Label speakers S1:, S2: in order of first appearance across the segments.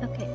S1: Okay.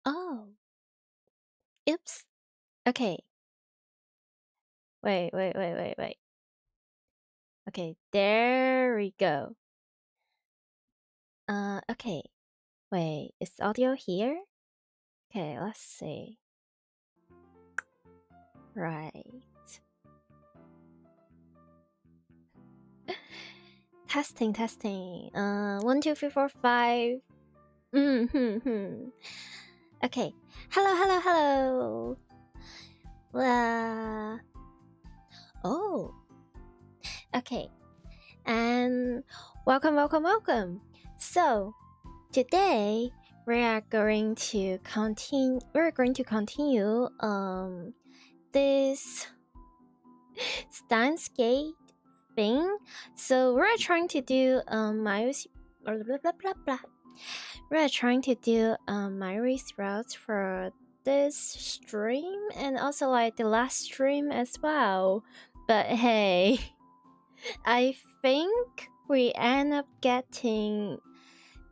S1: Oh. Oops. Okay. Wait. Okay, there we go. Okay. Wait, is audio here? Okay, let's see. Right. Testing. 1, 2, 3, 4, 5. Okay. Hello. Oh. Okay. And welcome. So, today we're going to continue this Steins gate thing. So we're trying to do we're trying to do mayuri's routes for this stream and also like the last stream as well. But hey, I think we end up getting...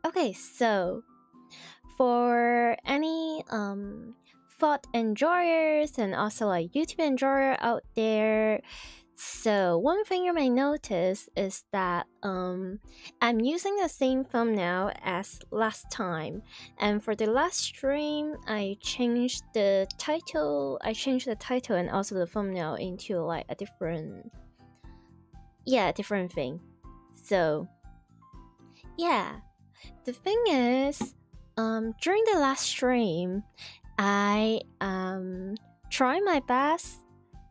S1: Okay, so for any thought enjoyers and also like YouTube enjoyer out there, so one thing you may notice is that I'm using the same thumbnail as last time, and for the last stream I changed the title and also the thumbnail into like a different thing. So yeah, the thing is, during the last stream I tried my best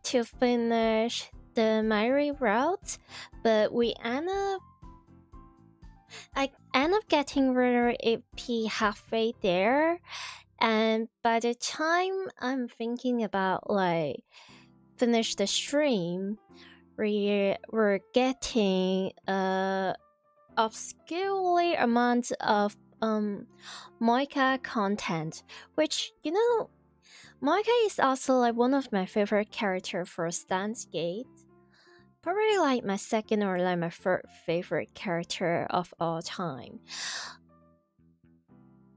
S1: to finish the mayuri route, but I end up getting rid of AP halfway there, and by the time I'm thinking about like finish the stream, we're getting obscurely amount of Moika content, which, you know, Moika is also like one of my favorite characters for Steins Gate. Probably like my second or like my third favorite character of all time.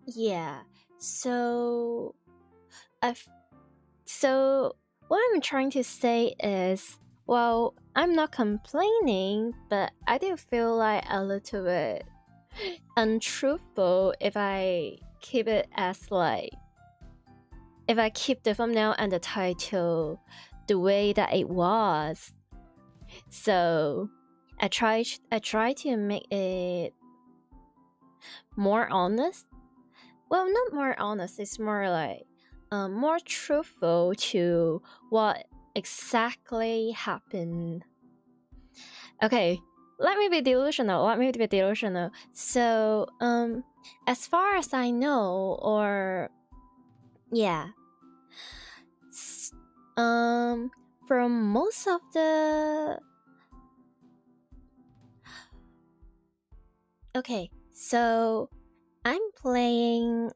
S1: Yeah, so what I'm trying to say is, well, I'm not complaining, but I do feel like a little bit untruthful if I keep it as like, if I keep the thumbnail and the title the way that it was. So I try to make it more honest. Well, not more honest, it's more like more truthful to what exactly happened. Okay, let me be delusional. So as far as I know, or yeah, from most of the... Okay, so I'm playing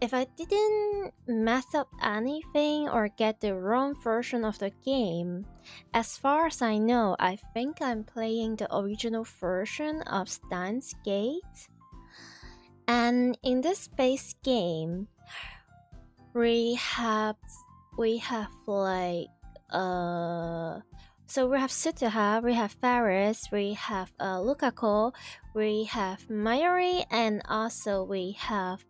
S1: if I didn't mess up anything or get the wrong version of the game, as far as I know, I think I'm playing the original version of Steins Gate. And in this base game, we have like so we have Tsutoha, we have Faris, we have Lukaku, we have Mayuri, and also we have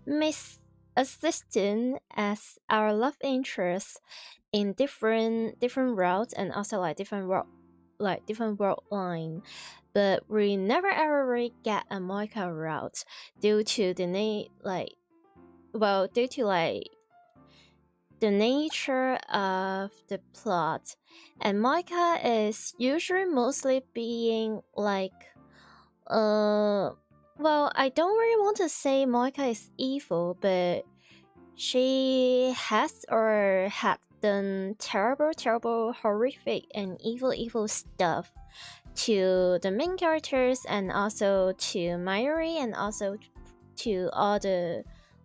S1: Miss Assistant as our love interest in different routes, and also like different world line. But we never ever really get a Moika route due to the the nature of the plot. And Moika is usually mostly being like well, I don't really want to say Moika is evil, but she has or had done terrible, horrific, and evil stuff to the main characters, and also to Mayuri, and also to all the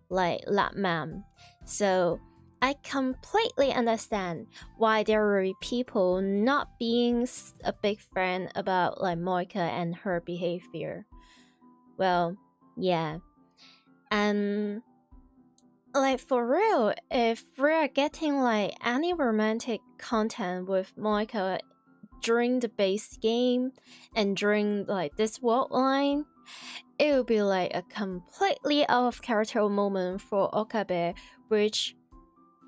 S1: like lab ma'am. So I completely understand why there were people not being a big fan about like Moika and her behavior. Well, yeah. And like for real, if we're getting like any romantic content with Moika during the base game and during like this world line, it would be like a completely out of character moment for Okabe, which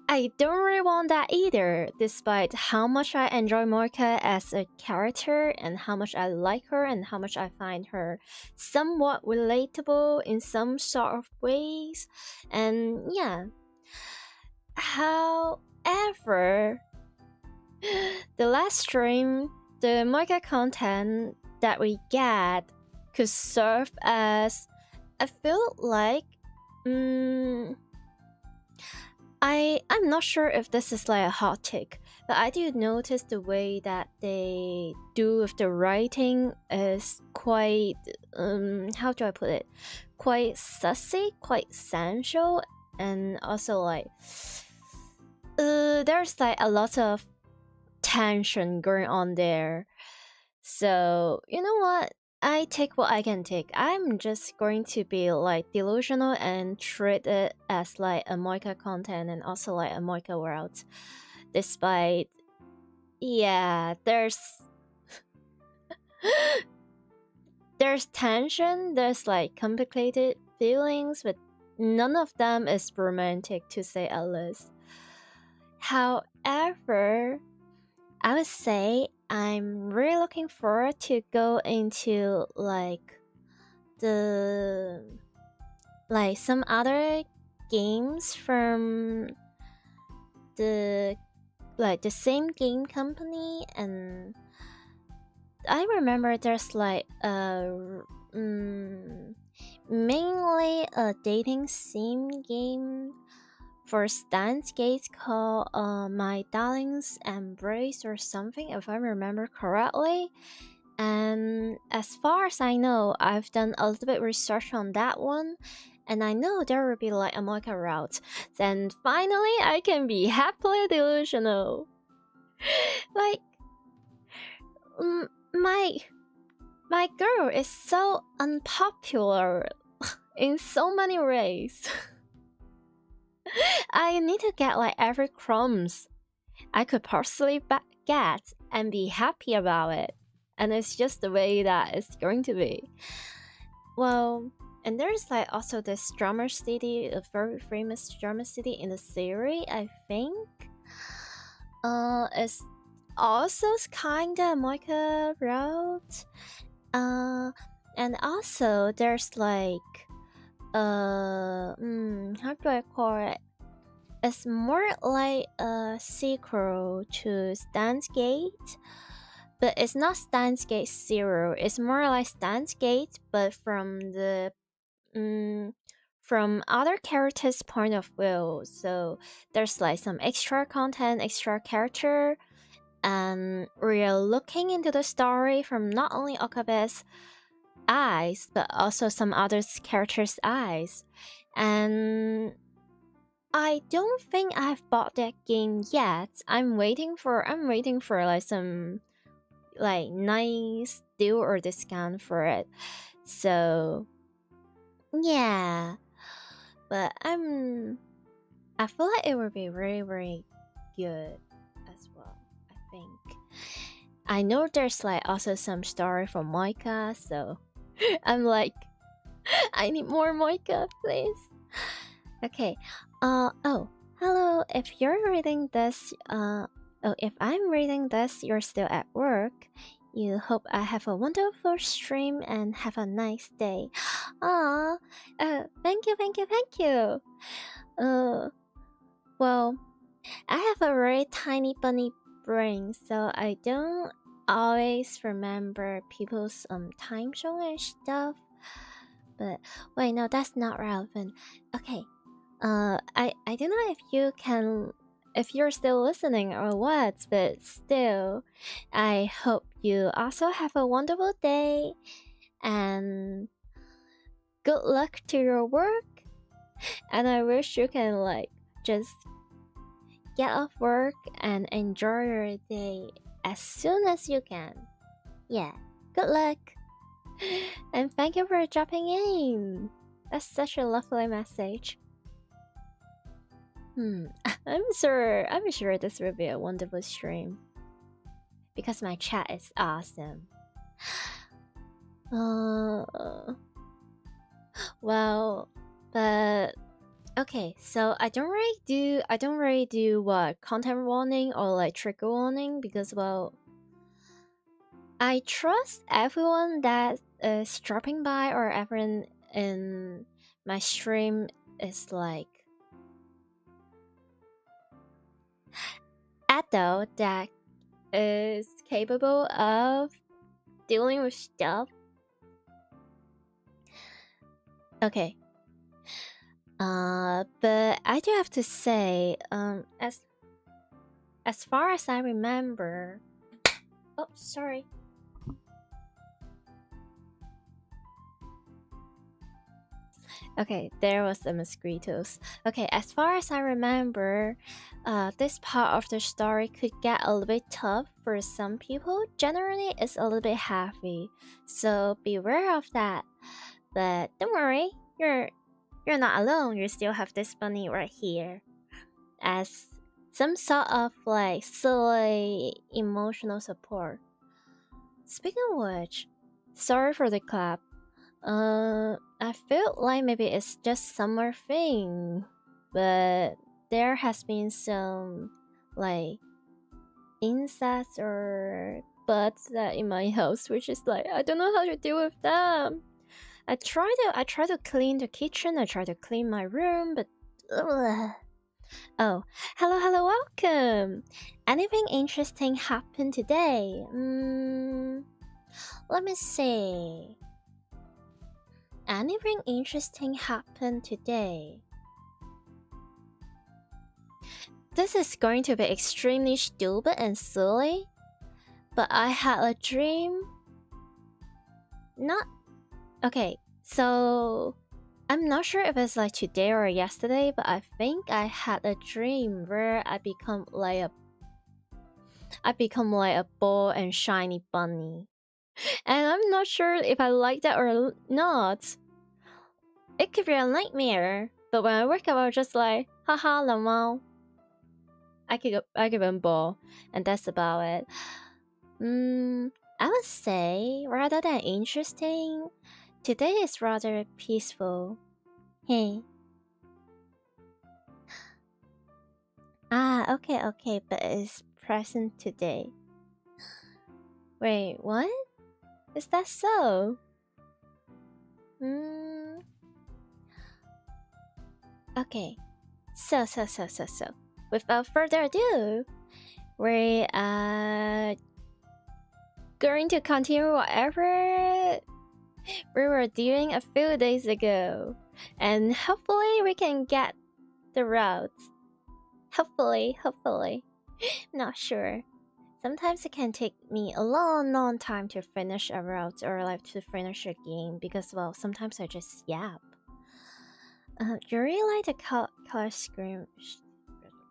S1: I don't really want that either, despite how much I enjoy Moika as a character and how much I like her and how much I find her somewhat relatable in some sort of ways. And yeah. However, the last stream, the Moika content that we get could serve as, I feel like, I'm not sure if this is like a hot take, but I do notice the way that they do with the writing is quite, how do I put it? Quite sussy, quite sensual, and also like, there's like a lot of tension going on there. So, you know what? I take what I can take. I'm just going to be like delusional and treat it as like a Moika content and also like a Moika world. Despite, yeah, there's tension, there's like complicated feelings, but none of them is romantic to say at least. However, I would say I'm really looking forward to go into like some other games from the same game company. And I remember there's like mainly a dating sim game for Steins Gates called My Darling's Embrace or something, if I remember correctly. And as far as I know, I've done a little bit research on that one, and I know there will be like a Mocha route. Then finally, I can be happily delusional. Like, my girl is so unpopular in so many ways. I need to get like every crumbs I could possibly get and be happy about it. And it's just the way that it's going to be. Well, and there's like also this drummer city, a very famous drummer city in the series, I think. It's also kinda Moika route. And also there's like how do I call it? It's more like a sequel to Steins Gate, but it's not Steins Gate 0. It's more like Steins Gate, but from the from other characters' point of view. So there's like some extra content, extra character, and we're looking into the story from not only Okabe's eyes, but also some other characters' eyes. And I don't think I've bought that game yet. I'm waiting for like some like nice deal or discount for it. So yeah. But I feel like it would be really, really good as well, I think. I know there's like also some story from Moika, so I'm like, I need more Moika, please. Okay. Oh, hello. If you're reading this, if I'm reading this, you're still at work. You hope I have a wonderful stream and have a nice day. Aw, thank you, thank you, thank you. Well, I have a very tiny bunny brain, so I don't always remember people's time zone and stuff. But wait, no, that's not relevant. Okay. I don't know if you can, if you're still listening or what, but still, I hope you also have a wonderful day and good luck to your work. And I wish you can like just get off work and enjoy your day as soon as you can. Yeah, good luck. And thank you for dropping in. That's such a lovely message. I'm sure this will be a wonderful stream. Because my chat is awesome. Well, but okay, so I don't really do what content warning or like trigger warning because well, I trust everyone that is dropping by or everyone in my stream is like adult that is capable of dealing with stuff. Okay. But I do have to say, as far as I remember, oh, sorry. Okay, there was the mosquitoes. Okay, as far as I remember, this part of the story could get a little bit tough for some people. Generally, it's a little bit heavy, so beware of that. But don't worry, you're not alone. You still have this bunny right here as some sort of like silly emotional support. Speaking of which, sorry for the clap. I feel like maybe it's just summer thing, but there has been some like insects or bugs in my house, which is like I don't know how to deal with them. I try to clean the kitchen, I try to clean my room, but ugh. Oh, hello, welcome. Anything interesting happened today? Let me see. Anything interesting happened today? This is going to be extremely stupid and silly, but I had a dream. Not okay, so I'm not sure if it's like today or yesterday, but I think I had a dream where I become like a ball and shiny bunny. And I'm not sure if I like that or not. It could be a nightmare, but when I wake up, I was just like, haha, lamao. I could a ball, and that's about it. I would say, rather than interesting, today is rather peaceful. Hey. Ah, okay, but it's present today. Wait, what? Is that so? Okay. So. Without further ado, we are going to continue whatever we were doing a few days ago. And hopefully we can get the route. Hopefully. Not sure. sometimes it can take me a long time to finish a route or like to finish a game because, well, sometimes I just yap. Do you really like the color scheme?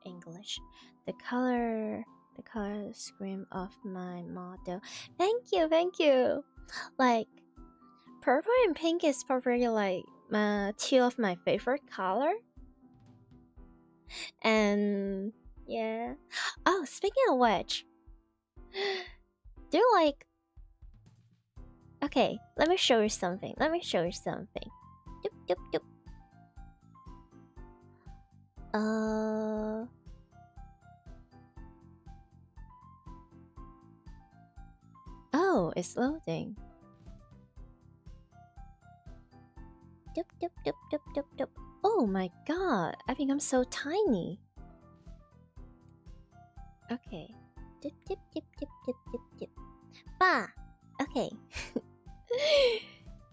S1: English. The color scheme of my model. Thank you. Like, purple and pink is probably like two of my favorite color. And yeah. Oh, speaking of which, do you like? Okay, let me show you something. Doop. Oh, it's loading. Doop. Oh my god, I think I'm so tiny. Okay. Dip. Bah! Okay.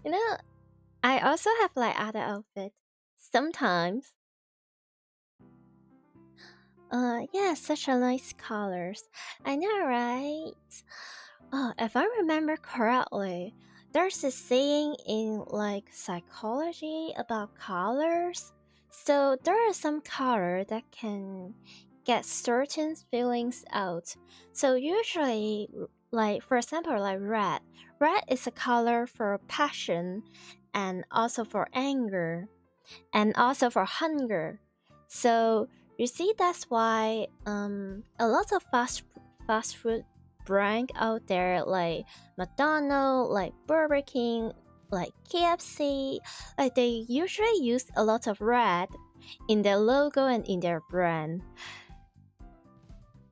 S1: You know, I also have like other outfits. Sometimes. Yeah, such a nice colors. I know, right? Oh, if I remember correctly, there's a saying in like psychology about colors. So there are some color that can get certain feelings out. So usually, like for example, like red. Red is a color for passion, and also for anger, and also for hunger. So you see, that's why a lot of fast food brand out there like McDonald's, like Burger King, like KFC, like they usually use a lot of red in their logo and in their brand.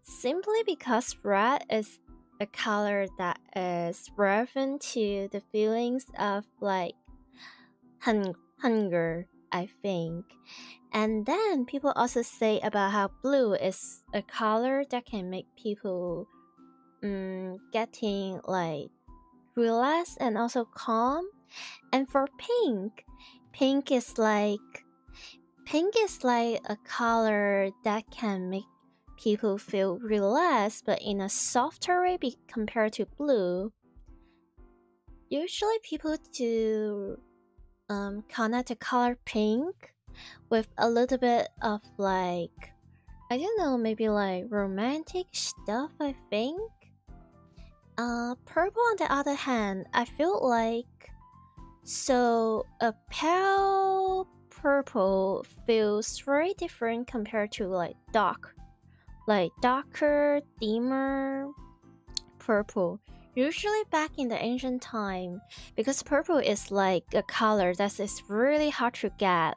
S1: Simply because red is a color that is relevant to the feelings of like hunger, I think. And then people also say about how blue is a color that can make people getting like relaxed and also calm. And for pink is like a color that can make people feel relaxed, but in a softer way compared to blue. Usually people do connect the color pink with a little bit of like, I don't know, maybe like romantic stuff, I think. Purple on the other hand, I feel like, so a pale purple feels very different compared to like darker, dimmer purple. Usually back in the ancient time, because purple is like a color that is really hard to get.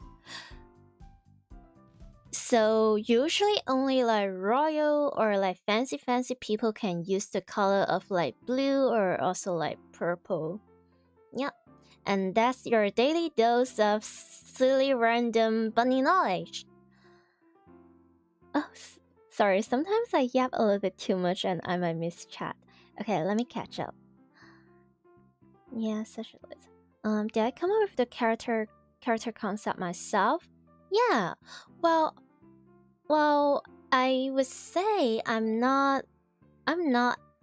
S1: So usually only like royal or like fancy people can use the color of like blue or also like purple. Yep. And that's your daily dose of silly random bunny knowledge. Oh, sorry, sometimes I yap a little bit too much and I might miss chat. Okay, let me catch up. Yeah, such a list. Did I come up with the character concept myself? Yeah. Well, I would say I'm not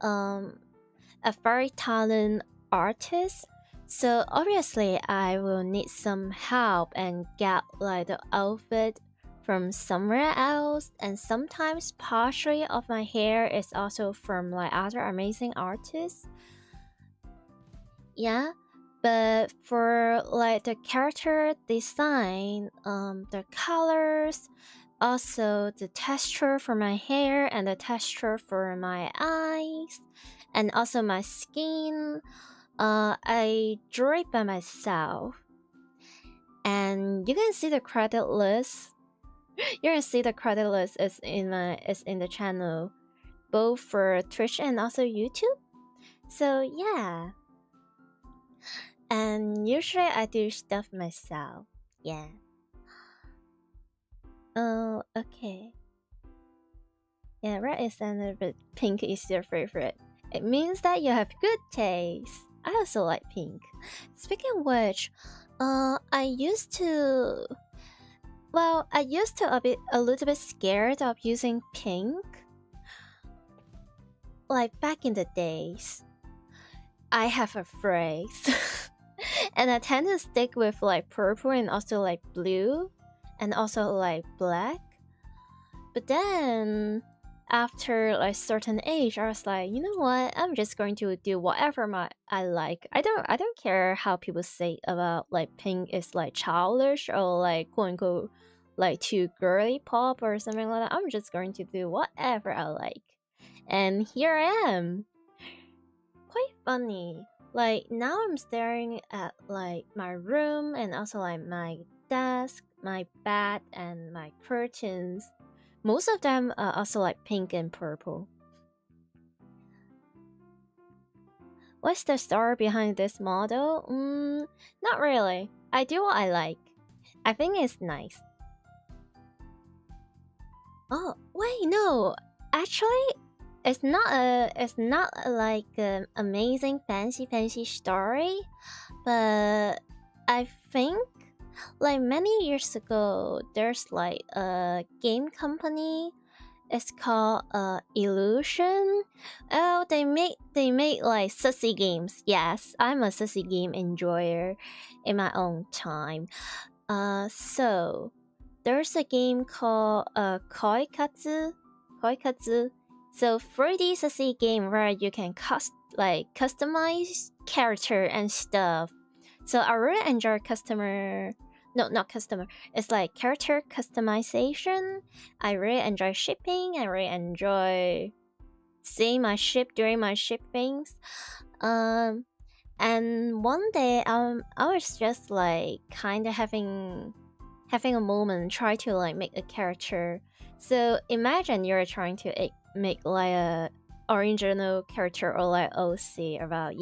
S1: a very talented artist, so obviously I will need some help and get like the outfit from somewhere else, and sometimes partially of my hair is also from like other amazing artists. Yeah, but for like the character design, the colors, also the texture for my hair and the texture for my eyes, and also my skin, I drew it by myself. And you can see the credit list. You can see the credit list is in the channel, both for Twitch and also YouTube. So yeah. And usually I do stuff myself. Yeah. Oh, okay. Yeah, red is standard, but pink is your favorite. It means that you have good taste. I also like pink. Speaking of which, I used to a little bit scared of using pink. like back in the days, I have a phrase. And I tend to stick with like purple and also like blue and also like black. But then after like certain age, I was like, you know what? I'm just going to do whatever I like. I don't care how people say about like pink is like childish or like quote unquote like too girly pop or something like that. I'm just going to do whatever I like. And here I am. Quite funny. Like now I'm staring at like my room and also like my desk, my bed and my curtains. Most of them are also like pink and purple. What's the story behind this model? Not really. I do what I like. I think it's nice. Oh, wait, no. Actually, it's not like an amazing fancy story, but I think like many years ago there's like a game company. It's called Illusion. Oh, they make like sussy games. Yes, I'm a sussy game enjoyer in my own time. So there's a game called Koikatsu. So 3D sussy game where you can customize character and stuff. So I really enjoy not customer. It's like character customization. I really enjoy shipping. I really enjoy seeing my ship during my shippings. And one day I was just like kind of having a moment, try to like make a character. So imagine you're trying to make like a original character or like OC about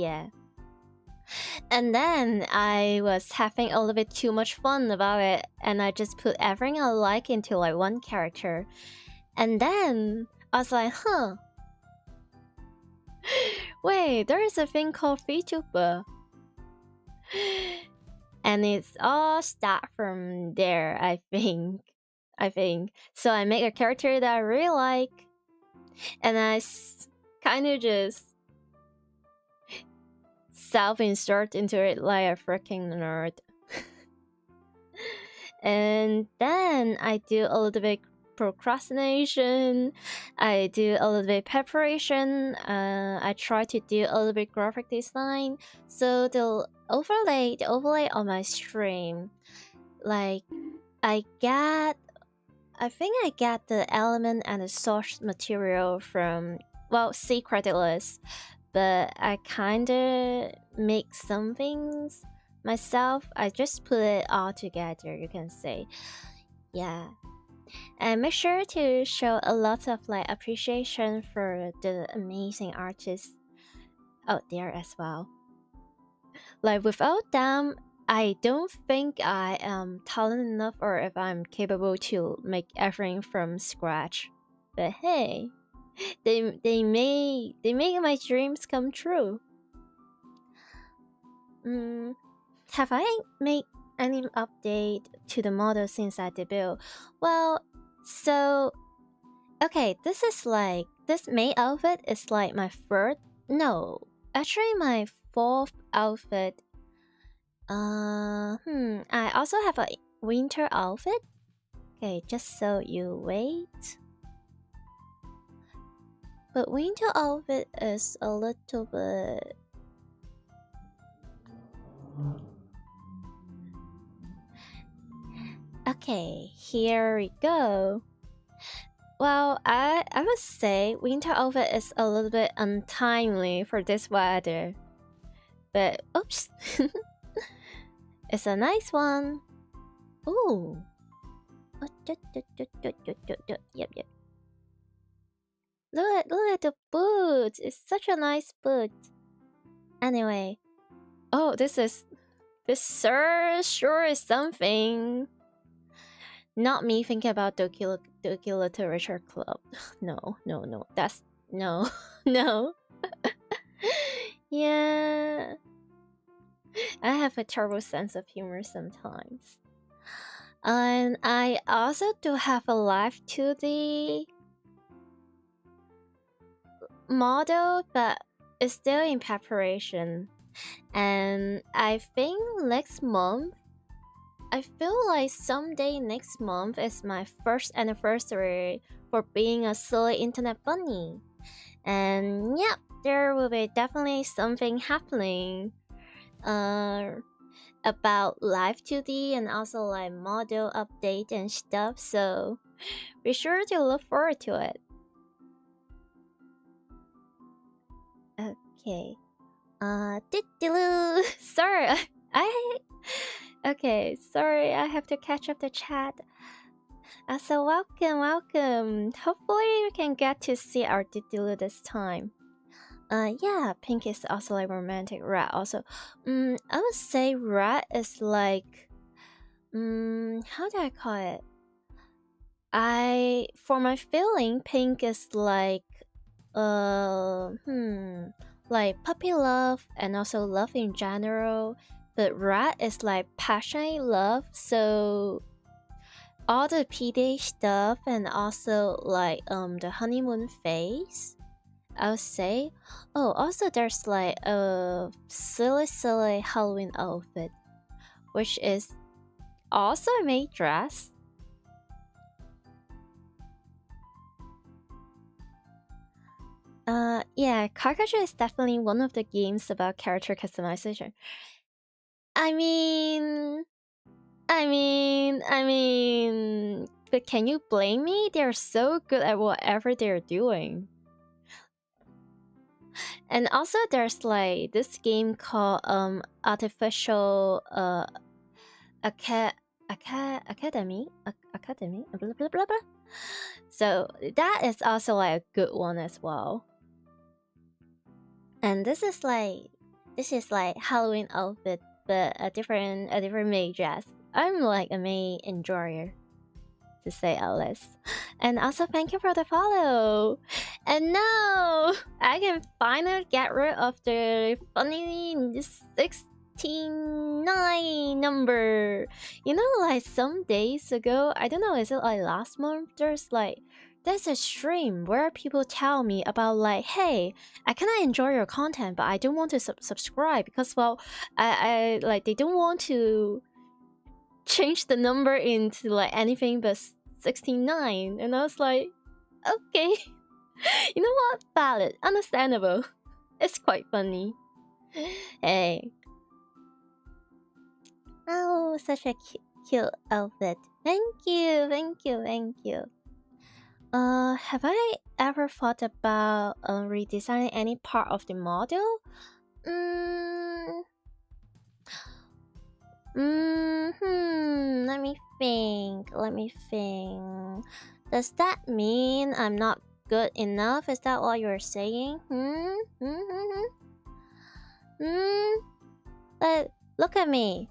S1: and then I was having a little bit too much fun about it, and I just put everything I like into like one character. And then I was like, huh. Wait, there is a thing called Vtuber. And it's all start from there, I think. So I make a character that I really like, and I kind of just self-insert into it like a freaking nerd. And then I do a little bit procrastination, I do a little bit preparation, I try to do a little bit graphic design. So the overlay on my stream, like I think I get the element and the source material from, well, see Creditless, but I kinda make some things myself. I just put it all together, you can say. Yeah. And make sure to show a lot of like appreciation for the amazing artists out there as well. Like without them, I don't think I am talented enough or if I'm capable to make everything from scratch. But hey, they make my dreams come true. Have I made any update to the model since I debut? Well, so okay, this May outfit is like my my fourth outfit. I also have a winter outfit. Okay, just so you wait. But winter outfit is a little bit. Okay, here we go. Well, I must say winter outfit is a little bit untimely for this weather. But oops. It's a nice one. Ooh. Yep. Look at the boots. It's such a nice boot. Anyway. Oh, this sure is something. Not me thinking about Doki Literature Club. No. That's no. No. Yeah. I have a terrible sense of humor sometimes. And I also do have a live 2D. model, but it's still in preparation. And I think next month, I feel like someday next month is my first anniversary for being a silly internet bunny. And yep, there will be definitely something happening about live 2D and also like model update and stuff, so be sure to look forward to it. Okay. Sorry, okay, sorry, I have to catch up the chat. So welcome. Hopefully we can get to see our Didilu this time. Yeah, pink is also like romantic. Red also. I would say red is like, how do I call it? For my feeling, pink is like, like puppy love and also love in general. But red is like passionate love, so all the PDA stuff and also like the honeymoon phase, I would say. Oh, also there's like a silly Halloween outfit, which is also a maid dress. Yeah, Caricature is definitely one of the games about character customization. I mean, but can you blame me? They're so good at whatever they're doing. And also there's like this game called Artificial Academy, blah blah blah blah. So that is also like a good one as well. And this is like Halloween outfit, but a different maid dress. I'm like a maid enjoyer, to say at least. And also thank you for the follow. And now I can finally get rid of the funny 69 number. You know, like some days ago, I don't know, is it like last month? There's a stream where people tell me about like, hey, I kinda enjoy your content, but I don't want to subscribe because, well, I like they don't want to change the number into like anything but 69. And I was like, okay. You know what? Valid. Understandable. It's quite funny. Hey. Oh, such a cute outfit. Thank you. Have I ever thought about redesigning any part of the model? Let me think. Does that mean I'm not good enough? Is that what you're saying? But look at me.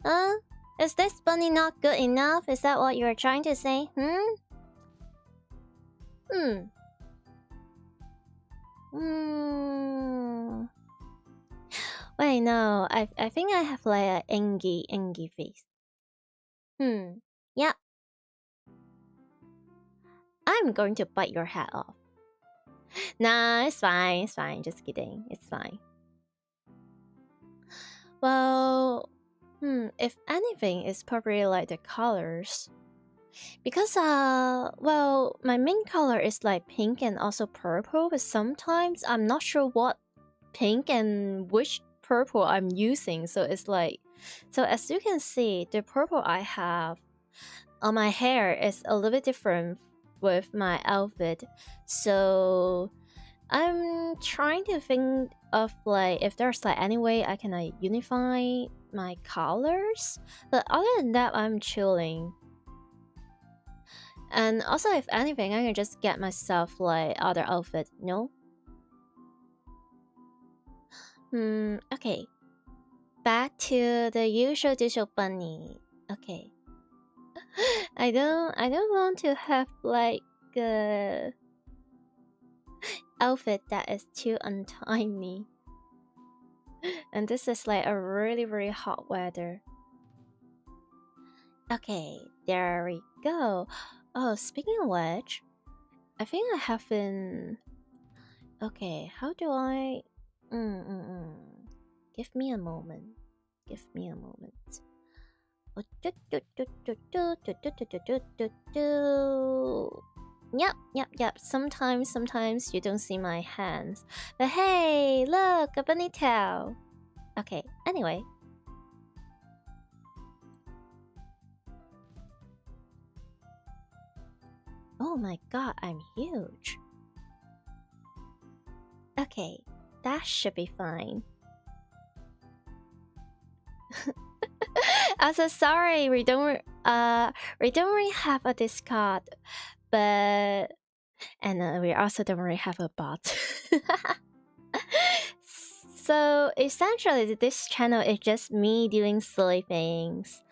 S1: Huh? Is this bunny not good enough? Is that what you're trying to say? Wait, no. I think I have like a engy face. Yep. I'm going to bite your head off. Nah, it's fine. Just kidding. It's fine. Well, if anything, it's probably like the colors. Because, well, my main color is like pink and also purple, but sometimes I'm not sure what pink and which purple I'm using. So it's like, so as you can see, the purple I have on my hair is a little bit different with my outfit. So I'm trying to think of like if there's like any way I can like unify my colors. But other than that, I'm chilling. And also, if anything, I can just get myself like other outfit, no? Okay. Back to the usual digital bunny. Okay. I don't want to have like a outfit that is too untimely. And this is like a really hot weather. Okay, there we go. Oh, speaking of which, I think I haven't. Okay, how do I? Give me a moment. Give me a moment. Yep. Sometimes you don't see my hands. But hey, look, a bunny tail. Okay, anyway. Oh my god, I'm huge. Okay, that should be fine. Also, sorry, we don't really have a Discord, but we also don't really have a bot. So essentially, this channel is just me doing silly things.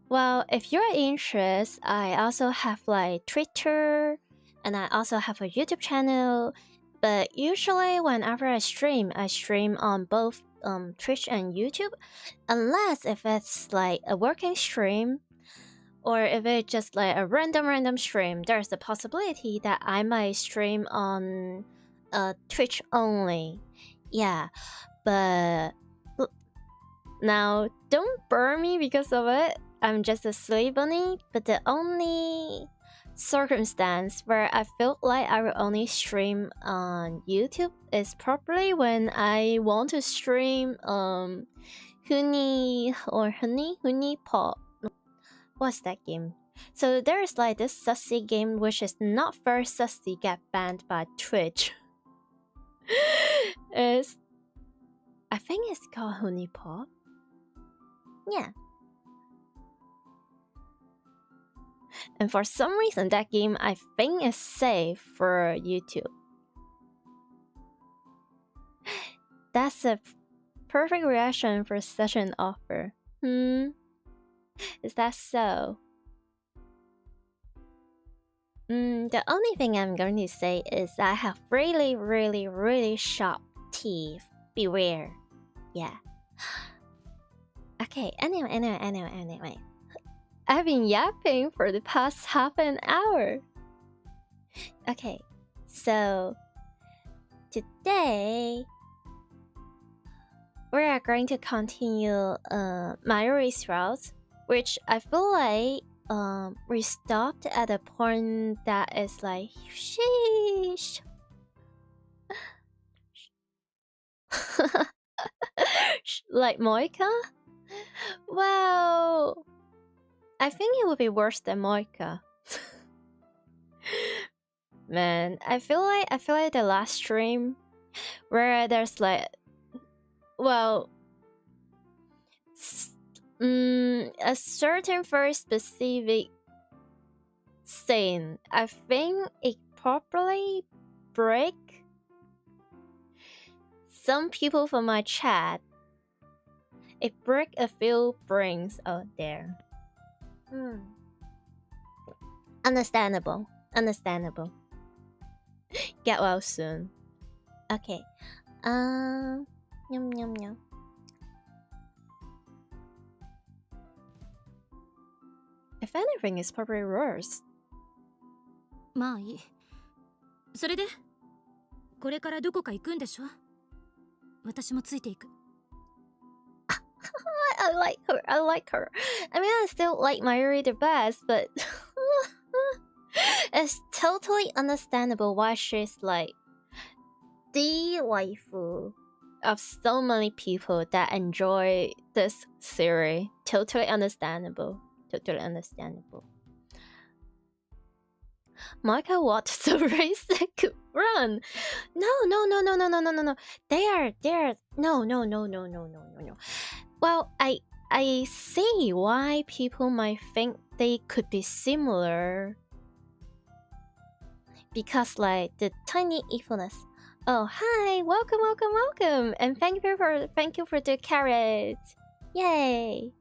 S1: Well, if you're interested, I also have like Twitter, and I also have a YouTube channel. But usually, whenever I stream on both Twitch and YouTube, unless if it's like a working stream, or if it's just like a random stream, there's a possibility that I might stream on Twitch only. Yeah, but now don't burn me because of it. I'm just a silly bunny, but the only circumstance where I felt like I will only stream on YouTube is probably when I want to stream 푸. ço. Po. What's that game? So there's like this sussy game which is not very sussy, get banned by Twitch. I think it's called 푸. ço. Po. Yeah. And for some reason, that game I think is safe for YouTube. That's a perfect reaction for such an offer. Is that so? The only thing I'm going to say is I have really sharp teeth. Beware. Yeah. Okay, anyway. I've been yapping for the past half an hour. Okay, so today we are going to continue mayuri's route, which I feel like we stopped at a point that is like sheesh. Like Moika? Well, I think it would be worse than Moika. Man, I feel like the last stream where there's like, well, a certain very specific scene, I think it probably break some people from my chat. It break a few brains out there. Understandable. Get well soon. Okay. Yum. If anything, it's probably worse.
S2: まあいい。それで、これからどこか行くんでしょ？私もついていく。
S1: I like her. I mean, I still like Mayuri the best, but it's totally understandable why she's like the waifu of so many people that enjoy this series. Totally understandable. Michael walked the race that could run. No. They are no. Well, I see why people might think they could be similar. Because like the tiny evilness. Oh hi, welcome, and thank you for the carrot. Yay!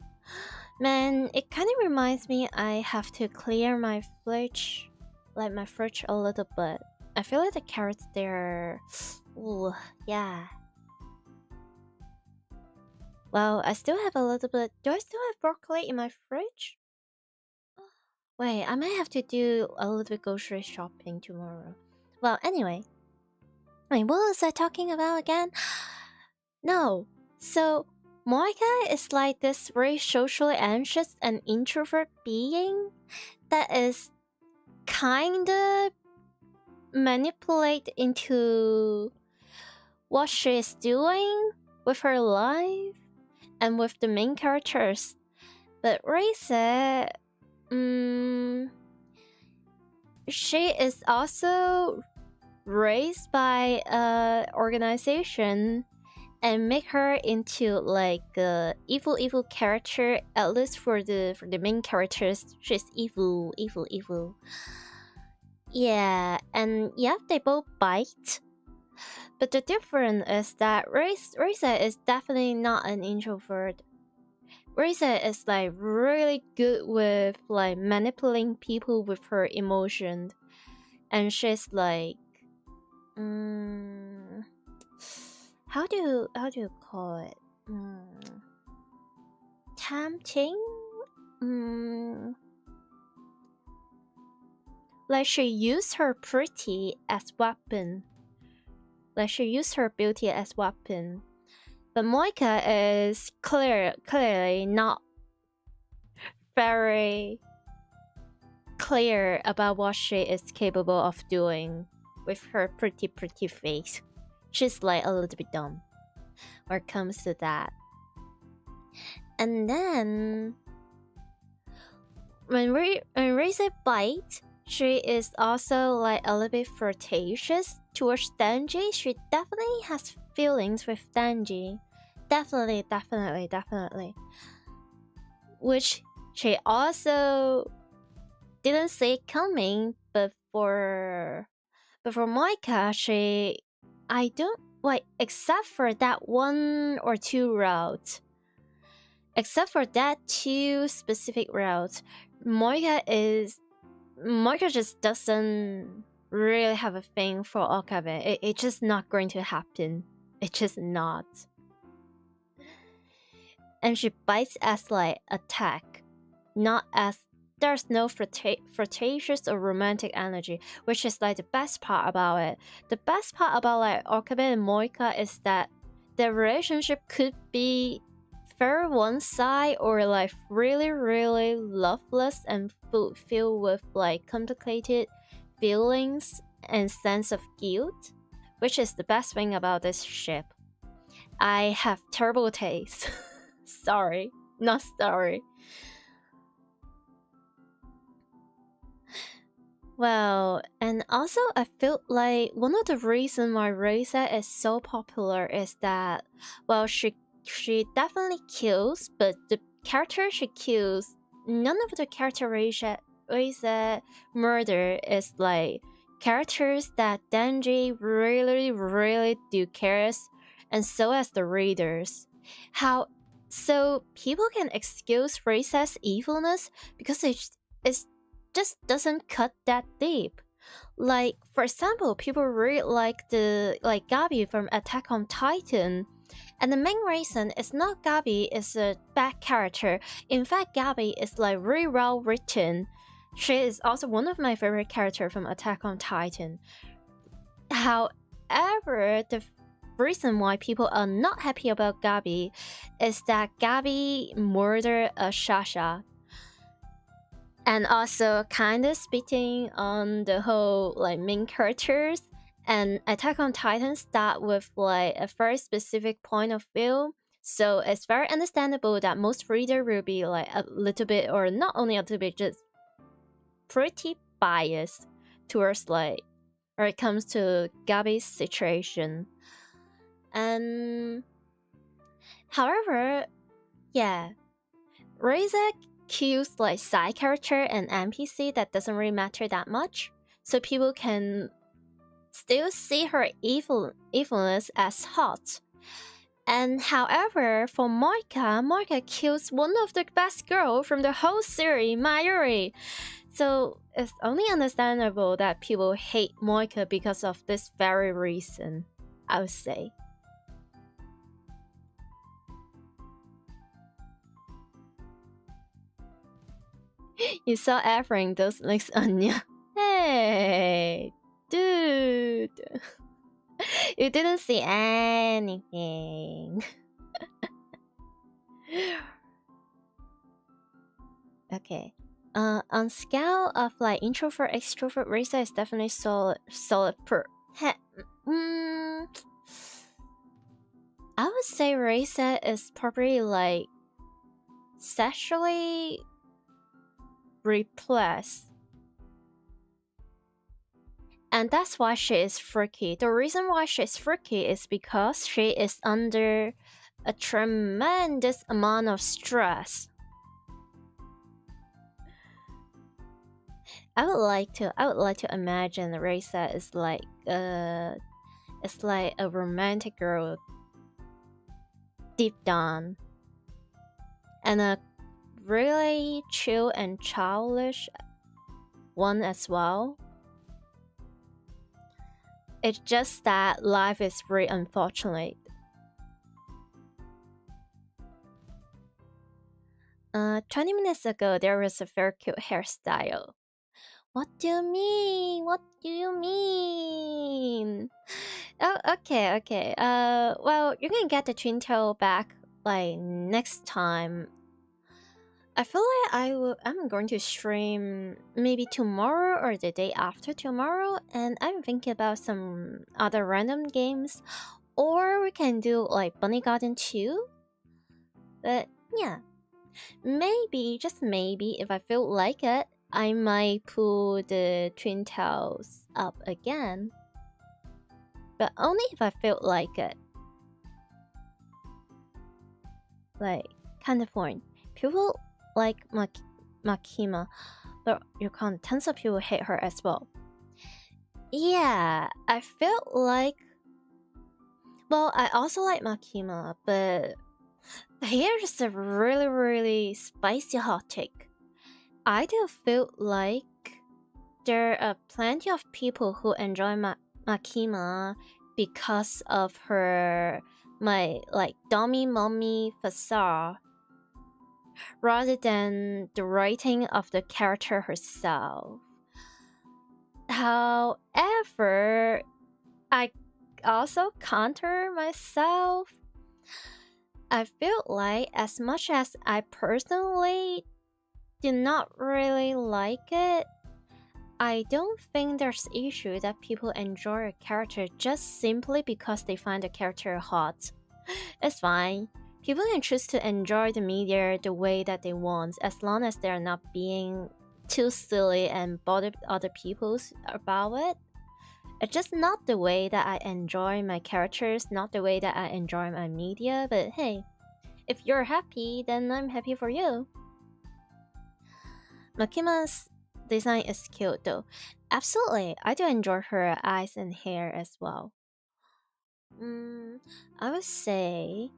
S1: Man, it kind of reminds me I have to clear my fridge, like my fridge a little bit. I feel like the carrots there. Ooh, yeah. Well, I still have a little bit. Do I still have broccoli in my fridge? Wait, I might have to do a little bit grocery shopping tomorrow. Well, anyway. Wait, what was I talking about again? No. So, Moika is like this very socially anxious and introvert being that is kinda manipulated into what she is doing with her life and with the main characters. But Reise, she is also raised by a organization and make her into like a evil character. At least for the main characters, she's evil. Yeah, and yeah, they both bite. But the difference is that Risa is definitely not an introvert. Risa is like really good with like manipulating people with her emotions, and she's like, how do you call it? Tempting. Like she used her pretty as weapon. Like she used her beauty as weapon. But Moika is clearly not very clear about what she is capable of doing with her pretty face. She's like a little bit dumb when it comes to that. And then when Rize bites, she is also like a little bit flirtatious towards Denji. She definitely has feelings with Denji. Definitely. Which she also didn't see coming, but for Moika, I don't like, except for that one or two routes. Except for that two specific routes, Moika just doesn't really have a thing for Okabe. It's just not going to happen. It's just not. And she bites as like attack, not as there's no flirtatious or romantic energy, which is like the best part about it. The best part about like Okabe and Moika is that their relationship could be very one side or like really loveless and filled with like complicated feelings and sense of guilt, which is the best thing about this ship. I have terrible taste. Sorry, not sorry. Well, and also I feel like one of the reasons why Reisa is so popular is that, well, she definitely kills, but the character she kills, none of the character Reisa murder is like characters that Denji really do cares, and so as the readers. So people can excuse Reisa's evilness because it just doesn't cut that deep. Like, for example, people really like Gabi from Attack on Titan. And the main reason is not Gabi is a bad character. In fact, Gabi is like really well written. She is also one of my favorite characters from Attack on Titan. However, the reason why people are not happy about Gabi is that Gabi murdered a Shasha. And also kind of spitting on the whole like main characters. And Attack on Titan start with like a very specific point of view, so it's very understandable that most reader will be like a little bit, or not only a little bit, just pretty biased towards like when it comes to Gabi's situation. And however, yeah, Razak kills like side character and NPC that doesn't really matter that much, so people can still see her evilness as hot. And however, for Moika kills one of the best girls from the whole series, Mayuri. So it's only understandable that people hate Moika because of this very reason, I would say. You saw Efren, those legs Anya. Hey, dude. You didn't see anything. Okay. On scale of like introvert extrovert, Risa is definitely solid per. I would say Risa is probably like sexually repressed. And that's why she is freaky. The reason why she's freaky is because she is under a tremendous amount of stress. I would like to imagine Risa is like a romantic girl deep down, and a really chill and childish one as well. It's just that life is very unfortunate. 20 minutes ago, there was a very cute hairstyle. What do you mean? What do you mean? Oh, okay. Well, you can get the twin tail back like next time. I feel like I'm going to stream maybe tomorrow or the day after tomorrow, and I'm thinking about some other random games, or we can do like Bunny Garden 2. But yeah, maybe, just maybe, if I feel like it, I might pull the twin tails up again. But only if I feel like it. Like, kind of boring. People like Makima, but you can't. Tons of people hate her as well. Yeah, I felt like. Well, I also like Makima, but here's a really, really spicy hot take. I do feel like there are plenty of people who enjoy Makima because of her like dummy mommy facade, rather than the writing of the character herself. However, I also counter myself. I feel like as much as I personally do not really like it, I don't think there's issue that people enjoy a character just simply because they find the character hot. It's fine. People can choose to enjoy the media the way that they want, as long as they're not being too silly and bother other people about it. It's just not the way that I enjoy my characters, not the way that I enjoy my media, but hey, if you're happy, then I'm happy for you. Makima's design is cute though. Absolutely, I do enjoy her eyes and hair as well. I would say,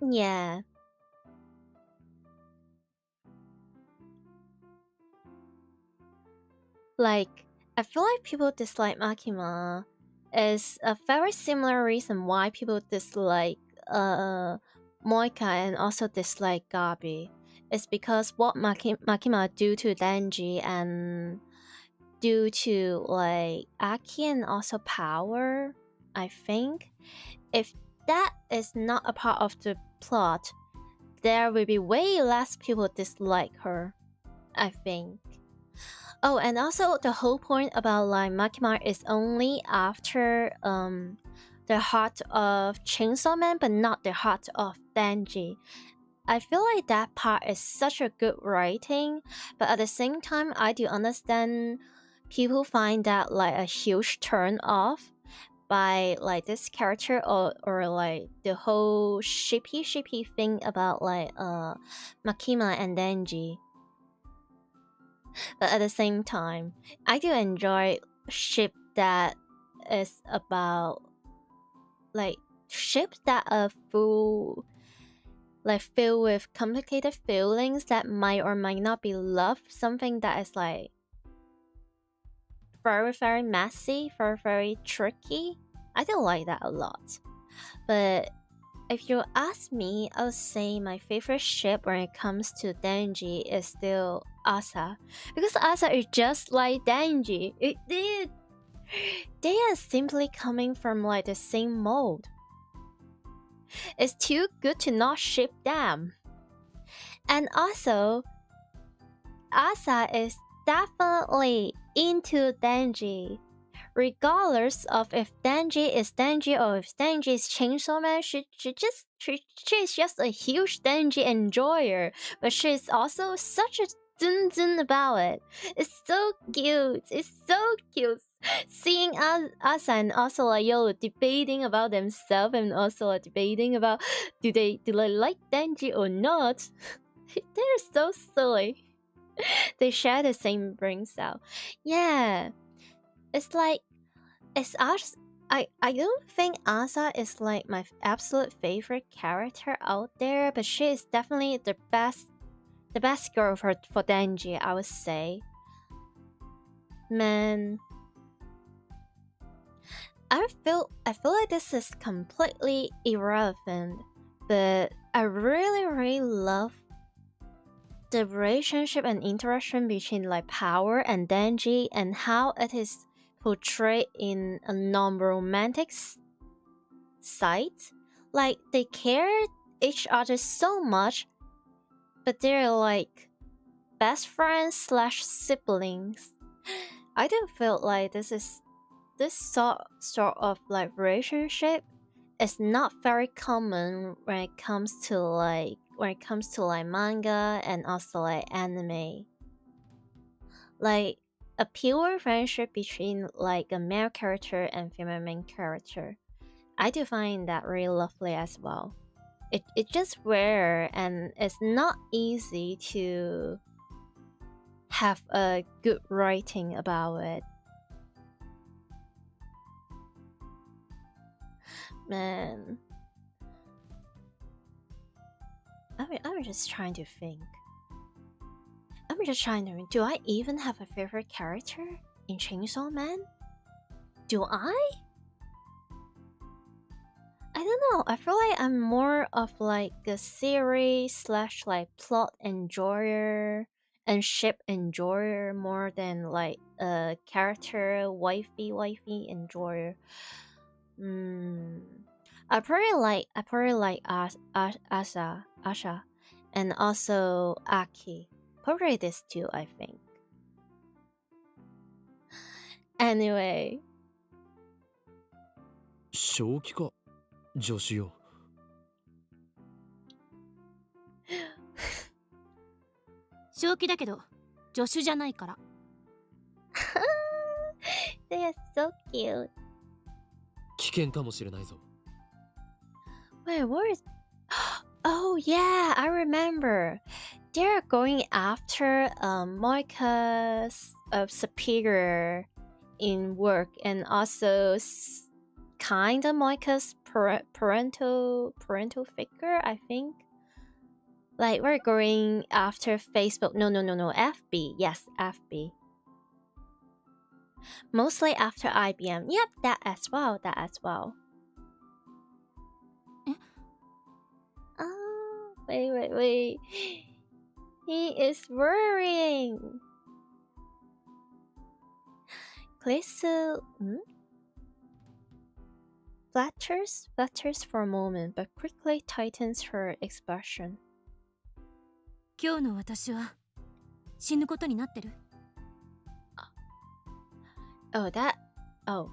S1: yeah. Like, I feel like people dislike Makima is a very similar reason why people dislike Moika and also dislike Gabi. It's because what Makima do to Denji and due to like Aki and also power, I think. If that is not a part of the plot, there will be way less people dislike her, I think. Oh, and also the whole point about like Makima is only after the heart of Chainsaw Man, but not the heart of Denji. I feel like that part is such a good writing, but at the same time, I do understand people find that like a huge turn off by like this character, or like the whole shippy thing about like Makima and Denji. But at the same time, I do enjoy ship that is about like ships that are filled with complicated feelings that might or might not be love. Something that is like very, very messy, very, very tricky. I do like that a lot. But if you ask me, I'll say my favorite ship when it comes to Denji is still Asa. Because Asa is just like Denji. They are simply coming from like the same mold. It's too good to not ship them. And also, Asa is definitely into Denji. Regardless of if Denji is Denji or if Denji is Chainsaw Man, she's just a huge Denji enjoyer, but she's also such a zun about it. It's so cute. It's so cute. Seeing Asa and also like debating about themselves and also like debating about do they like Denji or not. They're so silly. They share the same brain cell. Yeah. It's like it's us. I don't think Asa is like my absolute favorite character out there, but she is definitely the best girl for Denji, I would say. Man, I feel like this is completely irrelevant, but I really love the relationship and interaction between like Power and Denji and how it is portrayed in a non-romantic side. Like they care each other so much, but they're like best friends slash siblings. I don't feel like this sort of like relationship is not very common when it comes to like manga and also like anime. Like a pure friendship between like a male character and female main character. I do find that really lovely as well. It's just rare and it's not easy to have a good writing about it. Man, I'm just trying to think. Do I even have a favorite character in Chainsaw Man? Do I? I don't know. I feel like I'm more of like a series slash like plot enjoyer and ship enjoyer more than like a character wifey enjoyer. I probably like Asha, and also Aki. Probably these two, I think. Anyway.
S3: 正気か助手よ
S2: 正気だけど助手じゃないから
S1: They are so cute.
S3: 危険かもしれないぞ
S1: Wait, where is... Oh yeah, I remember. They're going after Moika's superior in work and also kind of Moika's parental figure, I think. Like we're going after Facebook. No, FB. Yes, FB. Mostly after IBM. Yep, that as well. Oh, wait. He is worrying. Claysu flutters for a moment, but quickly tightens her expression.
S2: 今日の私は死ぬことになってる
S1: Oh, that... Oh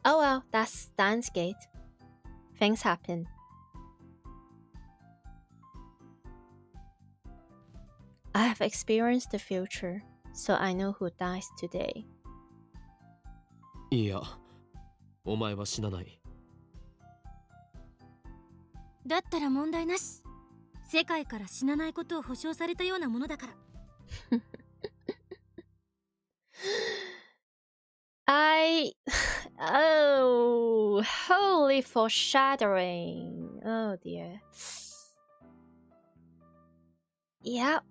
S1: well, that's Steins Gate. Things happen. I have experienced the future, so I know who dies today.
S3: いやお前は死なない
S2: だったら問題なし世界から死なないことを保証されたようなものだから
S1: Oh, holy foreshadowing. Oh dear. Yep.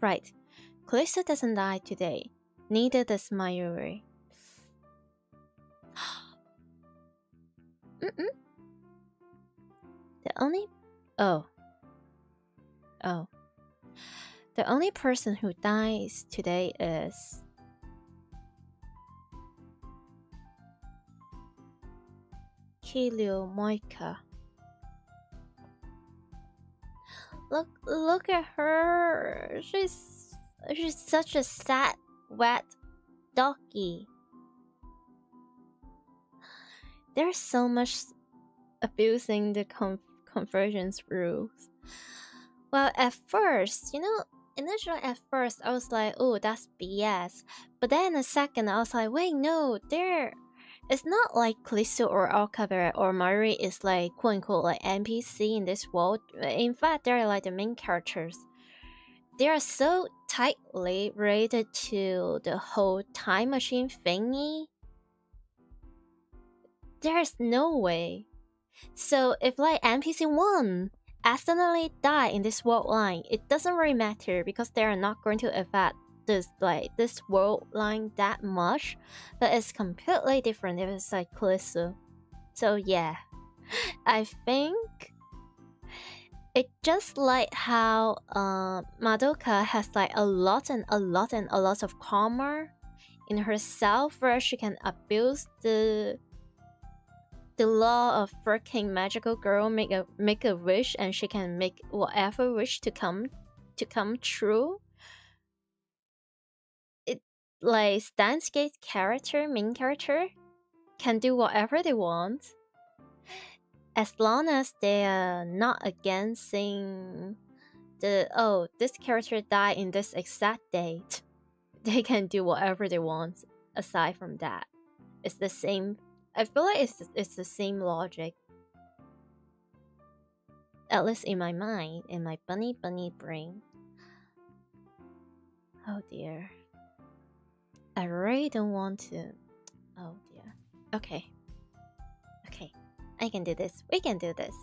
S1: Right. Callisto doesn't die today. Neither does Mayuri. The only... Oh. The only person who dies today is... Kiryu Moika. Look at her. She's such a sad, wet doggy. There's so much abusing the convergence rules. Well, at first, initially at first I was like, oh, that's BS. But then in a second I was like, wait, no, it's not like Callisto or Alcaber or Mayuri is like quote unquote like NPC in this world. In fact, they're like the main characters. They are so tightly related to the whole time machine thingy. There's no way. So if like NPC 1 accidentally die in this world line, it doesn't really matter because they are not going to affect this world line that much, but it's completely different if it's like Callisto. So yeah, I think it's just like how Madoka has like a lot of karma in herself, where she can abuse the law of freaking magical girl, make a wish, and she can make whatever wish to come true. It like Steins' main character can do whatever they want, as long as they are not against saying this character died in this exact date. They can do whatever they want. Aside from that, it's the same. I feel like it's the same logic. At least in my mind, in my bunny brain. Oh dear. I really don't want to. Oh dear. Okay. I can do this. We can do this.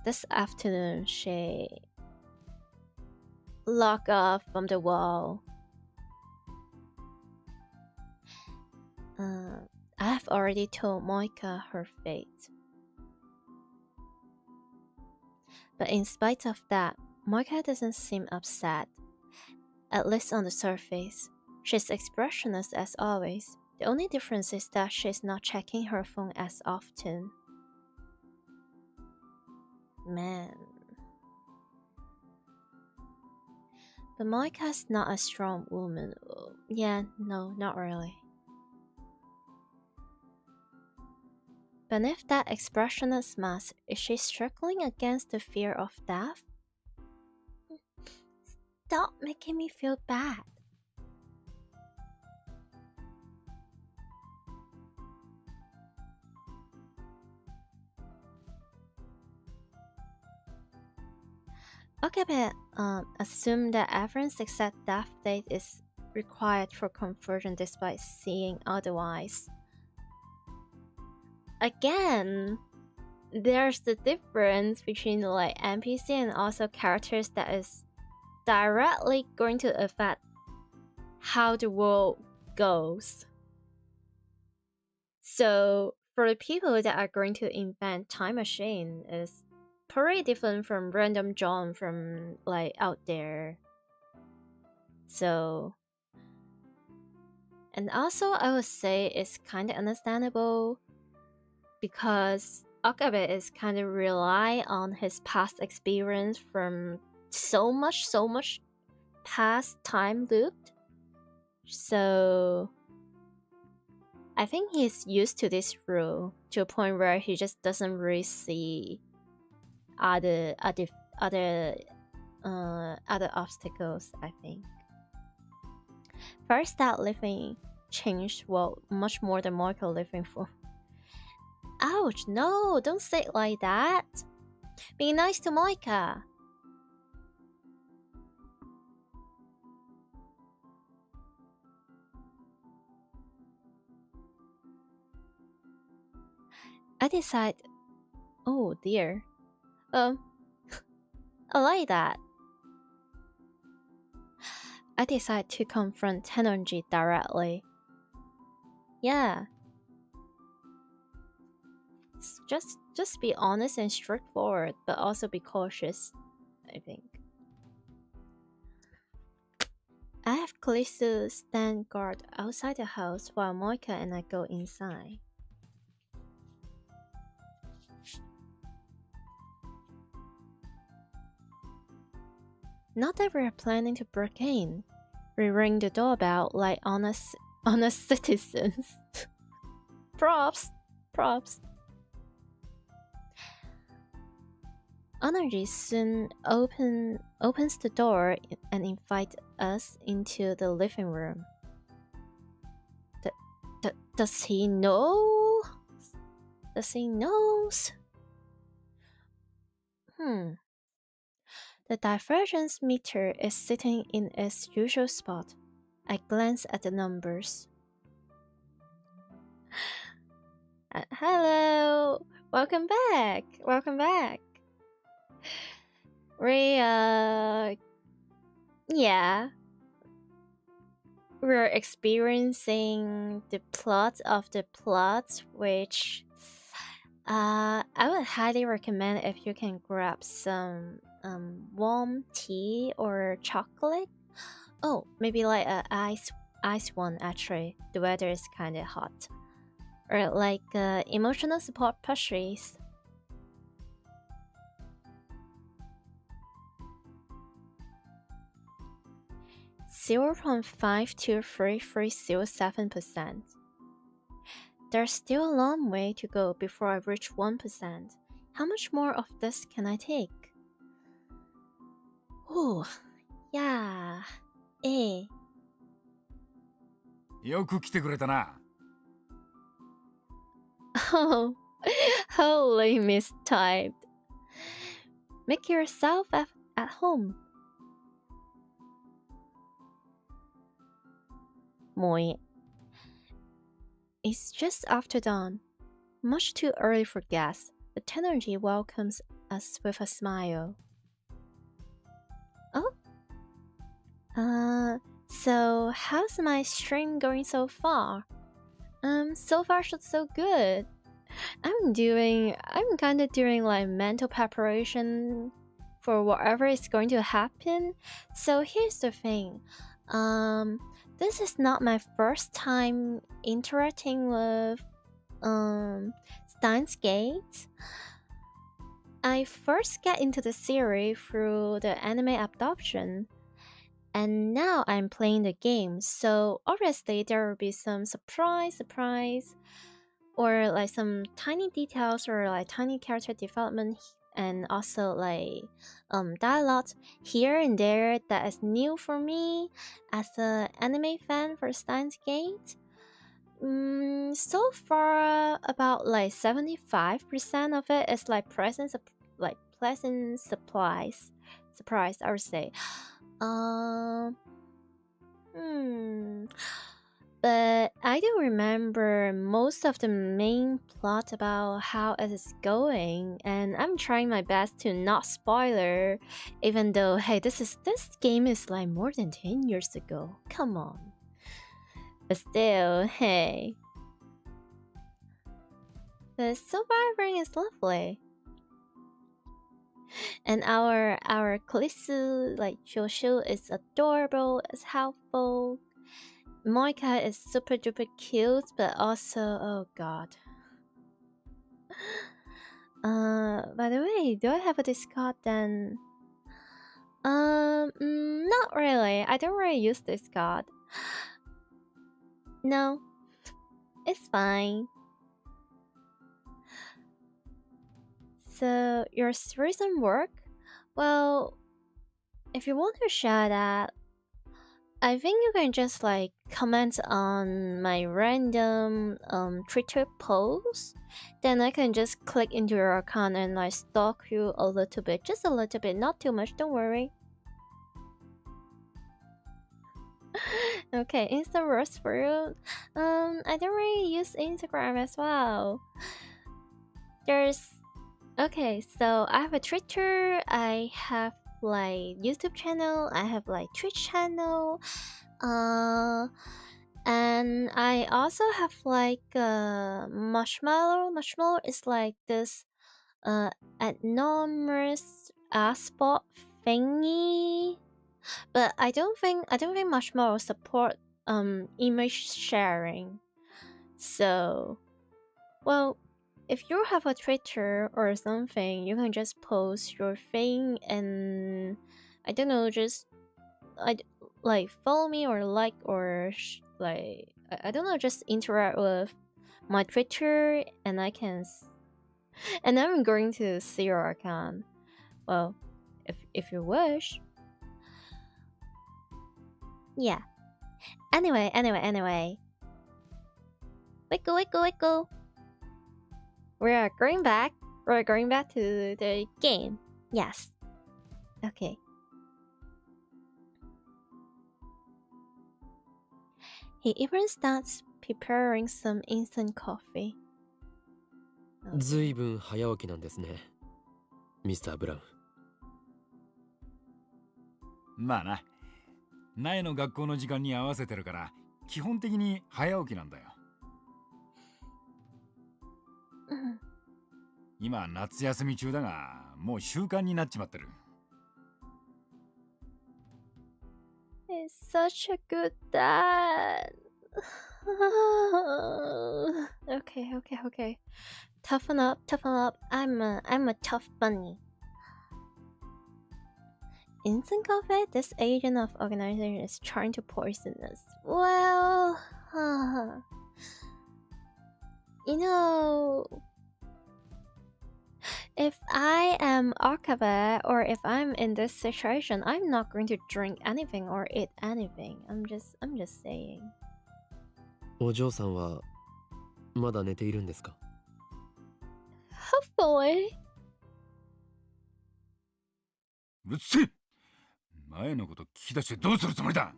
S1: This afternoon, she locked off from the wall. I have already told Moika her fate. But in spite of that, Moika doesn't seem upset. At least on the surface. She's expressionless as always. The only difference is that she's not checking her phone as often. Man. But Moika's not a strong woman. Yeah, no, not really. Beneath that expressionless mask, is she struggling against the fear of death? Stop making me feel bad. Okay, but assume that everyone's exact death date is required for conversion despite seeing otherwise. Again, there's the difference between like NPC and also characters that is directly going to affect how the world goes. So for the people that are going to invent time machine is pretty different from random John from like out there. So, and also I would say it's kind of understandable because Okabe is kind of rely on his past experience from so much past time looped. So I think he's used to this rule to a point where he just doesn't really see other obstacles. I think first that living changed much more than Marco living for. Ouch, no, don't say it like that. Be nice to Moika. I decide. Oh dear. I like that. I decide to confront Tenonji directly. Yeah. Just be honest and straightforward, but also be cautious, I think. I have Kalisu stand guard outside the house while Moika and I go inside. Not that we're planning to break in. We ring the doorbell like honest citizens. Props. Honorji soon opens the door and invites us into the living room. Does he know? Does he knows? The divergence meter is sitting in its usual spot. I glance at the numbers. Hello! Welcome back! Yeah. We're experiencing the plot of the plot, which I would highly recommend if you can grab some warm tea or chocolate. Oh, maybe like a ice one actually. The weather is kinda hot. Or like emotional support plushies. (0.52337%). There's still a long way to go before I reach 1%. How much more of this can I take? Ooh, yeah.
S4: よく来てくれたな。
S1: Oh, holy mistyped. Make yourself at home. Moi. It's just after dawn. Much too early for guests, but Tenonji welcomes us with a smile. Oh? So how's my stream going so far? So far so good. I'm kinda doing like mental preparation for whatever is going to happen. So here's the thing. This is not my first time interacting with Steins Gate. I first got into the series through the anime adoption, and now I'm playing the game, so obviously there will be some surprise, or like some tiny details or like tiny character development, and also like dialogue here and there that is new for me as an anime fan for Steins Gate. So far about like 75% of it is like pleasant surprise I would say. But I do remember most of the main plot about how it is going, and I'm trying my best to not spoiler, even though hey, this game is like more than 10 years ago. Come on. But still, hey. The surviving is lovely. And our Kalisu, like Shoshu, is adorable, is helpful. Moika is super duper cute, but also, oh god. By the way, do I have a Discord then? Not really. I don't really use Discord. No, it's fine. So, your recent work? Well, if you want to share that, I think you can just like comment on my random Twitter post. Then I can just click into your account and like stalk you a little bit. Just a little bit, not too much, don't worry. Okay, Insta works for you. I don't really use Instagram as well. Okay, so I have a Twitter, I have like YouTube channel, I have like Twitch channel, and I also have like Marshmallow. Marshmallow is like this enormous spot thingy, but I don't think Marshmallow support image sharing. So, well, if you have a Twitter or something, you can just post your thing and I don't know, just like follow me or like or like I don't know, just interact with my Twitter and I can and I'm going to see your account. Well, if you wish. Yeah. Anyway. Wiggle. We're going back. We're going back to the game. Yes. Okay. He even starts preparing some instant coffee.
S3: ずいぶん早起きなんですね、ミスター・ブラウン。
S4: まあな、苗の学校の時間に合わせてるから基本的に早起きなんだよ。今夏休み中だがもう習慣になっちまってる。
S1: He's such a good dad. Okay. Toughen up. I'm a tough bunny. Instant coffee? This agent of organization is trying to poison us. Well, you know, if I am Akaba or if I'm in this situation, I'm not going to drink anything or eat anything. I'm just saying.
S3: お嬢さんはまだ寝ているんですか？
S1: Hopefully.
S4: うっせえ、前のこと聞き出してどうするつもりだ。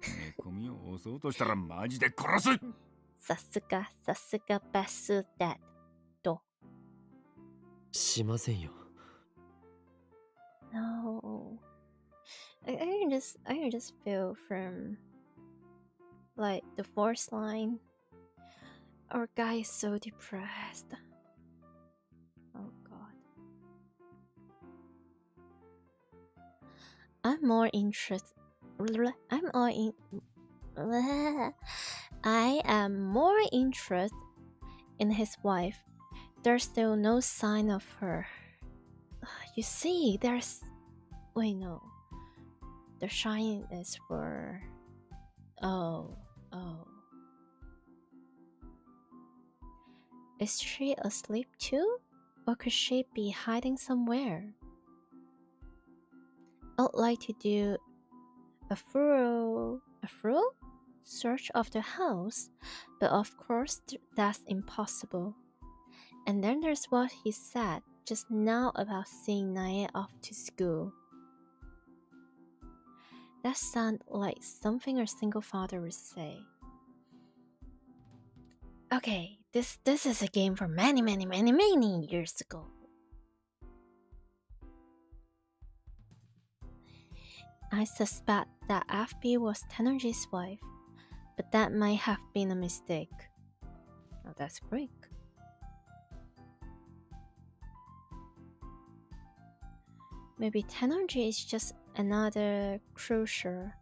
S4: 寝込みを押そうとしたらマジで殺す。
S1: さすがバスダッド。
S3: しませんよ。
S1: No. I can just feel from like the fourth line. Our guy is so depressed. Oh god. I'm more interested. I am more interested in his wife. There's still no sign of her. You see, there's... Wait, no. The shine is for... Oh. Is she asleep too? Or could she be hiding somewhere? I'd like to do a thorough search of the house, but of course that's impossible. And then there's what he said just now about seeing Nae off to school. That sounds like something a single father would say. Okay, this is a game from many years ago. I suspect that FB was Tenergy's wife, but that might have been a mistake. Oh, that's great. Maybe Tenergy is just another cruiser.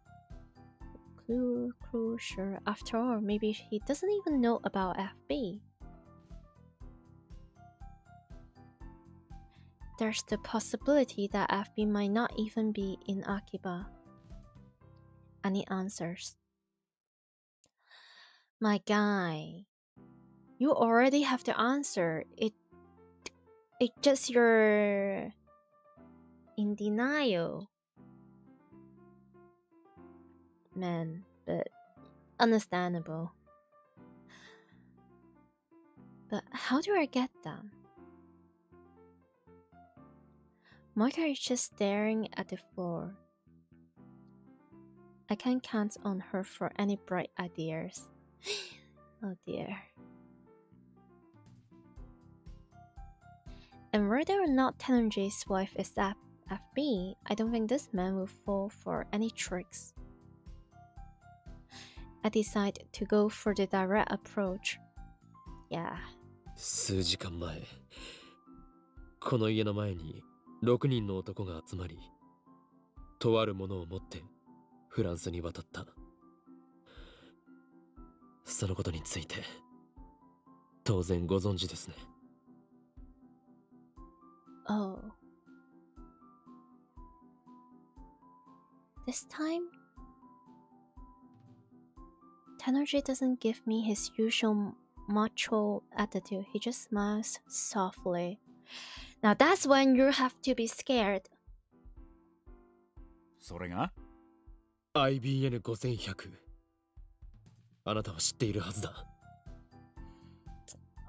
S1: After all, maybe he doesn't even know about FB. There's the possibility that FB might not even be in Akiba. Any answers? My guy, you already have the answer. It's just you're in denial. Man, but understandable. But how do I get them? Moika is just staring at the floor. I can't count on her for any bright ideas. Oh dear. And whether or not Tenergy's wife is FB, I don't think this man will fall for any tricks. I decide to go for the direct approach. Yeah.
S3: 数時間前、この家の前に6人の男が集まり、とあるものを持ってフランスに渡った。そのことについて当然ご存知ですね。
S1: Oh. This time, Tennoji doesn't give me his usual macho attitude. He just smiles softly. Now that's when you have to be scared.
S4: それが
S3: IBN5100。あなたは知っているはずだ。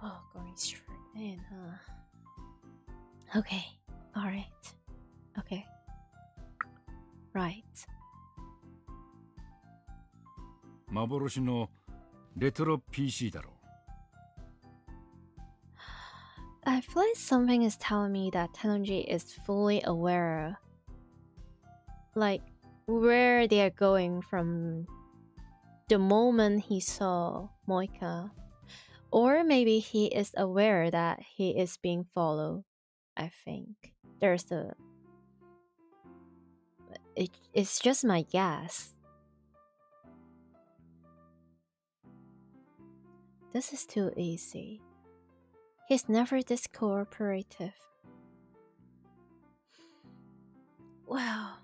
S1: Oh, going straight in, huh? Okay, alright. Okay. Right.
S4: 幻のレトロ PC だろう。
S1: I feel like something is telling me that Tennoji is fully aware, like, where they are going from the moment he saw Moika. Or maybe he is aware that he is being followed. I think there's a... It's just my guess. This is too easy. He's never this cooperative. Wow.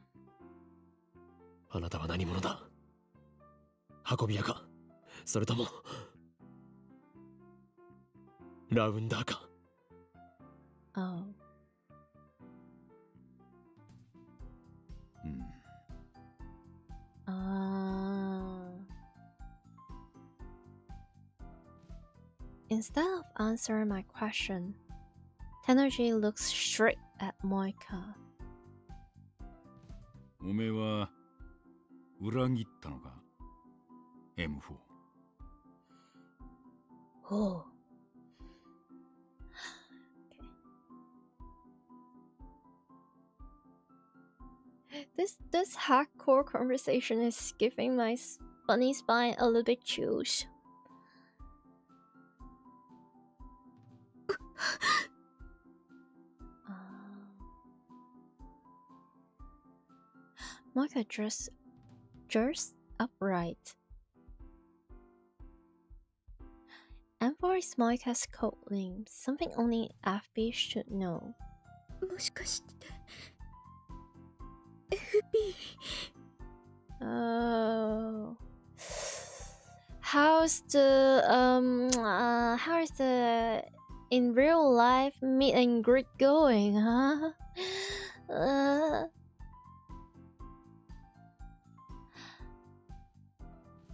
S3: あなたは何者だ？運び屋か？それともラウンダーか？
S1: Oh. Instead of answering my question, Tennoji looks straight at Moika.
S4: おめえは裏切ったのか M4。
S1: Oh. Okay. This hardcore conversation is giving my bunny spine a little bit chills. Moika just upright. M4 is Moika's code name, something only FB should know.
S2: もしかして FB?
S1: Oh. How is the in real life meet and greet going, huh?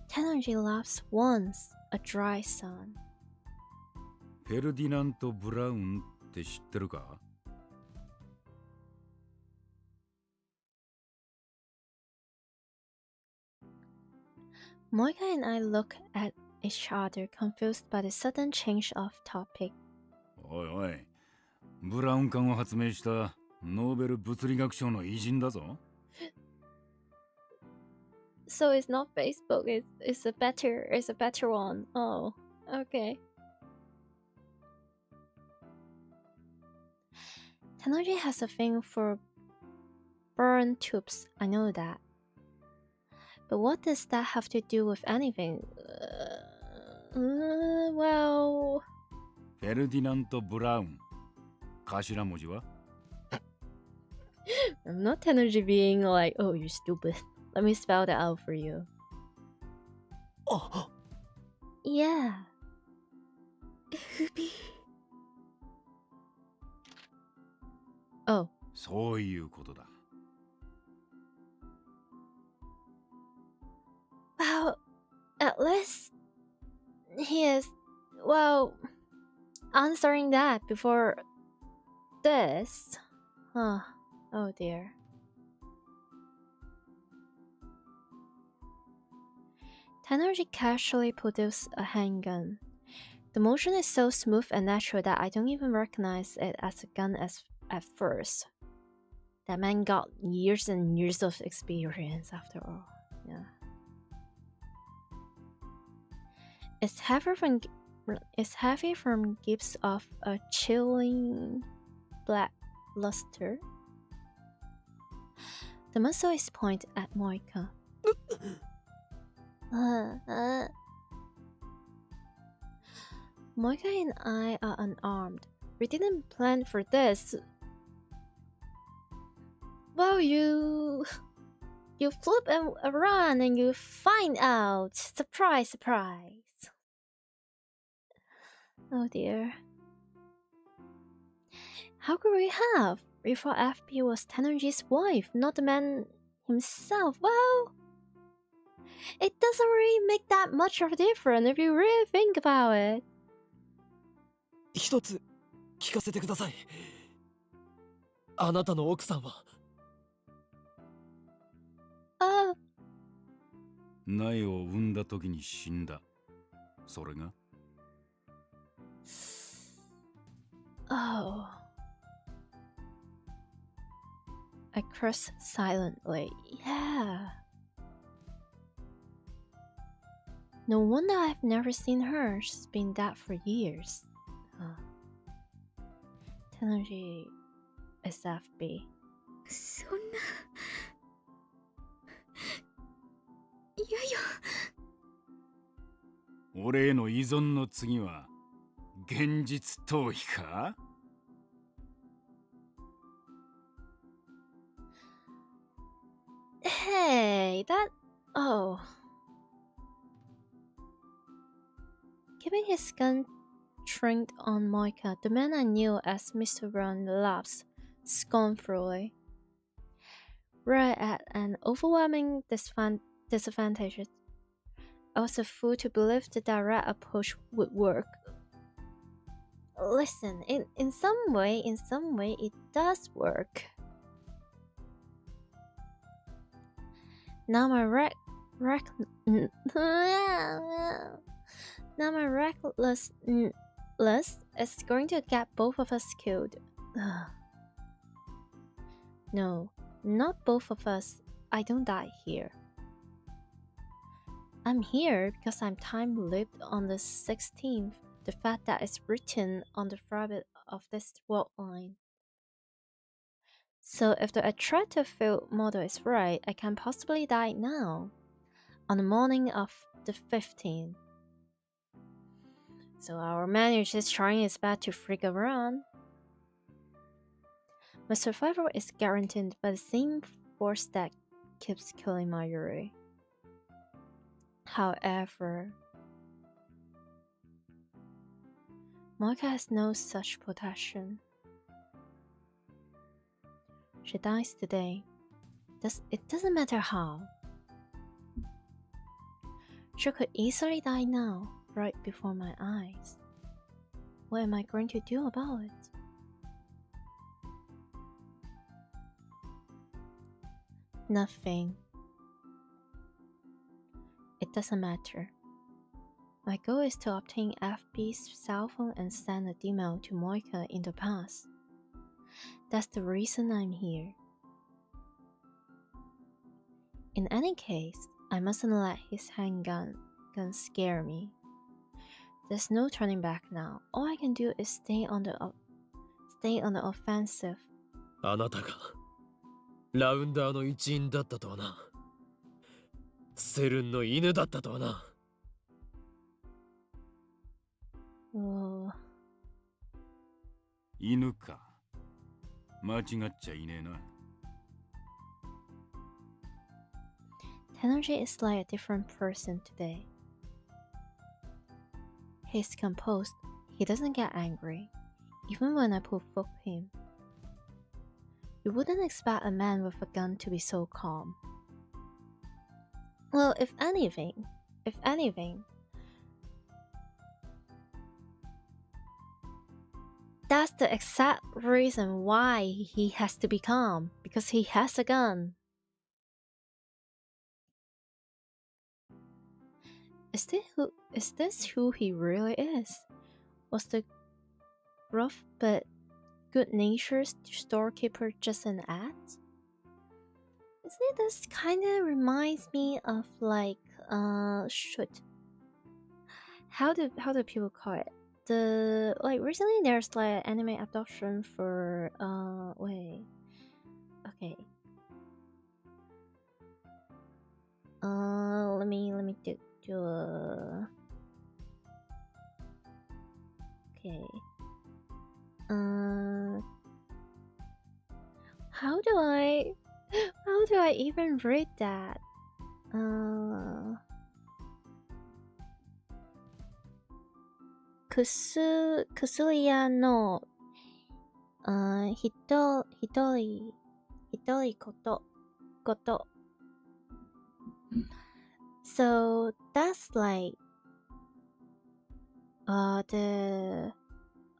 S1: Tennoji laughs once, a dry sound.
S4: フェルディナント・ブラウンって知ってるか？
S1: Moika and I look at each other, confused by the sudden change of topic.
S4: おいおい、ブラウン管を発明したノーベル物理学賞の偉人だぞ。
S1: So it's not Facebook, it's a better one. Oh, okay. Tennoji has a thing for burn tubes, I know that. But what does that have to do with anything? Well...
S4: フェルディナント・ブラウン。頭文字は？
S1: I'm not Tennoji being like, oh, you're stupid. Let me spell that out for you.
S3: Oh.
S1: Yeah.
S2: FB.
S1: Oh.
S4: そういうことだ。
S1: Well, at least he is, well, answering that before this. Huh. Oh dear. Tennoji casually produces a handgun. The motion is so smooth and natural that I don't even recognize it as a gun at first. That man got years and years of experience after all. Yeah. It's heavy from gives off a chilling black luster. The muzzle is pointed at Moika. Moika and I are unarmed. We didn't plan for this. Well, you flip and run and you find out. Surprise, surprise. Oh dear. How could we have? We thought FP was Tenonji's wife, not the man himself. Well, it doesn't really make that much of a difference if you really think about it.
S3: 一つ聞かせてください。あなたの奥さんは
S4: 苗を産んだ時に死んだ。それが
S1: Oh. I cursed silently. Yeah. No wonder I've never seen her. She's been dead for years. Tenonji is FB.
S2: そんな。いやいや。
S4: 俺への依存の次は現実逃避か?
S1: Hey, that... Oh. Keeping his gun trained on Moika, the man I knew as Mr. Brown laughs scornfully. We're at an overwhelming disadvantage. I was a fool to believe the direct approach would work. Listen, in some way, it does work. Now my recklessness is going to get both of us killed. No, not both of us. I don't die here. I'm here because I'm time-looped on the 16th, the fact that it's written on the fabric of this world line. So if the attractive field model is right, I can possibly die now, on the morning of the 15th. So our man is just trying his best to freak around. My survival is guaranteed by the same force that keeps killing Mayuri. However, Moika has no such protection. She dies today. It doesn't matter how. She could easily die now, right before my eyes. What am I going to do about it? Nothing. It doesn't matter. My goal is to obtain FB's cell phone and send a demo to Moika in the past. That's the reason I'm here. In any case, I mustn't let his handgun scare me. There's no turning back now. All I can do is stay on the offensive.
S3: あなたがラウンダーの一員だったとはな。セルンの犬だったとはな。
S4: 犬か。間違っちゃいねえな。
S1: Tenonji is like a different person today. He's composed. He doesn't get angry, even when I provoke him. You wouldn't expect a man with a gun to be so calm. Well, if anything, that's the exact reason why he has to be calm, because he has a gun. Is this who he really is? Was the gruff but good-natured storekeeper just an act? See, this kind of reminds me of like shoot. How do people call it? The like recently there's like anime adoption for wait. Okay. Let me do a okay. How do I even read that? Kusuya no hitori koto. So that's like the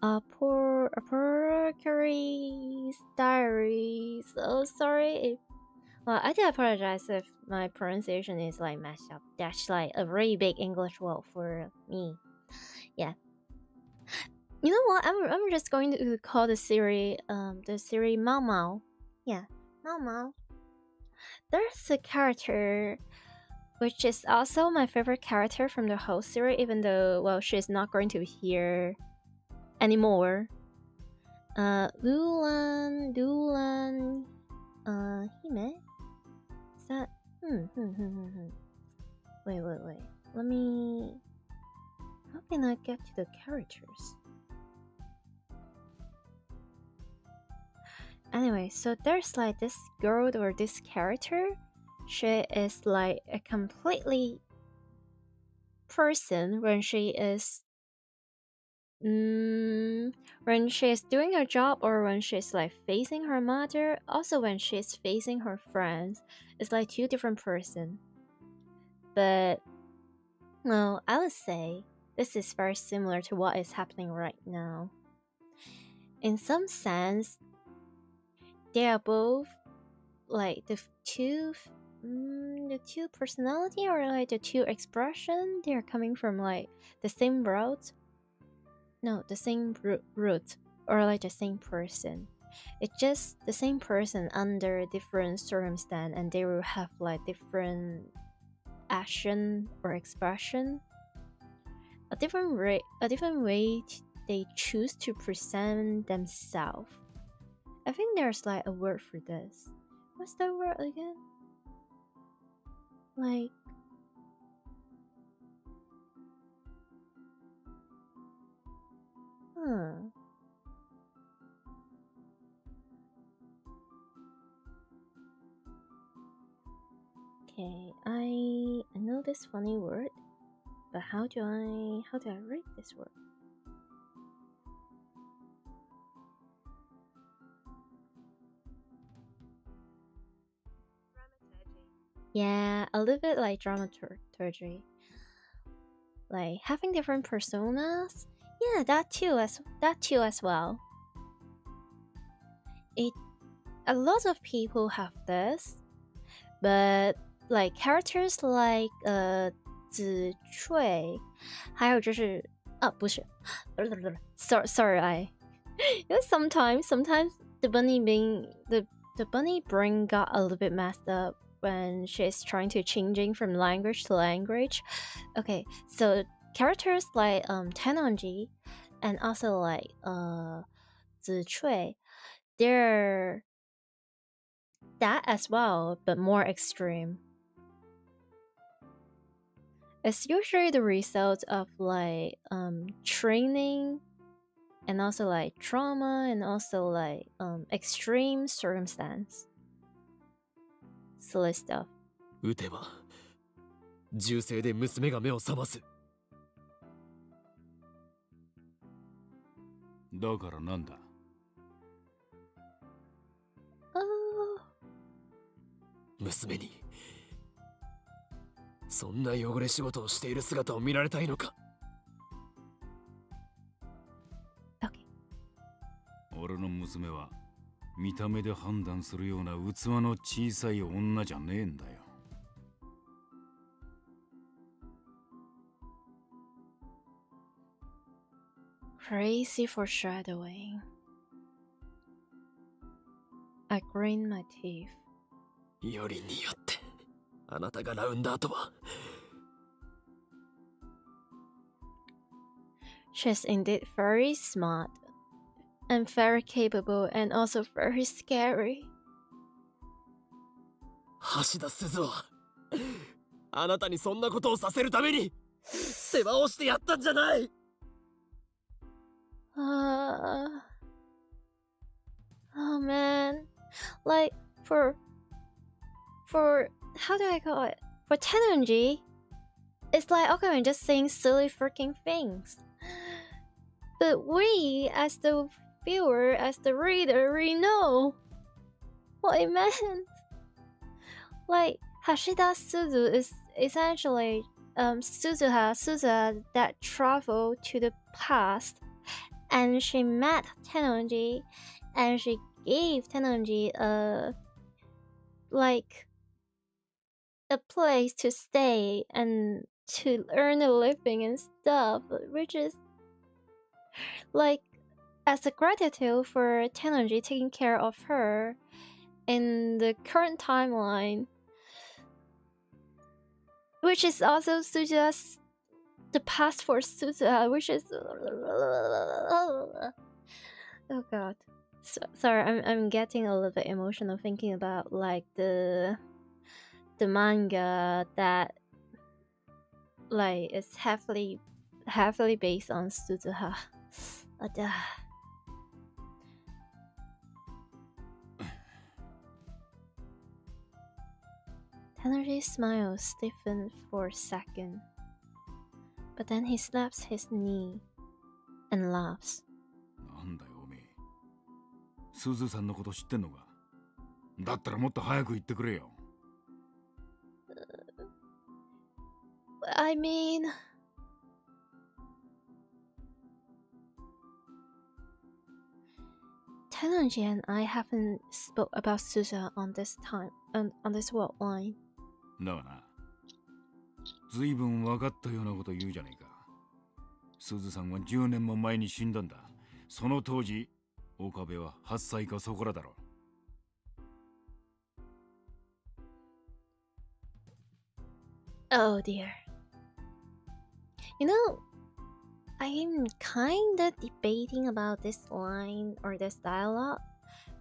S1: Apocalypse Diaries. Oh, sorry. Well, I do apologize if my pronunciation is like messed up. That's like a very big English word for me. Yeah. You know what? I'm just going to call the series Mao Mao. Yeah, Mao Mao. There's a character which is also my favorite character from the whole series, even though, well, she's not going to be here anymore. Dulan, Hime? Is that? Wait. Let me. How can I get to the characters? Anyway, so there's like this girl or this character. She is like a completely person when she is doing her job, or when she's like facing her mother, also when she's facing her friends. It's like two different person. But well, I would say this is very similar to what is happening right now. In some sense, they are both like the two personality, or like the two expression. They are coming from like the same route. No, the same root, or like the same person. It's just the same person under different circumstance, and they will have like different action or expression. A different way they choose to present themselves. I think there's like a word for this. What's that word again? Like okay, I know this funny word, but how do I write this word? Yeah, a little bit like dramaturgy. Like having different personas. Yeah, that too as well. A lot of people have this, but like characters like 子翠，还有就是不是 sorry I you know, sometimes the bunny brain got a little bit messed up when she's trying to changing from language to language. Okay, so characters like Tenonji and also like 子翠, they're that as well, but more extreme. It's usually the result of like training, and also like trauma, and also like extreme circumstance. Silly stuff.
S3: 撃てば銃声で娘が目を覚ます。
S4: だからなんだ。
S3: 娘にそんな汚れ仕事をしている姿を見られたいのか。
S4: 俺の娘は見た目で判断するような器の小さい女じゃねえんだよ。
S1: Crazy foreshadowing. I grind my teeth.
S3: よりによって、あなたがラウンダーとは。
S1: She's indeed very smart and very capable and also very scary.
S3: 橋田鈴は、あなたにそんなことをさせるために世話をしてやったんじゃない。
S1: Oh man, like for how do I call it? For Tenonji, it's like okay, I'm just saying silly freaking things. But we, as the viewer, as the reader, we know what it meant. Like Hashida Suzu is essentially Suzuha that traveled to the past, and she met Tenonji, and she gave Tenonji a place to stay and to earn a living and stuff, which is like as a gratitude for Tenonji taking care of her in the current timeline, which is also Suzuha's the past for Suzuha, which is oh god. Sorry, I'm getting a little bit emotional thinking about like the manga that like is heavily based on Suzuha. Tenori's smile stiffened for a second, but then he slaps his knee and laughs.
S4: なんだよおめえ。すずさんのこと知ってんのか。だったらもっと早く言ってくれよ。
S1: I mean, Tenonji and I haven't spoke about Suzuha on this world line.
S4: だがな、ずいぶん分かったようなこと言うじゃないか。すずさんは10年も前に死んだんだ。その当時、岡部は8歳かそこらだろ。
S1: Oh dear. You know, I'm kinda debating about this line or this dialogue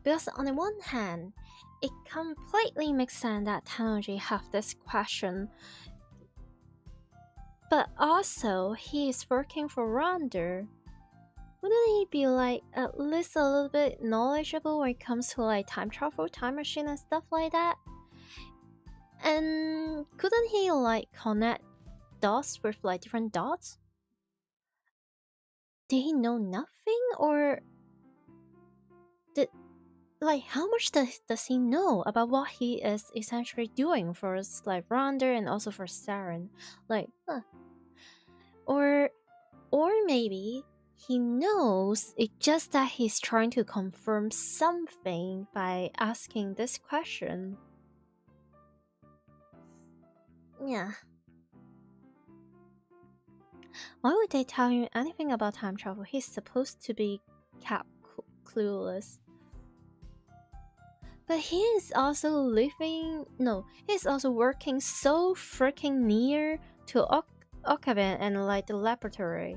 S1: because on the one hand, it completely makes sense that Tenonji have this question, but also he is working for Ronder. Wouldn't he be like at least a little bit knowledgeable when it comes to like time travel, time machine and stuff like that? And couldn't he like connect dots with like different dots? Did he know nothing, or did like how much does he know about what he is essentially doing for like Ronder and also for Saren? Like, or maybe he knows, it's just that he's trying to confirm something by asking this question. Yeah. Why would they tell him anything about time travel? He's supposed to be kept clueless. But he is also he's also working so freaking near to Okabe and like the laboratory.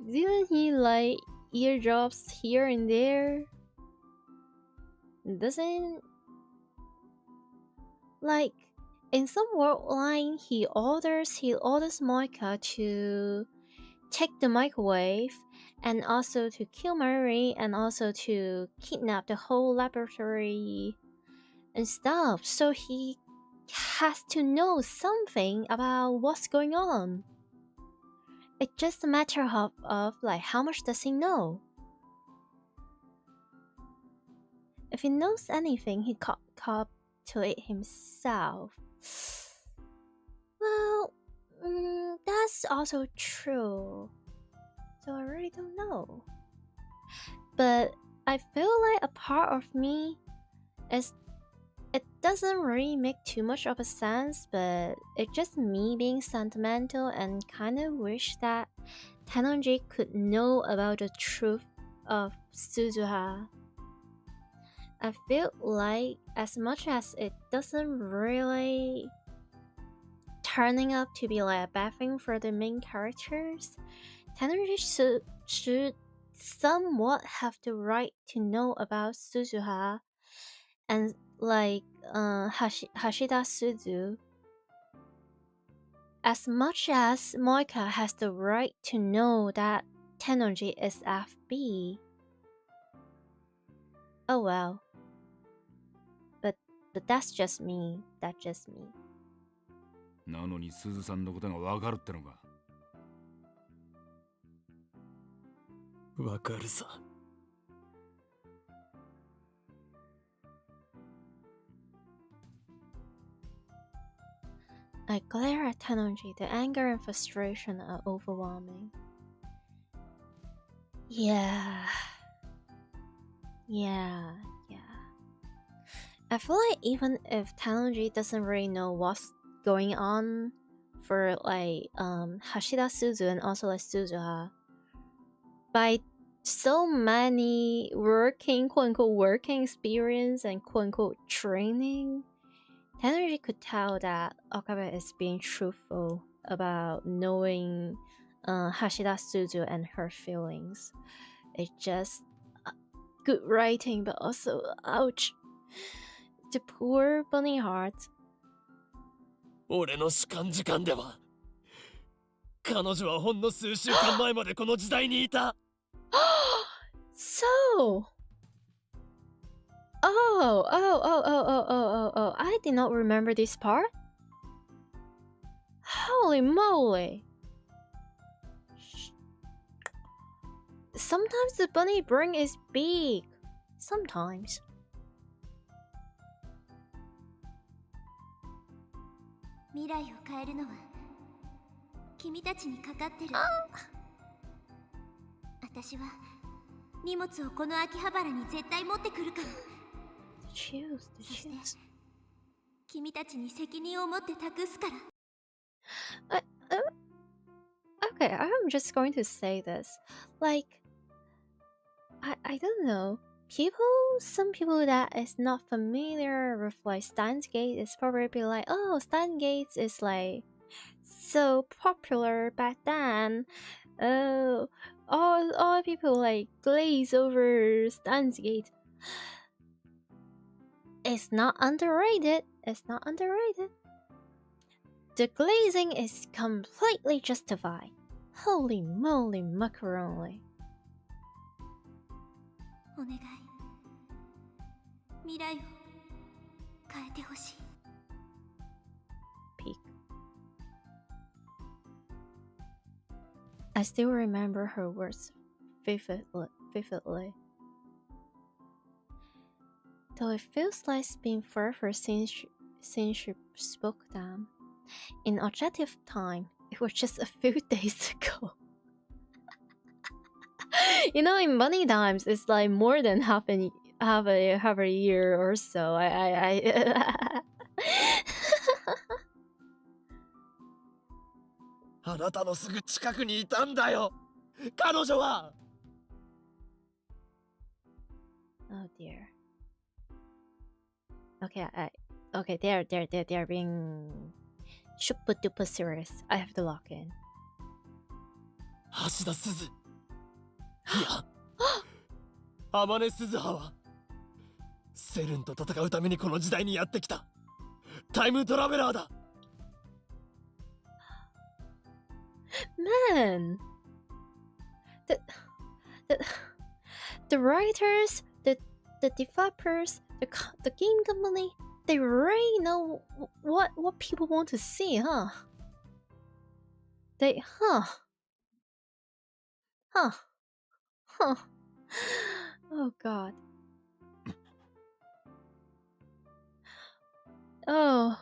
S1: Didn't he like eardrops here and there? Doesn't like in some world line he orders Moika to take the microwave and also to kill Mayuri and also to kidnap the whole laboratory and stuff. So he has to know something about what's going on. It's just a matter of like how much does he know? If he knows anything, he can't to it himself. Well, that's also true. So I really don't know. But I feel like a part of me is it doesn't really make too much of a sense, but it's just me being sentimental and kind of wish that Tenonji could know about the truth of Suzuha. I feel like as much as it doesn't really turning up to be like a bad thing for the main characters, Tenori should somewhat have the right to know about Suzuha and like Hashida Suzu. As much as Moika has the right to know that Tennoji is FB. Oh well. But that's just me. That's just me.
S4: なのにすずさんのことがわかるってのか。
S3: わかるさ。
S1: I glare at Tennoji. The anger and frustration are overwhelming. Yeah. I feel like even if Tennoji doesn't really know what's going on for like Hashida Suzu and also like Suzuha, by so many working quote unquote working experience and quote unquote training, Tennoji could tell that Okabe is being truthful about knowing Hashida Suzu and her feelings. It's just good writing, but also ouch. The poor bunny heart.
S3: 俺の主観時間では彼女はほんの数週間前までこの時代にいた。
S1: So Oh, I did not remember this part. Holy moly. Sometimes the bunny brain is big. Sometimes.
S5: 未来を変えるのは君たちにかかってる。私は荷物をこの秋葉原に絶対持ってくるから。
S1: Choose.
S5: そして君たちに責任を持って託すから。
S1: Okay, I'm just going to say this. Like, I don't know. Some people that is not familiar with like Steins Gate is probably be like, oh, Steins Gate is like so popular back then. Oh, all people like glaze over Steins Gate. It's not underrated. It's not underrated. The glazing is completely justified. Holy moly macaroni.
S5: お願い。未来を変えてほしい。
S1: Peak. I still remember her words vividly. Though it feels like it's been forever since she spoke them. In objective time, it was just a few days ago. You know, in money times, it's like more than half a year or so. I
S3: あなたのすぐ近くにいたんだよ。彼女は。
S1: Oh dear. Okay, they're being super duper serious. I have to lock in.
S3: 橋田鈴。いや、天音鈴葉はセルンと戦うためにこの時代にやってきたタイムトラベラーだ。
S1: Man, the writers, the developers, the game company, they really know what people want to see, huh? Oh god. Oh.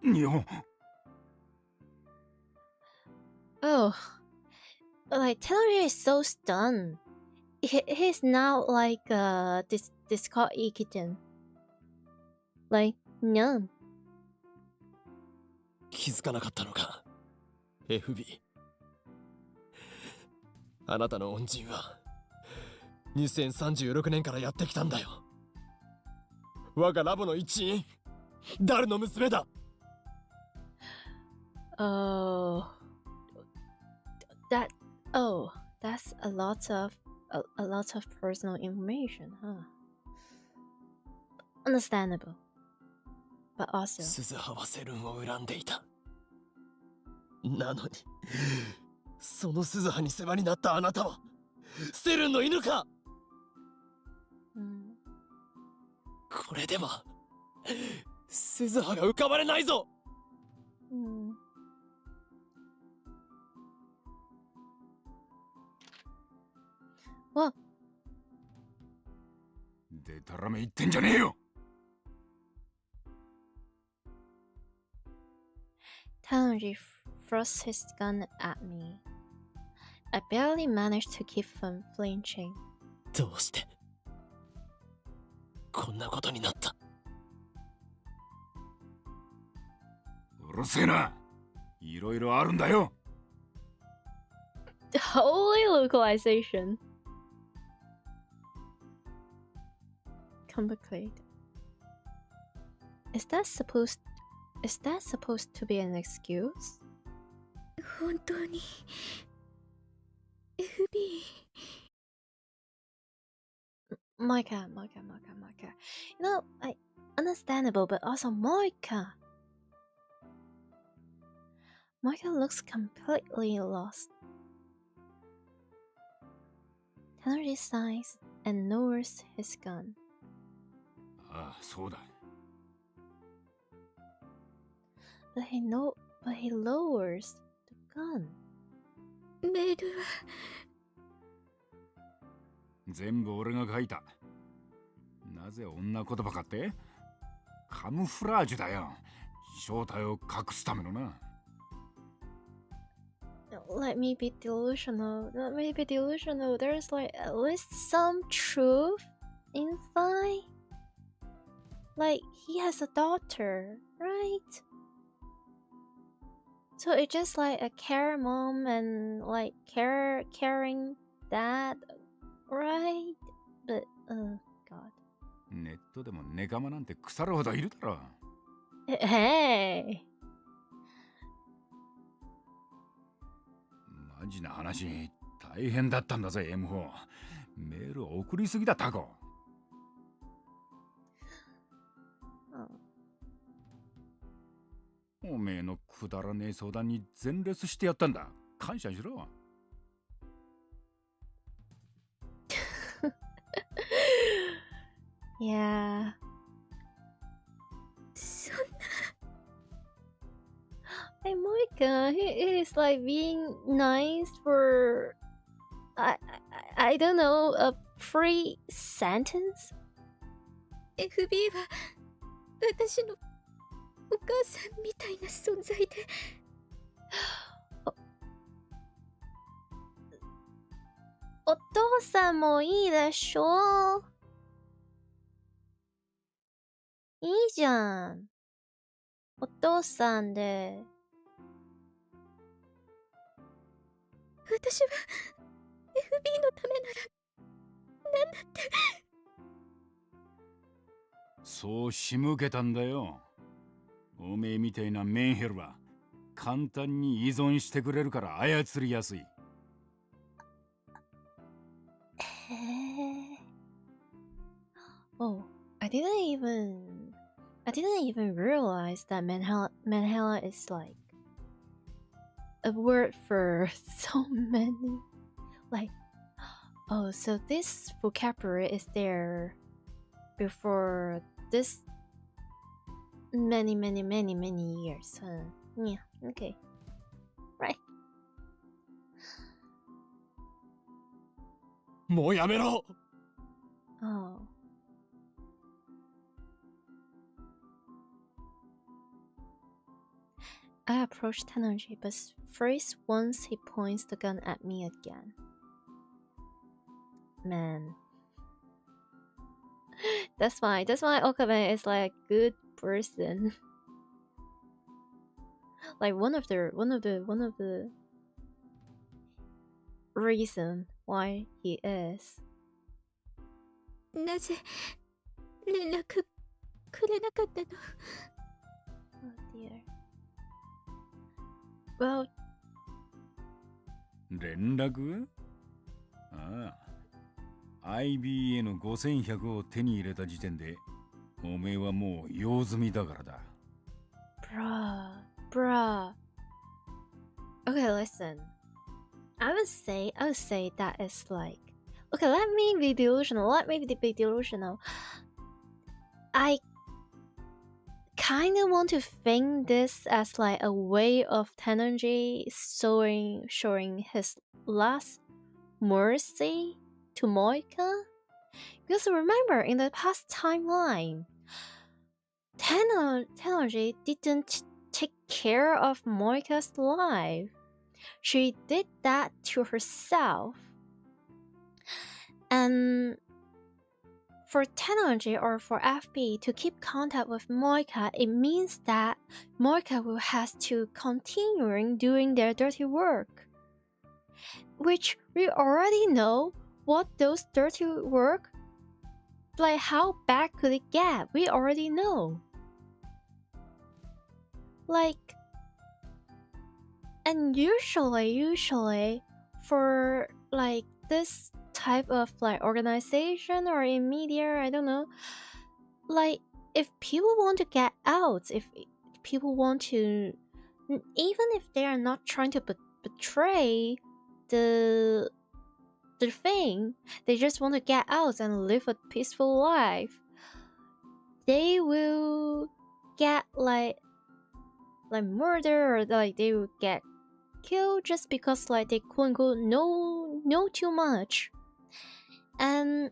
S4: 日本。
S1: Oh. Like, Tenori is so stunned. He's now like this called Ikiten. Like, no.
S3: 気づかなかったのか FB。あなたの恩人は2036年からやってきたんだよ。我がラボの一員、ダルの娘だ。
S1: Oh, that. Oh, that's a lot of personal information, huh? Understandable, but also.
S3: 鈴葉はセルンを恨んでいた。なのに、その鈴葉に世話になったあなたはセルンの犬か。これでは鈴葉が浮かばれないぞ。
S1: わっ。
S4: でたらめ言ってんじゃねえよ。
S1: Tanji thrusts his gun at me. I barely managed to keep from flinching.
S3: どうしてこんなことになった。
S4: うるせえな。いろいろあるんだよ。
S1: Holy localization. Complicated. Is that supposed to be an excuse?
S2: 本当に FB
S1: Micah. You know, understandable, but also Micah looks completely lost. Tanner sighs and lowers his gun.
S4: ああ、そうだ。
S1: But he lowers the gun.
S2: メールは
S4: 全部俺が書いた。なぜ女言葉かって？カムフラージュだよ。正体を隠すためのな。
S1: Let me be delusional. There's like at least some truth inside. Like he has a daughter, right? So it's just like a care mom and like caring dad, right? But God.
S4: ネットでもネカマなんて腐るほどいるだろ。
S1: Hey.
S4: マジな話、大変だったんだぜ M4。メール送りすぎだタコ。おめえのくだらねえ相談に全列してやったんだ。感謝しろ。
S1: Yeah.
S2: そんな
S1: Hey Moika, he is like being nice for I don't know, a free sentence?
S2: FB は私のお母さんみたいな存在で
S1: お父さんもいいでしょ。いいじゃん。お父さんで。
S2: 私は FB のためなら何だって。
S4: そう仕向けたんだよ。おめえみたいなメンヘルは簡単に依存してくれるから操りやすい。
S1: へえ。Oh, I didn't even realize that Manhala is like a word for so many. Like, oh, so this vocabulary is there before this many years. Yeah, okay. Right.
S3: もうやめろ。
S1: Oh. I approach Tennoji, but freeze once he points the gun at me again. Man. That's why Okabe is like a good person. Like one of the reason why he is.
S2: なぜ連絡くれなかったの？
S1: Oh dear. Well,
S4: 連絡？ああ。IBA の5100を手に入れた時点で、おめえはもう用済みだからだ。
S1: bruh. Okay, listen. I would say that it's like, okay, let me be delusional. I kind of want to think this as like a way of Tenonji showing his last mercy to Moika. Because remember, in the past timeline, Tenonji didn't take care of Moika's life. She did that to herself. And for Tenonji or for FB to keep contact with Moika, it means that Moika will have to continue doing their dirty work. Which we already know what those dirty work, like how bad could it get? We already know. Like, and usually for like this type of like organization or in media, I don't know, like if people want to get out, if people want to, even if they are not trying to betray the thing, they just want to get out and live a peaceful life, they will get like murder, or like they will get killed just because like they quote unquote know too much. And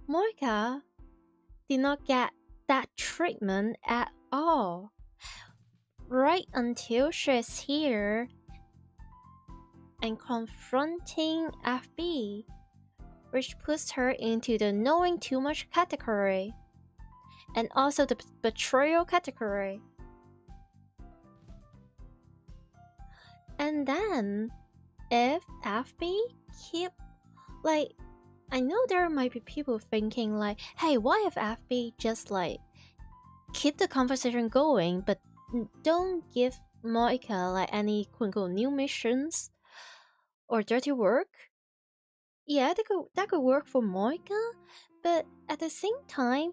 S1: Moika did not get that treatment at all, right until she's here and confronting FB, which puts her into the knowing too much category, and also the betrayal category. And then, if FB keep, like, I know there might be people thinking like, hey, why if FB just like keep the conversation going, but don't give Moika like any quote-unquote new missions or dirty work? Yeah, that could work for Moika, but at the same time,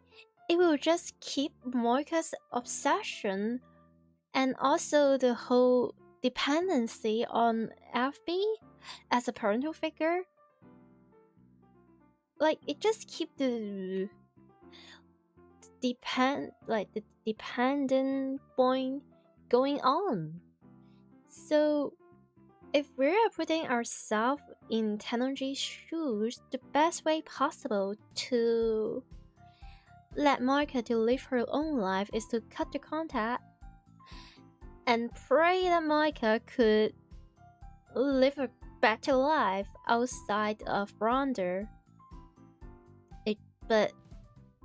S1: it will just keep Moika's obsession and also the whole dependency on FB as a parental figure. Like, it just keep the dependent point going on. So if we're putting ourselves in Tenonji's shoes, the best way possible to let Moika to live her own life is to cut the contact and pray that Moika could live a better life outside of Ronda. But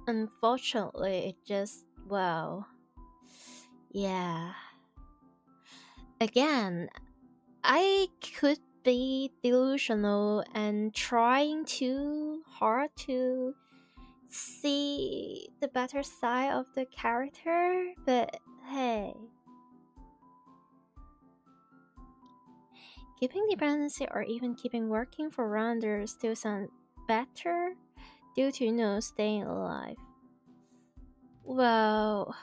S1: unfortunately, it just, well, yeah. Again, I could be delusional and trying too hard to see the better side of the character, but hey. Keeping dependency or even keeping working for Ronda still sounds better due to, you know, staying alive. Well,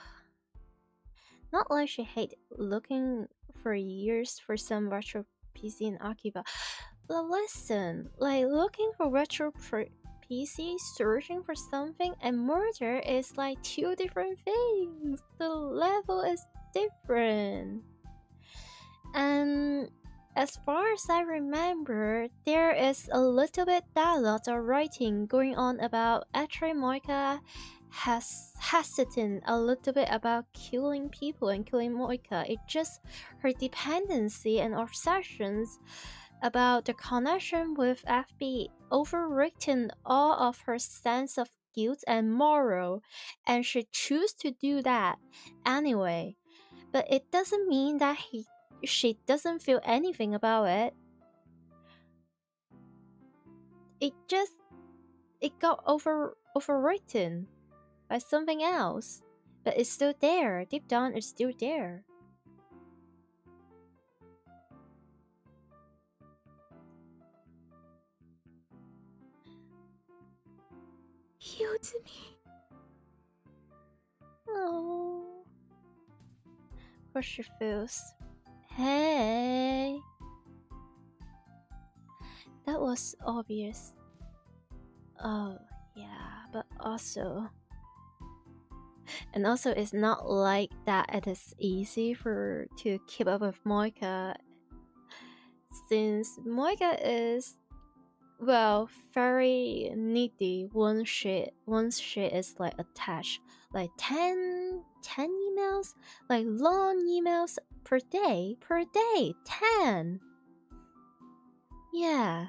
S1: not like she hate looking for years for some retro PC in Akiba. But listen, like looking for retro PC, searching for something, and murder is like two different things. The level is different. And as far as I remember, there is a little bit dialogue or writing going on about actually Moika has hesitant a little bit about killing people and killing Moika. It's just her dependency and obsessions about the connection with FB overwritten all of her sense of guilt and moral, and she choose to do that anyway. But it doesn't mean that she doesn't feel anything about it. it got overwritten by something else, but it's still there. Deep down, it's still there.
S2: Yuzumi.
S1: Oh, how she feels. Hey, that was obvious. Oh yeah, but also, and also it's not like that it is easy to keep up with Moika, since Moika is, well, very needy once she is like attached, like 10 emails, like long emails per day, 10. Yeah,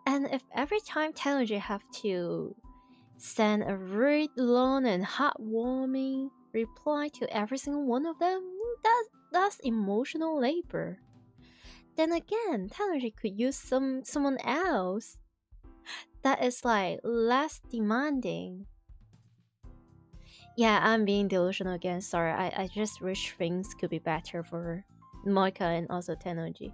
S1: and if every time Tennoji have to send a really long and heartwarming reply to every single one of them, that's emotional labor. Then again, Tennoji could use someone else that is like less demanding. Yeah, I'm being delusional again. Sorry, I just wish things could be better for Moika and also Tennoji.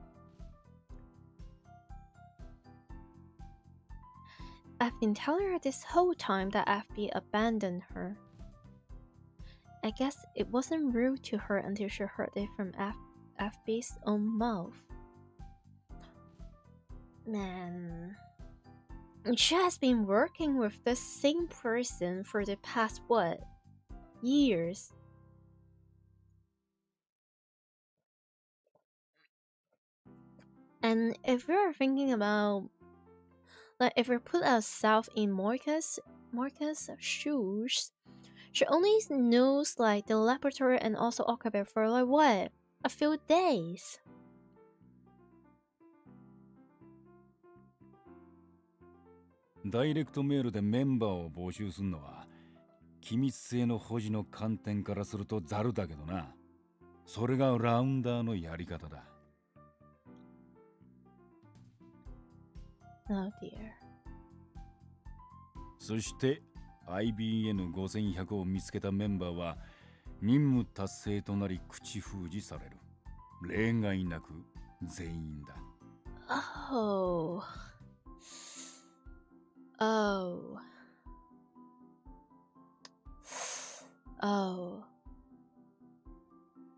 S1: I've been telling her this whole time that FB abandoned her. I guess it wasn't real to her until she heard it from FB's own mouth. Man, she has been working with the same person for the past, what, years? And if we're thinking about, like, if we put ourselves in Moika's shoes, she only knows like the laboratory and also Okabe for like what? A few days.
S4: Direct mail でメンバーを募集するのは機密性の保持の観点からするとザルだけどな。それがラウンダーのやり方だ。
S1: Oh dear.
S4: そして IBN5100 を見つけたメンバーは任務達成となり口封じされる。例外なく全員だ。
S1: Oh. Oh. Oh.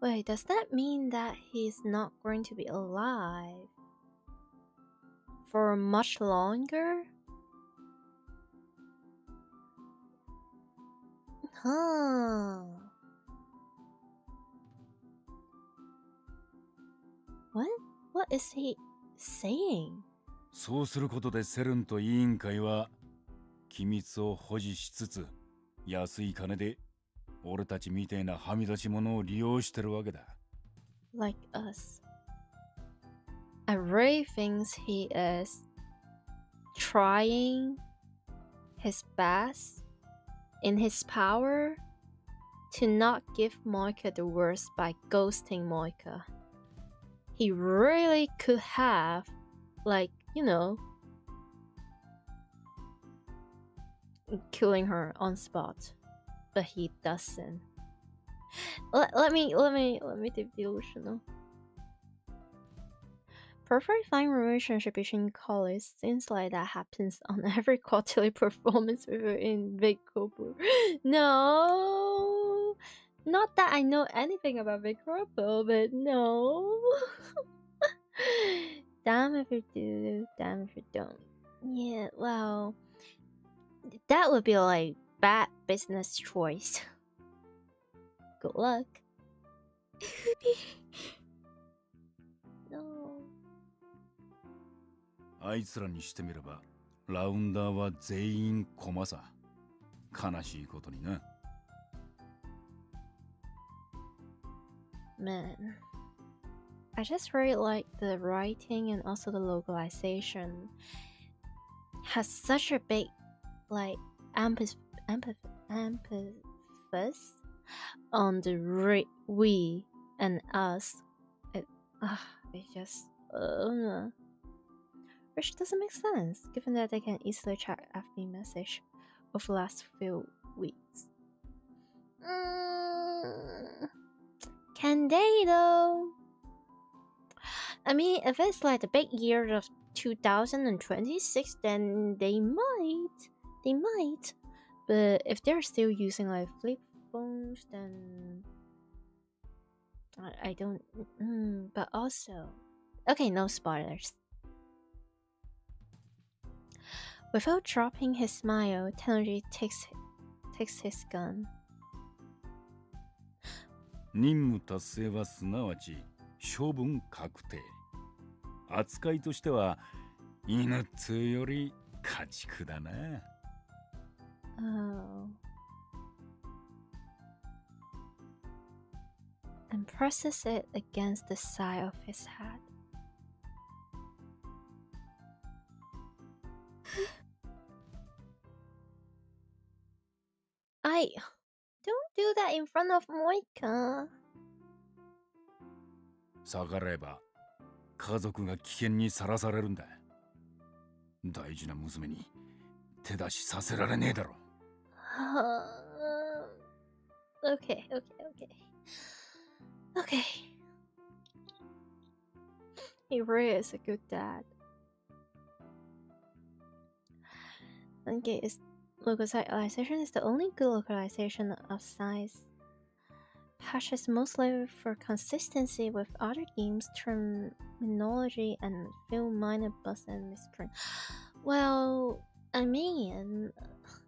S1: Wait, does that mean that he's not going to be alive for much longer? Huh. What is he saying?
S4: そうすることでセルンと委員会は機密を保持しつつ安い金で俺たちみたいなはみ出し者を利用してるわけだ。
S1: Like us. I really think he is trying his best in his power to not give Moika the worst by ghosting Moika. He really could have, like, you know, killing her on spot, but he doesn't. Let me be delusional. Perfect fine relationship between colleagues seems like that happens on every quarterly performance review in Vtuber. No, not that I know anything about Vtuber, but no. Damn if you do, damn if you don't. Yeah, well, that would be like bad business choice. Good luck. No.
S4: あいつらにしてみればラウンダーは全員駒さ。悲しいことにな。
S1: Man, I just really like the writing and also the localization. Has such a big, like, emphasis on the we and us. It just which doesn't make sense, given that they can easily check FB message over the last few weeks. Can they though? I mean, if it's like the big year of 2026, then they might. But if they're still using like flip phones, then I don't. But also, okay, no spoilers. Without dropping his smile, Tenji takes his gun.
S4: 任務達成はすなわち処分確定。扱いとしては犬っつうより家畜だな。
S1: Oh. And presses it against the side of his head. Don't do that in front of Moika.
S4: 逆らえば家族が危険にさらされるんだ。大事な娘に手出しさせられねえだろ。
S1: Okay. He really is a good dad. Okay, localization is the only good localization of size. Patches mostly for consistency with other games, terminology, and few minor bugs and misprint. Well, I mean,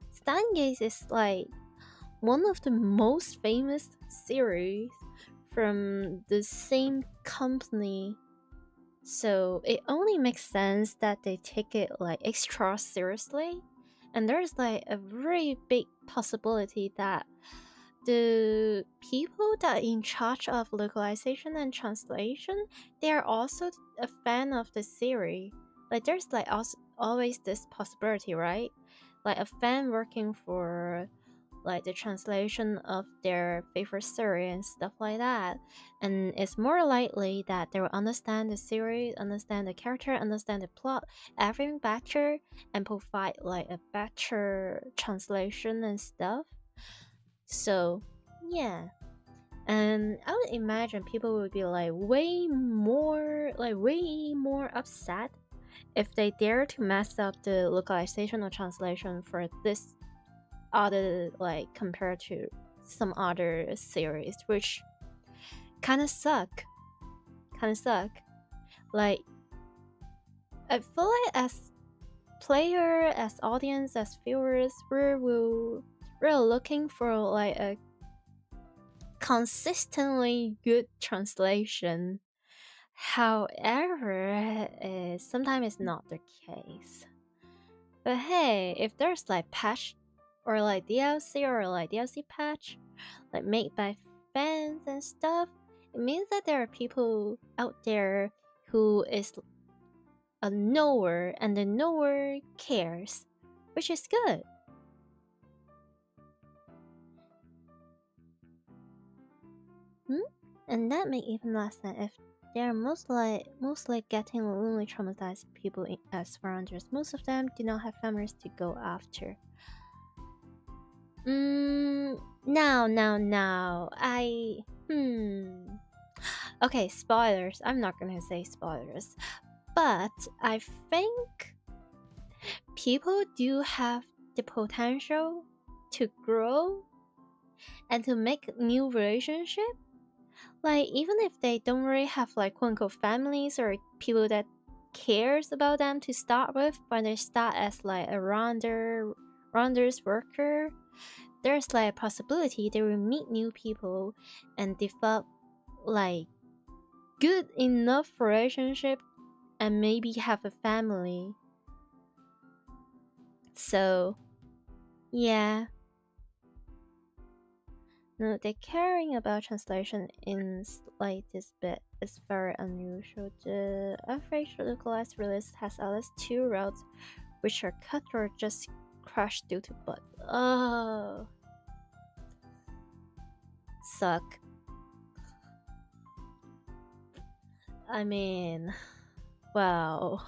S1: Steins is like one of the most famous series from the same company, so it only makes sense that they take it like extra seriously. And there's like a very big possibility that the people that are in charge of localization and translation, they are also a fan of the series. Like there's like always this possibility, right? Like a fan working for like the translation of their favorite series and stuff like that, and it's more likely that they will understand the series, understand the character, understand the plot, everything better, and provide like a better translation and stuff. So yeah, and I would imagine people would be like way more upset if they dare to mess up the localization or translation for this other, like compared to some other series, which kind of suck. Like I feel like as player, as audience, as viewers, we're looking for like a consistently good translation. However, sometimes it's not the case. But hey, if there's like patch or like DLC or like DLC patch like made by fans and stuff, it means that there are people out there who is a knower, and the knower cares, which is good. And that make even less sense if they are mostly getting lonely traumatized people as surrounders. Most of them do not have families to go after. Now. Okay, spoilers. I'm not gonna say spoilers. But I think people do have the potential to grow and to make new relationship. Like even if they don't really have like quote unquote families or people that cares about them to start with, when they start as like a rounders worker, there's like a possibility they will meet new people and develop like good enough relationship and maybe have a family. So yeah. No, the caring about translation in like this bit is very unusual. The average localized release has at least 2 routes which are cut or just crashed due to bugs. Oh, suck. I mean, wow.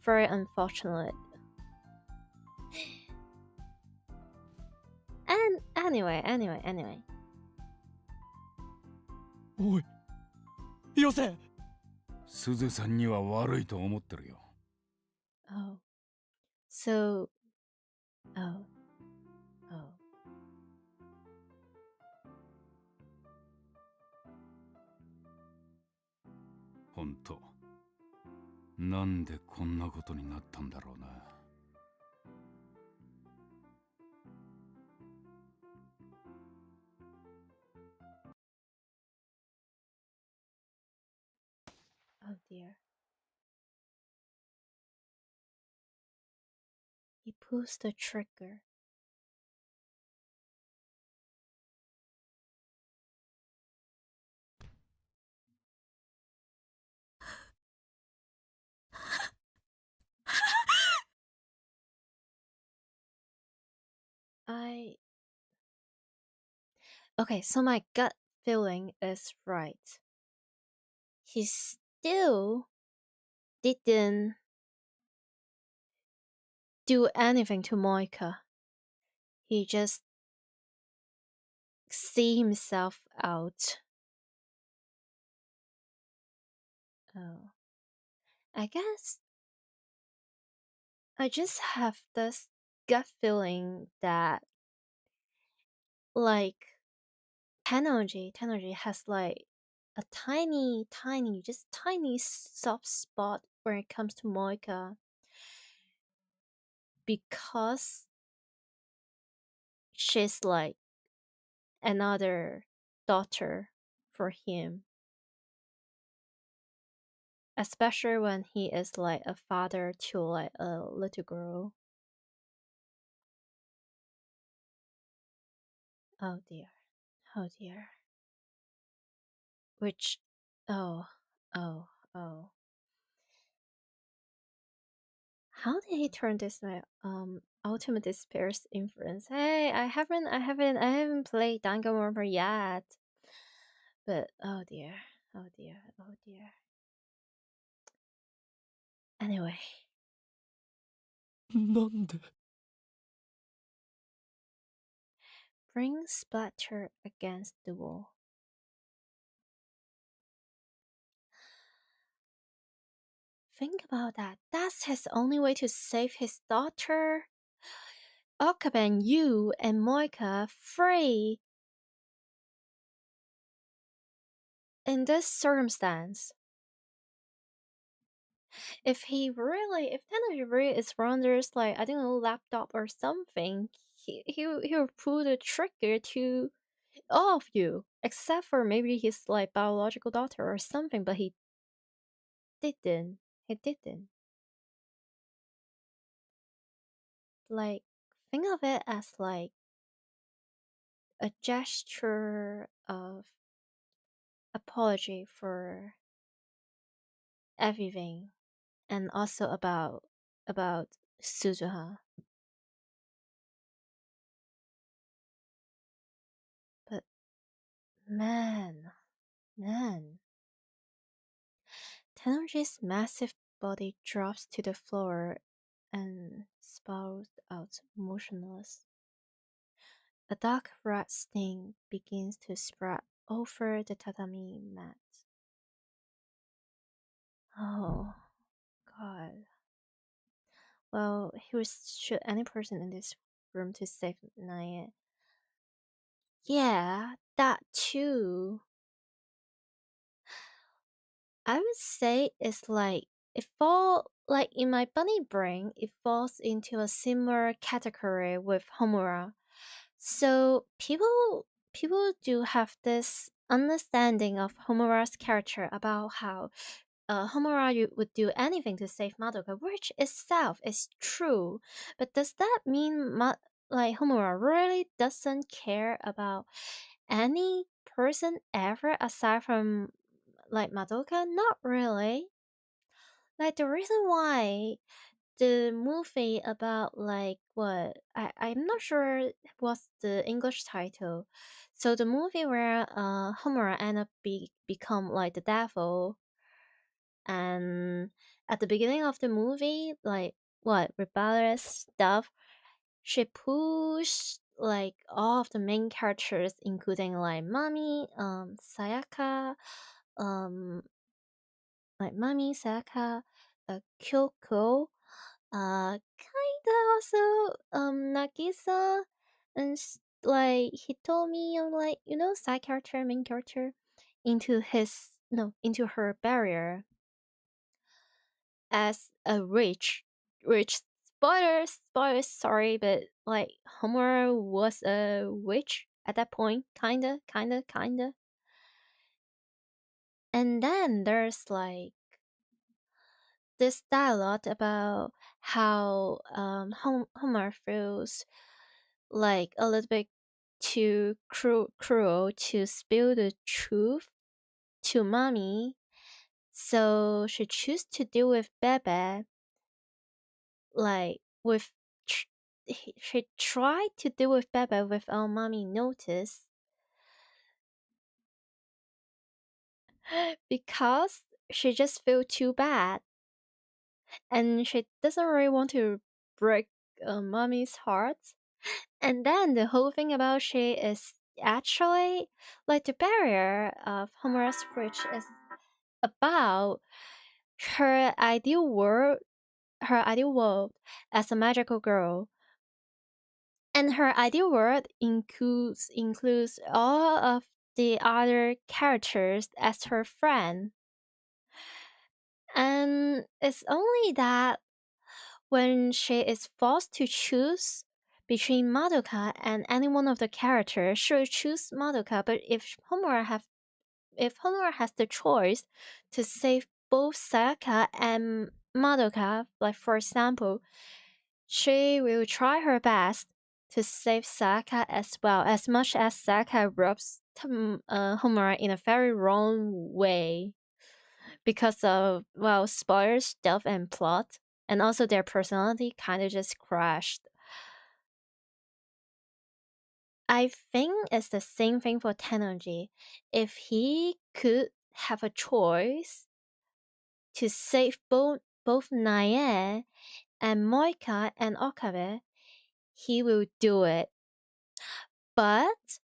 S1: very unfortunate. And anyway.
S3: おい、よせ。
S4: すずさんには悪いと思ってるよ。
S1: Oh. So. Oh.
S4: ほんと。なんでこんなことになったんだろうな。
S1: Oh dear. He pulls the trigger. Okay, so my gut feeling is right. He still didn't do anything to Moika. He just see himself out. Oh. I guess I just have this gut feeling that like Tennoji has like a tiny soft spot when it comes to Moika because she's like another daughter for him, especially when he is like a father to like a little girl. Oh dear. Which oh. How did he turn this my ultimate despair's influence? Hey, I haven't played Danganronpa yet. But oh dear. Anyway.
S3: なんで
S1: Bring splatter against the wall. Think about that. That's his only way to save his daughter. Okabe and you and Moika free. In this circumstance. If Tennoji really is Ronder's like, I don't know, laptop or something, he'll pull the trigger to all of you. Except for maybe his like biological daughter or something, but he didn't. Like, think of it as like a gesture of apology for everything, and also about Suzuha. But man, Tennoji's massive body drops to the floor and sprawls out motionless. A dark red stain begins to spread over the tatami mat. Oh, God. Well, he would shoot any person in this room to save Naya. Yeah, that too. I would say it's like in my bunny brain, it falls into a similar category with Homura. So people do have this understanding of Homura's character about how Homura would do anything to save Madoka, which itself is true. But does that mean like Homura really doesn't care about any person ever aside from like Madoka? Not really. Like the reason why the movie about like what I'm not sure what's the English title. So the movie where Homura end up become like the devil. and at the beginning of the movie, like what rebellious stuff, she pushed like all of the main characters, including like Mami, Sayaka, um, like Mami, Sayaka, Kyoko, kinda also Nagisa, and like Hitomi, and like side character, main character, into into her barrier as a rich spoilers, sorry, but like Homer was a witch at that point, kinda. And then there's like this dialogue about how Homer feels like a little bit too cruel to spill the truth to Mommy, so she chooses to deal with Bebe like with she tried to deal with Bebe without Mommy notice because she just feel too bad, and she doesn't really want to break Mommy's heart. And then the whole thing about she is actually like the barrier of Homer's Bridge is about her ideal world as a magical girl. And her ideal world includes all of the other characters as her friend. And it's only that when she is forced to choose between Madoka and any one of the characters, she will choose Madoka. But if Homer has the choice to save both Sayaka and Madoka, like for example, she will try her best to save Sayaka as well, as much as Sayaka rubs Homer in a very wrong way because of, well, spoilers, stealth, and plot, and also their personality kind of just crashed. I think it's the same thing for Tennoji. If he could have a choice to save both Nae and Moika and Okabe, he will do it. But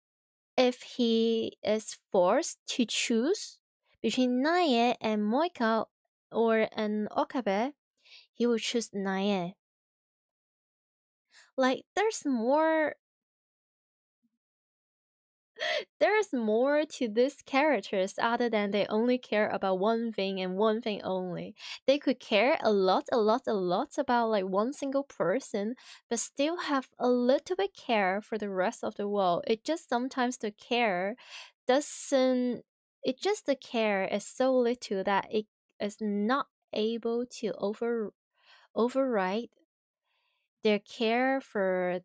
S1: if he is forced to choose between Nae and Moika or an Okabe, he will choose Nae. Like there's more to these characters other than they only care about one thing and one thing only. They could care a lot about like one single person, but still have a little bit care for the rest of the world. It just sometimes the care doesn't it just the care is so little that it is not able to override their care for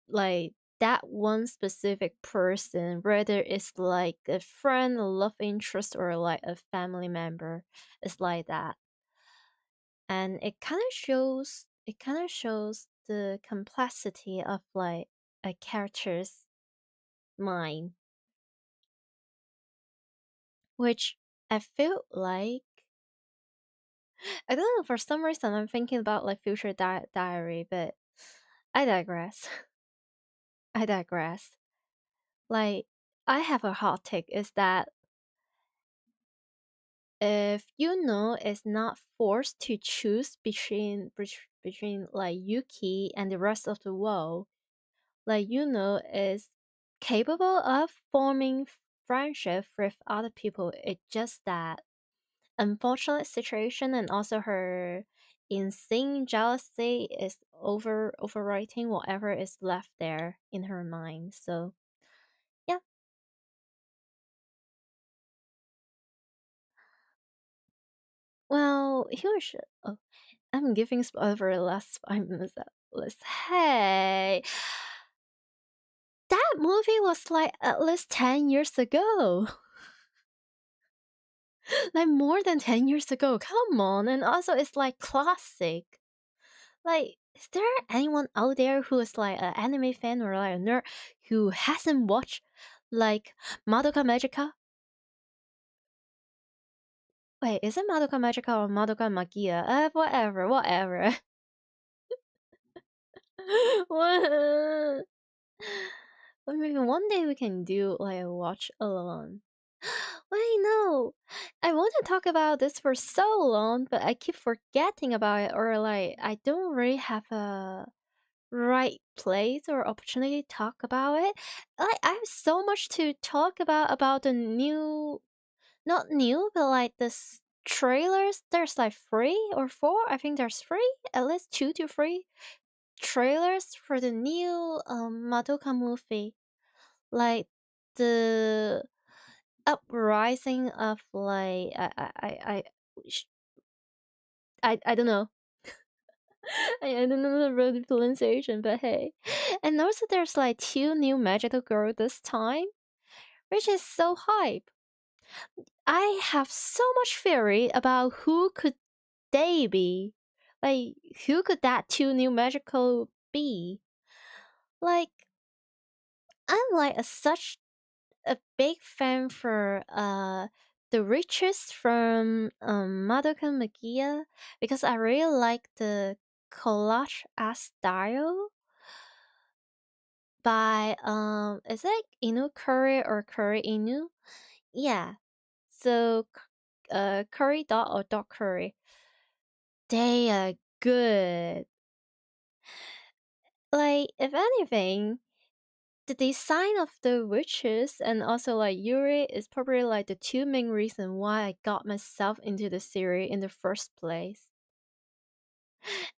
S1: like that one specific person, whether it's like a friend, a love interest, or like a family member. It's like that. And it kind of shows the complexity of like a character's mind, which I feel like I don't know, for some reason I'm thinking about like future diary, but I digress. I digress. Like, I have a hot take is that if Yuno is not forced to choose between like Yuki and the rest of the world, like Yuno is capable of forming friendship with other people. It's just that unfortunate situation and also her insane jealousy is overwriting whatever is left there in her mind. So yeah. Well, here's oh, I'm giving spoiler for the last 5 minutes at least. Hey, that movie was like at least 10 years ago. Like more than 10 years ago. Come on. And also it's like classic. Like, is there anyone out there who is like an anime fan or like a nerd who hasn't watched like Madoka Magica? Wait, is it Madoka Magica or Madoka Magia? Whatever. What? Well, maybe one day we can do like a watch alone. Wait, no. I want to talk about this for so long, but I keep forgetting about it, or like I don't really have a right place or opportunity to talk about it. Like I have so much to talk about the new, not new, but like this trailers. There's like 3 or 4. I think there's 3, at least 2 to 3 trailers for the new Madoka movie. Like the uprising of like sh- I don't know. I don't know the real pronunciation, but hey. And also there's like 2 new magical girls this time, which is so hype. I have so much theory about who could they be. Like who could that 2 new magical be? Like I'm like such a big fan for the riches from Madoka Magiya because I really like the collage art style by is it Inu Curry or Curry Inu? Yeah. So Curry Dot or Dot Curry. They are good. Like if anything, the design of the witches and also like Yuri is probably like the 2 main reasons why I got myself into the series in the first place.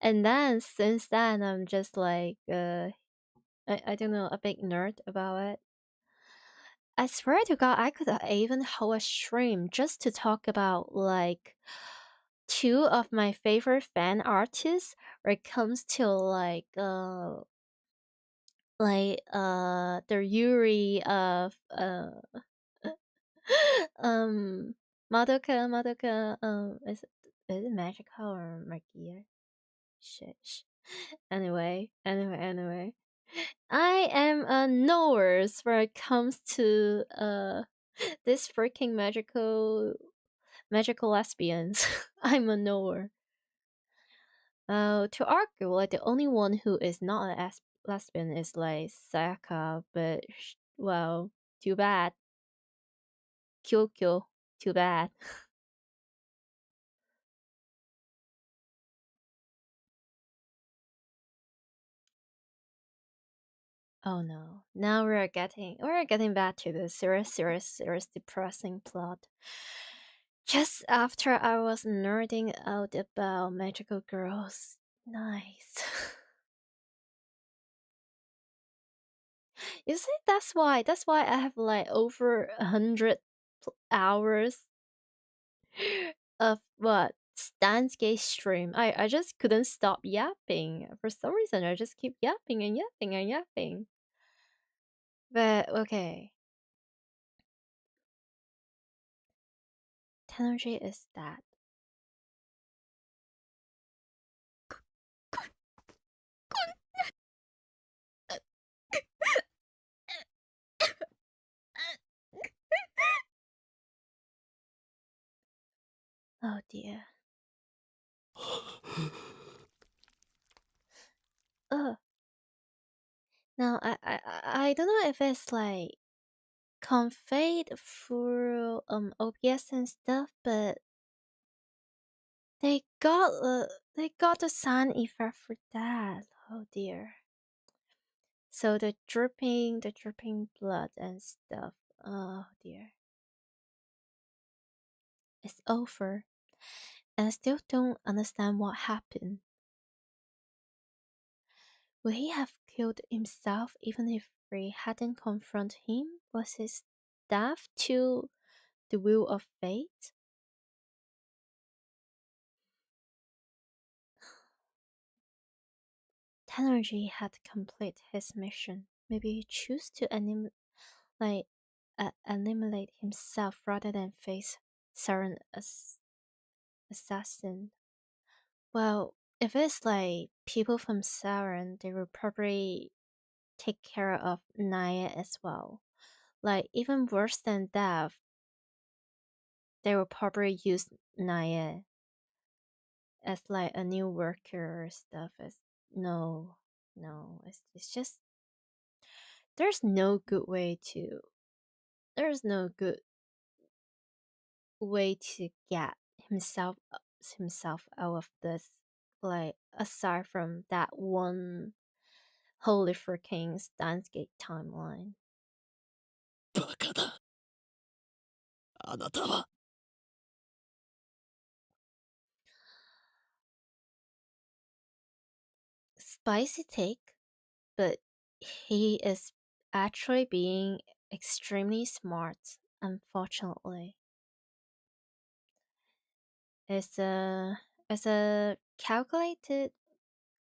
S1: And then since then I'm just like I don't know, a big nerd about it. I swear to God, I could even hold a stream just to talk about like 2 of my favorite fan artists when it comes to the Yuri of um Madoka is it magical or Magia? Shit. Anyway. I am a knowers when it comes to this freaking magical lesbians. I'm a knower. To argue, like the only one who is not a lesbian is like Sayaka, but well, too bad. Kyokyo, too bad. Oh no! Now we're getting back to the serious depressing plot. Just after I was nerding out about magical girls. Nice. You see, that's why I have like over 100 hours of what Steins stream. I just couldn't stop yapping. For some reason I just keep yapping and yapping and yapping. But okay. Tenergy is that. Oh dear. Ugh. Now I don't know if it's like conveyed through OBS and stuff, but they got the sound effect for that. Oh dear. So the dripping blood and stuff. Oh dear. It's over. And I still don't understand what happened. Would he have killed himself even if we hadn't confronted him? Was his death to the will of fate? Tenergy had completed his mission. Maybe he chose to annihilate himself rather than face Saren as assassin. Well, if it's like people from Saren, they will probably take care of Naya as well. Like even worse than death, they will probably use Naya as like a new worker or stuff. As no, it's just there's no good way to get himself out of this, like aside from that one Holy for Kings Steins Gate timeline.
S3: バカだ。あなたは。
S1: Spicy take, but he is actually being extremely smart, unfortunately. It's a calculated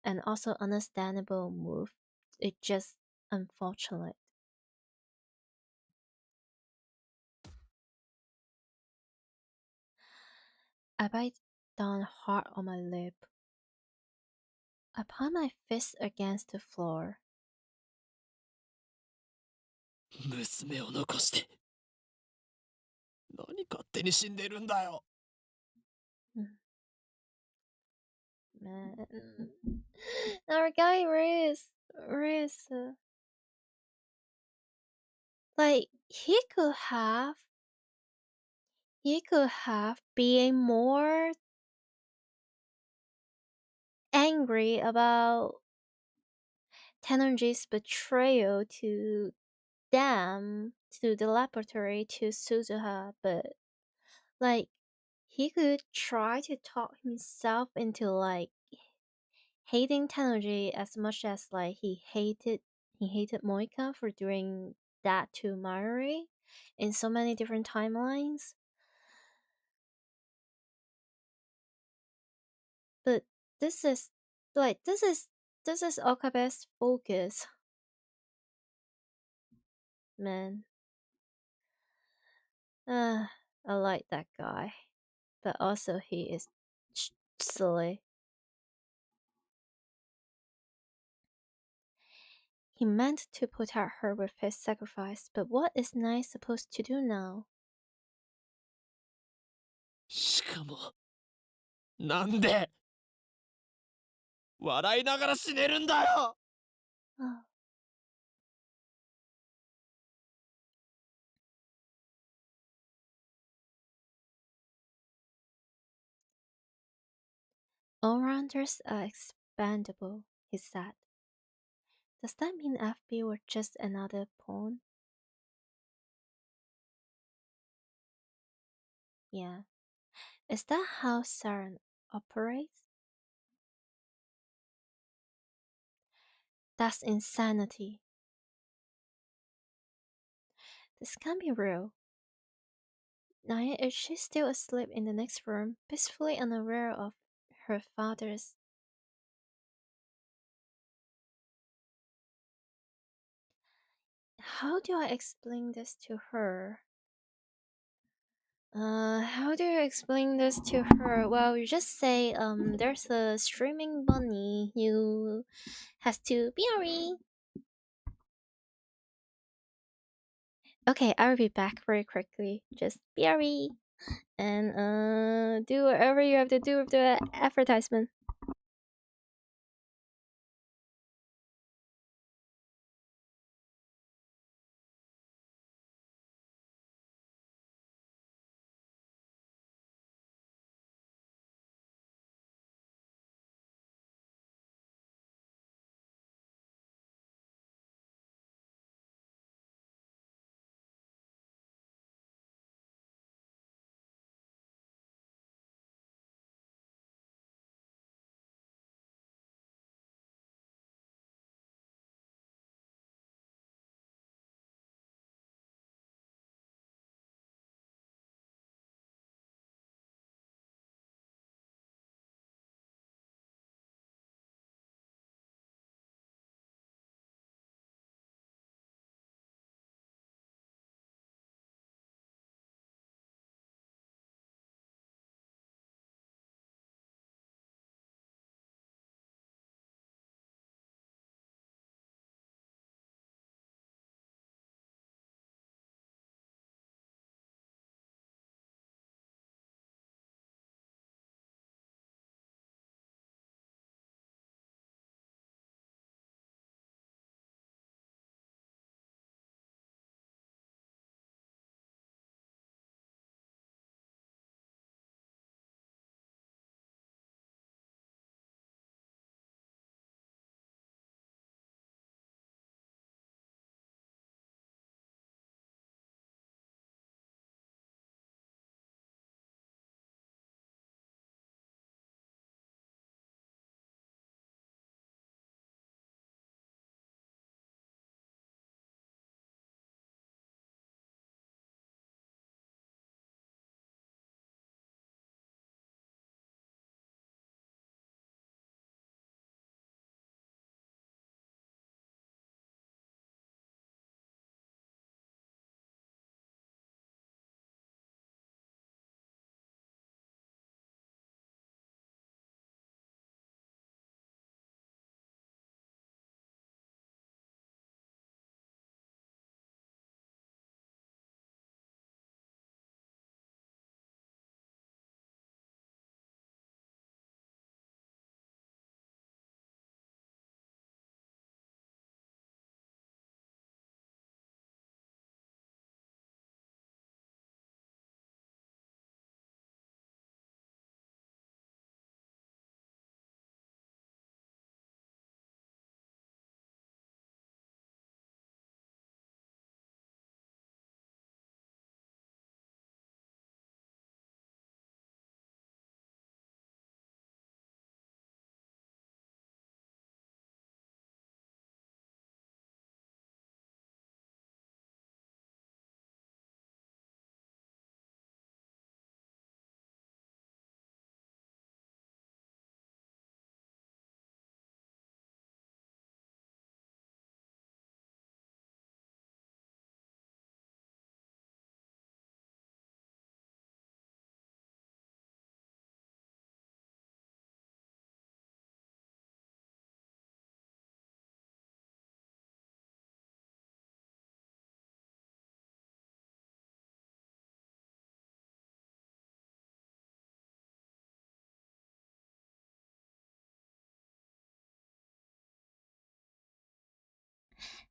S1: and also understandable move. It's just unfortunate. I bite down hard on my lip. I pound my fist against the floor.
S3: 娘を残して。何勝手に死んでるんだよ。
S1: Man. Our guy Riz. Like he could have been more angry about Tenonji's betrayal to them, to the laboratory, to Suzuha, but like he could try to talk himself into like hating Tenonji as much as like he hated Moika for doing that to Mayuri in so many different timelines. But this is Okabe's focus. Man. I like that guy. But also he is silly. He meant to protect her with his sacrifice, but what is Nai supposed to do now?
S3: しかも。なんで笑いながら死ねるんだよ。
S1: All-rounders are expandable, he said. Does that mean FB were just another pawn? Yeah. Is that how Saren operates? That's insanity. This can't be real. Naya, is she still asleep in the next room, peacefully unaware of her father's... How do I explain this to her? How do you explain this to her? Well, you just say, there's a streaming bunny who has to be. Okay, I'll be back very quickly. Just be and do whatever you have to do with the advertisement.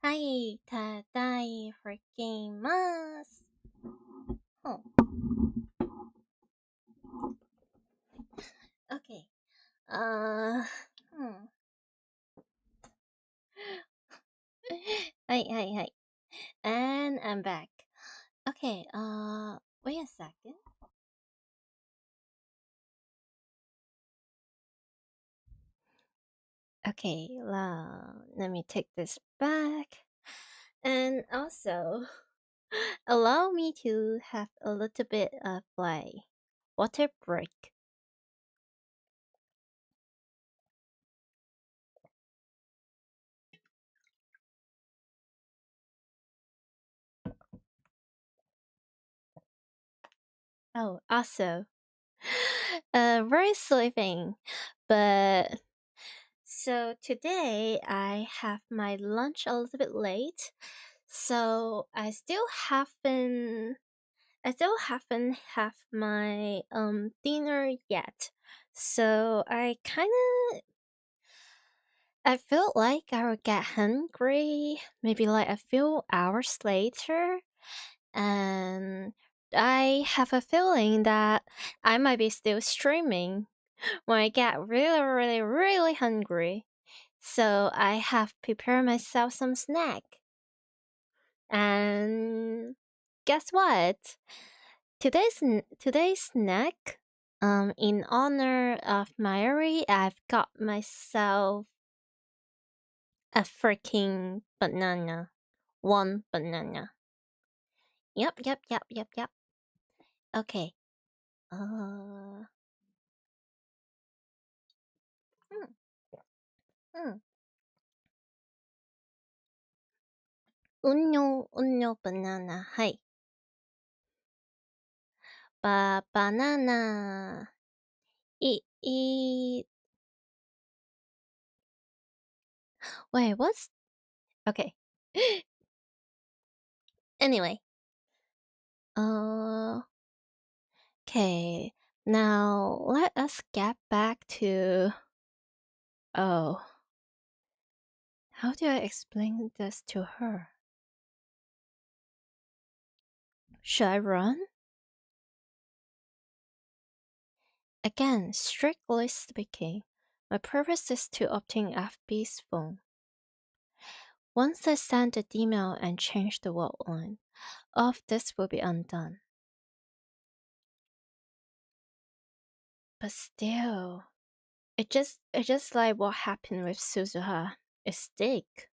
S1: はい、ただいます。Oh. Okay. Hi. And I'm back. Okay, wait a second. Okay, let me take this back. And also, allow me to have a little bit of water break. Oh, also, very sleeping, but so today I have my lunch a little bit late, so I still haven't have my dinner yet. So I feel like I will get hungry maybe like a few hours later, and I have a feeling that I might be still streaming when I get really hungry. So I have prepared myself some snack. And guess what? Today's snack, in honor of Mayuri, I've got myself a freaking banana. One banana. Yep. Okay. Uh. Mm, mm. Unyo banana. Hi. Banana. Eat. Wait, what's. Okay. Anyway. Okay. Now let us get back to. Oh. How do I explain this to her? Should I run? Again, strictly speaking, my purpose is to obtain FB's phone. Once I send the email and change the word line, all of this will be undone. But still, it just like what happened with Suzuha. It stick.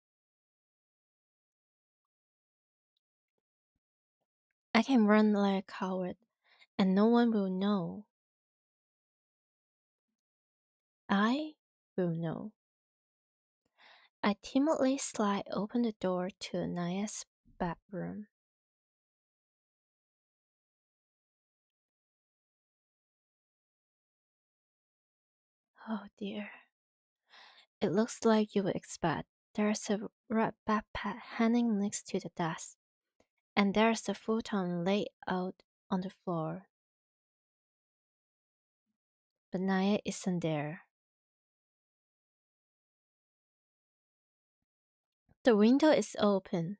S1: I can run like a coward, and no one will know. I will know. I timidly slide open the door to Naya's bedroom. Oh dear. It looks like you would expect. There's a red backpack hanging next to the desk, and there's a futon laid out on the floor. But Naya isn't there. The window is open.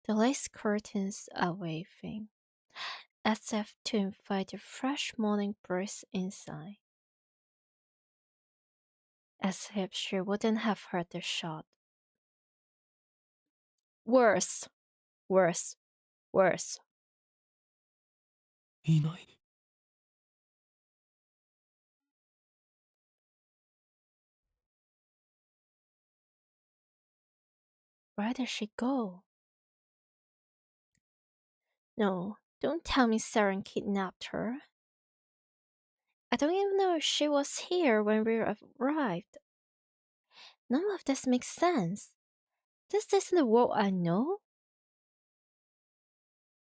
S1: The lace curtains are waving, as if to invite the fresh morning breeze inside. As if she wouldn't have heard the shot. Worse.
S3: いない。
S1: Where did she go? No, don't tell me Saren kidnapped her. I don't even know if she was here when we arrived. None of this makes sense. This isn't the world I know.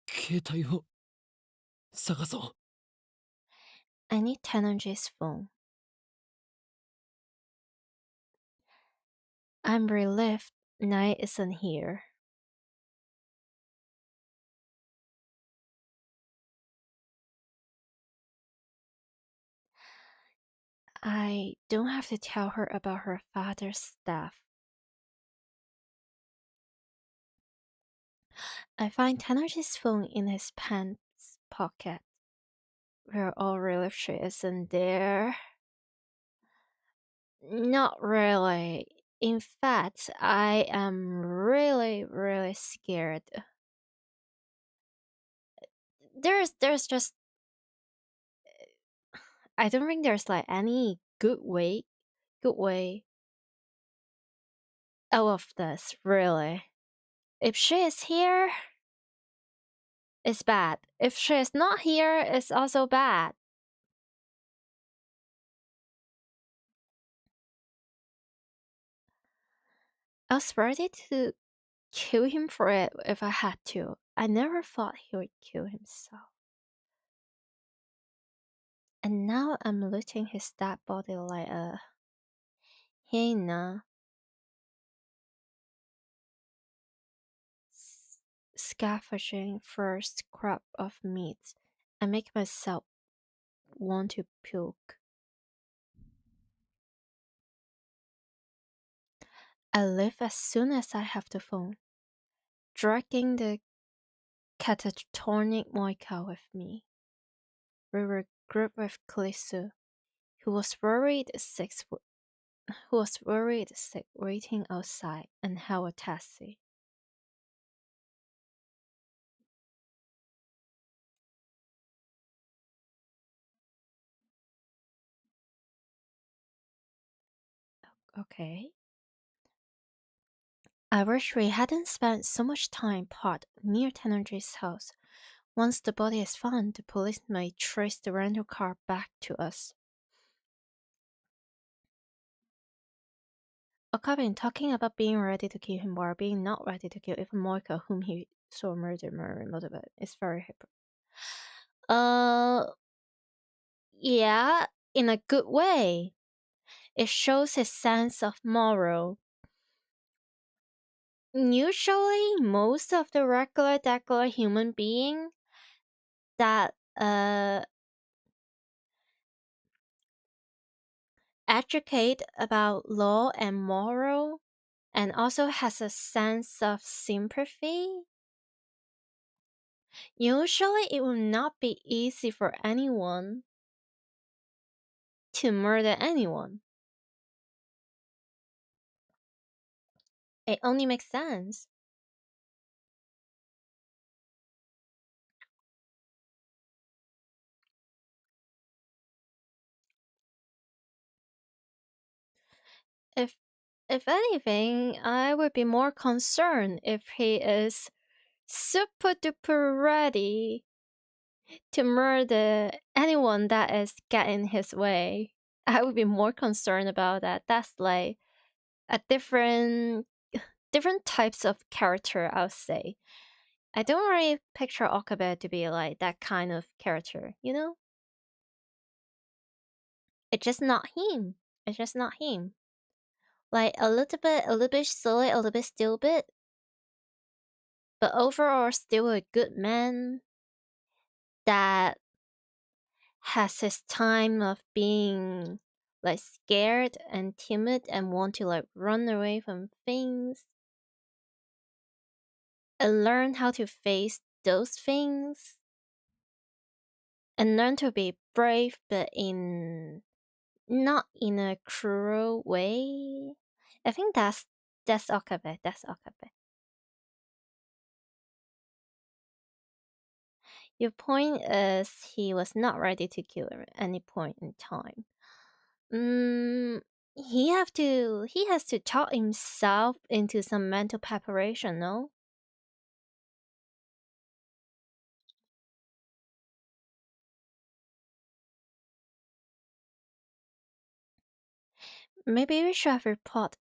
S3: 携帯を探そう。
S1: I need Tenonji's phone. I'm relieved Nai isn't here. I don't have to tell her about her father's death. I find Tennergy's phone in his pants pocket. We're all relieved she isn't there. Not really. In fact, I am really scared. There's just I don't think there's like any good way out of this, really. If she is here, it's bad. If she is not here, it's also bad. I was ready to kill him for it if I had to. I never thought he would kill himself. And now I'm looting his dead body like a hyena. Scavenging first crop of meat. I make myself want to puke. I leave as soon as I have the phone, dragging the catatonic Moika with me. We were grouped with Ç.ˋ. лиц, who was worried sick waiting outside and hailed a taxi. Okay. I wish we hadn't spent so much time parked near Tennergy's house. Once the body is found, the police may trace the rental car back to us. Okabe talking about being ready to kill him while being not ready to kill even Moika, whom he saw murder motivate, is very hypocritical. Yeah, in a good way. It shows his sense of moral. Usually, most of the regular human being that educate about law and moral and also has a sense of sympathy. Usually, it will not be easy for anyone to murder anyone. It only makes sense. If anything, I would be more concerned if he is super duper ready to murder anyone that is getting his way. I would be more concerned about that. That's like a different types of character, I would say. I don't really picture Okabe to be like that kind of character, you know? It's just not him. It's just not him. Like a little bit silly, a little bit stupid, but overall still a good man that has his time of being like scared and timid and want to like run away from things and learn how to face those things and learn to be brave but not in a cruel way. I think that's Okabe. That's Okabe. Your point is he was not ready to kill him at any point in time. He has to talk himself into some mental preparation, no? Maybe we should have reported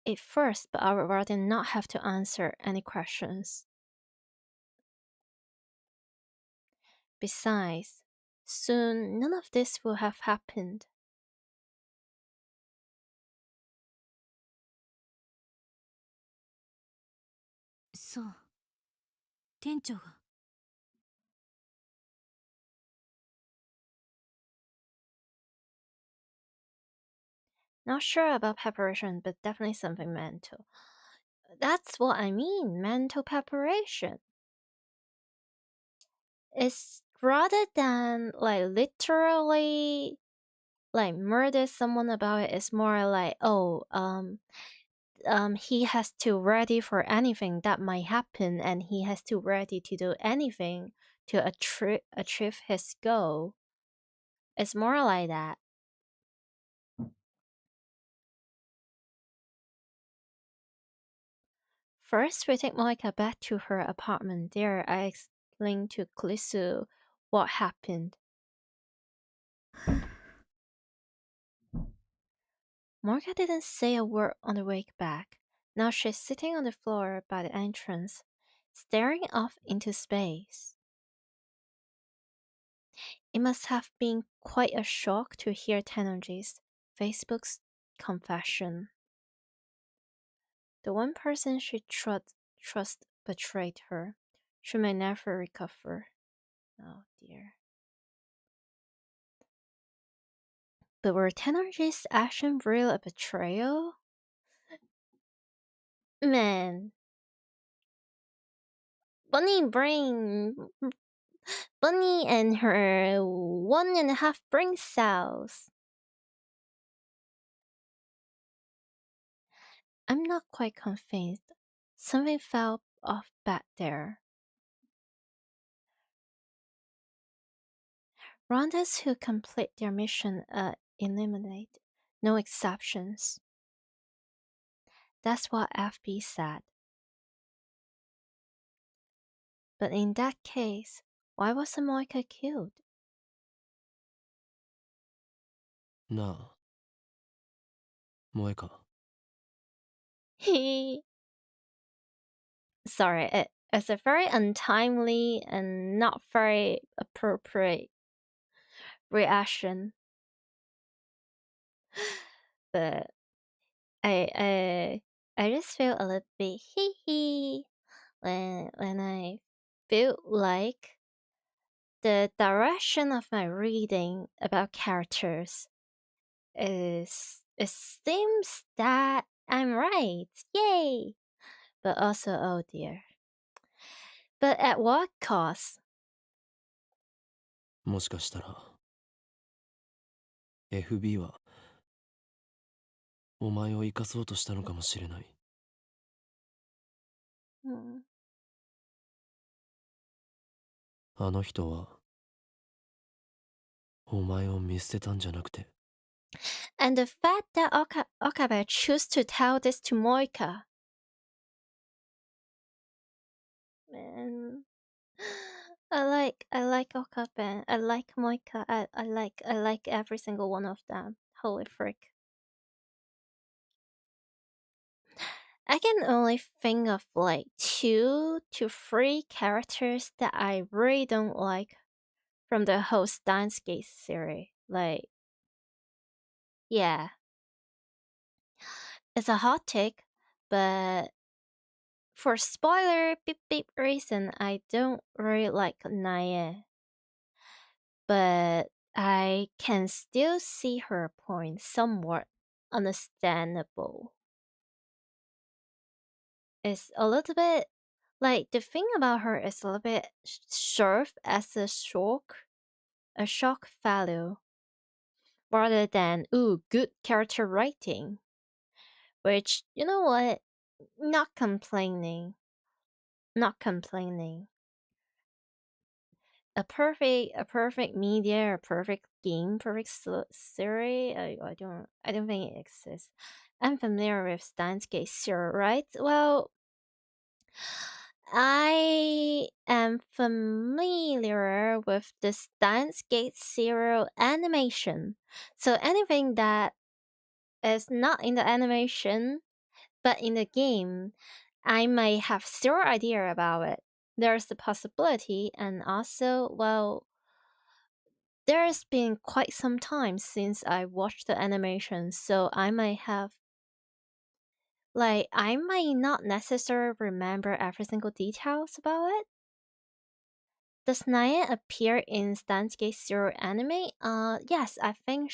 S1: it first, but I would rather not have to answer any questions. Besides, soon none of this will have happened.
S2: そう。店長が。
S1: Not sure about preparation, but definitely something mental. That's what I mean, mental preparation. it's rather than like literally like murder someone about it. It's more like, oh, he has to ready for anything that might happen, and he has to ready to do anything to achieve his goal. It's more like that. First, we take Moika back to her apartment. There, I explain to Ç.Ł what happened. Moika didn't say a word on the way back. Now she's sitting on the floor by the entrance, staring off into space. It must have been quite a shock to hear Tennoji's Facebook's confession. The one person she trust betrayed her. She may never recover. Oh dear. But were Tennoji's actions real a betrayal? Man. Bunny and her 1.5 brain cells. I'm not quite convinced. Something felt off back there. Rondas who complete their mission eliminate, no exceptions. That's what FB said. But in that case, why was Moika killed?
S3: なあ、萌か。
S1: He. Sorry, it's a very untimely and not very appropriate reaction. But I just feel a little bit hee hee when I feel like the direction of my reading about characters is it seems that I'm right. Yay! But also, oh dear. But at what cost?
S3: もしかしたら FB はお前を生かそうとしたのかもしれない。あの人はお前を見捨てたんじゃなくて。
S1: And the fact that Okabe chose to tell this to Moika. Man. I like Okabe. I like Moika. I like every single one of them. Holy frick. I can only think of like 2 to 3 characters that I really don't like from the whole Steins series. Like, yeah. It's a hot take, but for spoiler beep beep reason, I don't really like Nae. But I can still see her point somewhat understandable. It's a little bit like the thing about her is a little bit serve as a shock value rather than ooh good character writing. Which, you know what? Not complaining. A perfect media, a perfect game, perfect series. I don't think it exists. I'm familiar with Steins series, right? Well, I am familiar with the Steins serial animation. So anything that is not in the animation but in the game, I may have zero idea about it. There's the possibility, and also, well, there's been quite some time since I watched the animation, so I might have I might not necessarily remember every single details about it. Does Naya appear in Steins Zero anime? Yes, I think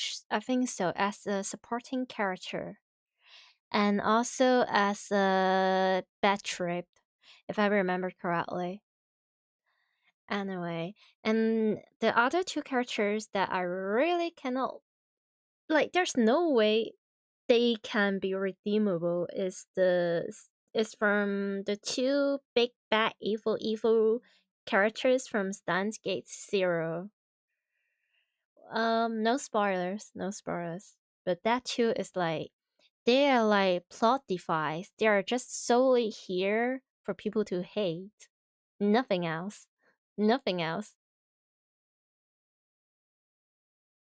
S1: so, as a supporting character. And also as a bad trip, if I remember correctly. anyway. And the other two characters that I really cannot, like, there's no way they can be redeemable is from the two big bad evil characters from Steins Gate Zero. No spoilers, no spoilers. But that too is like, they are like plot device. They are just solely here for people to hate. Nothing else. Nothing else.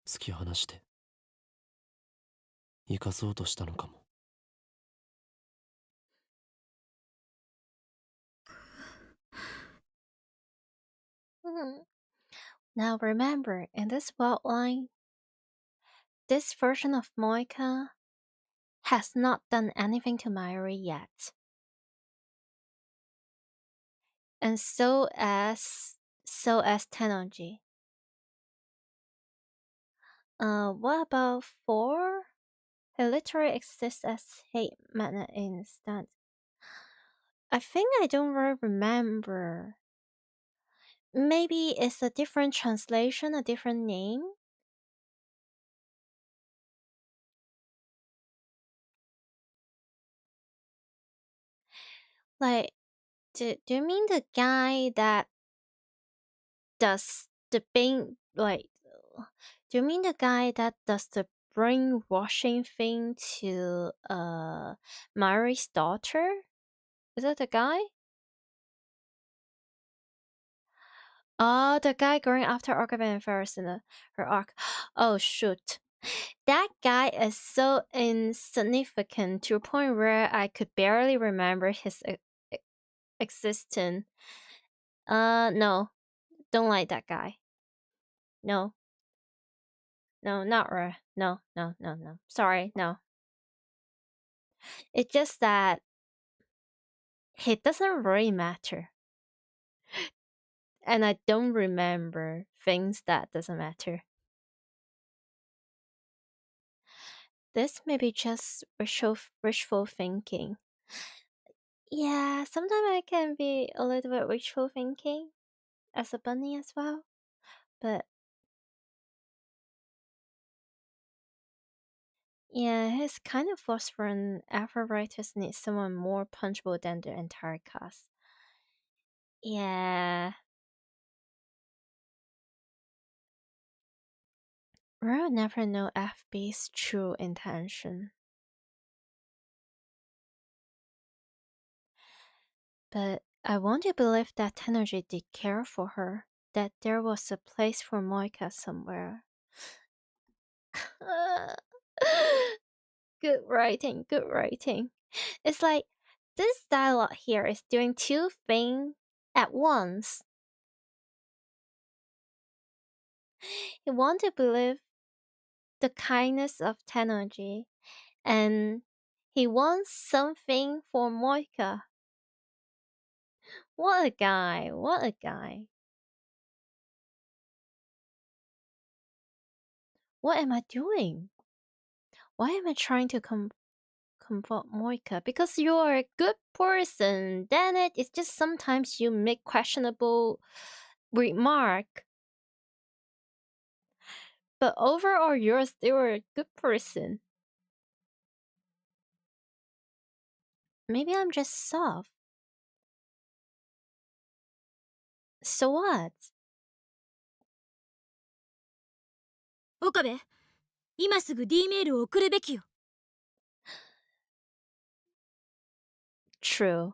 S3: 突き放して生かそうとしたのかも。
S1: Now remember, in this plotline, this version of Moika has not done anything to Mayuri yet. And so as Tenonji. What about 4? He literally exists as hate magnet in Steins. I think I don't really remember. Maybe it's a different translation, a different name? Like, do you mean the guy that does the brain, like, do you mean the guy that does the brainwashing thing to Mayuri's daughter? Is that the guy? Oh, the guy going after Archibald and Ferris in her arc. Oh, shoot. That guy is so insignificant to a point where I could barely remember his existence. No. Don't like that guy. No. No, not really. No. Sorry, no. It's just that it doesn't really matter. And I don't remember things that doesn't matter. This may be just wishful thinking. Yeah, sometimes I can be a little bit wishful thinking as a bunny as well. But yeah, he's kind of forced when Afro writers need someone more punchable than the entire cast. Yeah. We'll never know FB's true intention. But I want to believe that Tenergy did care for her, that there was a place for Moika somewhere. Good writing, good writing. It's like this dialogue here is doing two things at once. You want to believe the kindness of Tenergy, and he wants something for Moika. What a guy, what a guy. What am I doing? Why am I trying to comfort Moika? Because you're a good person. Then it's just sometimes you make questionable remark. But overall, you're still a good person. Maybe I'm just soft. So what?
S2: 岡部、今すぐ D メールを送るべきよ。
S1: True.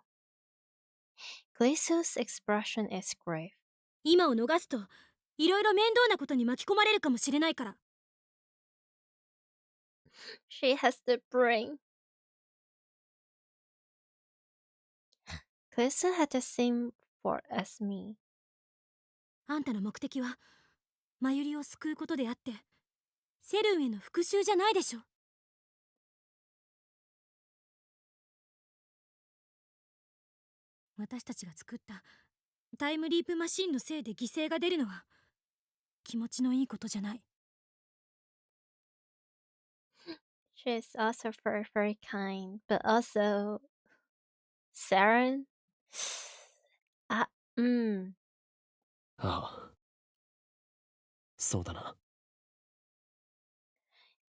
S1: Glacio's expression is grave.
S2: 今を逃すと、いろいろ面倒なことに巻き込まれるかもしれないから。
S1: She has the brain. Glacio had the same fault as me.
S2: あんたの目的は、マユリを救うことであって、セルンへの復讐じゃないでしょ。私たちが作ったタイムリープマシンのせいで犠牲が出るのは気持ちのいいことじゃない。
S1: She is also very, very kind, but also Saren.
S3: ああ。そうだな。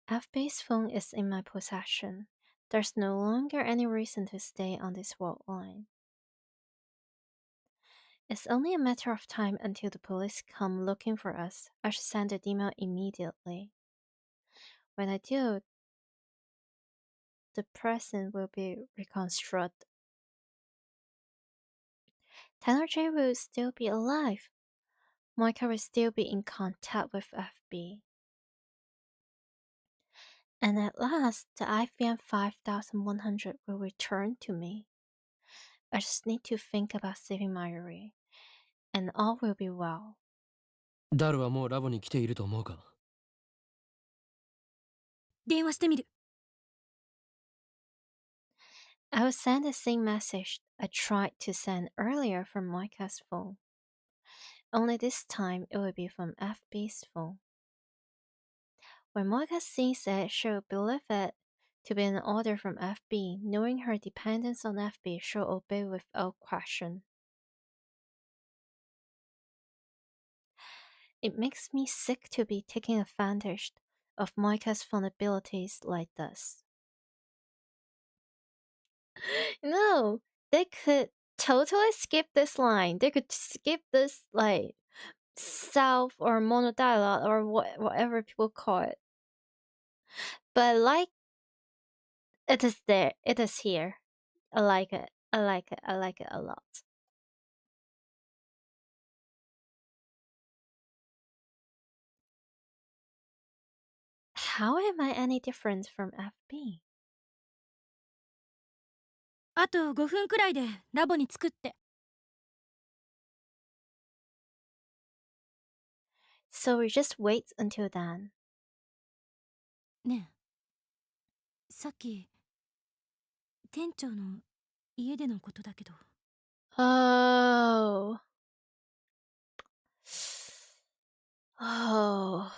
S1: FB's phone is in my possession. There's no longer any reason to stay on this world line. It's only a matter of time until the police come looking for us. I should send an email immediately. When I do, the present will be reconstructed. Tanner will still be alive. Moika will still be in contact with FB. And at last, the IVM 5100 will return to me. I just need to think about saving Mayuri, and all will be well.
S3: ダルはもうラボに来ていると思うか？
S2: 電話してみる。
S1: I will send the same message I tried to send earlier from Moika's phone. Only this time it will be from FB's phone. When Moika sees it, she will believe it to be an order from FB. Knowing her dependence on FB, she'll obey without question. It makes me sick to be taking advantage of Moika's vulnerabilities like this. No, they could totally skip this line. They could skip this like self or mono dialogue or whatever people call it. But like it is there, it is here. I like it. I like it. I like it a lot. How am I any different from FB?
S2: あと5分くらいでラボに着くって。
S1: So we just wait until then.
S2: ねえ、さっき店長の家でのことだけど。
S1: Oh. Oh.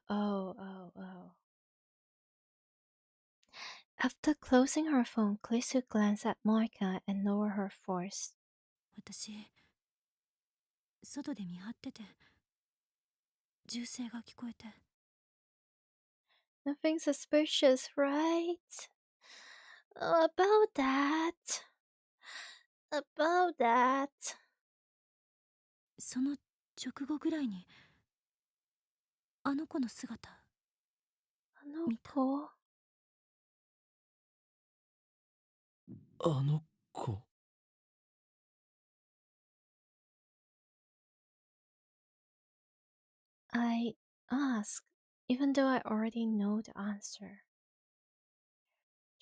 S1: Oh, oh, oh. After closing her phone, Klisu glanced at Moika and lowered her voice.
S2: 私、外で見張ってて、銃声が聞こえて。
S1: Nothing suspicious, right? Oh, about that. About that.
S2: その直後ぐらいに、あの子の姿、見た。
S3: あの子。
S1: I asked, even though I already know the answer.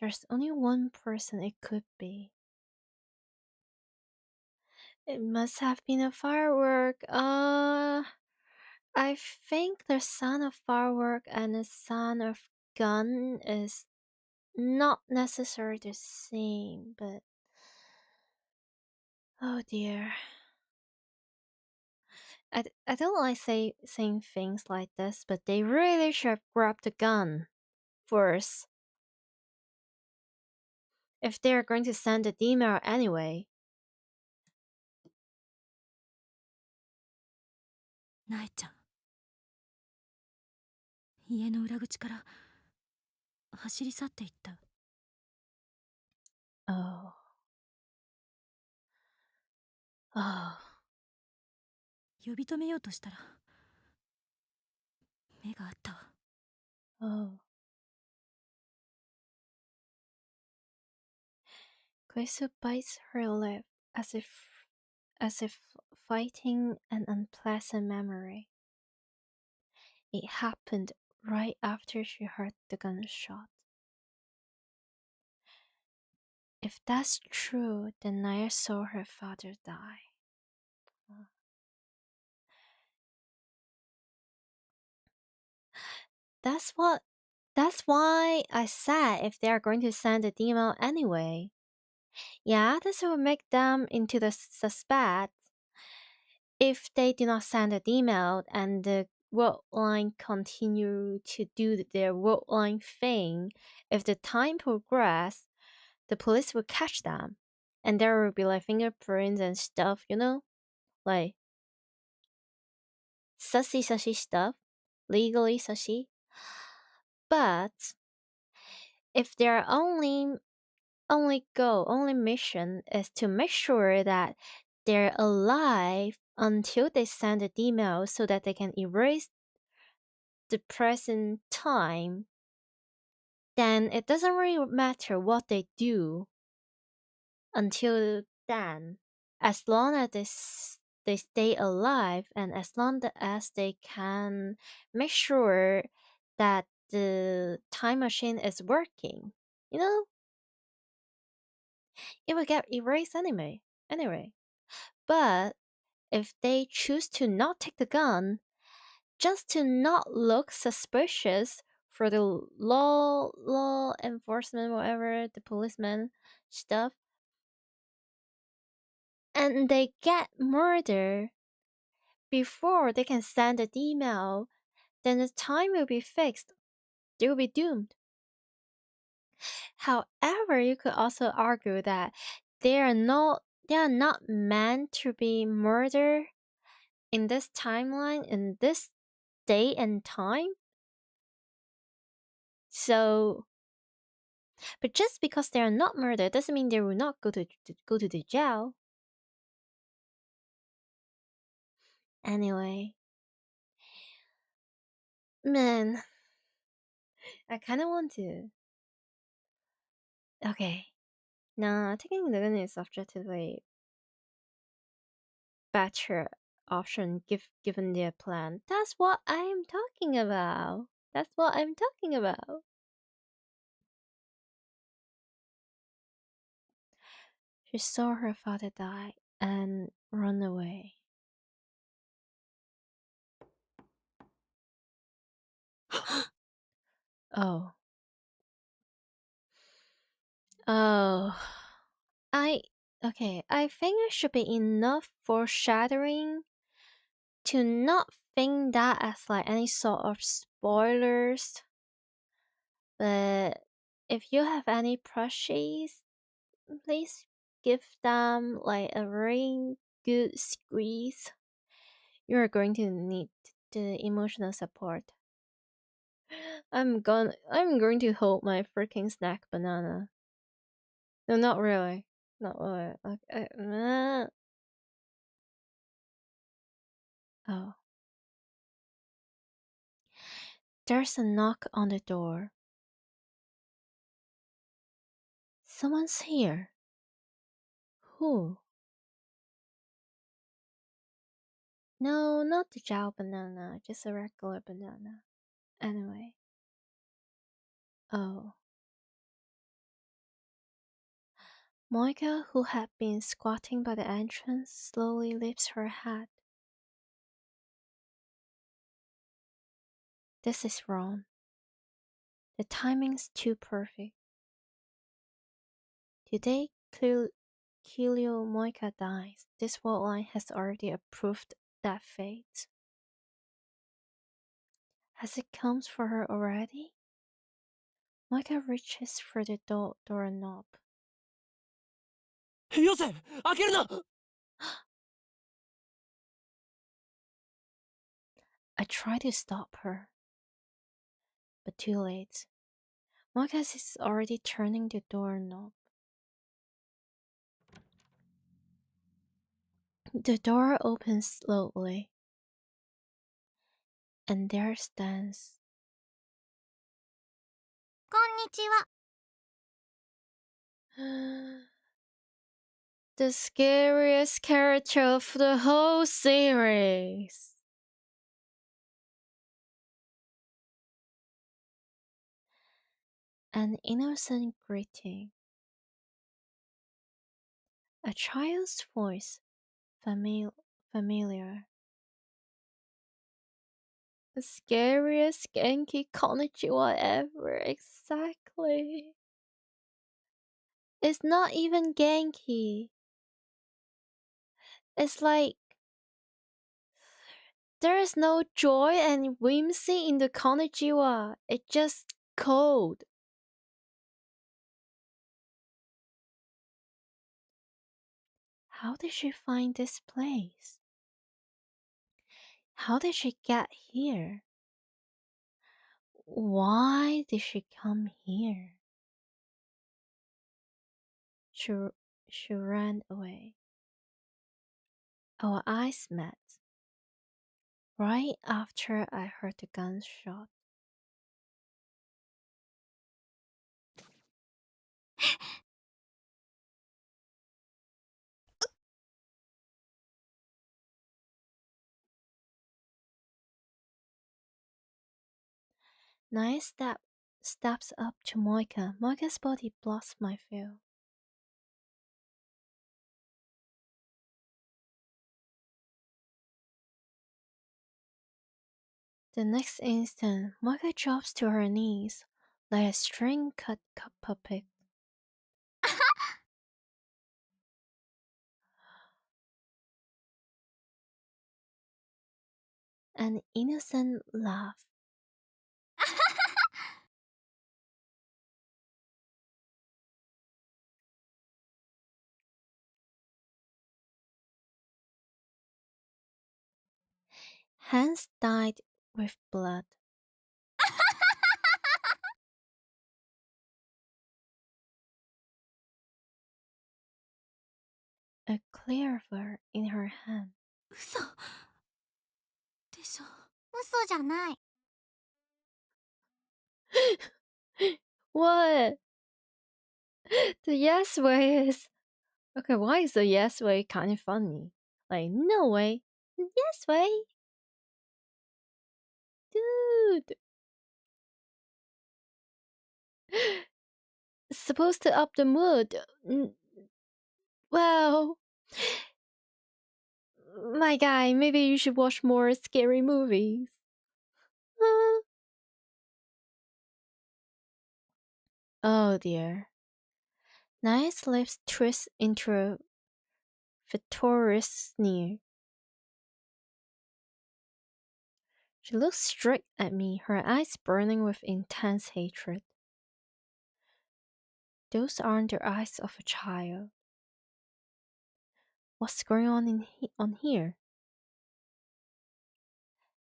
S1: There's only one person it could be. It must have been a firework. I think the sound of firework and the sound of gun is not necessarily the same, but oh dear. I don't like saying things like this, but they really should have grabbed the gun first. If they're going to send the email anyway.
S2: なえちゃん。家の裏口から走り去っていった。
S1: Oh. Oh.
S2: 呼び止めようとしたら、目があったわ。
S1: Oh. Koisu bites her lip as if fighting an unpleasant memory. It happened right after she heard the gunshot. If that's true, then Naya saw her father die. That's why I said if they are going to send the email anyway. Yeah, this will make them into the suspect. If they do not send an email and the world line continue to do their world line thing, if the time progresses, the police will catch them. And there will be like fingerprints and stuff, you know? Like sussy stuff, legally sussy. But if their only mission is to make sure that they're alive until they send an email so that they can erase the present time, then it doesn't really matter what they do until then, as long as they stay alive and as long as they can make sure that the time machine is working, it will get erased anyway. But if they choose to not take the gun, just to not look suspicious for the law enforcement, whatever, the policeman stuff, and they get murdered before they can send an email, then the time will be fixed. They will be doomed. However, you could also argue that they are not meant to be murdered in this timeline, in this day and time. So, but just because they are not murdered doesn't mean they will not go to the jail. Anyway, man, I kind of want to. Okay, now taking the gun is objectively better option given their plan. That's what I'm talking about. She saw her father die and run away. Oh. I think it should be enough foreshadowing to not think that as like any sort of spoilers. But if you have any plushies, please give them like a very good squeeze. You are going to need the emotional support. I'm going to hold my freaking snack banana. No, not really. Okay. Oh. There's a knock on the door. Someone's here. Who? No, not the gel banana, just a regular banana. Anyway. Oh. Moika, who had been squatting by the entrance, slowly lifts her head. This is wrong. The timing's too perfect. Today, Kilio Moika dies. This world line has already approved that fate. Has it come for her already? Moika reaches for the doorknob.
S3: よせ開けるな
S1: I try to stop her, but too late. Moika is already turning the doorknob. The door opens slowly, and there stands.
S5: こんにちは。
S1: The scariest character of the whole series. An innocent greeting. A child's voice, familiar. The scariest Genki konnichiwa ever, exactly. It's not even Genki. It's like there is no joy and whimsy in the konnichiwa. It's just cold. How did she find this place? How did she get here? Why did she come here? She ran away. Our eyes met. Right after I heard the gunshot. Naya steps up to Moika. Moika's body blocks my view. The next instant, Moika drops to her knees like a string-cut puppet. An innocent laugh. Hands dyed with blood. A cleaver in her hand.
S2: 嘘でしょ。
S5: 嘘じゃない。
S1: What? The yes way is... Okay, why is the yes way kind of funny? Like, no way. Yes way? Dude. Supposed to up the mood. Well... My guy, maybe you should watch more scary movies. Oh dear. Naya's lips twist into a victorious sneer. She looks straight at me, her eyes burning with intense hatred. Those aren't the eyes of a child. What's going on on here?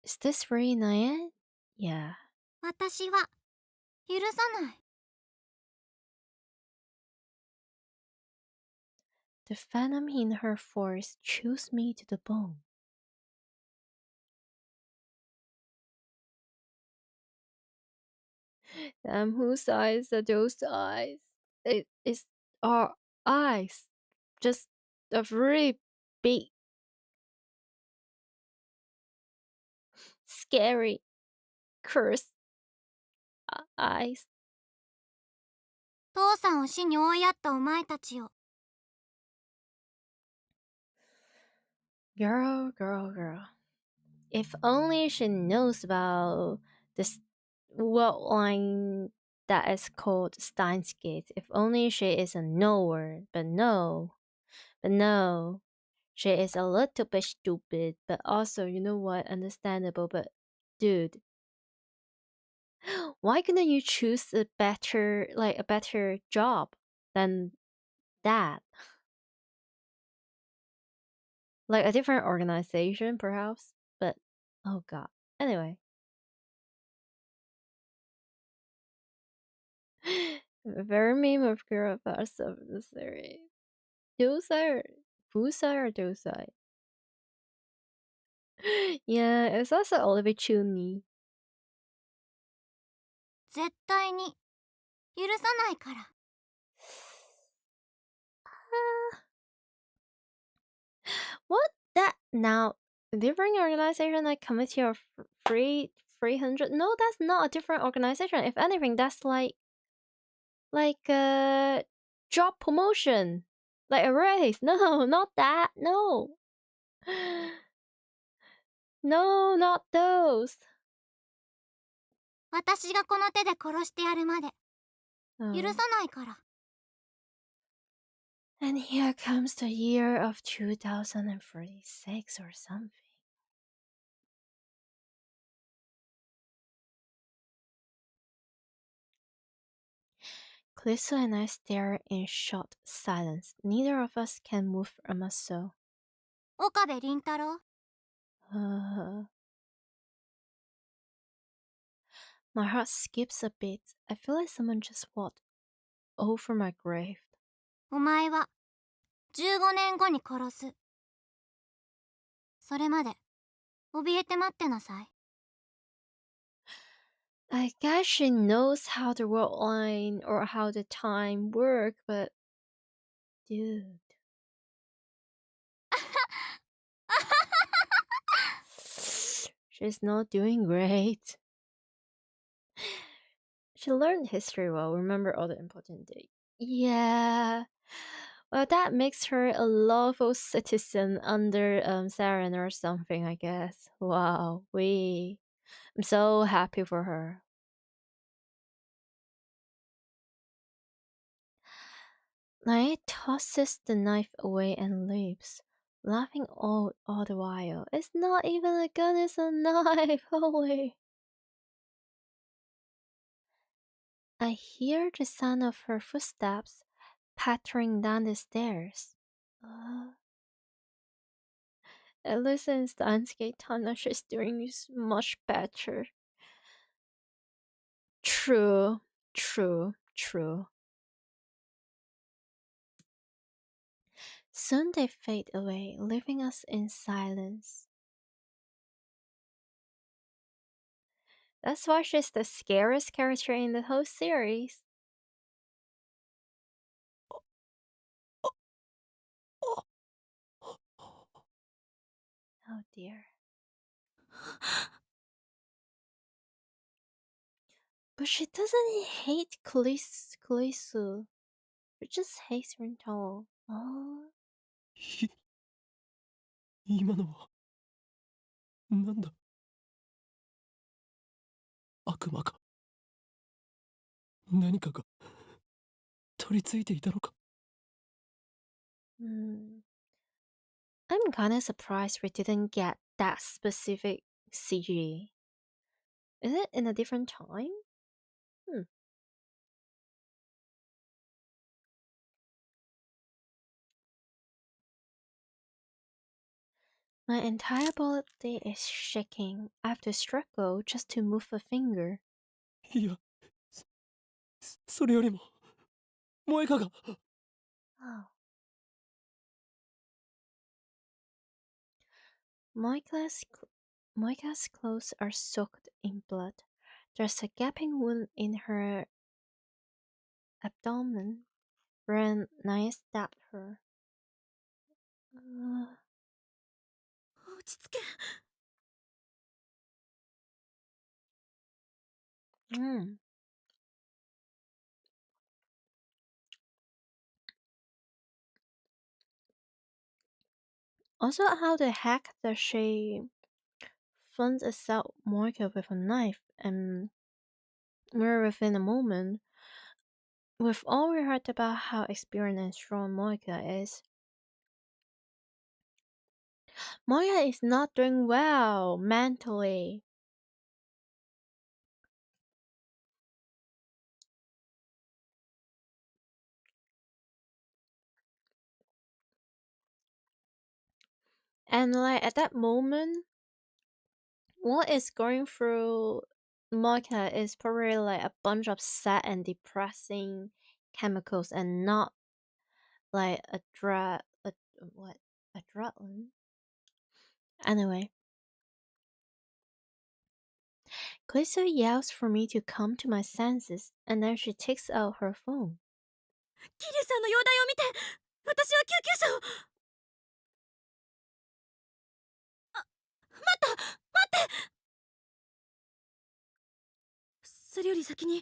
S1: Is this really Naya? Yeah.
S5: 私は許さない。
S1: The venom in her voice chews me to the bone. Damn, whose eyes are those eyes? It's our eyes. Just a really big, scary, cursed eyes.
S5: 父さんを死に追いやったお前たちを。
S1: Girl. If only she knows about this what line that is called Steins Gate. If only she is a knower. But no. She is a little bit stupid, but also, you know what, understandable, but dude. Why couldn't you choose a better job than that? Like a different organization, perhaps? But, oh god. Anyway. Very meme of girl parts of the series. Dosai or Dosai? Yeah, it's also a little bit chunny.
S5: 絶対に許さないから。
S1: What? That now different organization like committee of 300? No, that's not a different organization. If anything, that's like a job promotion, like a raise. No, not that. No. No, not those.
S5: 私がこの手で殺してやるまで許さないから。
S1: And here comes the year of 2046 or something. Clisso and I stare in shocked silence. Neither of us can move a muscle.
S5: 岡部倫太郎。
S1: My heart skips a bit. I feel like someone just walked over my grave.
S5: お前は15年後に殺す。それまで怯えて待ってなさい。
S1: I guess she knows how the world line or how the time work, but dude. She's not doing great. She learned history well, remember all the important dates. Yeah. Well, that makes her a lawful citizen under Saren or something, I guess. Wow, I'm so happy for her. Nae tosses the knife away and leaves, laughing all the while. It's not even a gun, it's a knife. Holy. I hear the sound of her footsteps pattering down the stairs. At least in Steins Tana, she's doing this much better. True. Soon they fade away, leaving us in silence. That's why she's the scariest character in the whole series. Oh dear. But she doesn't hate Kulisu. She just hates Rintaro. Oh.
S3: 今のはなんだ、悪魔か、何かが取り付いていたのか。
S1: I'm kinda surprised we didn't get that specific CG. Is it in a different time? My entire body is shaking. I have to struggle just to move a finger.
S3: いや、それよりも、萌香が。
S1: Oh. Moika's clothes are soaked in blood. There's a gaping wound in her abdomen where Naya stabbed her.
S2: 落ち着け。
S1: Also, how the heck does she fund assault Moika with a knife and murder within a moment? With all we heard about how experienced and strong Moika is, Moika is not doing well mentally. And like at that moment, what is going through Moika is probably like a bunch of sad and depressing chemicals and not like adrenaline. Anyway, Gliso yells for me to come to my senses, and then she takes out her phone.
S2: 桐生さんの容体を見て、私は救急車を。待って。それより先に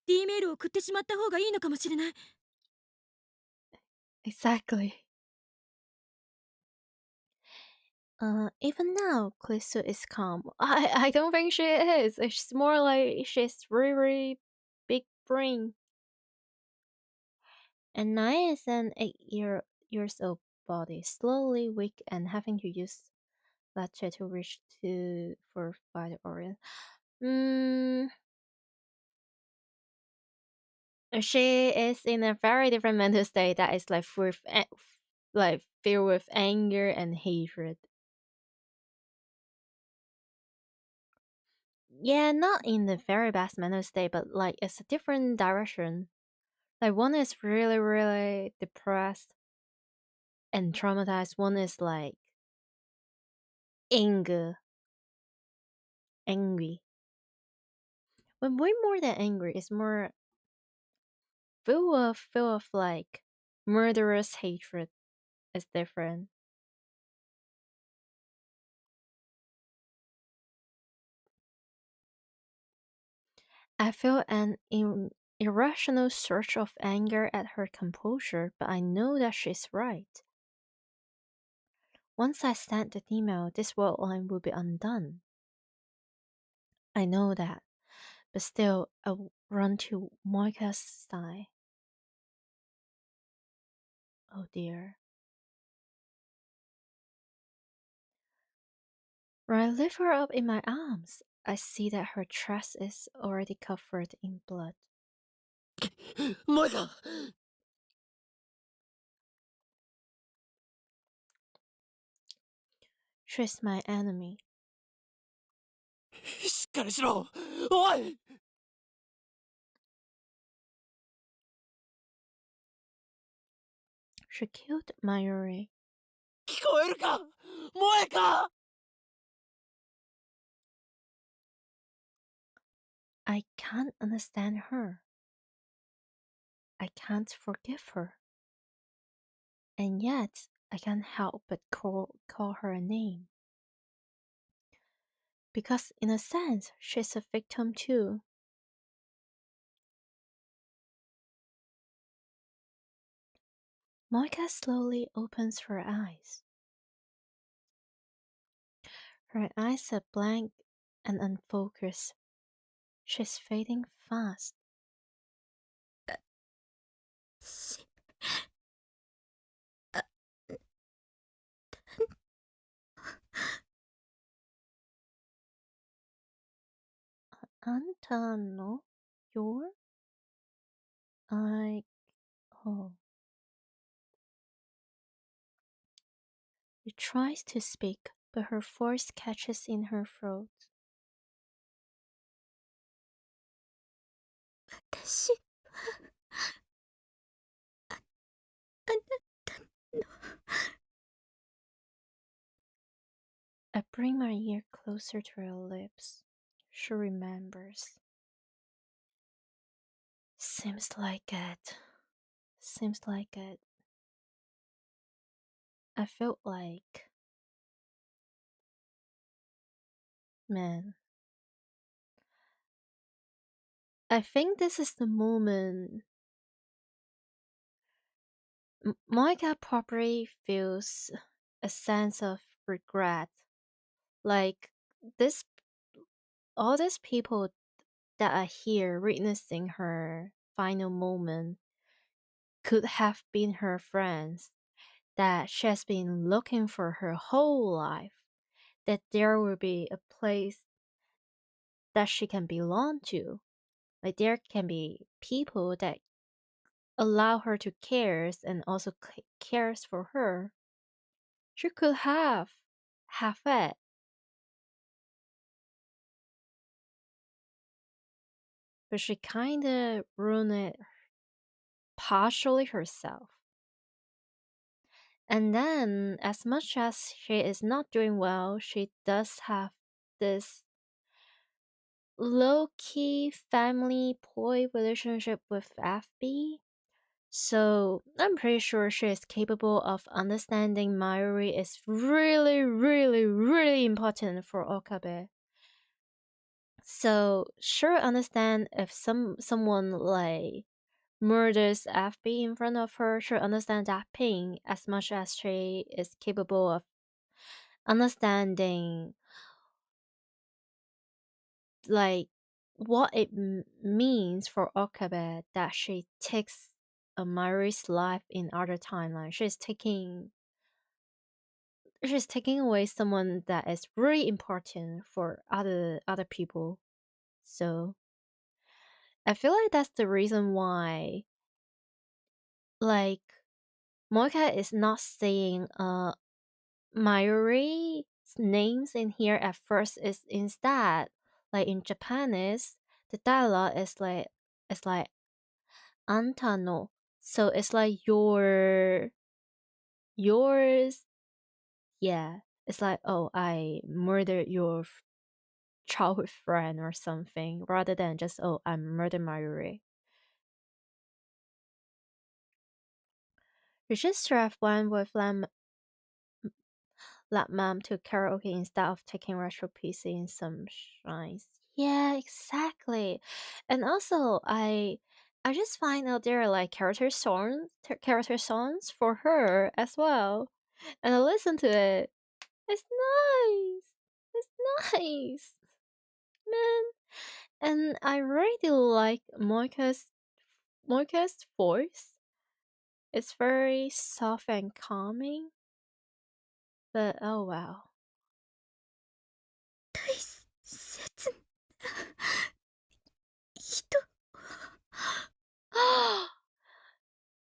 S2: D メールを送ってしまった方がいいのかもしれない。
S1: Exactly. Even now, Gliso is calm. I don't think she is. It's more like she's really big brain. And Naya is an 8 years old body, slowly weak and having to use latche to reach for the Orient. She is in a very different mental state that is like filled with anger and hatred. yeah, not in the very best mental state, but like it's a different direction. Like one is really, really depressed and traumatized. One is like anger, angry. But way more than angry, it's more full of like murderous hatred. It's different. I feel an irrational surge of anger at her composure, but I know that she's right. Once I sent the email, this world line will be undone. I know that, but still, I run to Moika's side. Oh dear. When I lift her up in my arms, I see that her dress is already covered in blood.
S3: 萌さん
S1: She's my enemy.
S3: しっかりしろおい
S1: She killed Mayuri.
S3: 聞こえるか萌えか
S1: I can't understand her. I can't forgive her. And yet, I can't help but call her a name. Because in a sense, she's a victim too. Moika slowly opens her eyes. Her eyes are blank and unfocused. She's fading fast. あんたの your I oh. She tries to speak, but her voice catches in her throat.
S2: 私あなたの
S1: I bring my ear closer to her lips. She remembers. Seems like it. Seems like it. I felt like... Man. I think this is the moment Moika probably feels a sense of regret. Like this, all these people that are here witnessing her final moment could have been her friends that she has been looking for her whole life. That there will be a place that she can belong to. Like there can be people that allow her to cares and also cares for her. She could have it, but she kinda ruined it partially herself. And then, as much as she is not doing well, she does have this low-key family ploy relationship with FB. So I'm pretty sure she is capable of understanding Mayuri is really, really, really important for Okabe. So sure understand if someone like murders FB in front of her, she'll understand that pain as much as she is capable of understanding like what it means for Okabe that she takes a Mayuri's life in other timeline. She's taking away someone that is really important for other people. So I feel like that's the reason why like Moika is not saying Mayuri's names in here at first, is instead like in Japanese, the dialogue is like anta no. So it's like yours. Yeah, it's like, oh, I murdered your childhood friend or something, rather than just, oh, I murdered Mayuri. You just should have went with let mom to karaoke instead of taking retro PC in some shrines. Yeah, exactly. And also, I just find out there are like character songs for her as well, and I listen to it. It's nice. It's nice, man. And I really like Moika's voice. It's very soft and calming. But oh wow.
S2: 大切な人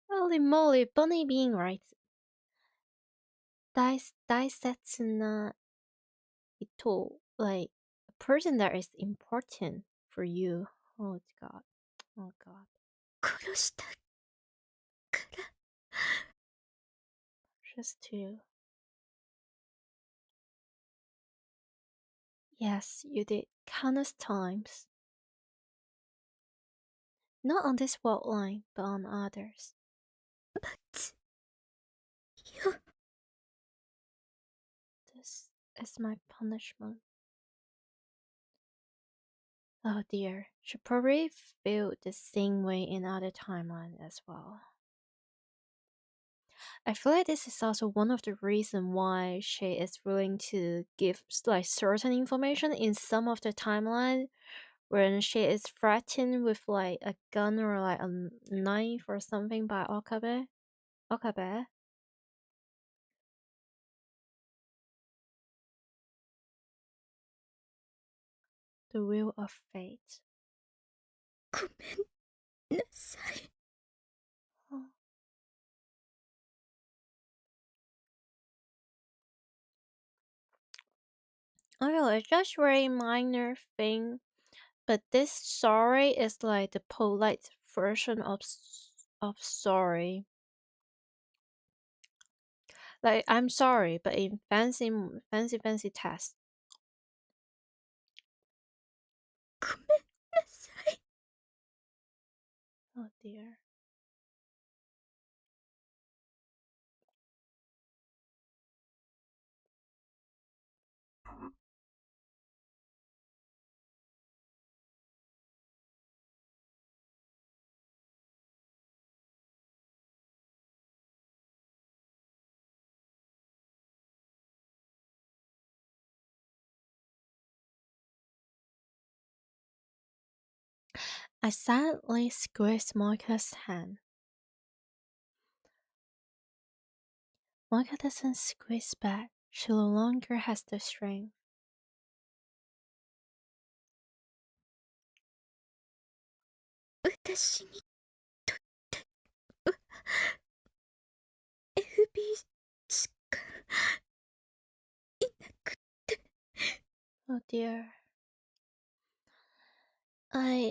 S1: Holy moly, Bunny being right. 大切な ito, like a person that is important for you. Oh god. Oh god.
S2: 殺したから
S1: Just to. Yes, you did countless times. Not on this fault line, but on others.
S2: 罰よ
S1: This is my punishment. Oh dear, she probably felt the same way in other timelines as well. I feel like this is also one of the reasons why she is willing to give like certain information in some of the timeline when she is threatened with like a gun or like a knife or something by Okabe. Okabe. The wheel of fate.
S2: ごめんなさい
S1: Oh. Okay, it's just very minor thing, but this sorry is like the polite version of sorry. Like I'm sorry, but in fancy test.
S2: ごめんなさい
S1: Oh dear. I silently squeezed Mocha's hand. Mocha doesn't squeeze back. She no longer has the strength.
S2: 私にとっては FB しかいなくって
S1: Oh dear.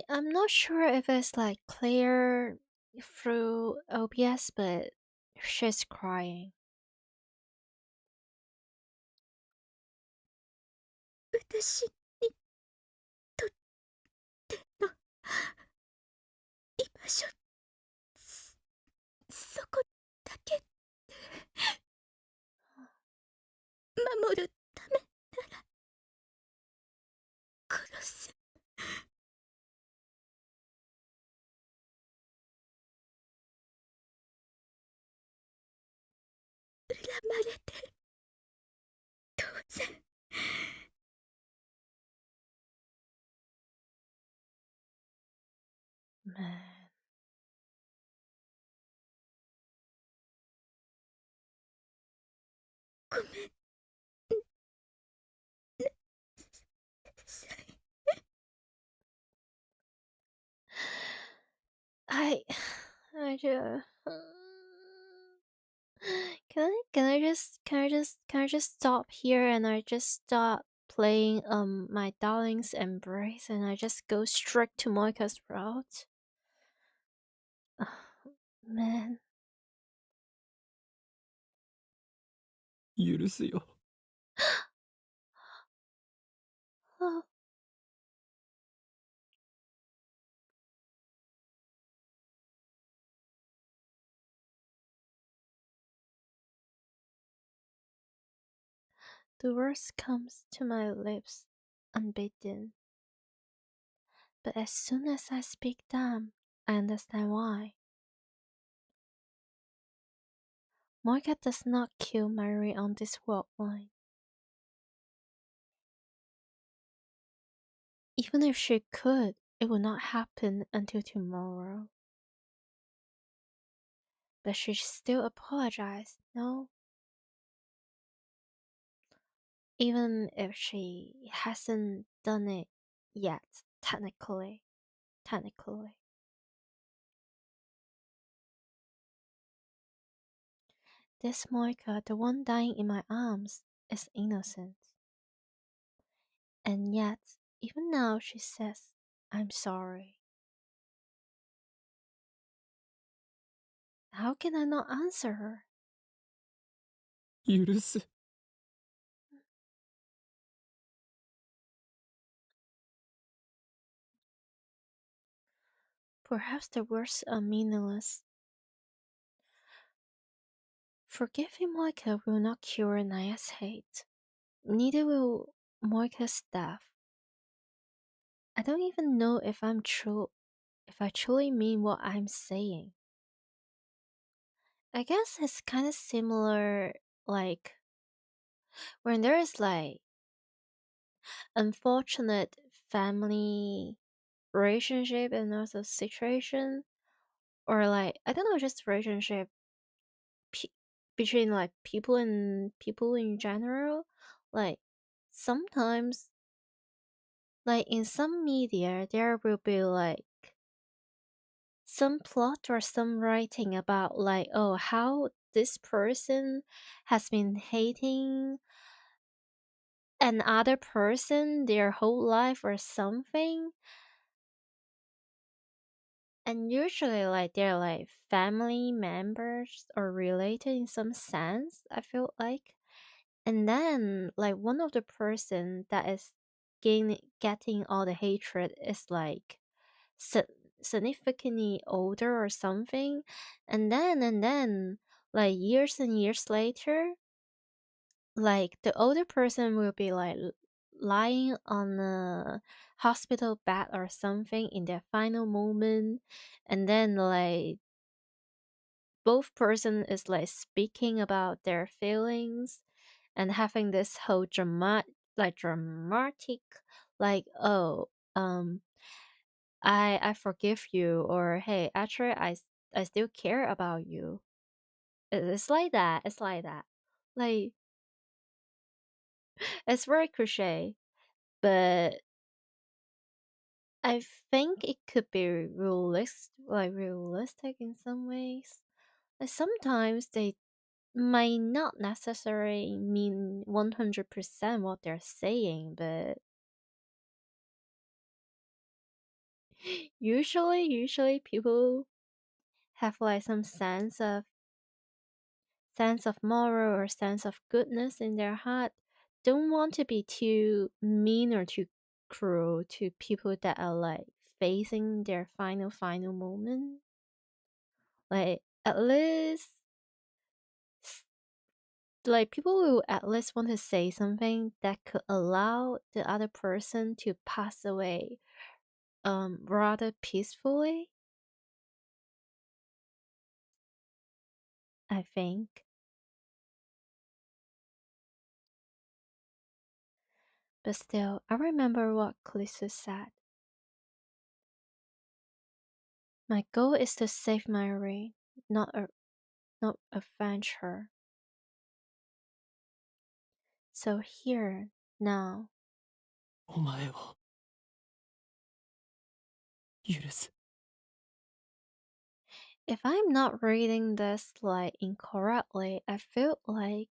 S1: I'm not sure if it's like clear through OBS, but she's crying.
S2: 私にとっての居場所そこだけ守るためなら殺す 恨まれて当然
S1: Man.
S2: ごめんなさい
S1: I just can I just stop here and I just stop playing my darling's embrace and I just go straight to Moika's route. Man.
S3: 許すよ。
S1: The words comes to my lips unbidden. But as soon as I speak them, I understand why. Moika does not kill Mary on this world line. Even if she could, it would not happen until tomorrow. But she still apologized, no? Even if she hasn't done it yet, technically. This Moika, the one dying in my arms, is innocent. And yet, even now she says, I'm sorry. How can I not answer her?
S3: 許す。
S1: Perhaps the words are meaningless. Forgiving Moika will not cure Naya's hate. Neither will Moika's death. I don't even know if I truly mean what I'm saying. I guess it's kind of similar, like, when there is, like, unfortunate family relationship and also situation, or, like, I don't know, just relationship between, like, people and people in general. Like, sometimes, like, in some media, there will be, like, some plot or some writing about, like, oh, how this person has been hating another person their whole life or something. And usually, like, they're, like, family members or related in some sense, I feel like. And then, like, one of the person that is getting all the hatred is, like, significantly older or something. And then, like, years and years later, like, the older person will be, like, lying on a hospital bed or something in their final moment. And then, like, both person is, like, speaking about their feelings and having this whole dramatic, like, oh, I forgive you, or hey, actually I still care about you. It's like that. Like, it's very cliche, but I think it could be realistic in some ways. Like, sometimes they might not necessarily mean 100% what they're saying, but usually people have, like, some sense of moral or sense of goodness in their heart, don't want to be too mean or too cruel to people that are, like, facing their final moment. Like, at least, like, people will at least want to say something that could allow the other person to pass away rather peacefully, I think. But still, I remember what Callisto said. My goal is to save mayuri, not avenge her. So here, now,
S3: お前を許す。
S1: if I'm not reading this, like, incorrectly, I feel like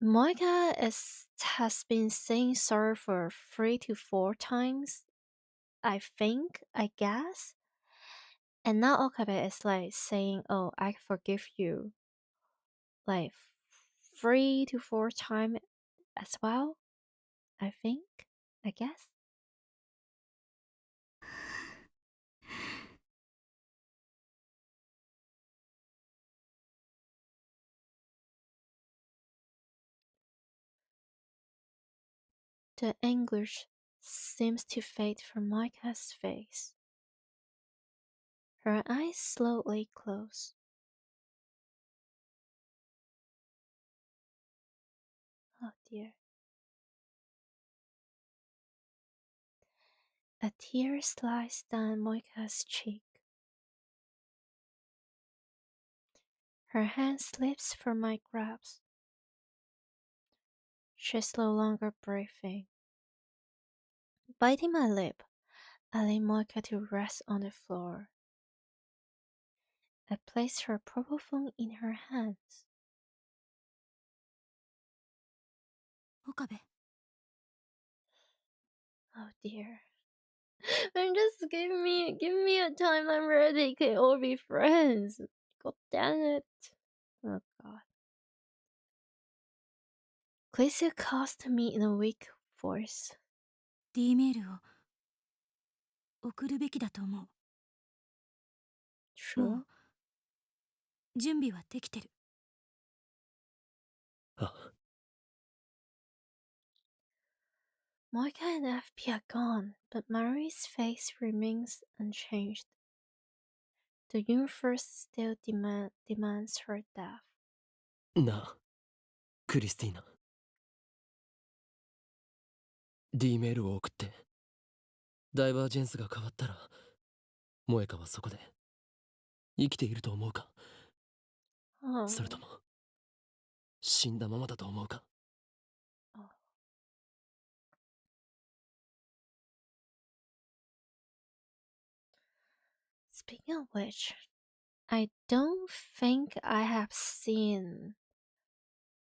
S1: Moika has been saying sorry for 3 to 4 times, I think, I guess. And now Okabe is like saying, oh, I forgive you. Like 3 to 4 times as well, I think, I guess. The anguish seems to fade from Moika's face. Her eyes slowly close. Oh dear. A tear slides down Moika's cheek. Her hand slips from my grasp. She's no longer breathing. Biting my lip, I lay Moika to rest on the floor. I place her purple phone in her hands.
S2: Okabe.
S1: Oh dear. And just give me a timeline where they can all be friends. God damn it. Oh god. Glacier calls to me in a weak voice.
S2: D メールを送るべきだと思う。
S1: True?
S2: もう準備はできてる。
S3: あ、
S1: Moika and FP are gone, but Mari's face remains unchanged. The universe still demands her death.
S3: なあ、クリスティーナ。D メールを送って、ダイバージェンスが変わったら、萌香はそこで生きていると思うか、
S1: Oh.
S3: それとも死んだままだと思うか。
S1: Oh. Speaking of which, I don't think I have seen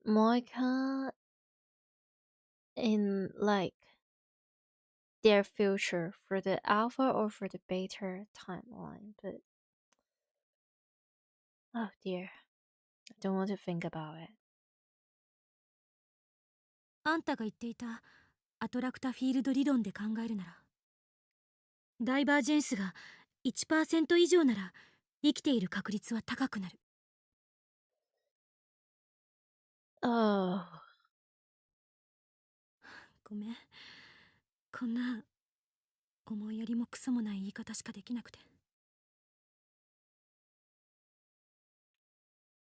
S1: Moika in like their future for the alpha or for the beta timeline, but oh dear, I don't want to think about it.
S2: あんたが言っていたアトラクタフィールド理論で考えるなら、ダイバージェンスが 1% 以上なら生きている確率は高くなる。
S1: Oh.
S2: ごめん、こんな思いやりもクソもない言い方しかできなくて。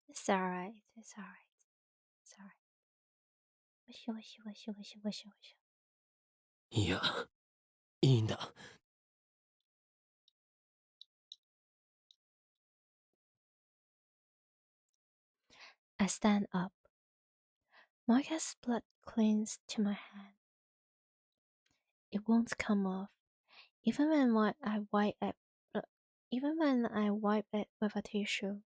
S1: It's alright, it's alright, it's alright. わしわしわしわしわしわし。
S3: いや、いいんだ。
S1: I stand up. Moika's blood clings to my hand. It won't come off, even when I wipe it. Even when I wipe it with a tissue.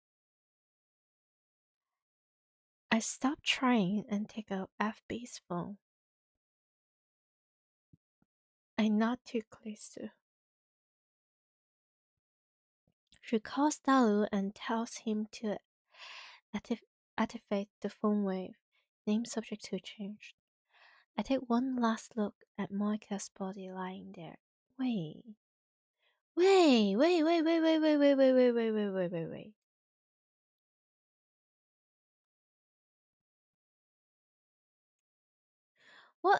S1: I stop trying and take out FB's phone. I nod to Klisu. She calls Dalu and tells him to activate the phone wave. Name subject to change. I take one last look at Moika's body lying there. Wait. What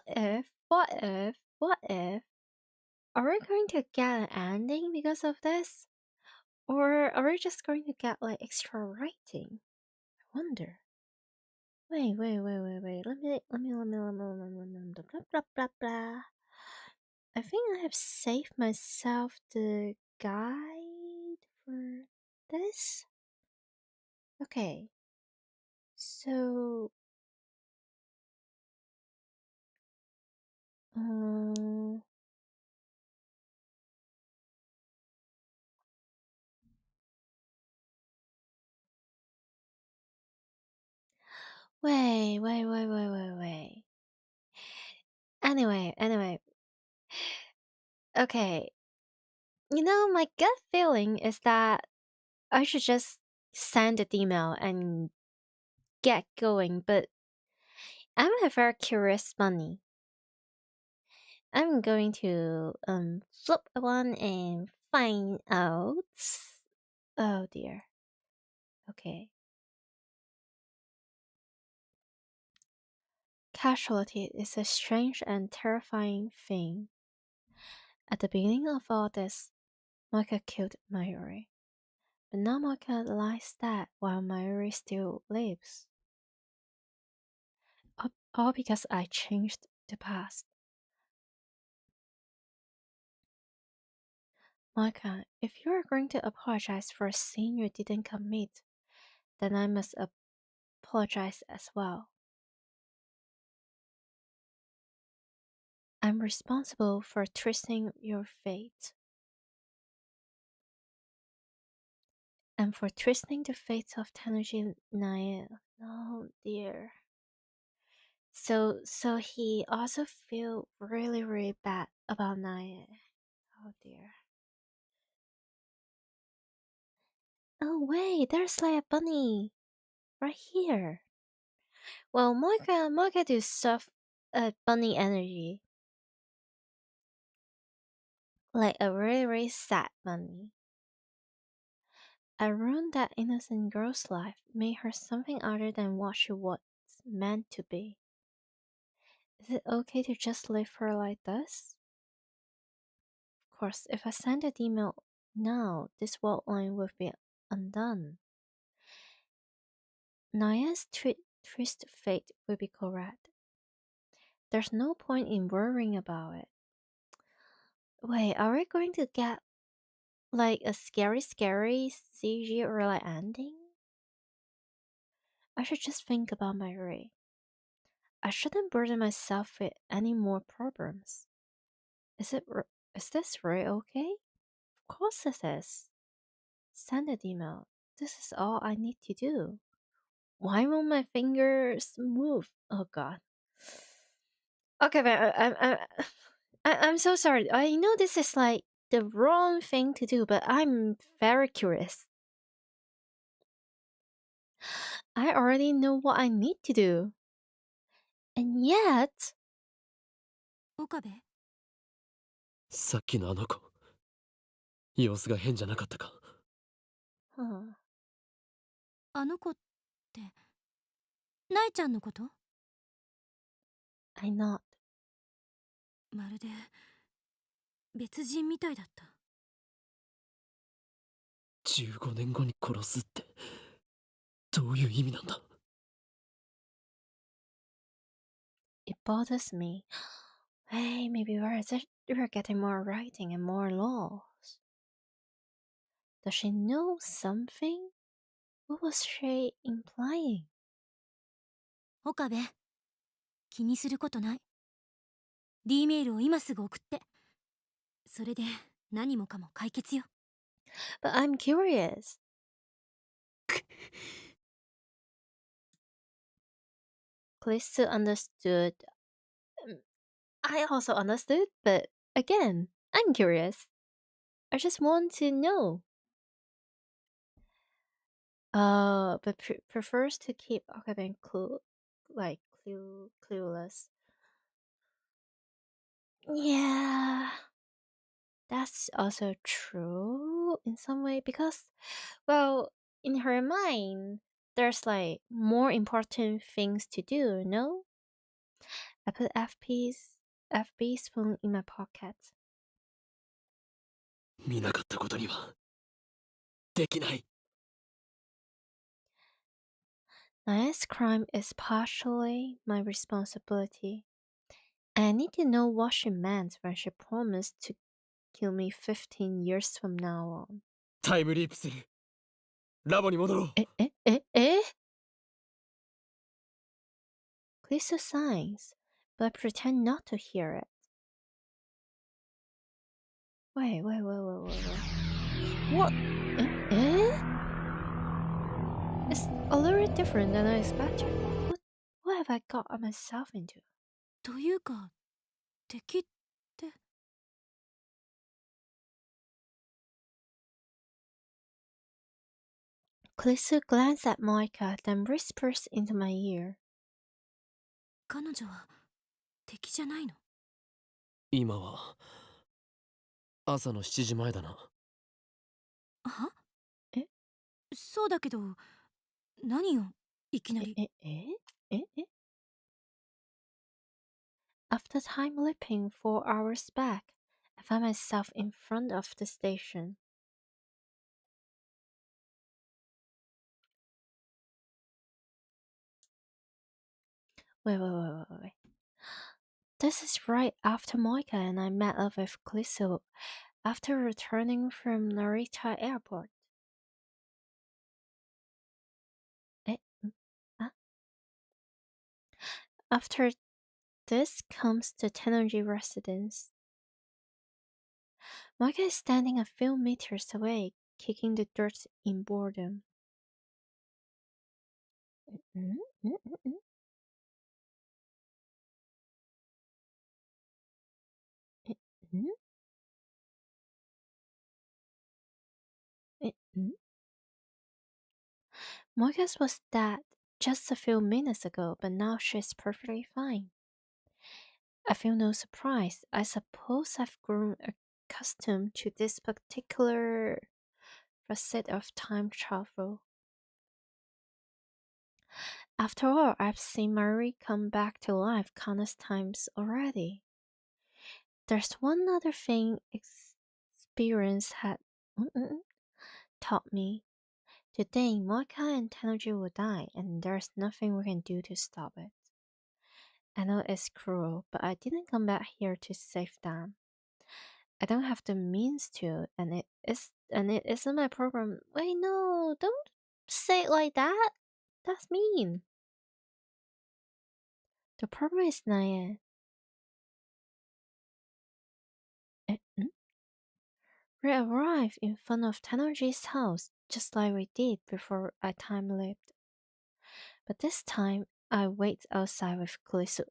S1: if are we going to get an ending because of this? Or are we just going to get like extra writing? I wonder. Wait. Let me blah blah blah blah. I think I have saved myself the guide for this. Okay. So Wait. Anyway. Okay. You know, my gut feeling is that I should just send an email and get going, but I'm a very curious bunny. I'm going to flip one and find out. Oh dear. Okay. Casualty is a strange and terrifying thing. At the beginning of all this, Mocha killed Mayuri. But now Mocha lies dead while Mayuri still lives. All because I changed the past. Mocha, if you are going to apologize for a sin you didn't commit, then I must apologize as well. I'm responsible for twisting your fate. And for twisting the fate of Tanuji Nae. Oh dear. So he also feel really bad about Nae. Oh dear. Oh wait, there's like a bunny right here. Well, Mocha do stuff bunny energy. Like a really sad bunny. I ruined that innocent girl's life, made her something other than what she was meant to be. Is it okay to just leave her like this? Of course, if I send an email now, this world line would be undone. Naya's twist fate will be correct. There's no point in worrying about it. Wait, are we going to get like a scary CG or like ending? I should just think about my Ray. I shouldn't burden myself with any more problems. Is this really okay? Of course it is. Send an email. This is all I need to do. Why won't my fingers move? Oh god. Okay, but I'm so sorry. I know this is like the wrong thing to do, but I'm very curious. I already know what I need to do. And yet...
S2: 岡部、
S3: さっきのあの子、様子が変じゃなかったか。
S2: あの子って、ナエちゃんのこと？
S1: I not.
S2: まるで別人みたいだった。
S3: 15年後に殺すってどういう意味なんだ？
S1: It bothers me. Hey, maybe we're getting more writing and more laws. Does she know something? What was she implying?
S2: 岡部、気にすることない。D メールを今すぐ送って。それで何もかも解決よ。
S1: But I'm curious. Callisto understood. I also understood, but again, I'm curious. I just want to know. But prefers to keep Okabe clueless. Yeah, that's also true in some way because, well, in her mind, there's like more important things to do, no? I put FB spoon in my pocket.
S3: 見なかったことにはできない。
S1: Naya's crime is partially my responsibility. I need to know what she meant when she promised to kill me 15 years from now on.
S3: タイムリープする。ラボに戻ろう。
S1: Please do signs, but I pretend not to hear it. Wait. What? It's a little different than I expected. have I got myself into?
S2: というか、敵って。
S1: Klisu glanced at Moika, then whispers into my ear.
S2: 彼女は敵じゃないの？
S3: 今は朝の7時前だな。
S2: は？
S1: え？
S2: そうだけど、何よ、いきなり。
S1: After time leaping 4 hours back, I found myself in front of the station. Wait. This is right after Moika and I met up with Klisu after returning from Narita Airport. After this comes the Tennoji residence. Moika is standing a few meters away, kicking the dirt in boredom. Moika's was dead just a few minutes ago, but now she's perfectly fine. I feel no surprise. I suppose I've grown accustomed to this particular facet of time travel. After all, I've seen Mayuri come back to life countless times already. There's one other thing experience had taught me. Today, Moika and Tennoji will die, and there's nothing we can do to stop it. I know it's cruel, but I didn't come back here to save them. I don't have the means to, and it isn't my problem. Wait, no, don't say it like that. That's mean. The problem is Naya. We arrived in front of Tennoji's house, just like we did before I time leaped. But this time, I wait outside with Klisu.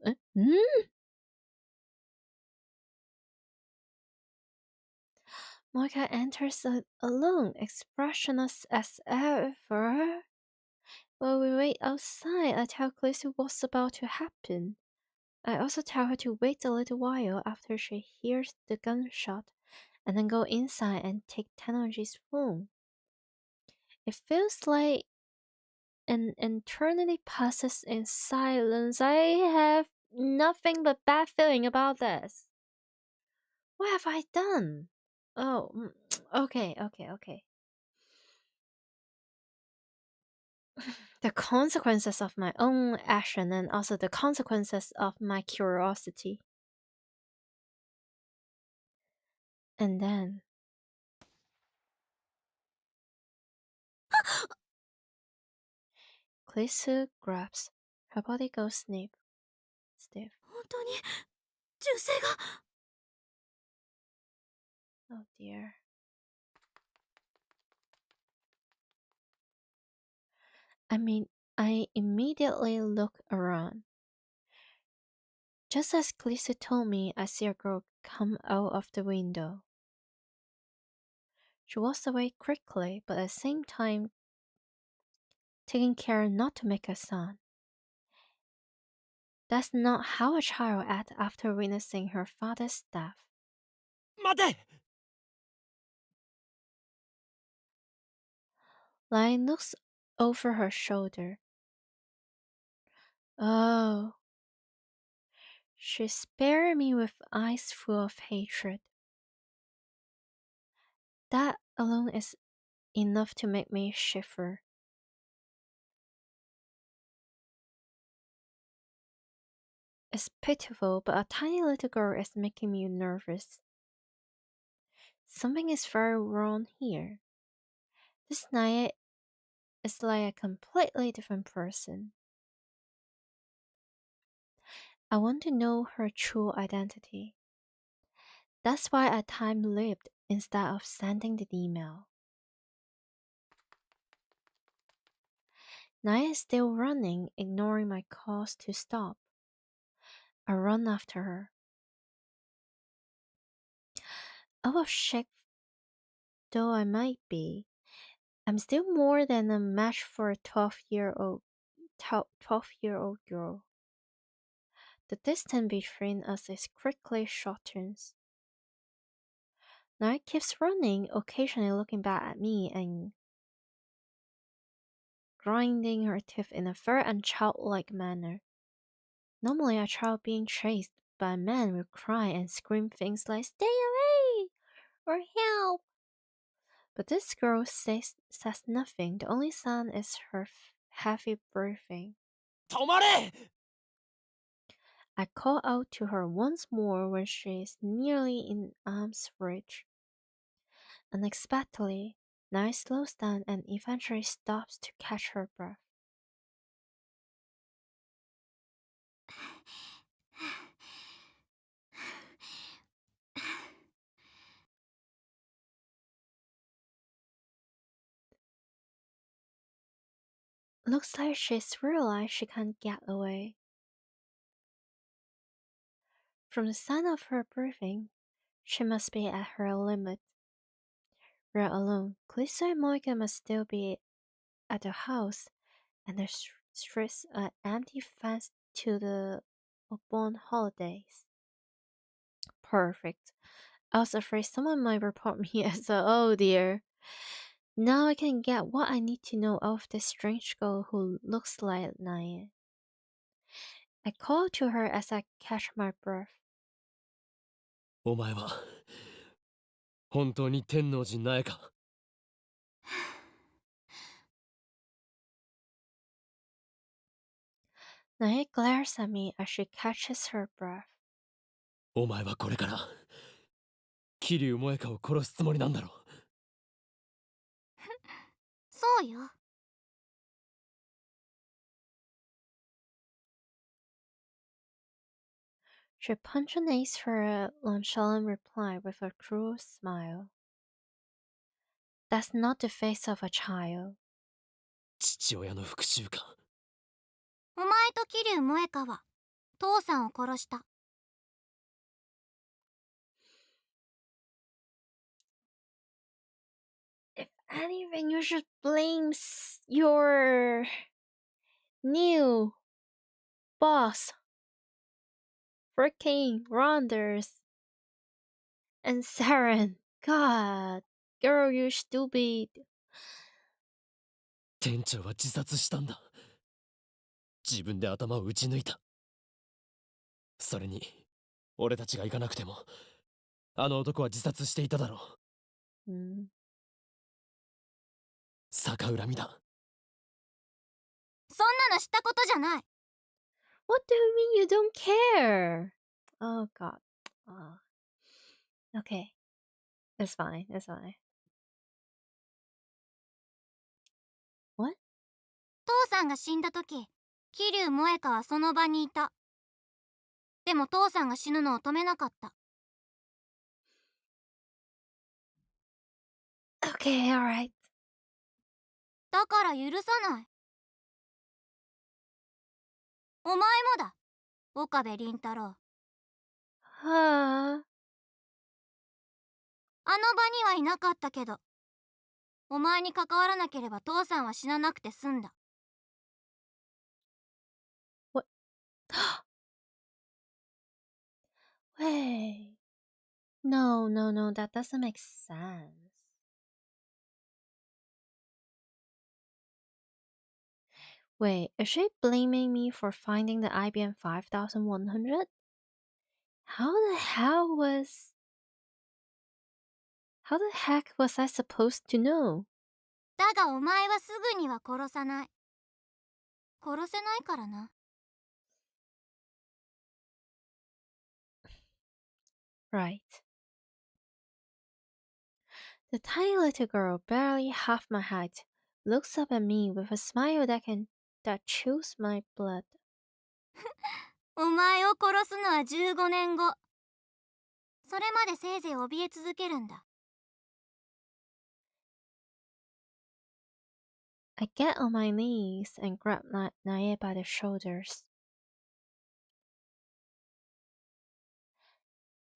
S1: Moika enters alone, expressionless as ever. While we wait outside, I tell Klisu what's about to happen. I also tell her to wait a little while after she hears the gunshot, and then go inside and take Tennoji's phone. It feels like an eternity passes in silence. I have nothing but bad feeling about this. What have I done? Oh, okay. The consequences of my own action and also the consequences of my curiosity. And then Klisu grabs. Her body goes stiff.
S2: 本当に銃声が。
S1: Oh dear. I immediately look around. Just as Klisu told me, I see a girl come out of the window. She walks away quickly, but at the same time taking care not to make a sound. That's not how a child acts after witnessing her father's death.
S3: 待て!
S1: Lion looks over her shoulder. Oh. She stared at me with eyes full of hatred. That alone is enough to make me shiver. It's pitiful, but a tiny little girl is making me nervous. Something is very wrong here. This Naya is like a completely different person. I want to know her true identity. That's why I time-leaped instead of sending the email. Naya is still running, ignoring my calls to stop. I run after her. Out of shape though I might be, I'm still more than a match for a 12-year-old girl. The distance between us is quickly shortens. Naya keeps running, occasionally looking back at me and grinding her teeth in a very unchildlike manner. Normally, a child being chased by a man will cry and scream things like "Stay away!" or "Help!" But this girl says nothing. The only sound is her heavy breathing.
S3: 止まれ!
S1: I call out to her once more when she is nearly in arm's reach. Unexpectedly, Naya slows down and eventually stops to catch her breath. Looks like she's realized she can't get away. From the sound of her breathing, she must be at her limit. We're alone. Ç.Ł.ＰO and Moika must still be at the house, and the streets are empty thanks to the Obon holidays. Perfect. I was afraid someone might report me as a oh dear. Now I can get what I need to know of this strange girl who looks like Naya. I call to her as I catch my breath.
S3: お前は本当に天王寺苗か?
S1: Naya glares at me as she catches her breath.
S3: お前はこれから桐生萌香を殺すつもりなんだろ?
S5: そうよ。
S1: She punctuates her nonchalant reply with a cruel smile. That's not the face of a child.
S3: 父親の復讐か?
S5: お前と桐生萌香は父さんを殺した。
S1: If anything, you should blame your new boss, freaking Ronders, and Saren. God, girl, you stupid.
S3: 店長は自殺したんだ。自分で頭を打ち抜いた。それに俺たちが行かなくてもあの男は自殺していただろう。逆恨みだ。
S5: そんなの知ったことじゃない。
S1: What do you mean you don't care? Oh God. Okay. It's fine. It's fine. What?
S5: 父さんが死んだ時、桐生萌香はその場にいた。でも父さんが死ぬのを止めなかった。
S1: Okay, alright.
S5: だから許さない。お前もだ、岡部倫太郎。
S1: はあ。
S5: あの場にはいなかったけど、お前に関わらなければ父さんは死ななくて済んだ。
S1: What? Wait. No, that doesn't make sense. Wait, is she blaming me for finding the IBM 5100? How the heck was I supposed to know?
S5: だがお前はすぐには殺さない。殺せないからな。
S1: Right. The tiny little girl, barely half my height, looks up at me with a smile that chills my blood.
S5: お前を殺すのは15年後。それまでせいぜい怯え続けるんだ。
S1: I get on my knees and grab Nae by the shoulders.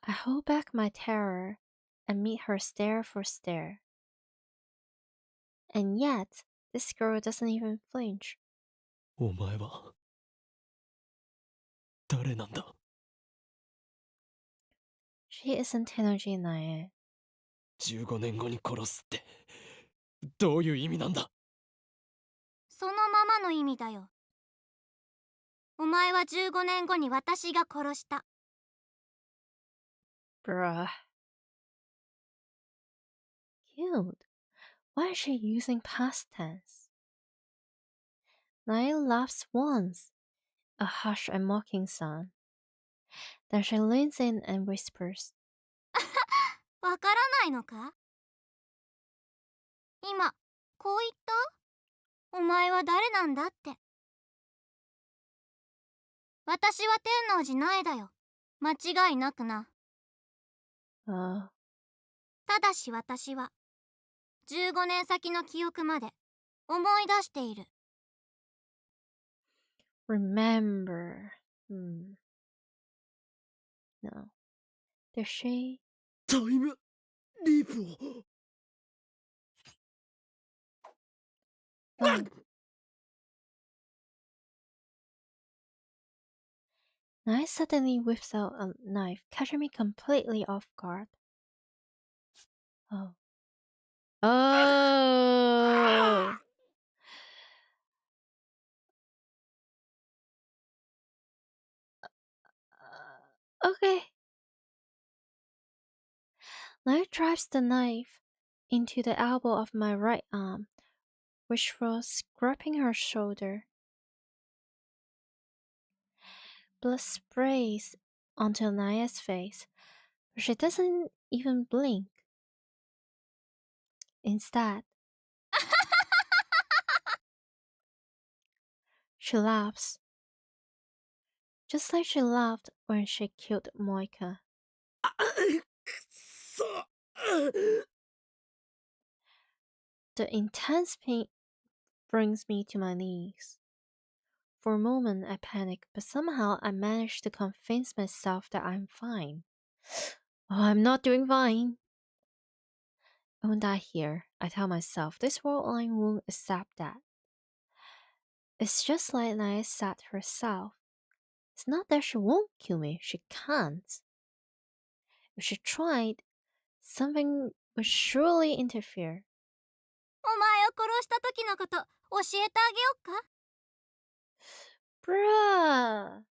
S1: I hold back my terror and meet her stare for stare. And yet, this girl doesn't even flinch.
S3: お前は誰なんだ？
S1: She isn't Tenerji Nae.
S3: 15年後に殺すってどういう意味なんだ？
S5: そのままの意味だよ。お前は15年後に私が殺した。
S1: Bruh. Killed? Why is she using past tense? Nae laughs once, a harsh and mocking sound. Then she leans in and whispers.
S5: わからないのか？今、こう言った？お前は誰なんだって。私は天王寺苗だよ。間違いなくな。ただし私は、15年先の記憶まで思い出している。
S1: Remember. No. Does she?
S3: タイムリープを。
S1: Nae suddenly whips out a knife, catching me completely off guard. Oh. Okay. Nae drives the knife into the elbow of my right arm, which was grabbing her shoulder. Blood sprays onto Naya's face, but she doesn't even blink. Instead, she laughs, just like she laughed when she killed Moika.
S3: くそ。
S1: The intense pain brings me to my knees. For a moment, I panic, but somehow I manage to convince myself that I'm fine. Oh, I'm not doing fine. I won't die here. I tell myself this world line won't accept that. It's just like Naya said herself. It's not that she won't kill me, she can't. If she tried, something would surely interfere.
S5: お前を殺した時のこと教えてあげよっか？
S1: Bruh.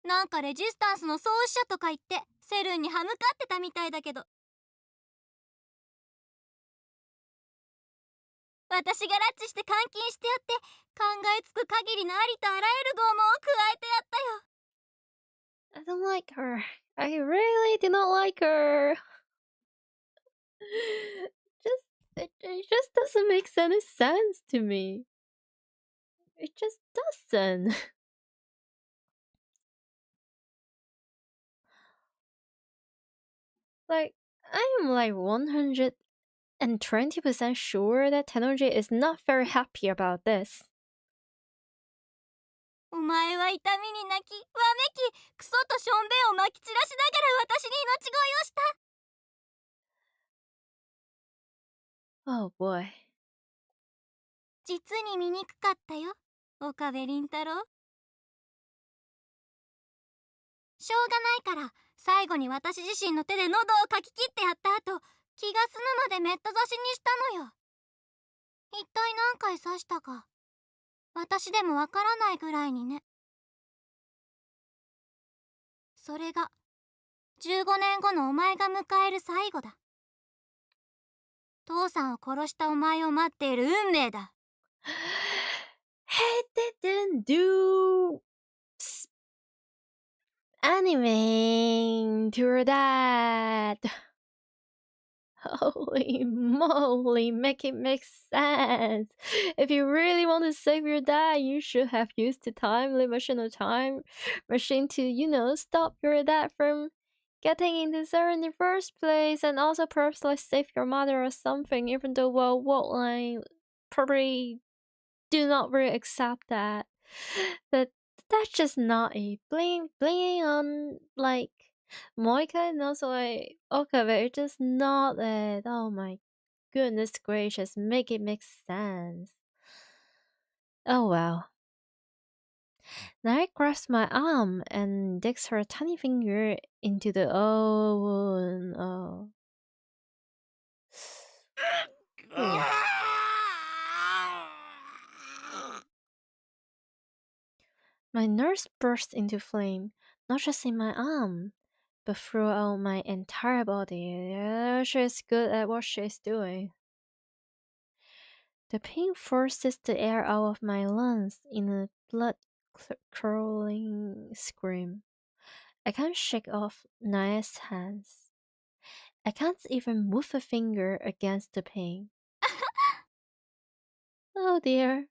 S5: なんかレジスタンスの創始者とか言ってセルンに歯向かってたみたいだけど。私がラッチして監禁してやって考えつく限りのありとあらゆる拷問を加えてやったよ。
S1: I don't like her. I really do not like her. It just doesn't make any sense to me. It just doesn't. Like, I am like 120% sure that Tennoji is not very happy about this.
S5: お前は痛みに泣き、わめき、クソとしょんべんをまき散らしながら私に命乞いをした。
S1: Oh boy.
S5: 実に醜かったよ、岡部倫太郎。しょうがないから最後に私自身の手で喉をかき切ってやった後、気が済むまでメット刺しにしたのよ。一体何回刺したか私でもわからないぐらいにね。それが15年後のお前が迎える最後だ。父さんを殺したお前を待っている運命だ。
S1: He didn't do anything to her dad. Holy moly, make it make sense. If you really want to save your dad, you should have used the time machine to, stop your dad from getting into there in the first place, and also perhaps like save your mother or something, even though, well, what line probably do not really accept that. But that's just not it. Blinging on like Moika and also like Okabe, it's just not it. Oh my goodness gracious, make it make sense. Oh well. Nai grabs my arm and digs her tiny finger into the oven. Oh. Ooh. My nerves burst into flame, not just in my arm, but throughout my entire body. Yeah, she's good at what she's doing. The pain forces the air out of my lungs in a blood-curdling scream. I can't shake off Naya's hands. I can't even move a finger against the pain. Oh dear.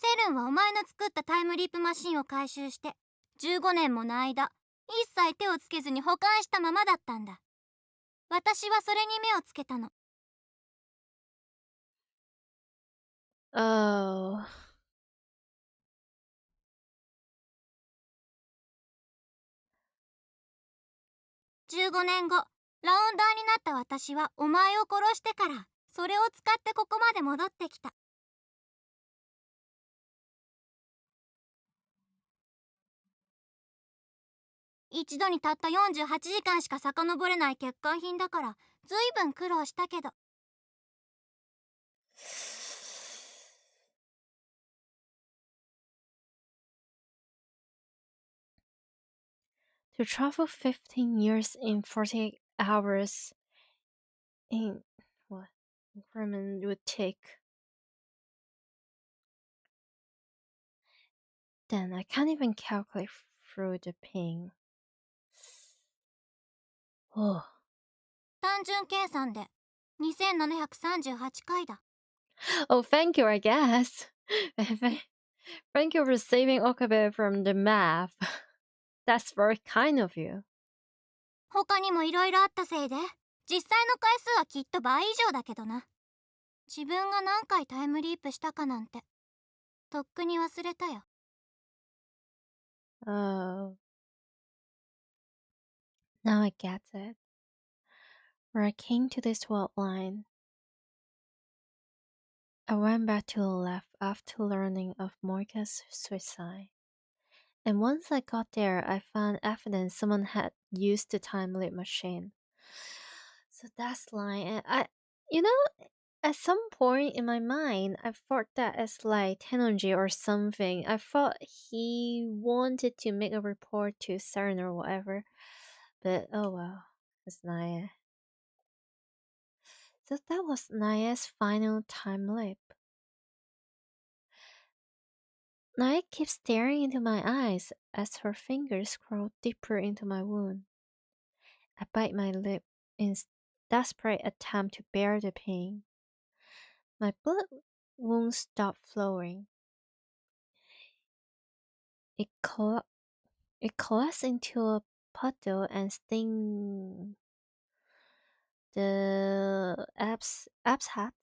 S5: セルンはお前の作ったタイムリープマシンを回収して15年もの間一切手をつけずに保管したままだったんだ。私はそれに目をつけたの。
S1: Oh.
S5: 15年後、ラウンダーになった私はお前を殺してからそれを使ってここまで戻ってきた。一度にたった48時間しか遡れない欠陥品だからずいぶん苦労したけど。
S1: To travel 15 years in 48 hours in what increment would take. Then I can't even calculate through the pain. Oh.
S5: 単純計算で2738回だ。
S1: Oh, thank you, I guess. Thank you for saving Okabe from the math. That's very kind of you.
S5: 他にもいろいろあったせいで実際の回数はきっと倍以上だけどな。自分が何回タイムリープしたかなんてとっくに忘れたよ。
S1: Oh. Now I get it. Where I came to this world line. I went back to the left after learning of Moika's suicide. And once I got there, I found evidence someone had used the time loop machine. So that's line. And at some point in my mind, I thought that as like Tenonji or something. I thought he wanted to make a report to CERN or whatever. But oh well, it's Naya. So that was Naya's final time leap. Naya keeps staring into my eyes as her fingers crawl deeper into my wound. I bite my lip in desperate attempt to bear the pain. My blood won't stop flowing. It collects into a puddle and sting the abshat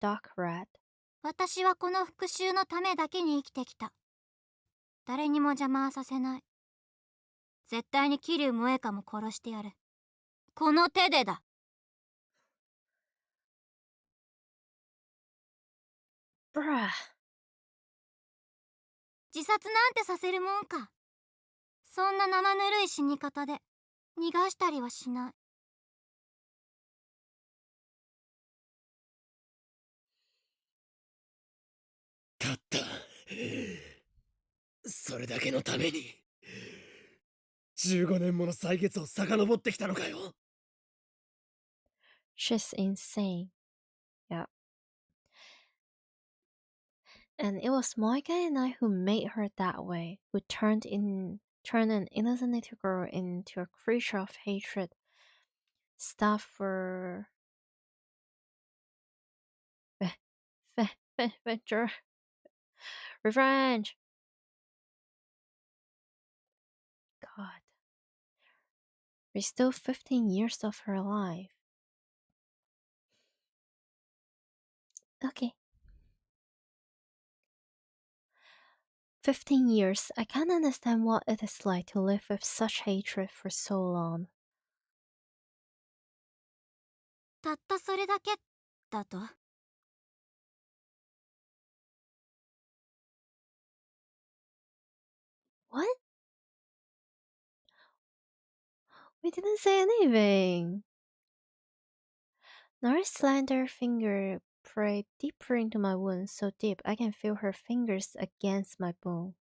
S1: dark red.
S5: 私はこの復讐のためだけに生きてきた。誰にも邪魔はさせない。絶対に桐生萌香も殺してやる。この手でだ。
S1: Bruh.
S5: 自殺なんてさせるもんか。そんな生ぬるい死に方で逃がしたりはしない。
S3: たった。それだけのために15年もの歳月を遡ってきたのかよ。
S1: She's insane. Yeah. And it was Moika and I who made her that way, who turned an innocent little girl into a creature of hatred, stuffed for venture, revenge. God. We stole 15 years of her life. Okay. 15 years. I can't understand what it is like to live with such hatred for so long.
S5: たったそれだけだと。
S1: What? We didn't say anything. Nara's slender finger prayed deeper into my wound, so deep I can feel her fingers against my bone.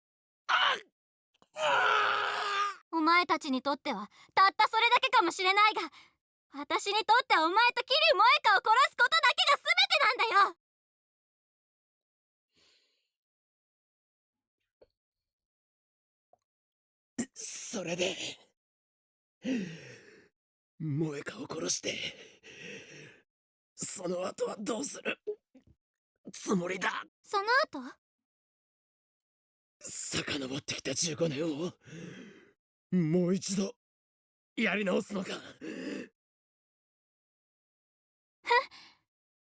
S5: お前たちにとってはたったそれだけかもしれないが、私にとってはお前と桐生萌香を殺すことだけが全てなんだよ。
S3: それで萌香を殺してその後はどうするつもりだ。
S5: その後？
S3: 遡ってきた15年をもう一度やり直すのか。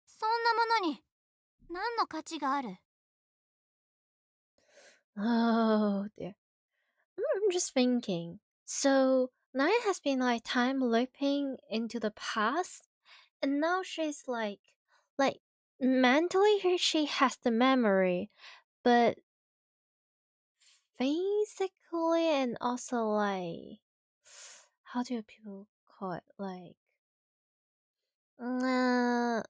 S5: そんなものに何の価値がある？
S1: Oh dear. I'm just thinking. So Naya has been like time leaping into the past, and now she's like mentally she has the memory, but physically and also like how do people call it uh,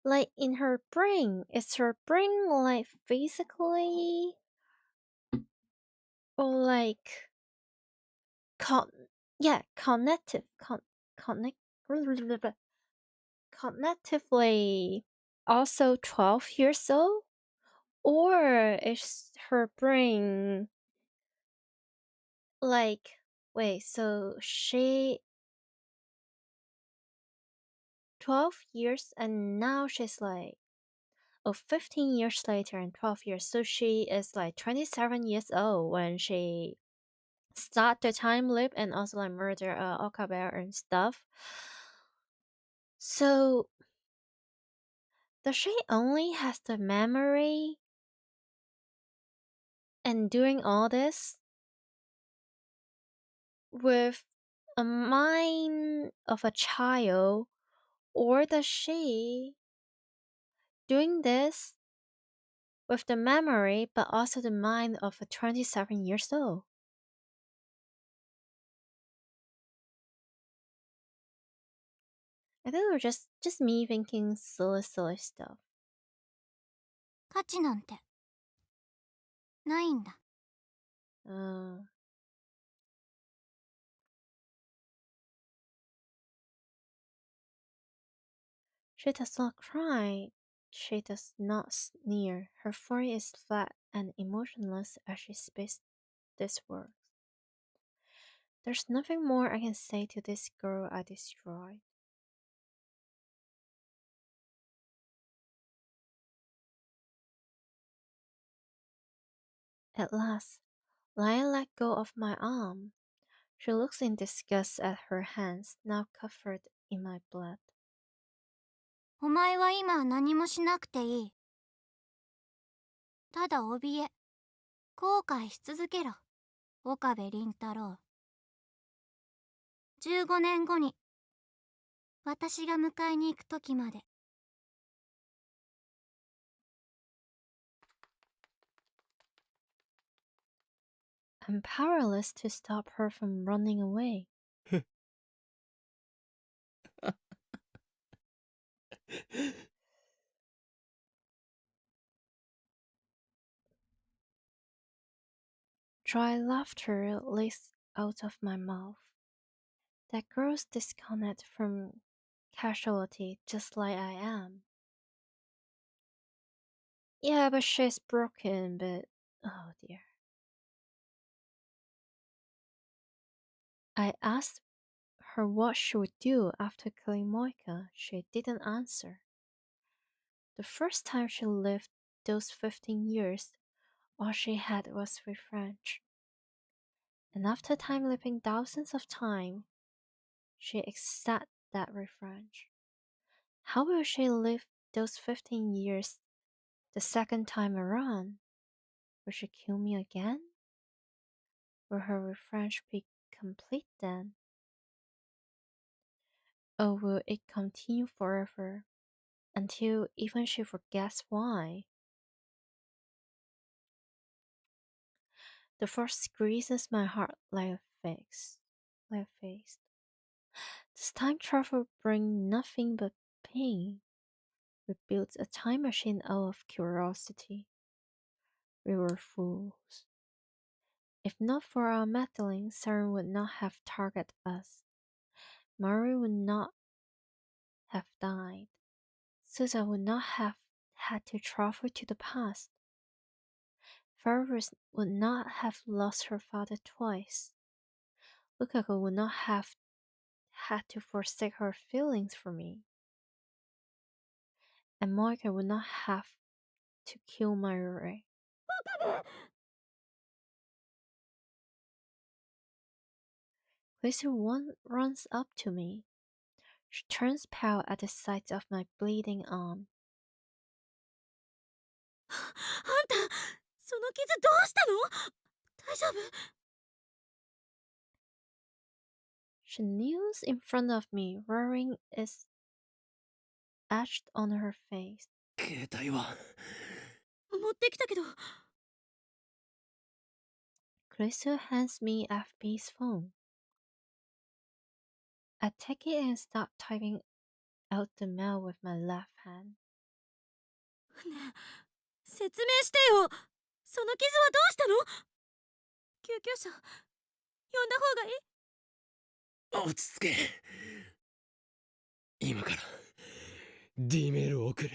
S1: like in her brain, is her brain like physically or like connective connect cognitively also 12 years old, or is her brain like wait, so she 12 years and now she's like 15 years later and 12 years, so she is like 27 years old when she start the time loop and also like murder Okabe and stuff. So does she only has the memory and doing all this with a mind of a child, or does she doing this with the memory but also the mind of a 27 years old? I think it was just me thinking silly stuff.
S5: 価値なんてないんだ。
S1: She does not cry. She does not sneer. Her forehead is flat and emotionless as she speaks these words. There's nothing more I can say to this girl I destroyed. At last, Laya let go of my arm. She looks in disgust at her hands, now covered in my blood.
S5: お前は今何もしなくていい。ただ怯え、後悔し続けろ、岡部倫太郎。15年後に私が迎えに行く時まで。
S1: I'm powerless to stop her from running away. Dry laughter leaks out of my mouth. That girl's disconnect from casualty just like I am. Yeah, but she's broken, but oh dear. I asked her what she would do after killing Moika. She didn't answer. The first time she lived those 15 years, all she had was revenge. And after time leaping thousands of times, she accepted that revenge. How will she live those 15 years the second time around, will she kill me again? Will her revenge be complete then? Or will it continue forever, until even she forgets why? The force squeezes my heart like a fist. Does time travel bring nothing but pain? We built a time machine out of curiosity. We were fools. If not for our meddling, Saren would not have targeted us. Murray would not have died. Susan would not have had to travel to the past. Ferris would not have lost her father twice. Lukaku would not have had to forsake her feelings for me. And Moika would not have to kill Mayuri. Lisa runs up to me. She turns pale at the sight of my bleeding arm.
S2: あんた、その傷どうしたの？大丈夫？
S1: She kneels in front of me, wearing is etched on her face.
S3: 携帯は
S2: 持ってきたけど。
S1: Crystal hands me FB's phone. I take it and start typing out the mail with my left hand.
S2: ねえ、説明してよ。その傷はどうしたの？救急車呼んだ方がいい？
S3: 落ち着け。今から D メールを送る。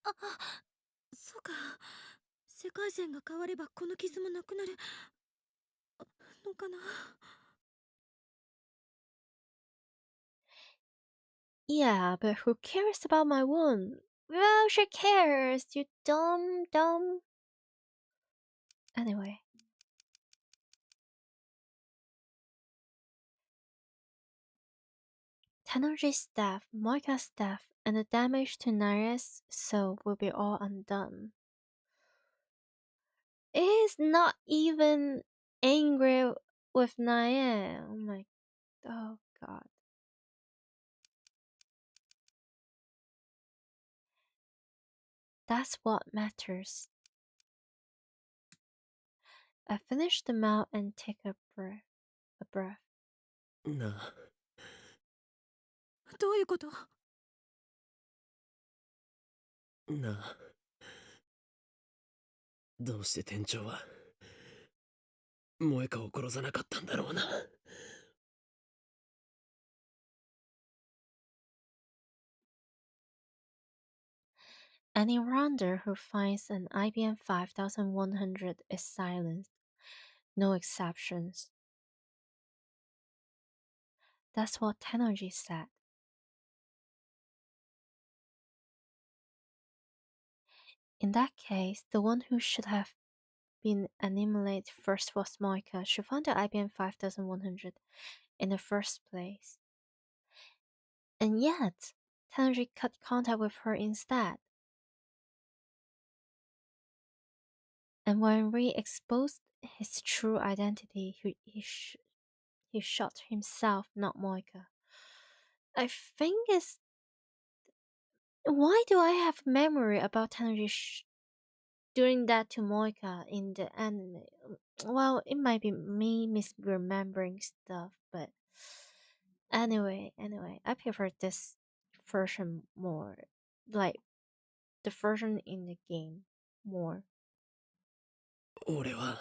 S2: あ、そうか。世界線が変わればこの傷もなくなるのかな。
S1: Yeah, but who cares about my wound? Well, she cares, you dumb. Anyway. Tenergy's staff, Moika's staff, and the damage to Naria's soul will be all undone. It is not even angry with Naria. Oh god. That's what matters. I finish the mail and take a breath.
S3: なあ。
S2: どういうこと？
S3: なあ。どうして店長は萌香を殺さなかったんだろうな。
S1: Any rounder who finds an IBM 5100 is silenced. No exceptions. That's what Tenergy said. In that case, the one who should have been annihilated first was Moika. She found the IBM 5100 in the first place. And yet, Tenergy cut contact with her instead. And when Rei exposed his true identity, he shot himself, not Moika. I think it's... Why do I have memory about Tenergy doing that to Moika in the anime? Well, it might be me misremembering stuff, but anyway, I prefer this version more. Like, the version in the game more.
S3: 俺は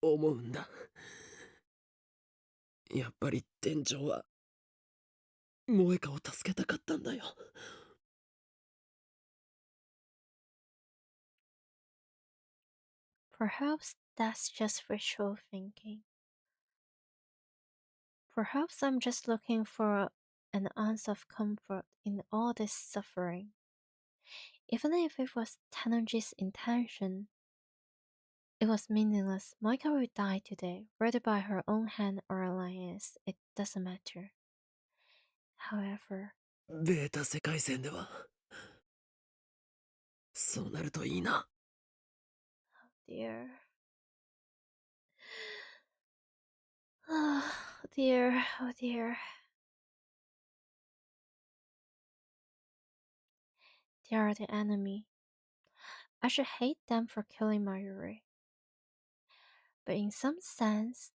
S3: 思うんだ。やっぱり店長は萌香を助けたかったんだよ。
S1: Perhaps that's just wishful thinking. Perhaps I'm just looking for an ounce of comfort in all this suffering. Even if it was Tenergy's intention, it was meaningless. Moika will die today, whether by her own hand or alliance. It doesn't matter. However,
S3: ベータ世界線ではそうなるといいな。
S1: Dear. Oh dear, oh dear. They are the enemy. I should hate them for killing Mayuri. But in some sense,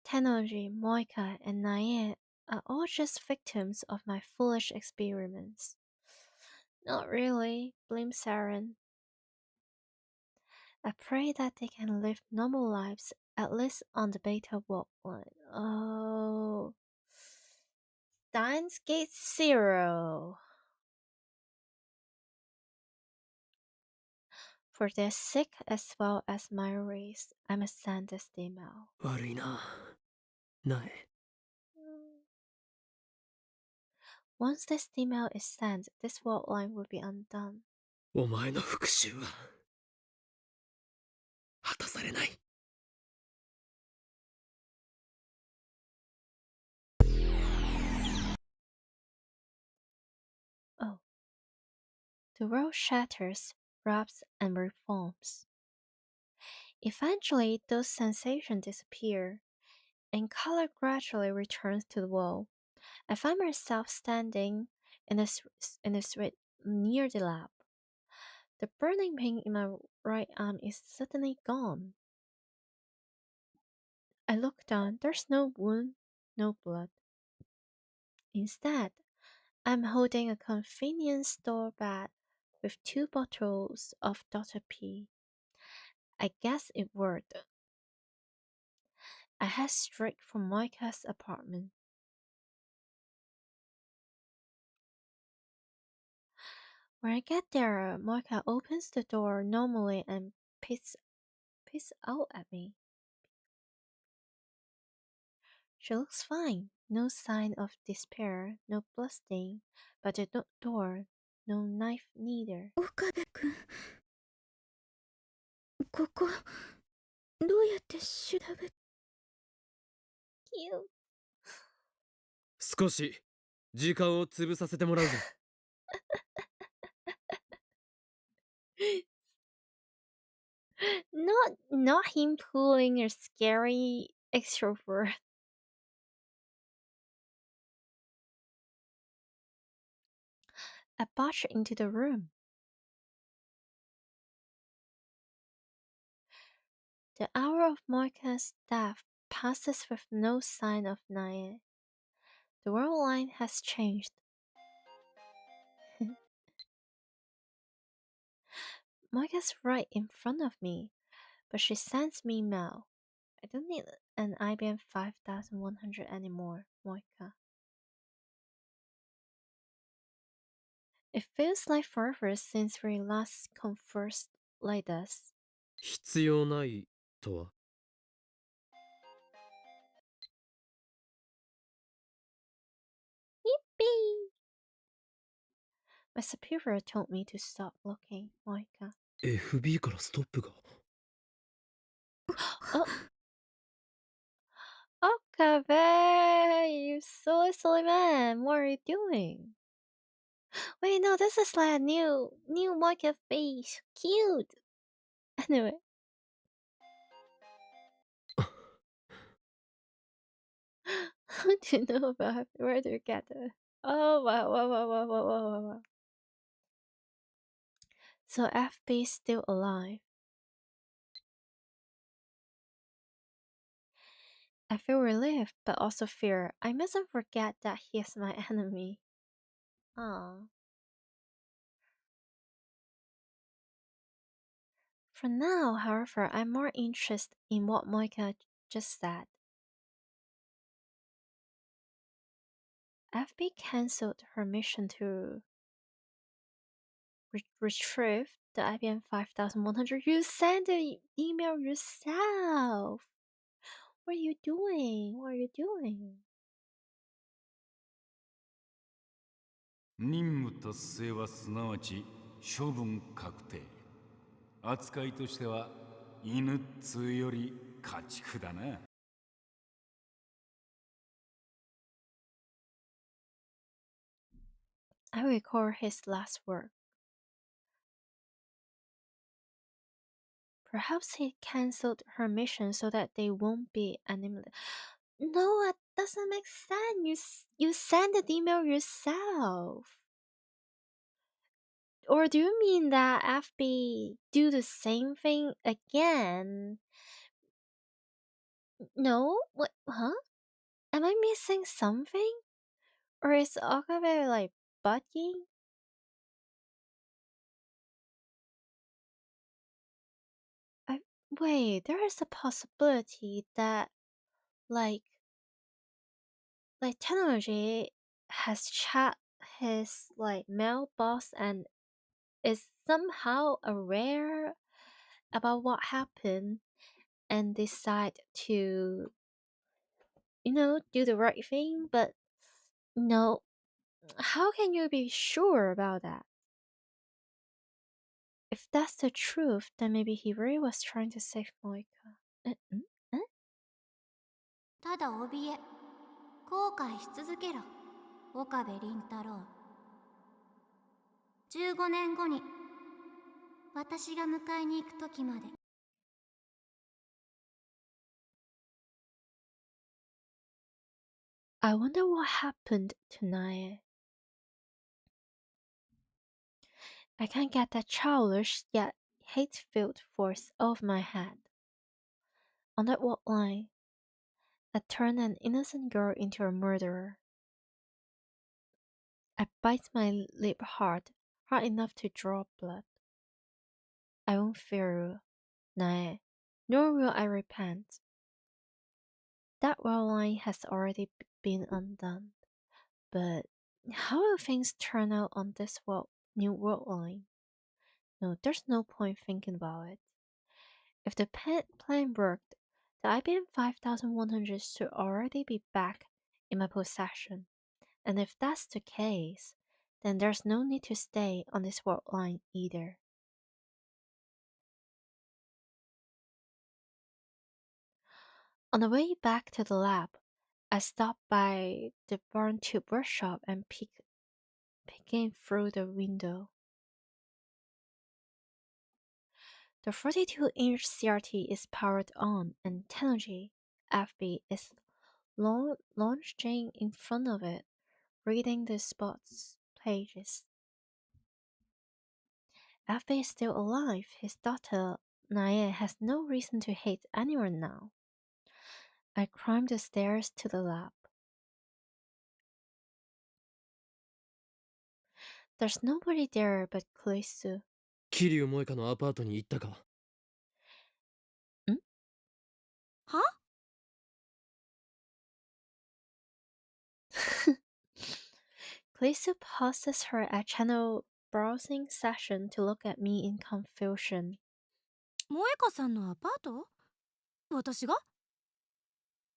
S1: Tennoji, Moika, and Nae are all just victims of my foolish experiments. Not really, blamed Saren. I pray that they can live normal lives, at least on the beta walk line. Oh. Steins Gate 0. For their sake as well as my race, I must send this email.
S3: 悪いな、ナエ。
S1: Once this email is sent, this walk line will be undone.
S3: お前の復讐は果たされない。
S1: Oh. The world shatters, rubs, and reforms. Eventually, those sensations disappear, and color gradually returns to the world. I find myself standing in a street near the lab. The burning pain in my right arm is suddenly gone. I look down, there's no wound, no blood. Instead, I'm holding a convenience store bag with 2 bottles of Dr. P. I guess it worked. I head straight for Moika's apartment. When I get there, Moika opens the door normally and peeks out at me. She looks fine, no sign of despair, no bloodstain, but the door, no knife neither.
S2: 岡部君、ここどうやって調べ。
S1: Cute.
S3: 少し時間を潰させてもらうぜ。
S1: Not him pulling a scary extrovert. I barge into the room. The hour of Moika's death passes with no sign of Nae. The world line has changed. Moika's right in front of me, but she sends me mail. I don't need an IBM 5100 anymore, Moika. It feels like forever since we last conversed like this.
S3: 必要ないとは。
S1: Yippee! My superior told me to stop looking, Moika.
S3: FB からストップが。
S1: Oh! Okabe! You silly man! What are you doing? Wait, no, this is like a new Moika face. Cute! Anyway. How do you know about Happy? Where do you get it? Oh, wow. So FB is still alive. I feel relieved, but also fear. I mustn't forget that he is my enemy. Aww. For now, however, I'm more interested in what Moika just said. FB cancelled her mission to retrieve the IBM 5100. You sent the email yourself. What are you doing? What are you doing?
S4: 任務達成はすなわち処分確定。扱いとしては犬っつうより家畜だな。
S1: I record his last work. Perhaps he cancelled her mission so that they won't be animated. No, that doesn't make sense. You send the email yourself. Or do you mean that FB do the same thing again? No? What? Huh? Am I missing something? Or is Okabe like bugging? Wait, there is a possibility that like technology has chat his like mail boss and is somehow aware about what happened and decide to do the right thing. But no, how can you be sure about that? If that's the truth, then maybe he really was trying to save Moika.
S5: ただ怯え後悔し続けろ岡部倫太郎。15年後に私が迎えに行く時まで。
S1: I wonder what happened tonight. I can't get that childish yet hate-filled voice off my head. On that what line, I turn an innocent girl into a murderer. I bite my lip hard enough to draw blood. I won't fear you, Nae, nor will I repent. That well line has already been undone. But how will things turn out on this new world line? No, there's no point thinking about it. If the plan worked, the IBM 5100 should already be back in my possession. And if that's the case, then there's no need to stay on this world line either. On the way back to the lab, I stopped by the barn tube workshop and peeking through the window. The 42-inch CRT is powered on and technology FB is launching in front of it, reading the sports pages. FB is still alive. His daughter, Nae, has no reason to hate anyone now. I climbed the stairs to the lab. There's nobody there but Kuisu.
S3: 桐生萌香のアパートに行ったか？
S2: は？
S1: Kuisu pauses her channel browsing session to look at me in confusion.
S2: 萌香さんのアパート？私が？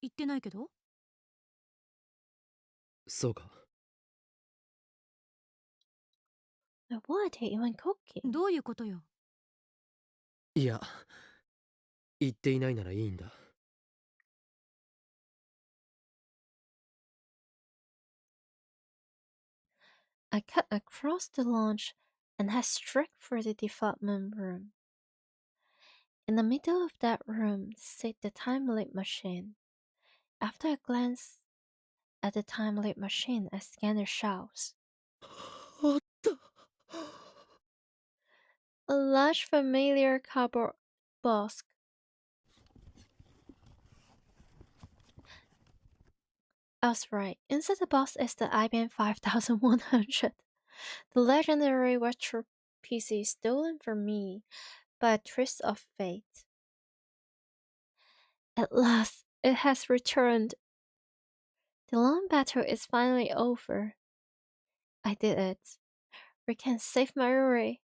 S2: 行ってないけど。
S3: そうか。
S1: What are you even cooking?
S2: どういうことよ。
S3: いや、行っていないならいいんだ。
S1: I cut across the lounge and head straight for the development room. In the middle of that room sat the time-limit machine. After a glance at the time-limit machine, I scanned the shelves.
S3: あった。
S1: A large familiar cardboard box. I was right. Inside the box is the IBM 5100. The legendary retro PC stolen from me by a twist of fate. At last, it has returned. The long battle is finally over. I did it. We can save mayuri.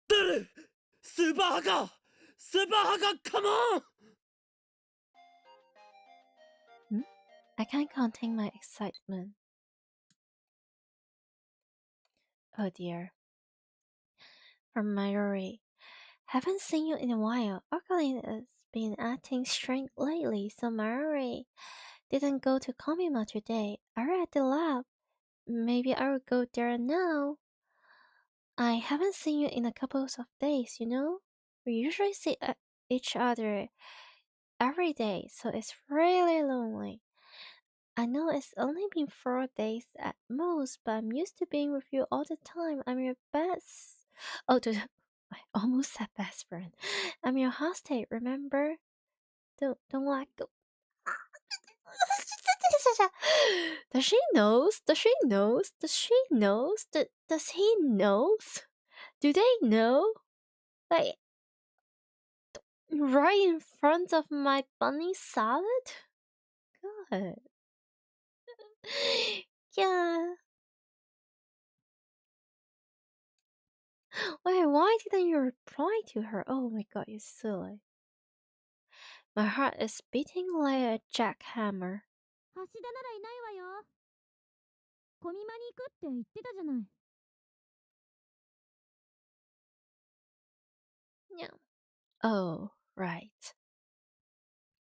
S3: 誰？スーパーハカー！スーパーハカー、カモン！
S1: I can't contain my excitement. Oh dear. From Mayuri. Haven't seen you in a while. Okaline has been acting strange lately, so Mayuri didn't go to Komima today. Are you at the lab? maybe I will go there now. I haven't seen you in a couple of days, you know? We usually see each other every day, so it's really lonely. I know it's only been 4 days at most, but I'm used to being with you all the time. I'm your best. Oh, I almost said best friend. I'm your hostage, remember? Don't let go. Does she knows? Does she knows? Does she knows? Does he knows? Do they know? Like, right in front of my bunny salad? God. Yeah. Wait, why didn't you reply to her? Oh my god, you silly. My heart is beating like a jackhammer.
S2: 橋田ならいないわよ。コミマに行くって言ってたじゃない。
S1: Yeah. Oh, right.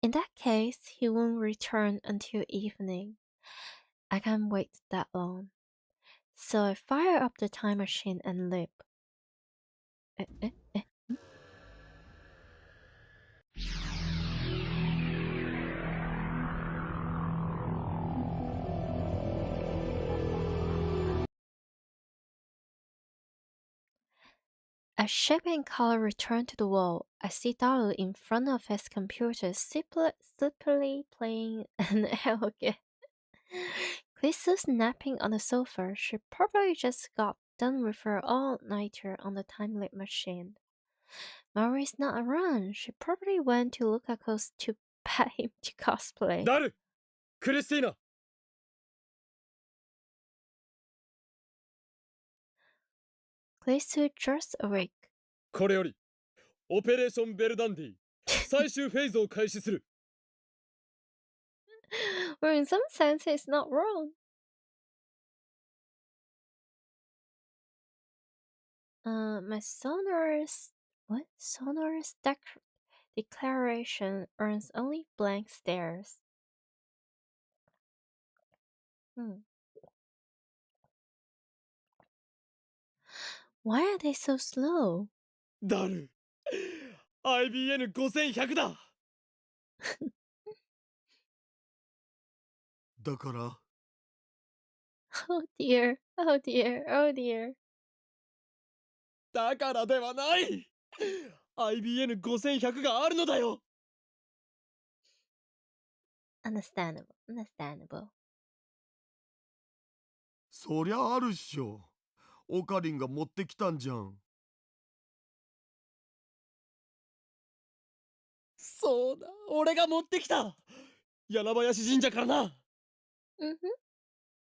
S1: In that case, he won't return until evening. I can't wait that long. So I fire up the time machine and leap. As shape and color return to the wall, I see Daru in front of his computer sleepily playing an elegant. Krisa's napping on the sofa. She probably just got done with her all-nighter on the time-limit machine. Mayuri's not around. She probably went to Lukaku's to pay him to cosplay.
S3: ダルクリスティーナ
S1: Krisu just awake.
S3: これよりオペレーションベルダンディ最終フェーズを開始する
S1: Well, in some sense, he's not wrong. My sonorous declaration earns only blank stares. Why are they so slow?
S3: ダル IBN5100 だ
S6: だから
S1: Oh dear, oh dear, oh dear.
S3: だからではない IBN5100 があるのだよ
S1: Understandable, understandable.
S6: そりゃあるっしょ。オカリンが持ってきたんじゃん。
S3: そうだ俺が持ってきた柳林神社からな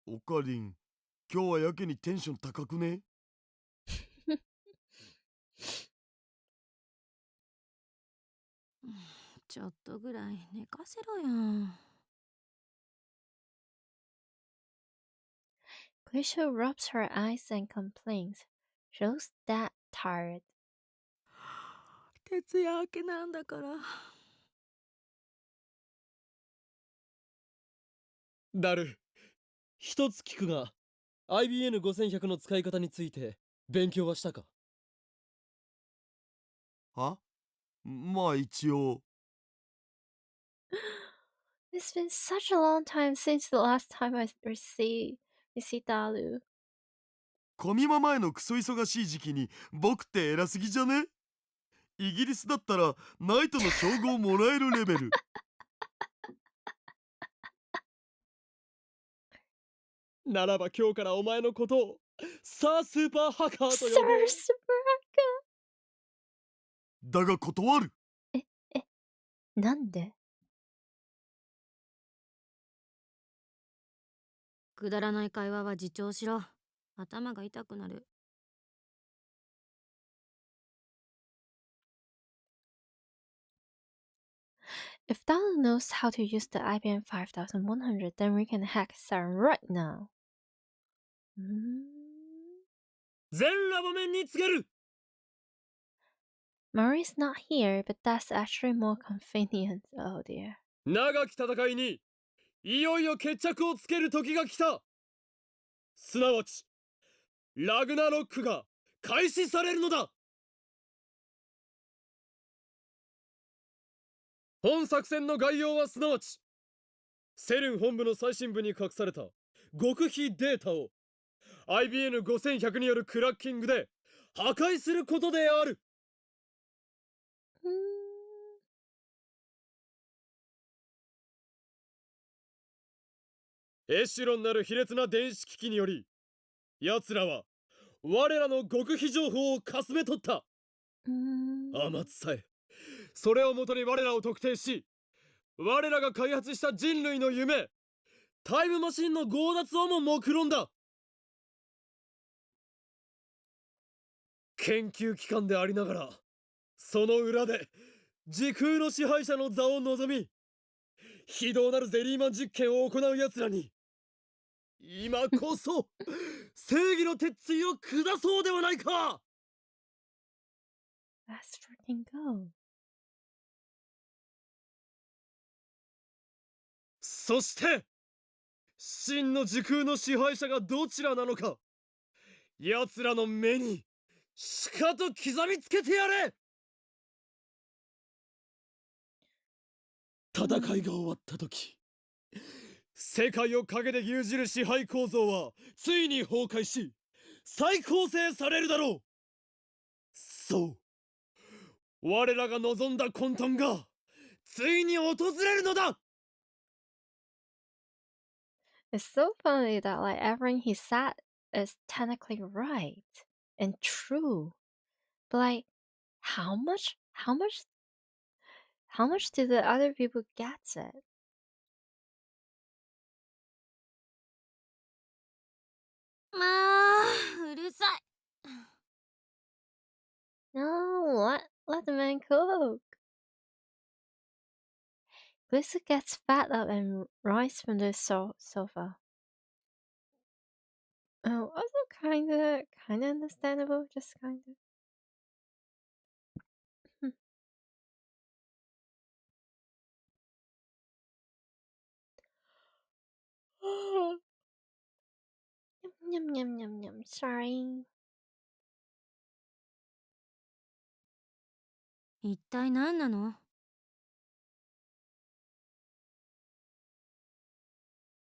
S6: オカリン、今日はやけにテンション高くね？
S2: ちょっとぐらい寝かせろよ。
S1: Grisha rubs her eyes and complains. She looks that tired.
S2: 徹夜明けなんだから。
S3: ダル一つ聞くが IBN5100 の使い方について勉強はしたか
S6: は？まあ一応。
S1: It's been such a long time since the last time I see Dalu.
S6: コミマ前のクソ忙しい時期に僕って偉すぎじゃね？イギリスだったらナイトの称号もらえるレベル。
S3: ならば今日からお前のことをサースーパーハッカーと呼ぼう
S1: Sir Spraga!
S6: だが断る。
S1: なんで？
S2: くだらない会話は自重しろ。頭が痛くなる。
S1: If Dalu knows how to use the IBM 5100, then we can hack Saturn right now.
S3: 全ラボ面に告げる
S1: Murray's not here, but that's actually more convenient. Oh dear.
S3: 長き戦いにいよいよ決着をつける時が来たすなわちラグナロックが開始されるのだ。本作戦の概要はすなわちセルン本部の最新部に隠された極秘データを IBN5100 によるクラッキングで破壊することである。エシュロンなる卑劣な電子機器により奴らは我らの極秘情報をかすめ取った。アマツさえそれをもとに我らを特定し、我らが開発した人類の夢タイムマシンの強奪をも目論んだ。研究機関でありながらその裏で時空の支配者の座を望み非道なるゼリーマン実験を行う奴らに今こそ正義の鉄槌を下そうではないか。
S1: Let's freaking go.
S3: そして真の時空の支配者がどちらなのか奴らの目にしかと刻みつけてやれ。戦いが終わった時世界を陰で牛耳る支配構造はついに崩壊し再構成されるだろう。そう我らが望んだ混沌がついに訪れるのだ。
S1: It's so funny that like everything he said is technically right and true. But like how much do the other people get it?
S2: まあうるさい。
S1: No, let the man cook. Lisa gets fed up and rises from the sofa. Oh, also kinda understandable, just kinda. Yum yum yum yum. Sorry.
S2: 一体何なの？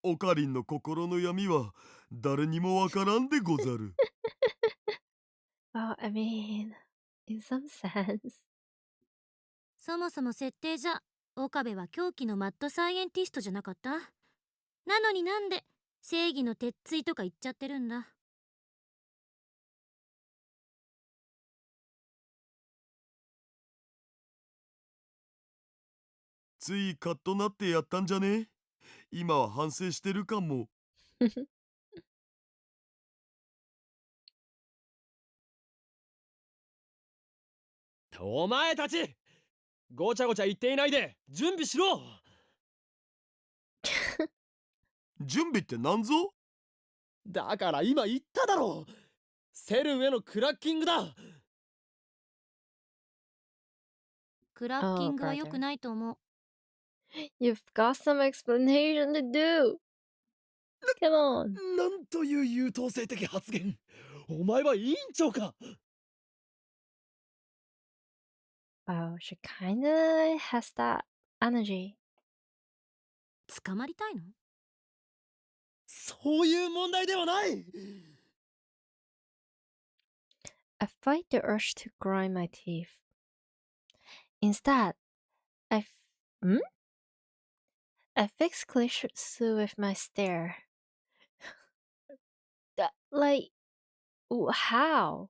S6: オカリンの心の闇は誰にもわからんでござる。
S1: Well, I mean, in some sense.
S2: そもそも設定じゃ岡部は狂気のマッドサイエンティストじゃなかった？なのになんで正義の鉄槌とか言っちゃってるんだ。
S6: ついカッとなってやったんじゃね？今は反省してるかも。
S3: お前たちごちゃごちゃ言っていないで準備しろ。
S6: 準備って何ぞ？
S3: だから今言っただろう。セルンへのクラッキングだ。
S2: クラッキングは良くないと思う。
S1: You've got some explanation to do. Come on.
S3: なんという優等生的発言。お前は委員長か。
S1: Wow, she kinda has that energy.
S2: 捕まりたいの？
S3: そういう問題ではない。
S1: I fight the urge to grind my teeth. Instead, I fix Cliched with my stare. Like, how?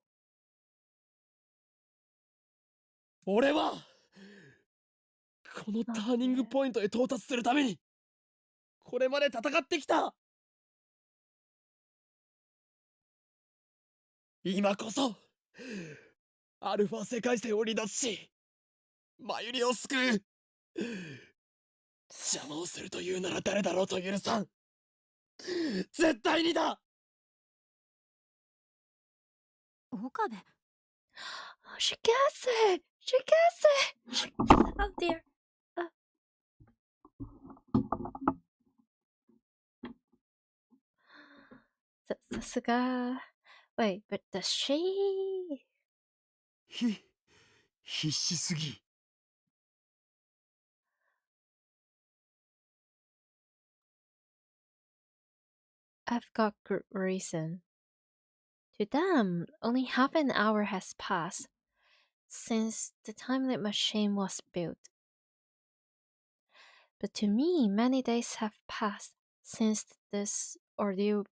S3: 俺はこのターニングポイントへ到達するためにこれまで戦ってきた。今こそアルファ世界線を離脱しマユリを救う。邪魔をするというなら誰だろうと許さん。絶対にだ。
S2: 岡部。
S1: Oh, she gets it! She gets it! Oh dear. さすが。Wait, but does she?
S6: 必死すぎ。
S1: I've got good reason. To them, only half an hour has passed since the time that machine was built. But to me, many days have passed since this ordeal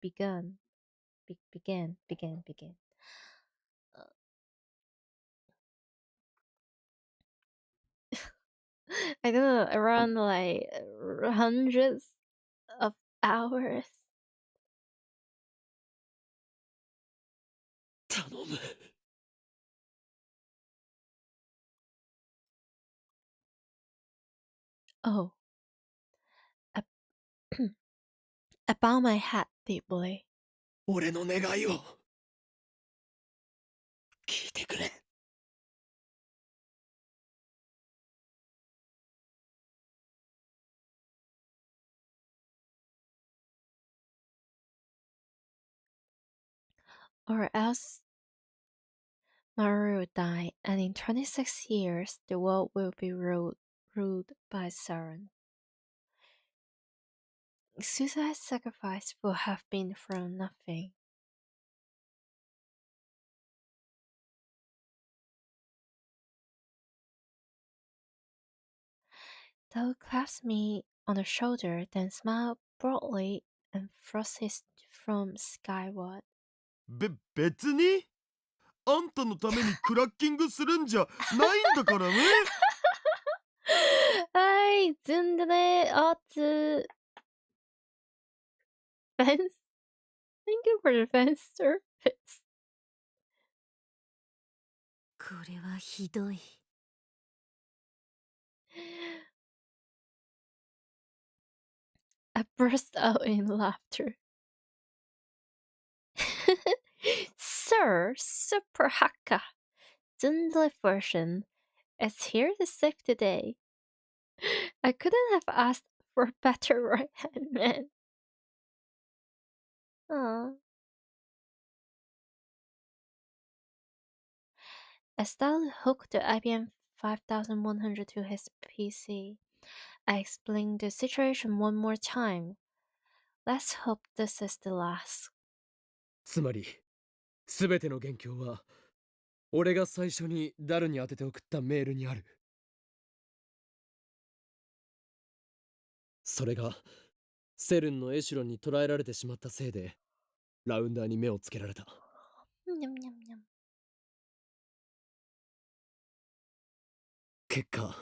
S1: began. Began. I don't know, around like hundreds of hours.
S3: 頼む。
S1: Oh, I, I bow my head deeply.
S3: 俺の願いを聞いてくれ。
S1: Or else Maru will die, and in 26 years the world will be ruled by Saren. Suicide's sacrifice will have been for nothing. Thou claps me on the shoulder, then smiled broadly and thrust his thumb skyward.
S6: 別にあんたのためにクラッキングするんじゃないんだからね。
S1: I 준비를 어즈 fence. Thank you for the fence service.
S2: これはひどい。
S1: I burst out in laughter. Sir, Super Hakka, Zundle version, is here to save the day. I couldn't have asked for a better right-hand man. Aww. Estelle hooked the IBM 5100 to his PC. I explained the situation one more time. Let's hope this is the last.
S3: つまり、すべての元凶は、俺が最初にダルに当てて送ったメールにある。それが、セルンのエシュロンに捕らえられてしまったせいで、ラウンダーに目をつけられた。結果、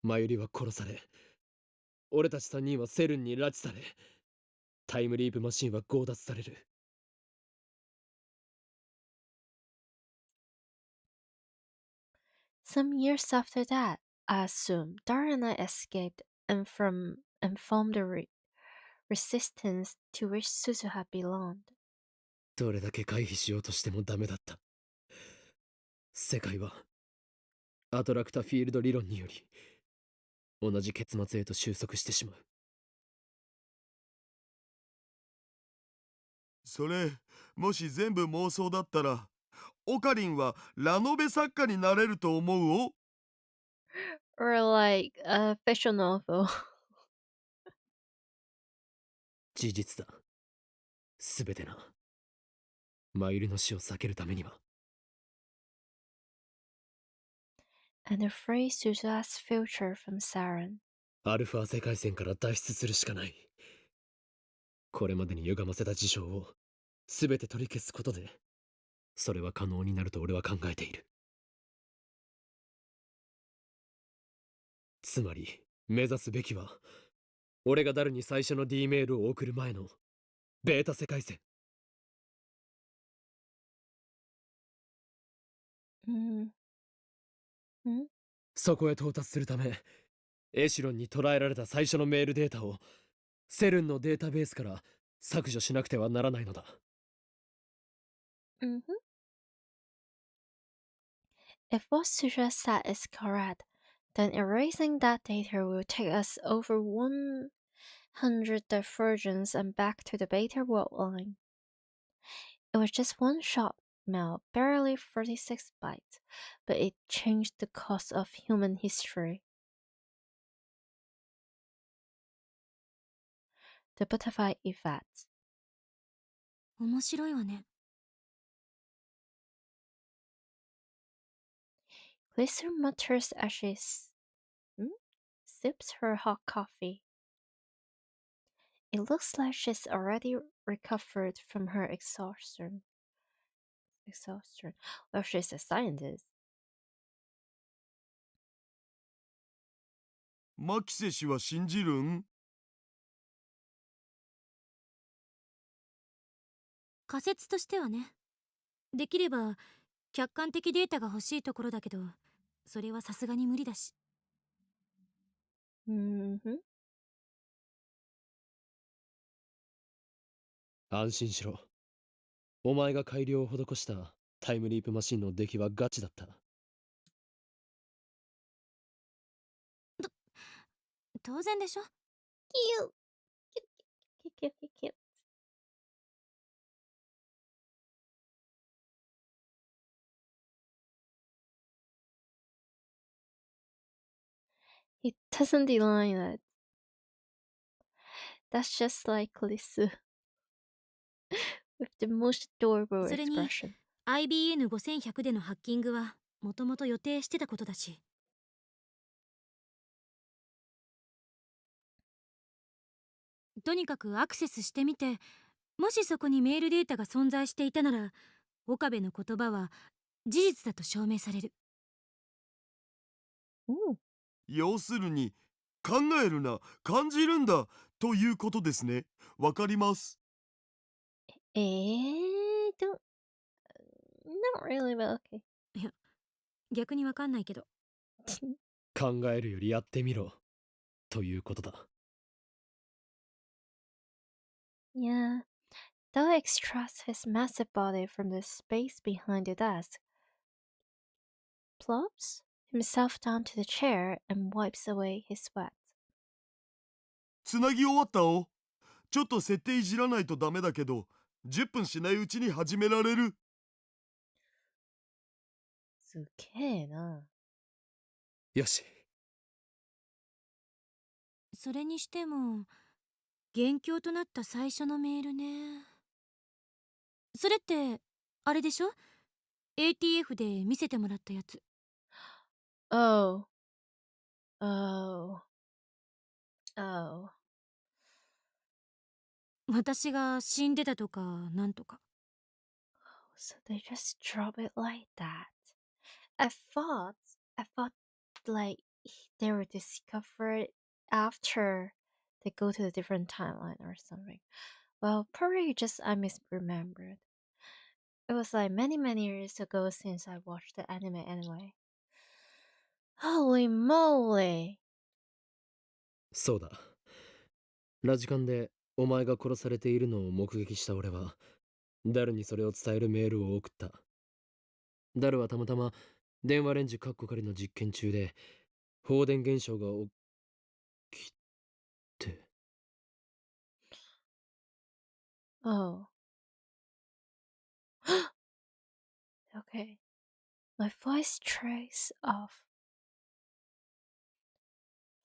S3: マユリは殺され、俺たち3人はセルンに拉致され、タイムリープマシンは強奪される。
S1: Some years after that, I assume, Dara and I escaped and formed the resistance to which Suzuha belonged.
S3: どれだけ回避しようとしてもダメだった。世界は、アトラクタフィールド理論により、同じ結末へと収束してしまう。
S6: それ、もし全部妄想だったら、オカリンはラノベ作家になれると思うお。
S1: Or like a fiction novel.
S3: 事実だ。すべてな。マユリの死を避けるためには。
S1: And to free Suzuha's future from Saren.
S3: アルファ世界線から脱出するしかない。これまでに歪ませた事象をすべて取り消すことで、それは可能になると俺は考えている。つまり、目指すべきは、俺がダルに最初の D メールを送る前のベータ世界線。そこへ到達するため、エシュロンに捕らえられた最初のメールデータをセルンのデータベースから削除しなくてはならないのだ。
S1: If what Suja said is correct, then erasing that data will take us over 1 100 diversions and back to the beta world line. It was just one shot mail, barely 36 bytes, but it changed the course of human history. The butterfly effect.
S2: 面白いわね。
S1: Glycer mutters as she sips her hot coffee. It looks like she's already recovered from her exhaustion. Well, she's a scientist.
S6: マキセ氏は信じるん？
S2: 仮説としてはね。できれば客観的データが欲しいところだけど、それはさすがに無理だし。
S3: 安心しろ。お前が改良を施したタイムリープマシンの出来はガチだった。
S2: 当然でしょ。
S1: Cute. He doesn't deny that. That's just like Lisu. With the most adorable
S2: それに
S1: expression.
S2: IBN5100 でのハッキングはもともと予定してたことだし。とにかくアクセスしてみて、もしそこにメールデータが存在していたなら、岡部の言葉は事実だと証明される。
S6: 要するに考えるな、感じるんだということですね。わかります。
S1: Not really, but okay.
S2: いや、逆にわかんないけど。
S3: 考えるよりやってみろということだ。
S1: Yeah. Though extracts his massive body from the space behind the desk, plops himself down to the chair and wipes away his sweat.
S6: つなぎ終わったお。ちょっと設定いじらないとダメだけど、10分しないうちに始められる。
S1: すげえな。
S3: よし。
S2: それにしても元凶となった最初のメールね。それってあれでしょ？ ATF で見せてもらったやつ。
S1: Oh.
S2: 私が死んでたとかなんとか。
S1: So they just drop it like that. I thought like they were discovered after they go to a different timeline or something. Well, probably just I misremembered. It was like many years ago since I watched the anime anyway. Holy moly!
S3: そうだ。ラジカンでお前が殺されているのを目撃した俺は、ダルにそれを伝えるメールを送った。ダルはたまたま電話レンジカッコ仮の実験中で、放電現象が起きて。
S1: Oh. Okay. My voice trails off.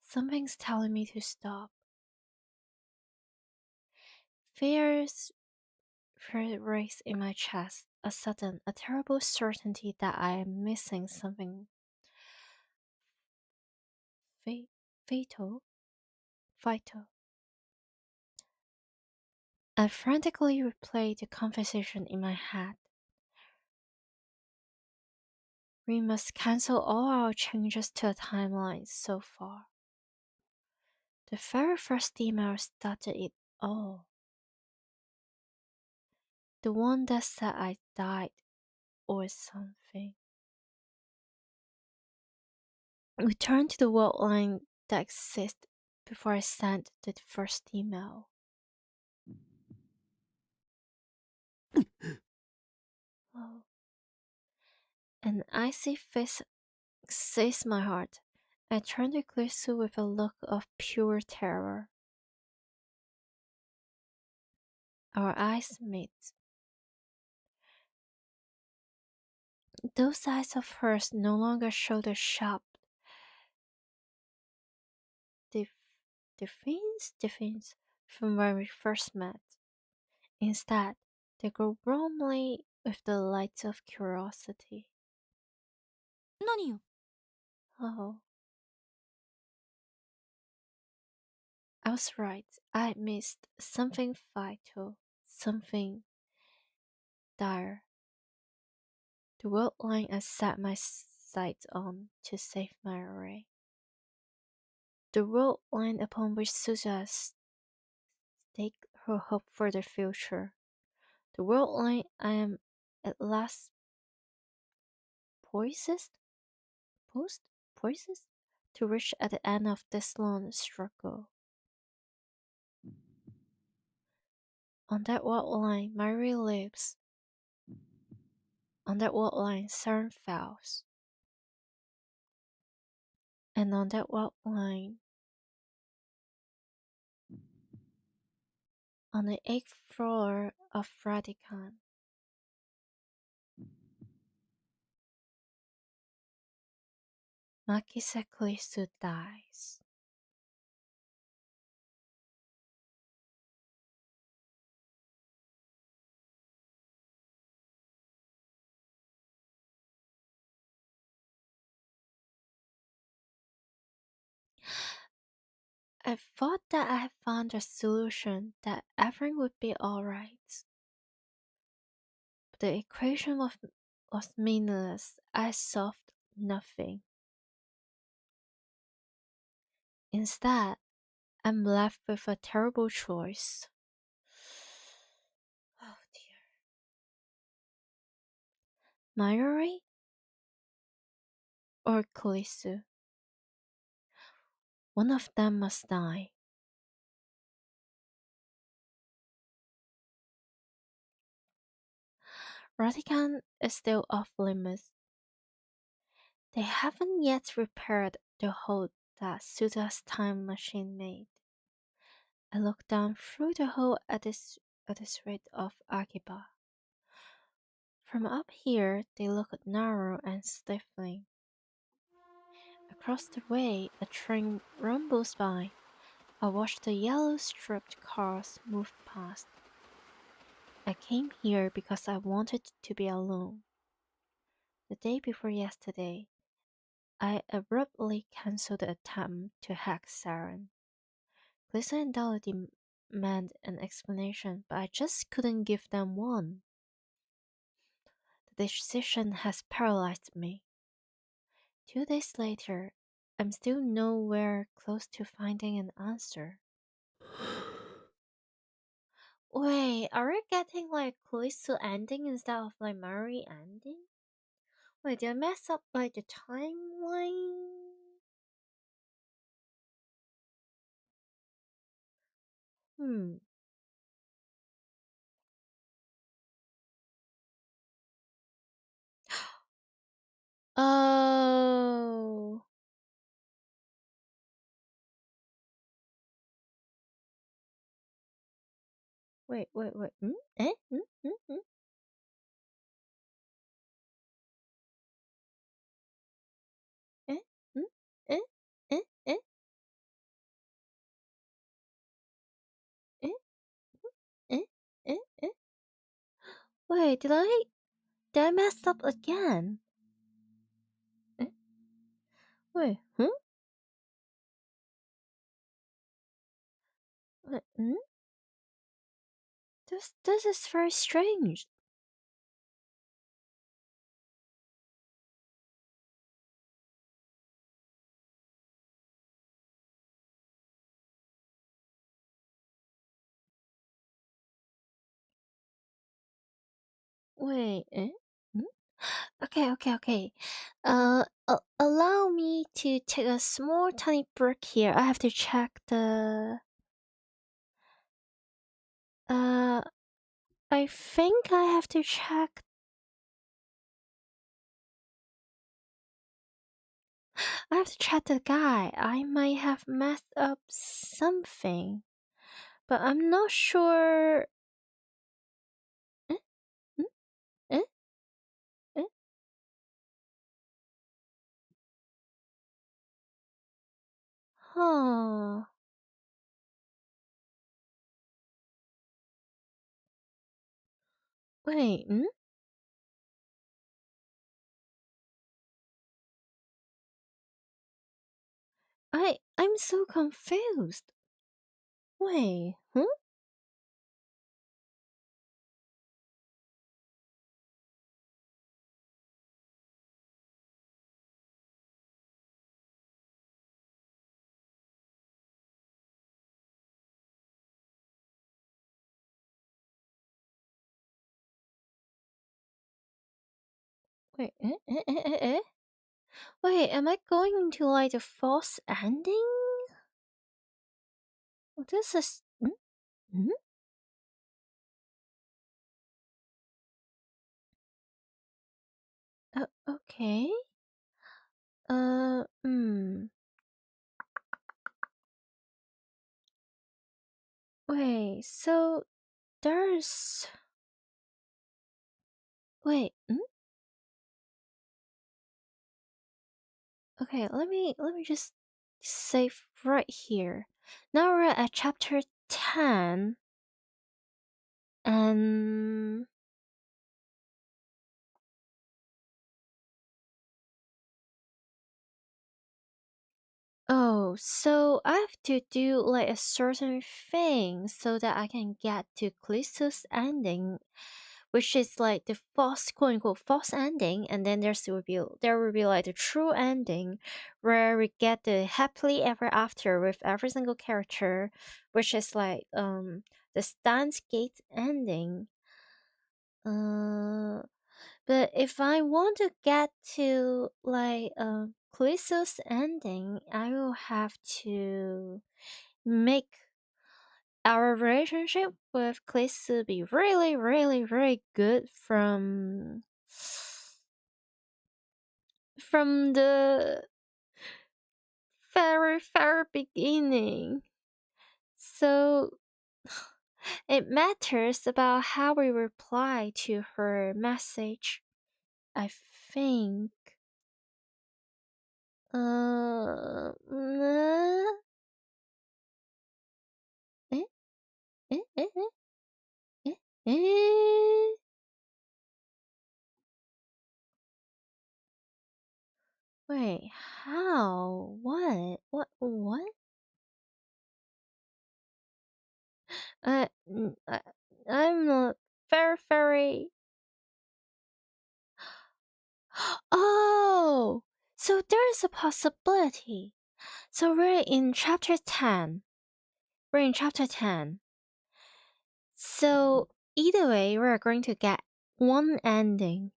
S1: Something's telling me to stop. Fears race in my chest, a terrible certainty that I am missing something vital. I frantically replayed the conversation in my head. We must cancel all our changes to the timeline so far. The very first email started it all. The one that said I died or something. We turned to the world line that existed before I sent the first email. Oh. An icy fist seized my heart. I turned to Glisu with a look of pure terror. Our eyes meet. Those eyes of hers no longer show the sharp defense from where we first met. Instead, they glow warmly with the light of curiosity.
S2: 何よ。
S1: Oh. I was right. I missed something vital, something dire. The world line I set my sights on to save my array. The world line upon which Suza staked her hope for the future. The world line I am at last poised to reach at the end of this long struggle. On that world line, Mary lives. On that world line, Saturn falls. And on that world line, on the 8th floor of Vatican, Makisaklisu dies. I thought that I had found a solution, that everything would be alright. But the equation was meaningless. I solved nothing. Instead, I'm left with a terrible choice. Oh dear. Mayuri or Kulisu? One of them must die. Vatican is still off limits. They haven't yet repaired the hole that Suta's time machine made. I look down through the hole at this rate of Akiba. From up here, they look narrow and stifling. Across the way, a train rumbles by. I watch the yellow-striped cars move past. I came here because I wanted to be alone. The day before yesterday, I abruptly cancelled the attempt to hack Saren. Lisa and Dolly demand an explanation, but I just couldn't give them one. The decision has paralyzed me. 2 days later, I'm still nowhere close to finding an answer. Wait, are we getting like close to ending instead of like Mary ending? Wait, did I mess up like the timeline? Oh. Wait. Eh? Eh? Eh? Eh? Eh? Eh? Eh? Eh? Eh? Wait, did I mess up again? Eh? Wait, Wait, This is very strange. Wait, eh? Okay. Allow me to take a small tiny break here. I have to check the... I think I have to check... I have to check the guy. I might have messed up something. But I'm not sure... Huh. Wait, I'm so confused. Wait, Wait, Wait, am I going into like the false ending? This is. Hmm? Okay. Wait, so there's. Wait, Okay, let me just save right here. Now we're at chapter 10. And oh, so I have to do like a certain thing so that I can get to ď'x's ending, which is like the false, quote unquote, false ending, and then there will be like the true ending, where we get the happily ever after with every single character, which is like the Steins Gate ending. But if I want to get to like ď'x's ending, I will have to make our relationship with ď'x be really, really, really good from the very, very beginning. So it matters about how we reply to her message, I think. Nah. Eh? Eh? Eh? Eh? Eh? Eh? Wait, how? What? What? I'm not very, very. Oh! So there is a possibility. So we're in chapter 10. We're in chapter 10. So either way, we're going to get one ending.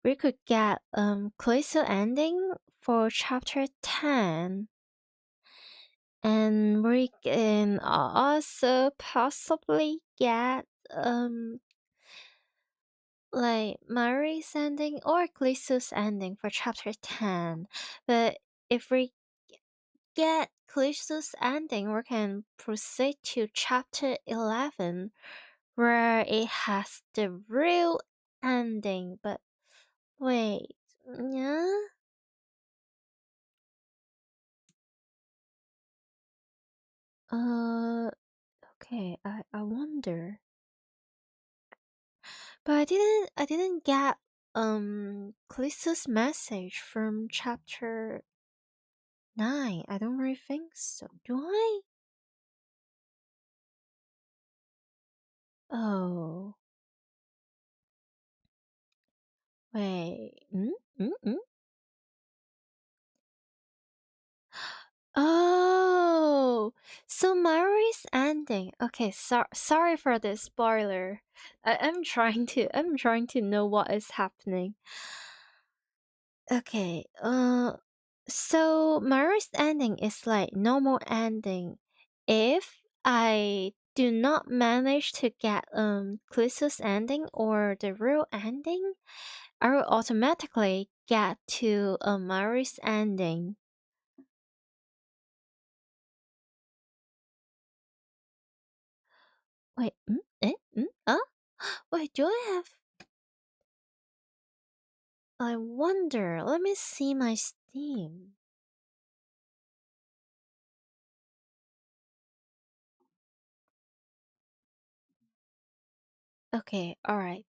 S1: We could get ď'x ending for chapter 10. And we can also possibly get like mayuri's ending or ď'x's ending for chapter 10. But if we get ď'x's ending, we can proceed to chapter 11, where it has the real ending. But wait, yeah? Okay, I wonder. But I didn't get ď'x's message from chapter 9. I don't really think so. Do I? Oh. Wait. Oh, so Mayuri's ending. Okay, sorry for this spoiler. I'm trying to know what is happening. Okay, so Mayuri's ending is like normal ending. If I do not manage to get ď'x's ending or the real ending, I will automatically get to Mayuri's ending. Wait, Wait, do I have... I wonder, let me see my Steam. Okay, alright.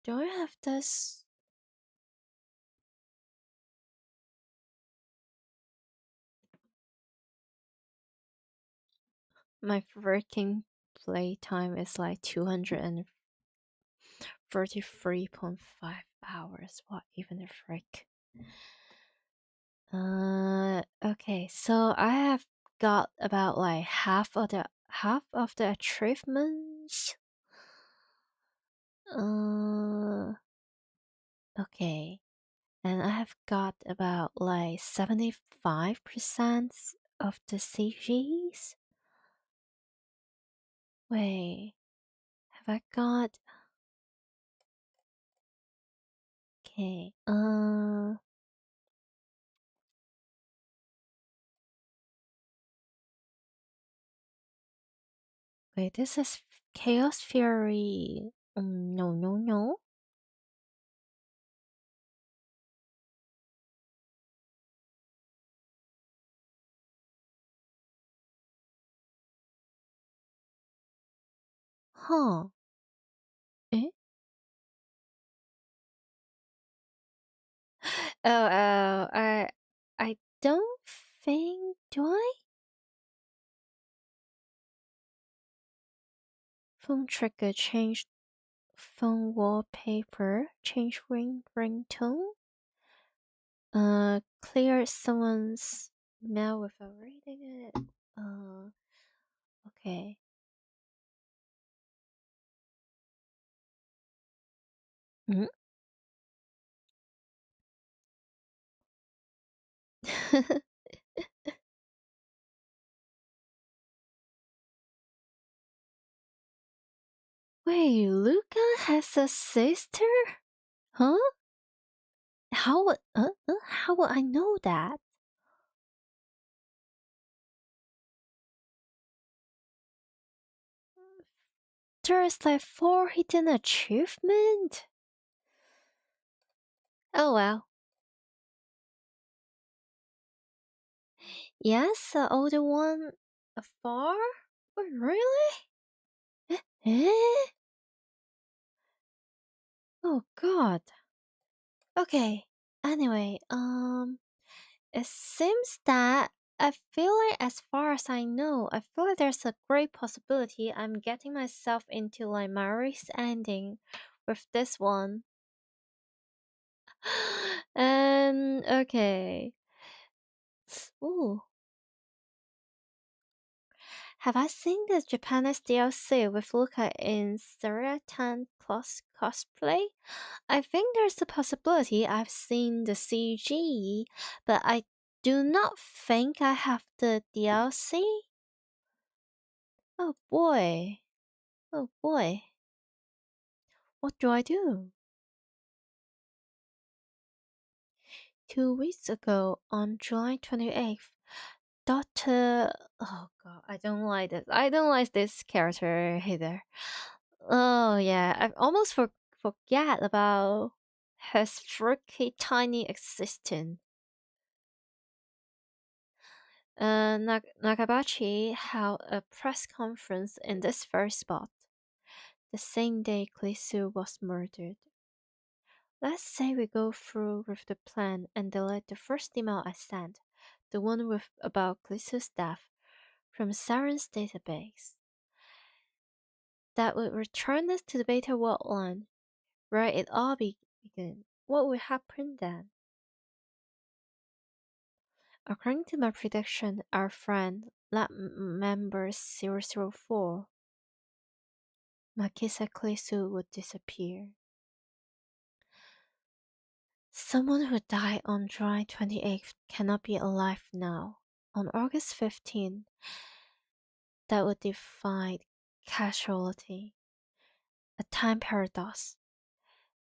S1: Do I have this? My working playtime is like 233.5 hours. What even the frick? Okay, so I have got about like half of the achievements. Okay. And I have got about like 75% of the CGs. Wait, have I got? Okay, wait, this is Chaos Fury. No. Huh. Eh? I don't think, do I? Phone trigger, change phone wallpaper, change ringtone. Clear someone's mail without reading it. Okay. Mm. Wait, Luca has a sister? Huh? How would I know that? There's like 4 hidden achievement. Oh well. Yes, the older one afar? Wait, really? Eh? Oh god. Okay. Anyway, it seems that I feel like, as far as I know, I feel like there's a great possibility I'm getting myself into like Mayuri's ending with this one. And okay. Ooh. Have I seen the Japanese DLC with Luca in Seriatan Plus cosplay? I think there's a possibility I've seen the CG, but I do not think I have the DLC. Oh boy. Oh boy. What do I do? 2 weeks ago, on July 28th, Dr. Oh god, I don't like this. I don't like this character either. Oh yeah, I almost forget about his freaky tiny existence. Nakabachi held a press conference in this very spot, the same day Klisu was murdered. Let's say we go through with the plan and delete the first email I sent, the one with about Klisu's death, from Saren's database. That would return us to the beta world line, where it all began. What would happen then? According to my prediction, our friend, lab member 004, Makisa Klisu, would disappear. Someone who died on July 28th cannot be alive now. On August 15th, that would define casualty, a time paradox.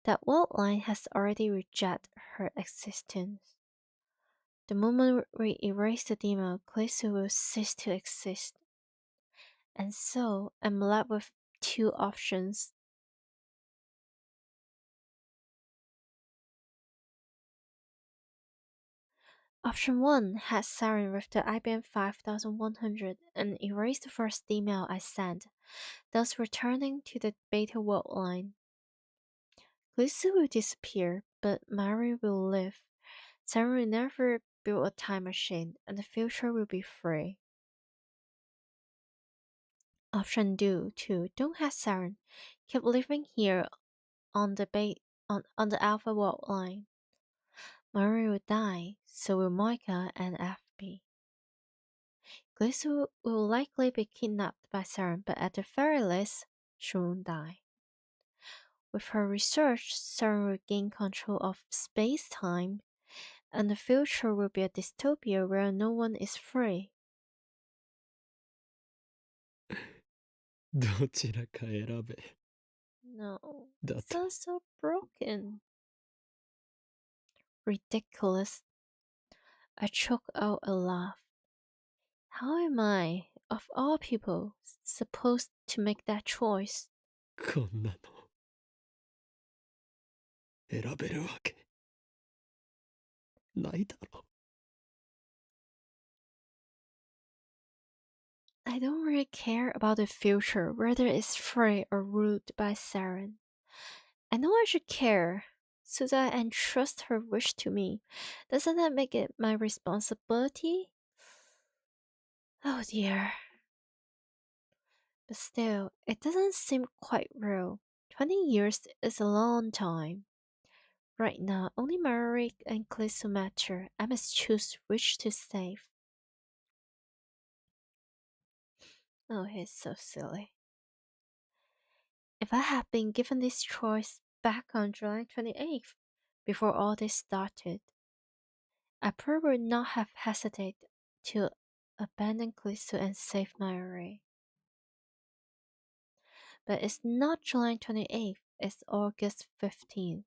S1: That world line has already rejected her existence. The moment we erase the demo, Klisu will cease to exist. And so I'm left with 2 options. Option 1 had Siren with the IBM 5100 and erased the first email I sent, thus returning to the beta world line. Glisu will disappear, but Mayuri will live. Siren will never build a time machine, and the future will be free. Option 2 don't have Siren. Keep living here on the alpha world line. Mayuri will die, so will Moika and FB. Glisu will likely be kidnapped by Siren, but at the very least, she won't die. With her research, Siren will gain control of space-time, and the future will be a dystopia where no one is free.
S3: どちらか選べ。
S1: No,
S3: だって
S1: sounds so broken. Ridiculous. I choked out a laugh. How am I, of all people, supposed to make that choice?
S3: こんなの選べるわけないだろ。
S1: I don't really care about the future, whether it's free or ruled by Siren. I know I should care, so that I entrust her wish to me. Doesn't that make it my responsibility? Oh dear. But still, it doesn't seem quite real. 20 years is a long time. Right now, only Mayuri and Glisu matter. I must choose which to save. Oh, he's so silly. If I had been given this choice back on July 28th, before all this started, I probably would not have hesitated to abandon Glisu and save Mayuri. But it's not July 28th, it's August 15th.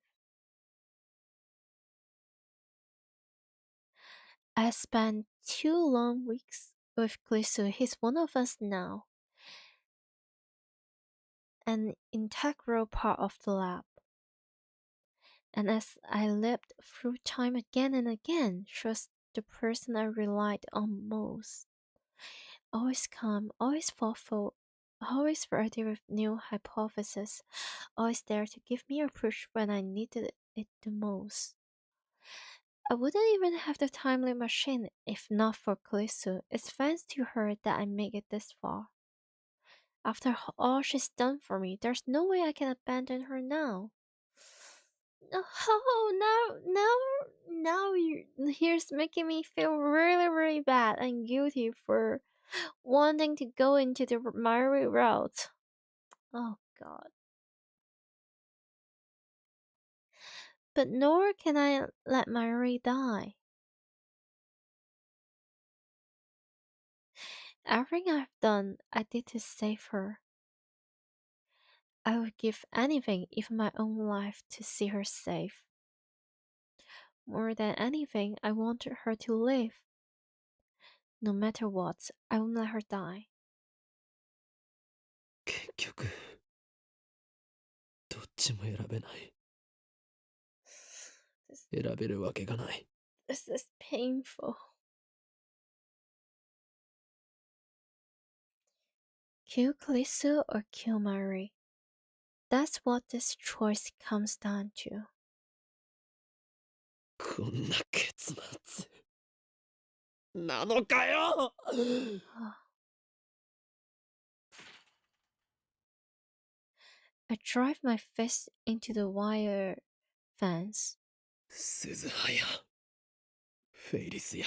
S1: I spent 2 long weeks with Glisu. He's one of us now, an integral part of the lab. And as I lived through time again and again, she was the person I relied on most. Always calm, always thoughtful, always ready with new hypotheses, always there to give me a push when I needed it the most. I wouldn't even have the timely machine if not for Glisu. It's thanks to her that I make it this far. After all she's done for me, there's no way I can abandon her now. Oh, now here's making me feel really bad and guilty for wanting to go into the Mayuri route. Oh god. But nor can I let Mayuri die. Everything I've done, I did to save her. I would give anything, even my own life, to see her safe. More than anything, I wanted her to live. No matter what, I won't let her die.
S3: 結局どっちも選べない。選べるわけがない。
S1: This is painful. Kill Glisu or kill Mayuri? That's what this choice comes down to.
S3: こんな結末なのかよ。
S1: I drive my fist into the wire fence.
S3: 鈴葉やフェイリスや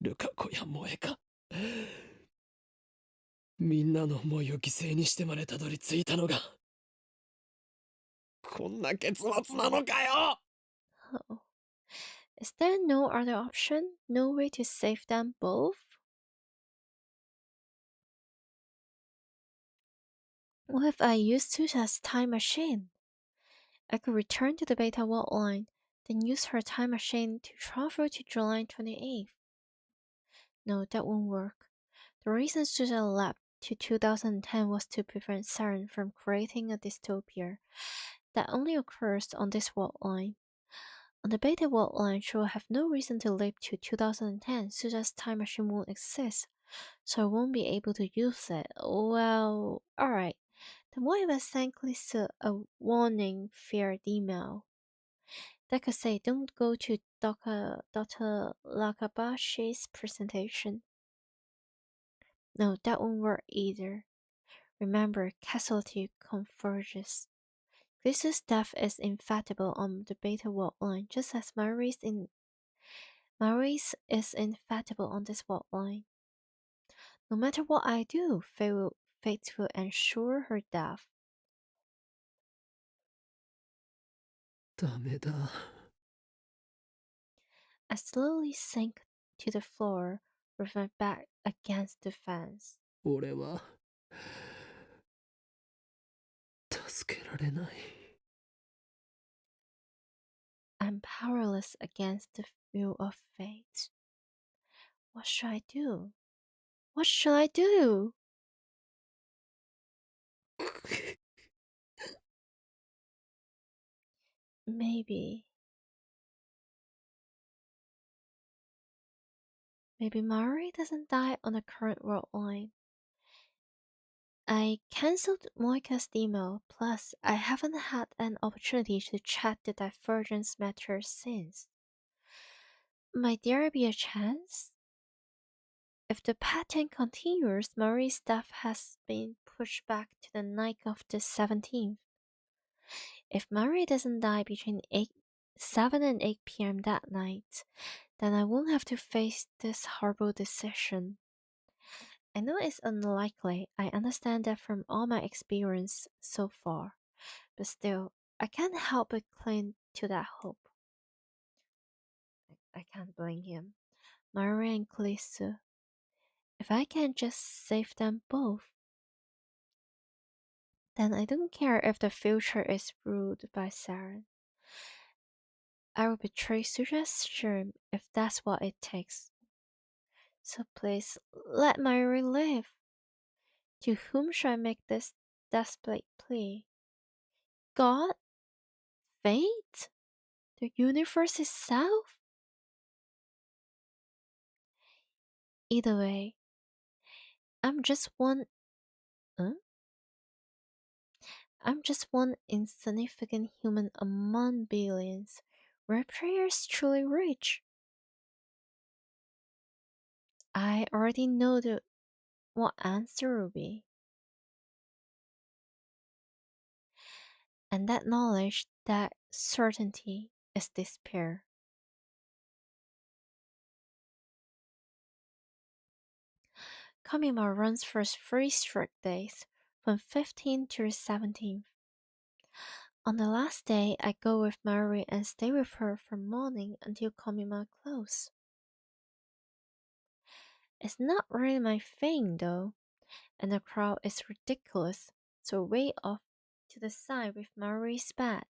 S3: ルカ子や萌えかみんなの思いを犠牲にしてまでたどり着いたのがこんな結末なのかよ。
S1: Oh. Is there no other option? No way to save them both? What if I used Susa's time machine? I could return to the beta world line, then use her time machine to travel to July 28th. No, that won't work. The reason Susa left to 2010 was to prevent Siren from creating a dystopia that only occurs on this world line. On the beta world line, she will have no reason to live to 2010, so that time machine won't exist, so I won't be able to use it. Well, alright. Then what if I send Lisa a warning feared email? That could say, don't go to Dr. Lakabashi's presentation. No, that won't work either. Remember, casualty converges. Lisa's death is infallible on the beta world line, just as Mayuri's is infallible on this world line. No matter what I do, fate will ensure her death.
S3: ダメだ。
S1: I slowly sank to the floor with my back against the fence.
S3: 俺は助けられない。
S1: I'm powerless against the will of fate. What should I do? What should I do? Maybe Mayuri doesn't die on the current world line. I cancelled Moika's email, plus I haven't had an opportunity to check the divergence matter since. Might there be a chance? If the pattern continues, Mayuri's death has been pushed back to the night of the 17th. If Mayuri doesn't die between 7 and 8 p.m. that night, then I won't have to face this horrible decision. I know it's unlikely, I understand that from all my experience so far, but still, I can't help but cling to that hope. I can't blame him. Mayuri and Kalisu. If I can just save them both, then I don't care if the future is ruled by Saren. I will betray Suja's germ if that's what it takes. So please, let Mayuri live. To whom should I make this desperate plea? God? Fate? The universe itself? Either way, I'm just one insignificant human among billions. Where prayers truly reach. I already know what answer will be. And that knowledge, that certainty, is despair. Kamima runs for 3 strict days, from 15th to 17th. On the last day, I go with Mayuri and stay with her from morning until Kamima close. It's not really my thing though, and the crowd is ridiculous, so way off to the side with Mayuri's bed.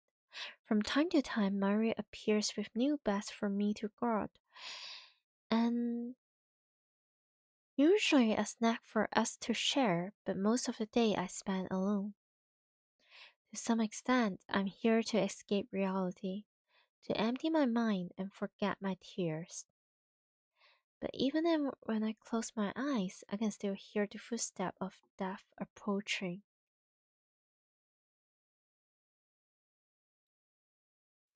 S1: From time to time, Mayuri appears with new beds for me to guard, and usually a snack for us to share, but most of the day I spend alone. To some extent, I'm here to escape reality, to empty my mind and forget my tears. But even when I close my eyes, I can still hear the footstep of death approaching.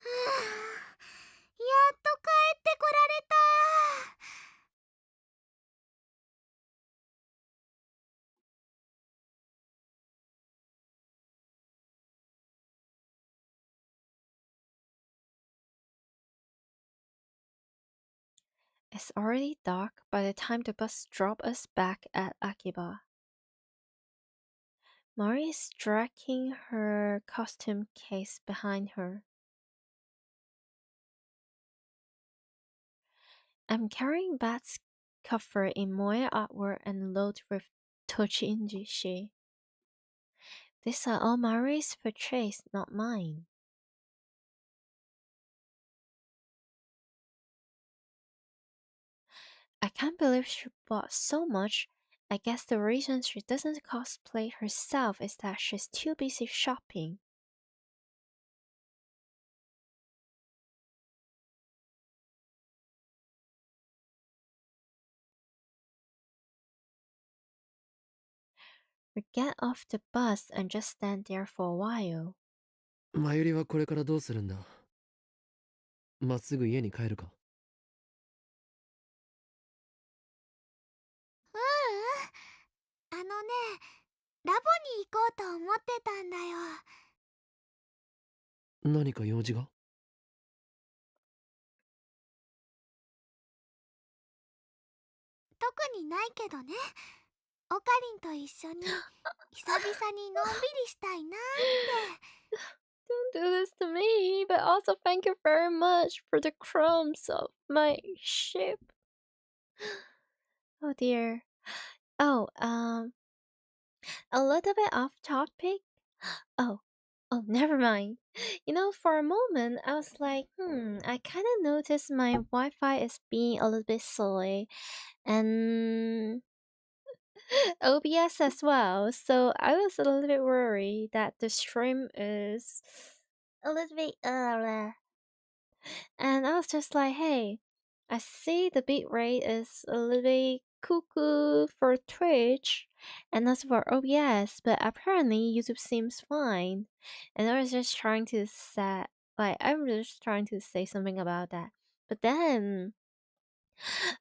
S5: やっと帰ってこられた。
S1: It's already dark by the time the bus drops us back at Akiba. Mari is dragging her costume case behind her. I'm carrying Bat's cover in Moya artwork and load with Tochi. These are all Mari's purchase, not mine. I can't believe she bought so much. I guess the reason she doesn't cosplay herself is that she's too busy shopping. or get off the bus and just stand there for a while.
S3: マユリはこれからどうするんだ？まっすぐ家に帰るか？
S5: あのね、ラボに行こうと思ってたんだよ。
S3: 何か用事が？
S5: 特にないけどね。オカリンと一緒に久々にのんびりしたいなって。
S1: Don't do this to me, but also thank you very much for the crumbs of my ship. Oh dear. Oh, a little bit off topic. Oh, never mind. You know, for a moment, I was like, I kind of noticed my Wi-Fi is being a little bit silly, and OBS as well. So I was a little bit worried that the stream is a little bit and I was just like, hey, I see the bitrate is a little bit cuckoo for Twitch and also for OBS, but apparently YouTube seems fine. And I was just trying to set, like, I'm just trying to say something about that. But then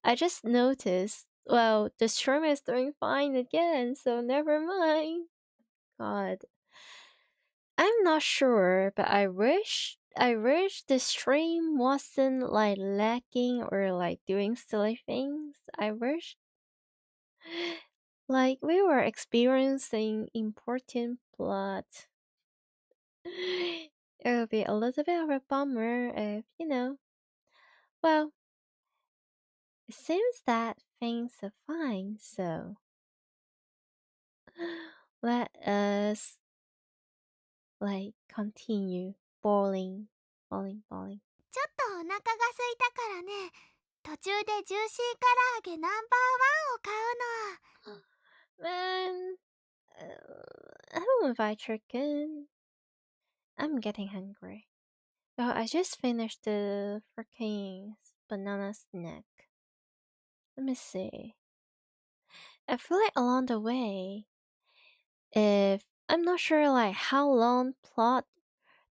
S1: I just noticed, well, the stream is doing fine again, so never mind. God. I'm not sure, but I wish the stream wasn't like lagging or like doing silly things. I wish like we were experiencing important plot. It would be a little bit of a bummer if, well, it seems that things are fine, so let us like continue bowling.
S5: ちょっとお腹が空いたからね、途中でジューシー唐揚げナンバーワンを買うの。
S1: Man, I don't invite chicken. I'm getting hungry. Oh, I just finished the freaking banana snack. Let me see. I feel like along the way, if I'm not sure like how long plot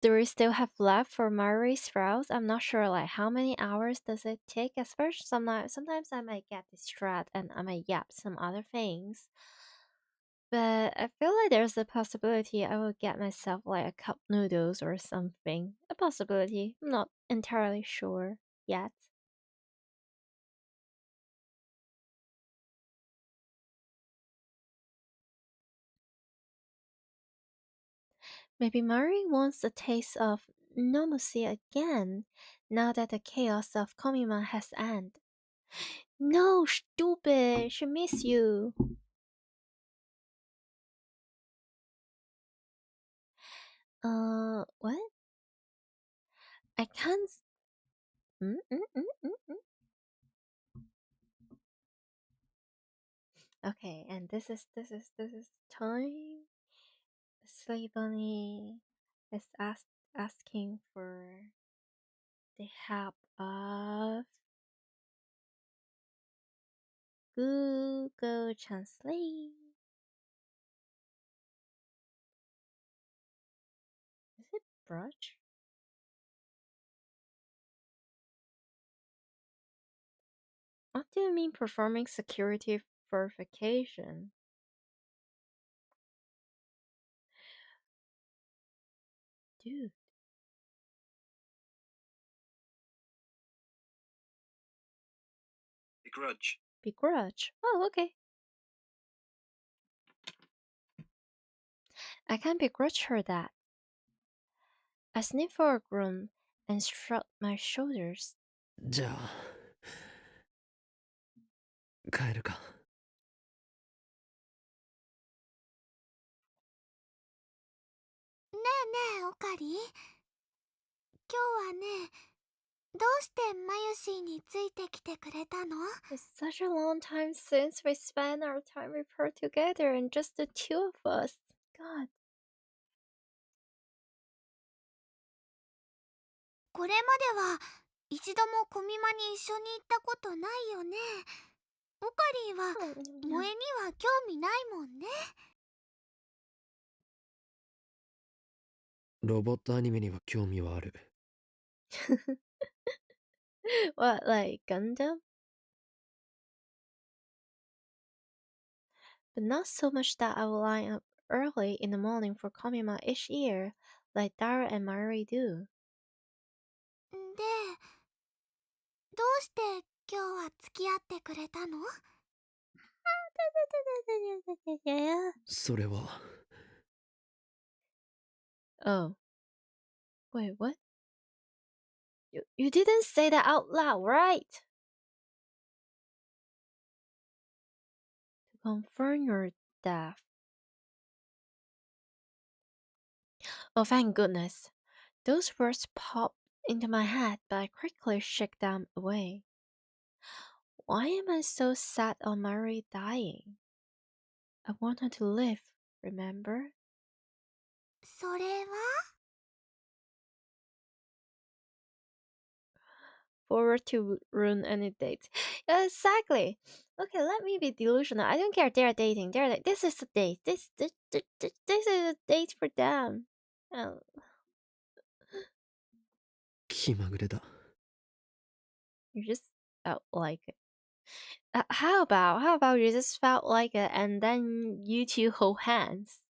S1: do we still have left for Murray's route. I'm not sure like how many hours does it take. Especially sometimes I might get distracted and I might yap some other things. But I feel like there's a possibility I will get myself like a cup noodles or something. A possibility. I'm not entirely sure yet. Maybe Mari wants a taste of normalcy again, now that the chaos of Komima has ended. No, stupid! She miss you. What? I can't. Mm, mm, mm, mm, mm. Okay, and this is time. Slay Bunny is asking for the help of Google Translate. Is it brunch? What do you mean performing security verification? Dude.
S7: Begrudge.
S1: Begrudge. Oh, okay. I can begrudge her that. I sniff for a groom and shrug my shoulders.
S3: じゃあ帰るか。
S5: ねえねえオカリ、今日はね、どうしてマユシーについてきてくれたの？
S1: It's such a long time since we spent our time with her together and just the two of us. God.
S5: これまでは一度もコミマに一緒に行ったことないよね。オカリーは萌えには興味ないもんね。
S3: ロボットアニメには興味はある。
S1: What, like Gundam? But not so much that I will line up early in the morning for Komima each year, like Dara and Mayuri do.
S5: で、どうして今日は付き合ってくれたの？
S3: それは。
S1: Oh. Wait, what? You didn't say that out loud, right? To confirm your death. Oh, thank goodness. Those words popped into my head, but I quickly shook them away. Why am I so sad on Mary dying? I want her to live, remember?
S5: それは？
S1: Forward to ruin any date. Exactly. Okay, let me be delusional. I don't care. They're dating. This is a date. This is a date for them. Oh.
S3: 気まぐれだ。
S1: You just felt like it. How about you just felt like it and then you two hold hands?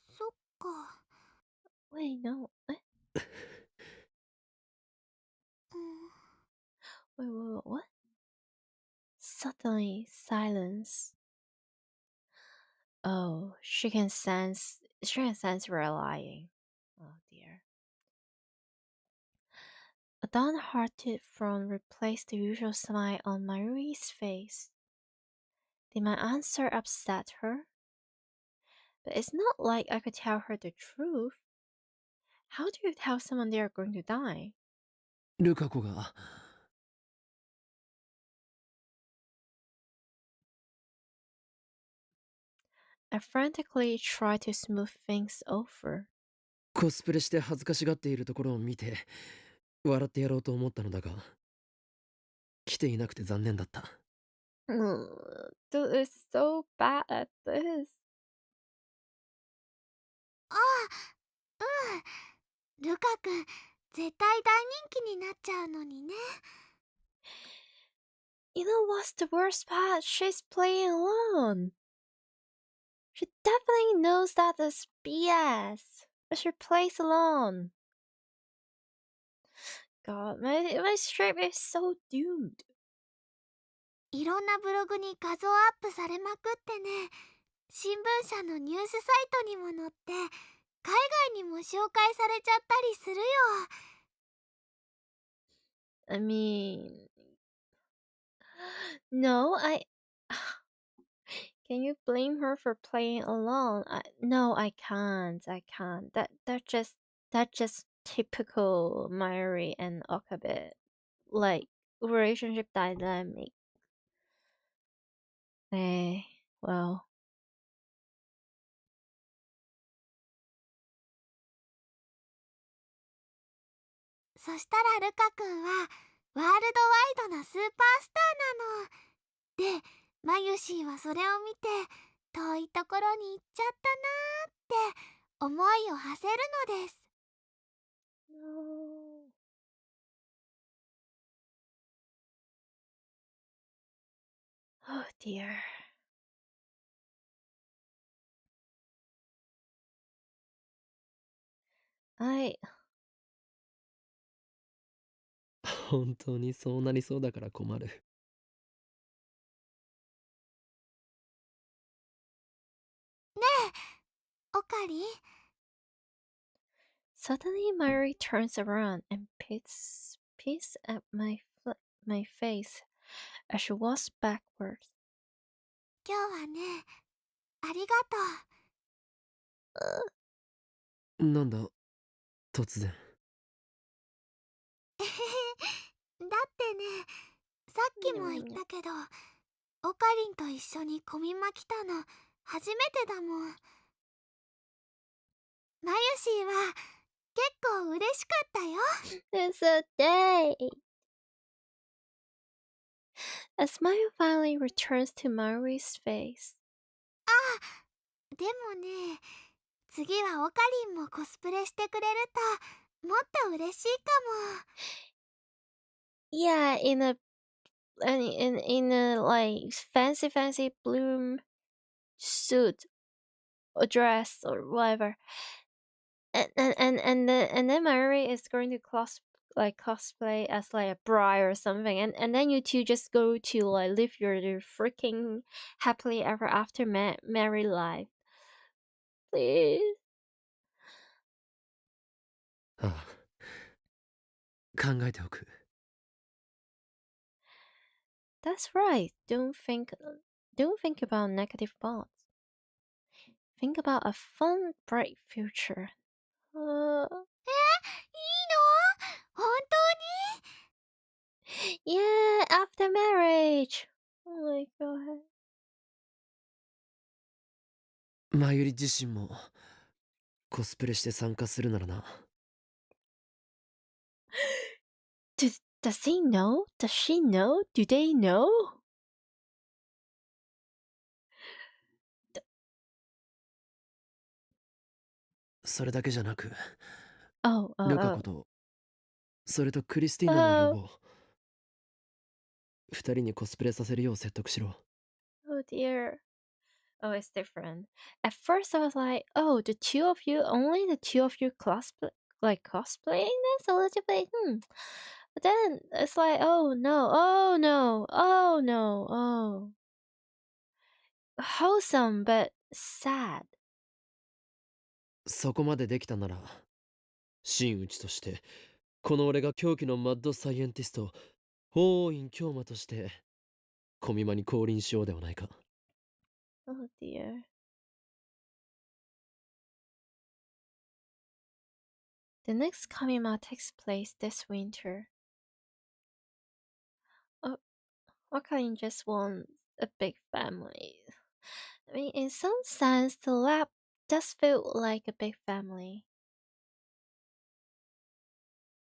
S5: そっか。
S1: Wait, no. Wait, what? Suddenly, silence. Oh, she can sense we're lying. Oh dear. A downhearted frown replaced the usual smile on Mayuri's face. Did my answer upset her? But it's not like I could tell her the truth. How do you tell someone they are going to die?
S3: ルカ子が。
S1: I frantically tried to smooth things over.
S3: コスプレして恥ずかしがっているところを見て笑ってやろうと思ったのだが来ていなくて残念だった。
S1: Dude is so bad at this.
S5: ああ、うん。ルカ君、絶対大人気になっちゃうのにね。
S1: You know what's the worst part? She's playing alone. She definitely knows that is BS, but she plays alone. God, my stream is so doomed.
S5: いろんなブログに画像アップされまくってね。新聞社のニュースサイトにも載って、海外にも紹介されちゃったりするよ。
S1: I mean, no, Can you blame her for playing alone? No, I can't. That just typical Mayuri and Okabe, like relationship dynamic. Well.
S5: そしたらルカ君はワールドワイドなスーパースターなの。で、マユシーはそれを見て遠いところに行っちゃったなーって思いを馳せるのです。
S1: No. Oh dear.
S3: 本当にそうなりそうだから困る。
S5: ねえ、オカリン。
S1: Suddenly, Mary turns around and peeks at my face as she walks backwards.
S5: 今日はね、ありがとう。
S3: なんだ突然。
S5: だってね、さっきも言ったけど、オカリンと一緒にコミマ来たの初めてだもん。マユシーは結構嬉しかったよ。
S1: It's a day. A smile finally returns to Mary's face.
S5: あ、でもね、次はオカリンもコスプレしてくれるともっと嬉しいかも。
S1: Yeah, in a like fancy blue suit or dress or whatever, and then Mayuri is going to cosplay as like a bride or something, and then you two just go to like live your freaking happily ever after married life. Please.
S3: ああ、考えておく。
S1: That's right. Don't think about negative thoughts. Think about a fun, bright future.
S5: いいの？本当に？
S1: Yeah, after marriage. Oh my god.
S3: マユリ自身もコスプレして参加するならな。
S1: Does he know? Does she know? Do they know?
S3: それだけじゃなく、
S1: Oh,
S3: ルカ子とそれとクリスティーナも呼ぼう。二人にコスプレさせるよう説得しろ。
S1: oh dear. Oh, it's different. At first, I was like, "Oh, the two of you, only the two of you cosplaying this a little bit." But then it's like, "Oh no, oh no, oh no, oh." Wholesome but sad.
S3: そこまでできたなら、真打ちとしてこの俺が狂気のマッドサイエンティストENvtuberとしてコミマに降臨しようではないか。
S1: Oh dear. The next Kamima takes place this winter. Oh, Wakarin just wants a big family. I mean, in some sense, the lab does feel like a big family.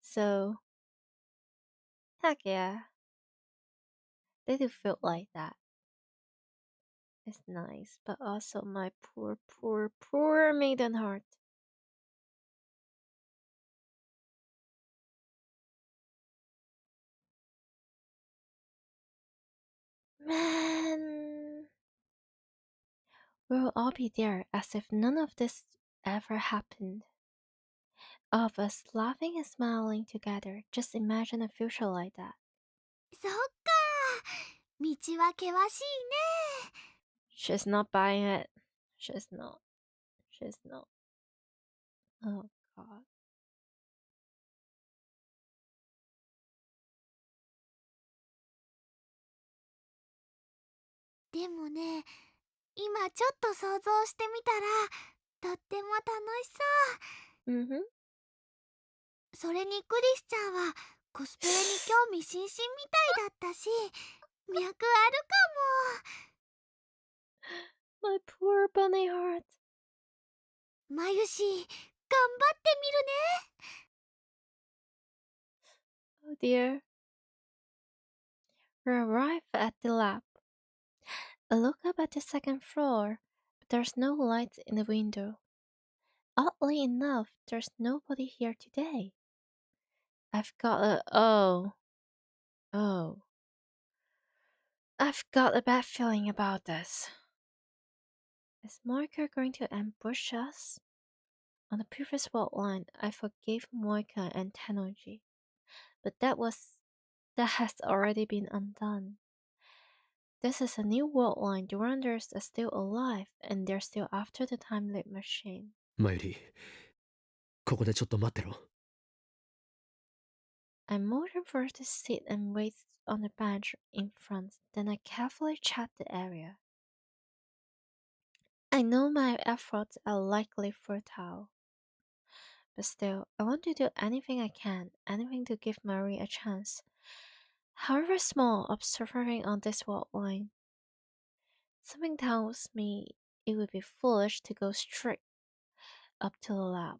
S1: So, heck yeah, they do feel like that. It's nice, but also my poor maiden heart. Man, we'll all be there as if none of this ever happened. All of us laughing and smiling together. Just imagine a future like that.
S5: そっか。道は険しいね。
S1: She's not buying it. She's not. She's not. Oh god.
S5: でもね、今ちょっと想像してみたらとっても楽しそう。
S1: Mm-hmm.
S5: それにクリスちゃんはコスプレに興味津々みたいだったし、脈あるかも。
S1: My poor bunny heart.
S5: まゆし、頑張ってみるね。
S1: Oh dear. We arrive at the lab. I look up at the second floor, but there's no light in the window. Oddly enough, there's nobody here today. I've got a oh. I've got a bad feeling about this. Is Moika going to ambush us? On the previous world line, I forgave Moika and Tennoji, but that has already been undone. This is a new world line. The Wanderers are still alive, and they're still after the time loop machine.
S3: マユリ、ここでちょっと待ってろ。
S1: I motion for her to sit and wait on the bench in front, then I carefully check the area. I know my efforts are likely futile, but still, I want to do anything I can, anything to give Marie a chance, however small, of surviving on this world line. Something tells me it would be foolish to go straight up to the lab.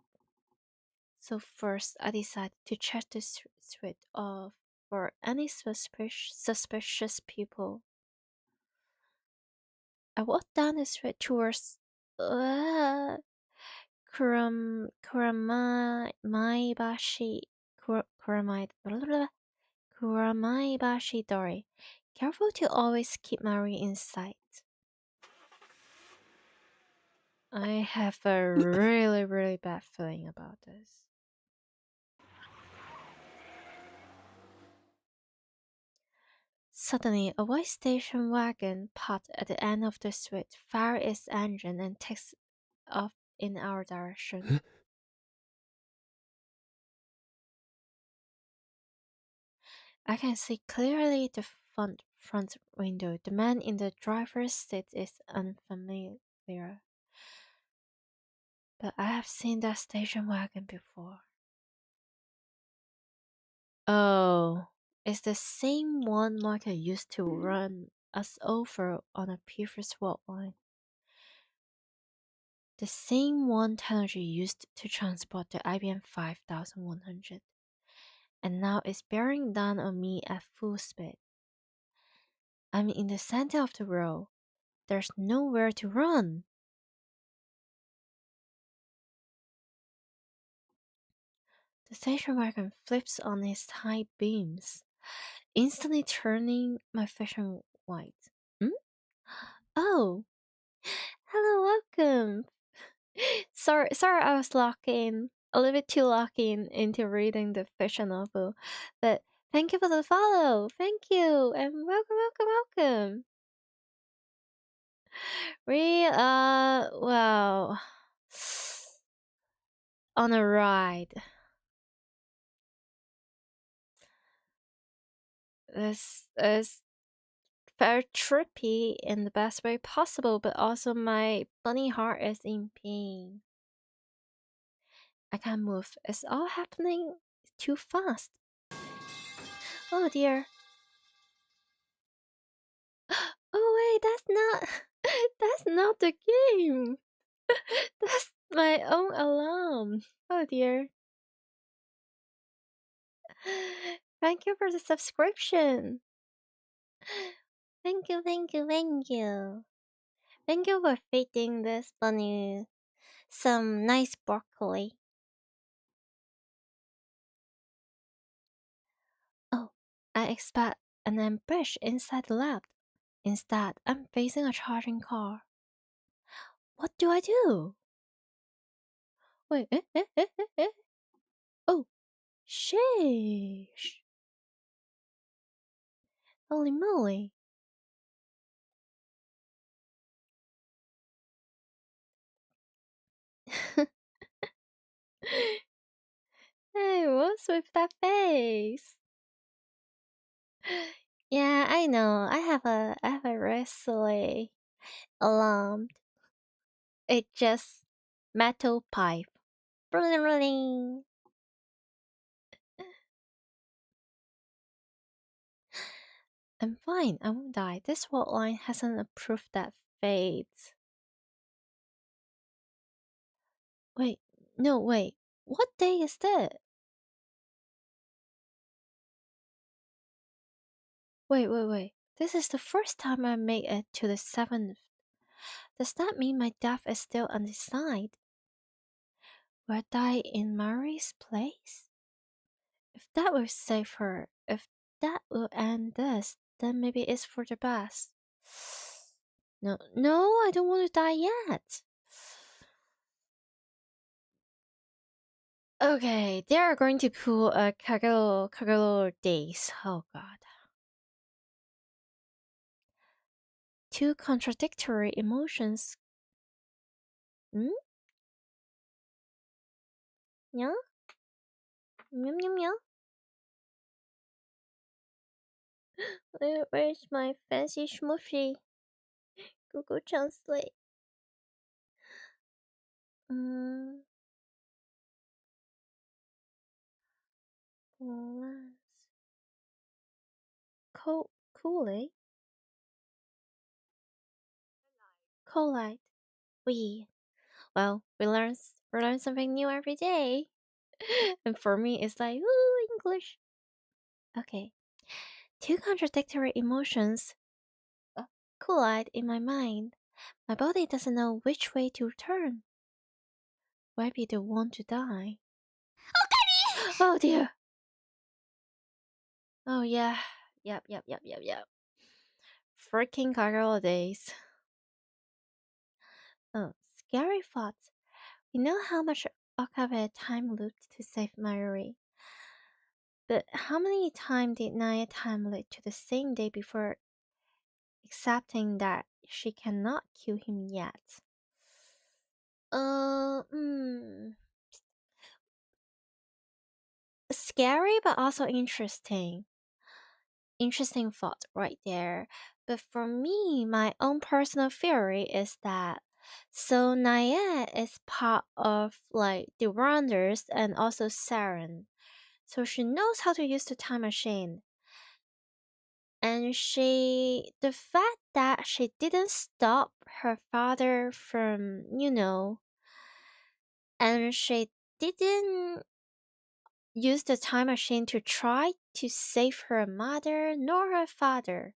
S1: So first, I decided to check the street off for any suspicious people. I walked down the street towards Kuramaibashi Dori. Careful to always keep Mari in sight. I have a really bad feeling about this. Suddenly, a white station wagon parked at the end of the street, fired its engine, and takes off in our direction. I can see clearly the front window. The man in the driver's seat is unfamiliar. But I have seen that station wagon before. Oh, it's the same one Martha used to run us over on a previous walk line. The same one technology used to transport the IBM 5100. And now it's bearing down on me at full speed. I'm in the center of the road. There's nowhere to run. The station wagon flips on its high beams, instantly turning my vision white. Oh, hello, welcome. Sorry, I was locked in, a little bit too locked in into reading the fiction novel, but thank you for the follow. Thank you, and welcome. Well, on a ride. This is very trippy in the best way possible, but also my bunny heart is in pain. I can't move. It's all happening too fast. Oh dear. Oh wait, that's not the game. That's my own alarm. Oh dear. Thank you for the subscription. Thank you. Thank you for feeding this bunny some nice broccoli. Oh, I expect an ambush inside the lab. Instead, I'm facing a charging car. What do I do? Wait, Oh, sheesh. Holy moly. Hey, what's with that face? Yeah, I know. I have a wrestling alarm. It just metal pipe. Rolling. I'm fine. I won't die. This world line hasn't approved that fate. Wait. No, wait. What day is that? Wait. This is the first time I make it to the 7th. Does that mean my death is still undecided? Will I die in Mari's place? If that will save her, if that will end this, then maybe it's for the best. No, I don't want to die yet. Okay, they are going to cool Kagero days. Oh god. Two contradictory emotions. Yeah? Meow. Where's my fancy schmoofy? Google Translate. Kool-Aid? Collide. Well, we learn something new every day. And for me, it's like, ooh, English. Okay. Two contradictory emotions collide in my mind. My body doesn't know which way to turn. Might be the one to die. Oh dear. Oh yeah. Yep. Freaking Kagero days. Oh, scary thoughts. We know how much Okabe time looped to save Mayuri. But how many times did Naya time loop to the same day before accepting that she cannot kill him yet? Scary but also interesting. Interesting thought right there. But for me, my own personal theory is that so Naya is part of like the Rounders and also Saren. So she knows how to use the time machine. And the fact that she didn't stop her father from, and she didn't use the time machine to try to save her mother nor her father.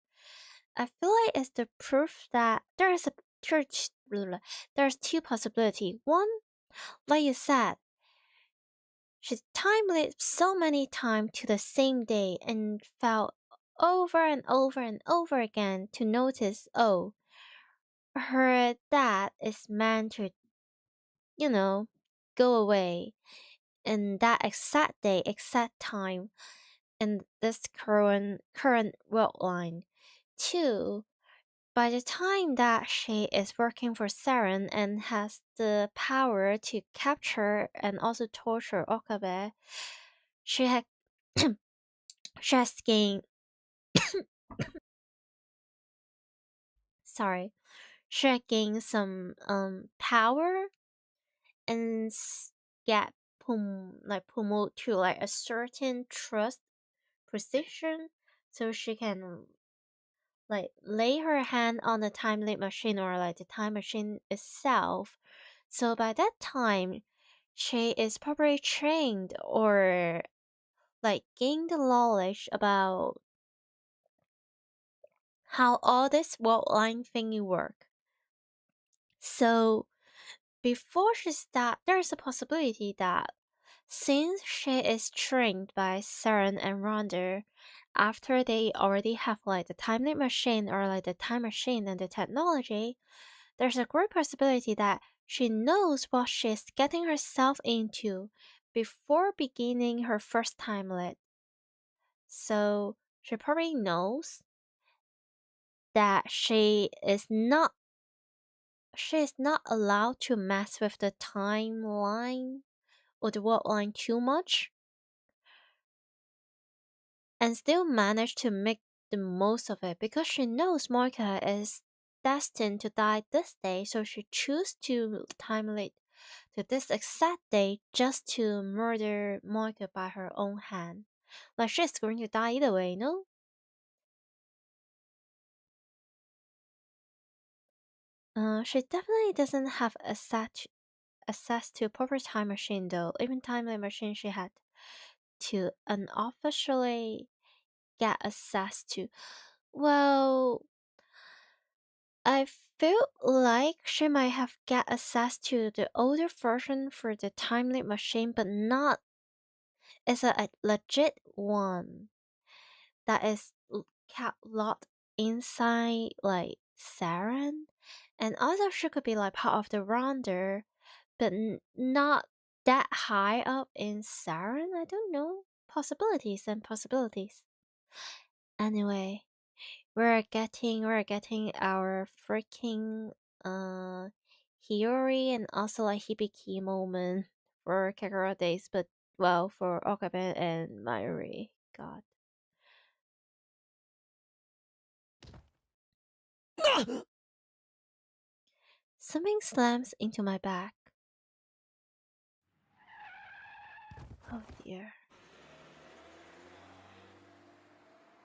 S1: I feel like it's the proof that there's two possibilities. One, like you said, she time lived so many times to the same day and felt over and over and over again to notice, oh, her dad is meant to, go away in that exact day, exact time in this current world line. Two, by the time that she is working for Saren and has the power to capture and also torture Okabe, she had she has gained sorry, she had gained some power and get promote to like a certain trust position, so she can like lay her hand on the time limit machine or like the time machine itself. So by that time, she is probably trained or like gained the knowledge about how all this world line thingy work. So before she start, there's a possibility that since she is trained by Saren and Ronda, after they already have like the time limit machine or like the time machine and the technology, there's a great possibility that she knows what she's getting herself into before beginning her first time lit. So she probably knows that she is not allowed to mess with the timeline or the world line too much and still manage to make the most of it because she knows Moika is destined to die this day, so she chooses to time limit to this exact day just to murder Moika by her own hand. Like she's going to die either way, no? She definitely doesn't have access to proper time machine though. Even time limit machine she had to unofficially get access to. Well, I feel like she might have get access to the older version for the time limit machine, but not as a legit one that is kept locked inside like Saren. And also she could be like part of the Rounder, but not that high up in Saren. I don't know. Possibilities and possibilities. Anyway, we're getting our freaking Hiyori and also like Hibiki moment for Kakara days, but well for Okabe and Mayuri. God. Something slams into my back. Oh dear.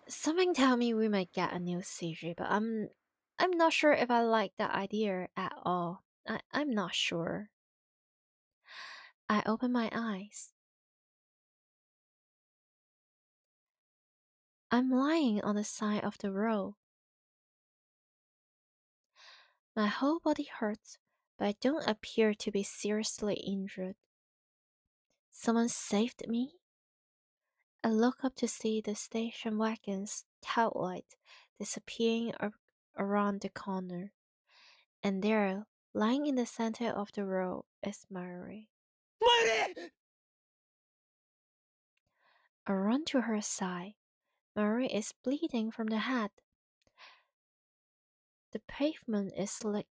S1: Something tell me we might get a new CG, but I'm not sure if I like that idea at all. I'm not sure. I open my eyes. I'm lying on the side of the road. My whole body hurts, but I don't appear to be seriously injured. Someone saved me? I look up to see the station wagon's tail light disappearing around the corner. And there, lying in the center of the road, is Mayuri.
S3: Mayuri!
S1: I run to her side. Mayuri is bleeding from the head. The pavement is slick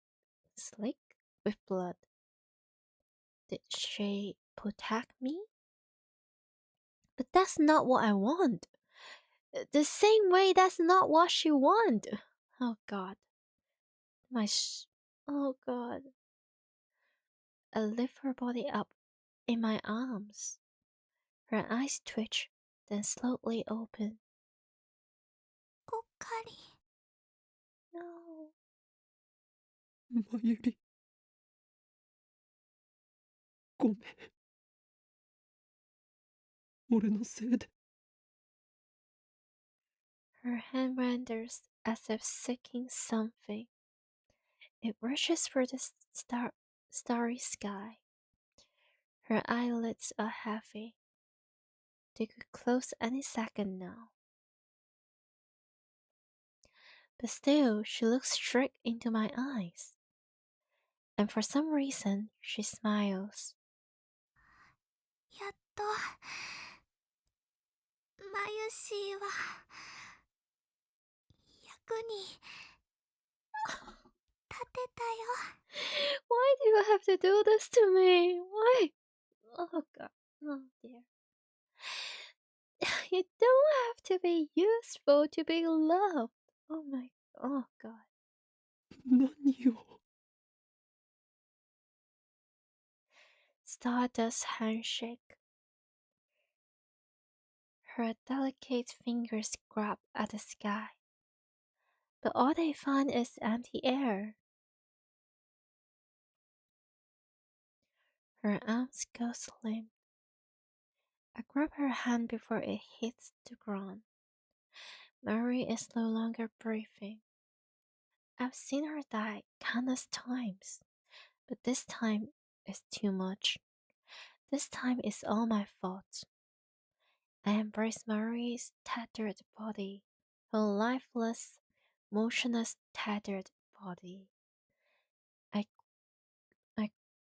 S1: with blood. Did she protect me? But that's not what I want. The same way that's not what she want. Oh God. Oh God. I lift her body up in my arms. Her eyes twitch, then slowly open.
S5: おかり。
S1: No.
S3: マユリ。ごめん。俺のせいで。
S1: Her hand wanders as if seeking something. It rushes for the starry sky. Her eyelids are heavy. They could close any second now. But still, she looks straight into my eyes. And for some reason, she smiles.
S5: やっとマユシーは役に立てたよ。
S1: Why do you have to do this to me? Why? Oh God. Oh dear. You don't have to be useful to be loved. Oh my. Oh God.
S3: 何を。
S1: Stardust handshake. Her delicate fingers grab at the sky. But all they find is empty air. Her arms go limp. I grab her hand before it hits the ground. Mayuri is no longer breathing. I've seen her die countless times, but this time is too much. This time is all my fault. I embrace Mayuri's tattered body, her lifeless, motionless, tattered body. I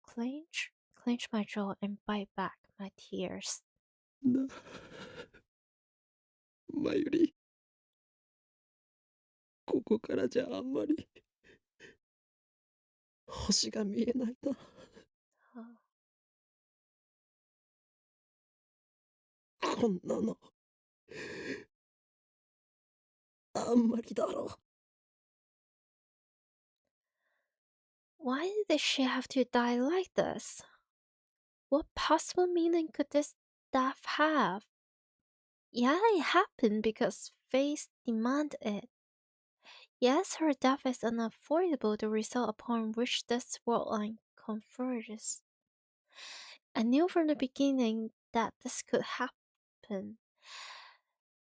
S1: clench my jaw and bite back my tears.
S3: な。マユリ。ここからじゃあんまり。星が見えないな。こんなの。あんまりだろう。
S1: Why did she have to die like this? What possible meaning could this death have? Yeah, it happened because fate demanded it. Yes, her death is unavoidable, the result upon which this world line converges. I knew from the beginning that this could happen,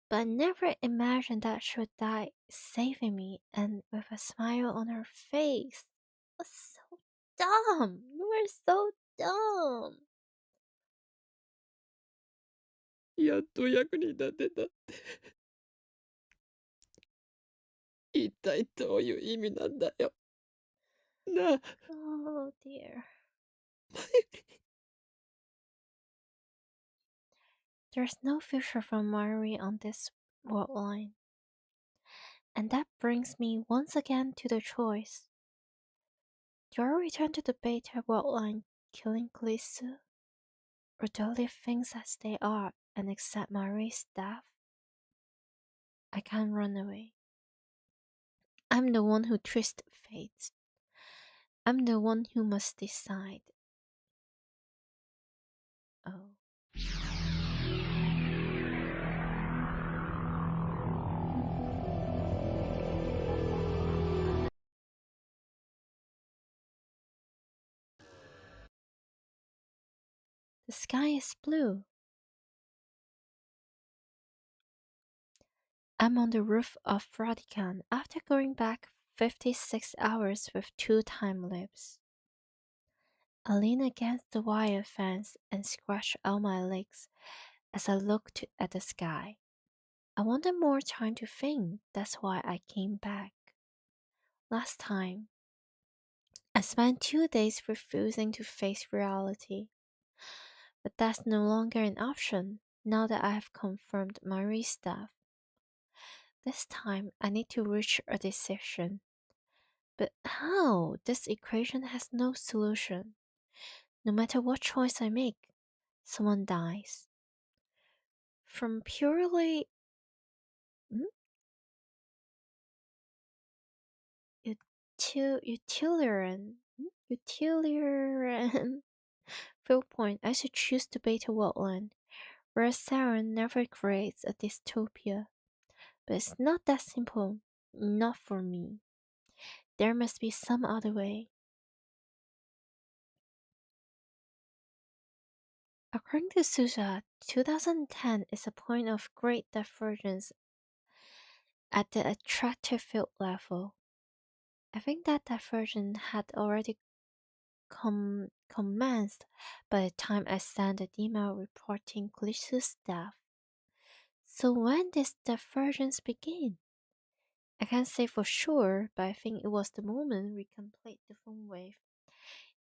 S1: but I never imagined that she would die saving me and with a smile on her face. So dumb! You were so dumb!
S3: やっと役に立てたって。一体どういう意味なんだよ。なあ。
S1: Oh dear.
S3: マユリ。
S1: There's no future for Mayuri on this world line. And that brings me once again to the choice. Do I return to the beta world line killing Klisu? Or do I leave things as they are and accept Mayuri's death? I can't run away. I'm the one who twists fate. I'm the one who must decide. Oh. The sky is blue. I'm on the roof of Vatican after going back 56 hours with 2 time loops. I lean against the wire fence and scratch out my legs as I looked at the sky. I wanted more time to think, that's why I came back. Last time, I spent 2 days refusing to face reality. But that's no longer an option now that I have confirmed Marie's stuff. This time, I need to reach a decision. But how? This equation has no solution. No matter what choice I make, someone dies. From purely utilitarian viewpoint, I should choose the beta wetland, where a siren never creates a dystopia. But it's not that simple. Not for me. There must be some other way. According to Suja, 2010 is a point of great divergence at the attractive field level. I think that divergence had already commenced by the time I sent the email reporting Klisu's death. So when did divergence begin? I can't say for sure, but I think it was the moment we complete the phone wave.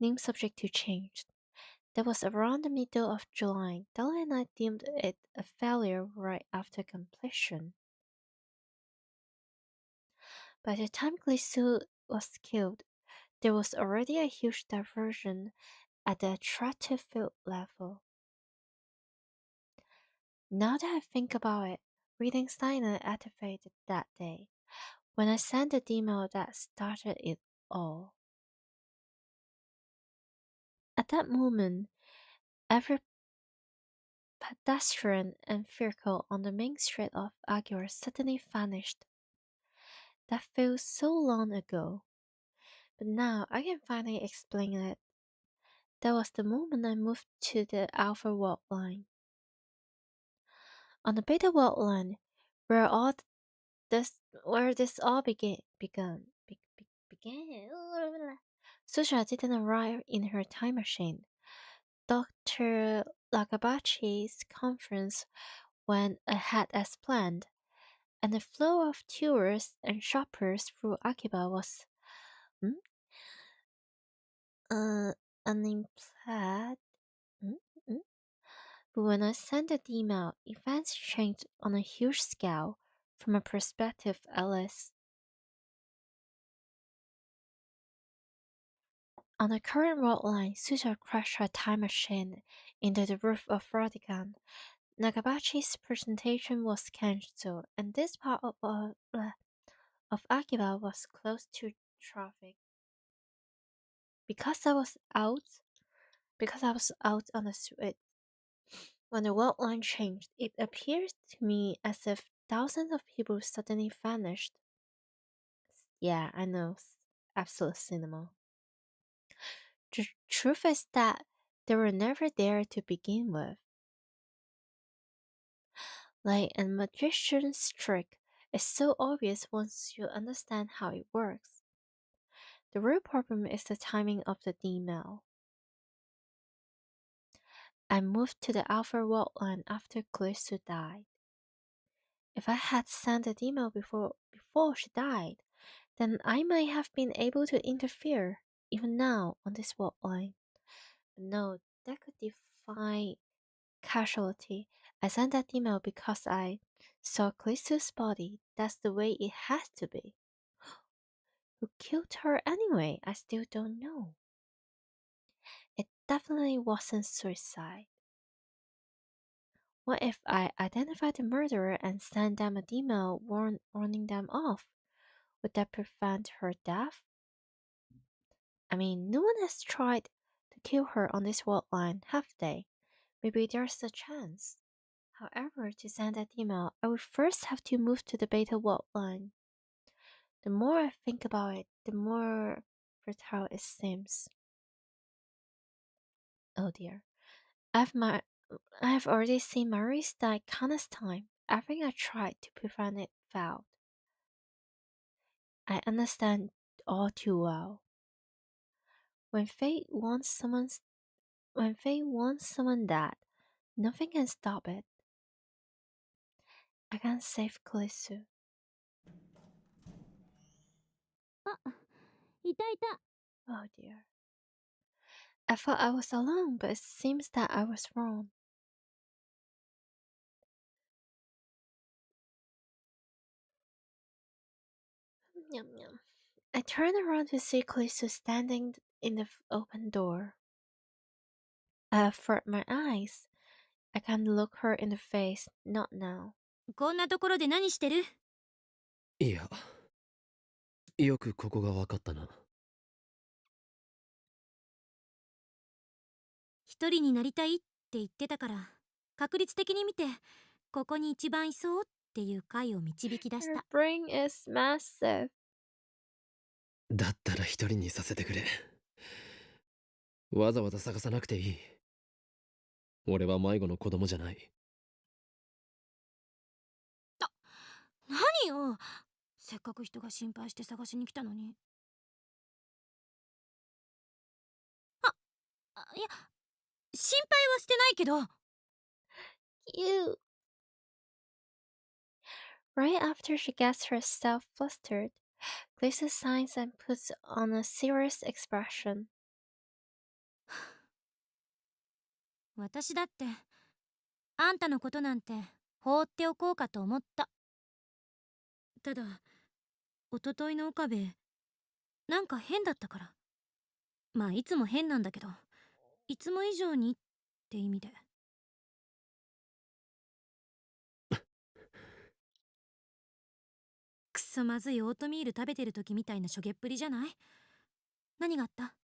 S1: Name subject to change. That was around the middle of July. Della and I deemed it a failure right after completion. By the time Glisu was killed, there was already a huge diversion at the attractive field level. Now that I think about it, reading Steiner activated that day, when I sent the email that started it all. At that moment, every pedestrian and vehicle on the main street of Aguirre suddenly vanished. That feels so long ago, but now I can finally explain it. That was the moment I moved to the Alpha World line. On the Beta World line, where this all began. Susha didn't arrive in her time machine. Dr. Lagabachi's conference went ahead as planned, and the flow of tourists and shoppers through Akiba was unimpaired. But when I sent the email, events changed on a huge scale from a perspective Alice. On the current road line, Suja crashed her time machine into the roof of Rodigan. Nagabachi's presentation was cancelled, and this part of Akiba was closed to traffic. Because I was out on the street. When the world line changed, it appeared to me as if thousands of people suddenly vanished. Yeah, I know, absolute cinema. The truth is that they were never there to begin with. Like a magician's trick, it's so obvious once you understand how it works. The real problem is the timing of the email. I moved to the Alpha World line after Callisto died. If I had sent the email before she died, then I might have been able to interfere, even now, on this world line. But no, that could defy casualty. I sent that email because I saw Callisto's body. That's the way it has to be. Who killed her anyway? I still don't know. It definitely wasn't suicide. What if I identified the murderer and sent them an email warning them off? Would that prevent her death? I mean, no one has tried to kill her on this world line, have they? Maybe there's a chance. However, to send that email, I would first have to move to the beta world line. The more I think about it, the more fertile it seems. Oh dear. I have already seen Marie's die countless times. I think I tried to prevent it failed. I understand all too well. When fate wants someone that, nothing can stop it. I can save Kulisu.
S2: いたいた。
S1: Oh dear. I thought I was alone, but it seems that I was wrong. Yum yum. I turned around to see Kulisu standing in the open door. I averted my eyes. I can't look her in the face, not now.
S2: こんなところで何してる？
S3: いや、よくここが分かったな。
S2: 一人になりたいって言ってたから、確率的に見てここに一番いそうっていう回を導き出し
S1: Her
S2: た。
S1: brain is massive.
S3: だったら一人にさせてくれ。わざわざ探さなくていい。俺は迷子の子供じゃない。
S2: 何よ、せっかく人が心配して探しに来たのに。いや、心配はしてないけど。
S1: Cute. Right after she gets herself flustered, Lisa signs and puts on a serious expression.
S2: 私だってあんたのことなんて放っておこうかと思った。ただおとといの岡部なんか変だったから。まあいつも変なんだけど、いつも以上にって意味で。くそまずいオートミール食べてる時みたいなしょげっぷりじゃない？何があった？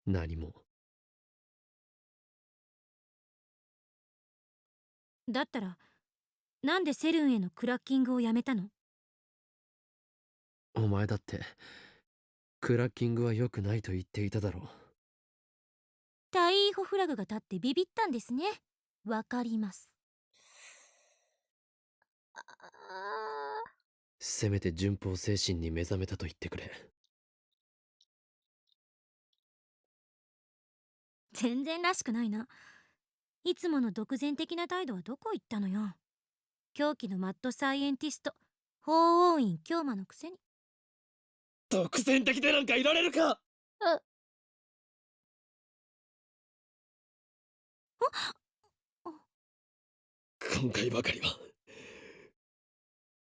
S3: 何も。
S2: だったらなんでセルンへのクラッキングをやめたの？
S3: お前だってクラッキングは良くないと言っていただろう。
S2: タイーホフラグが立ってビビったんですね。わかります。
S3: せめて順法精神に目覚めたと言ってくれ。
S2: 全然らしくないな。いつもの独善的な態度はどこ行ったのよ。狂気のマッドサイエンティスト法王院京馬のくせに。
S3: 独善的でなんかいられるか。今回ばかりは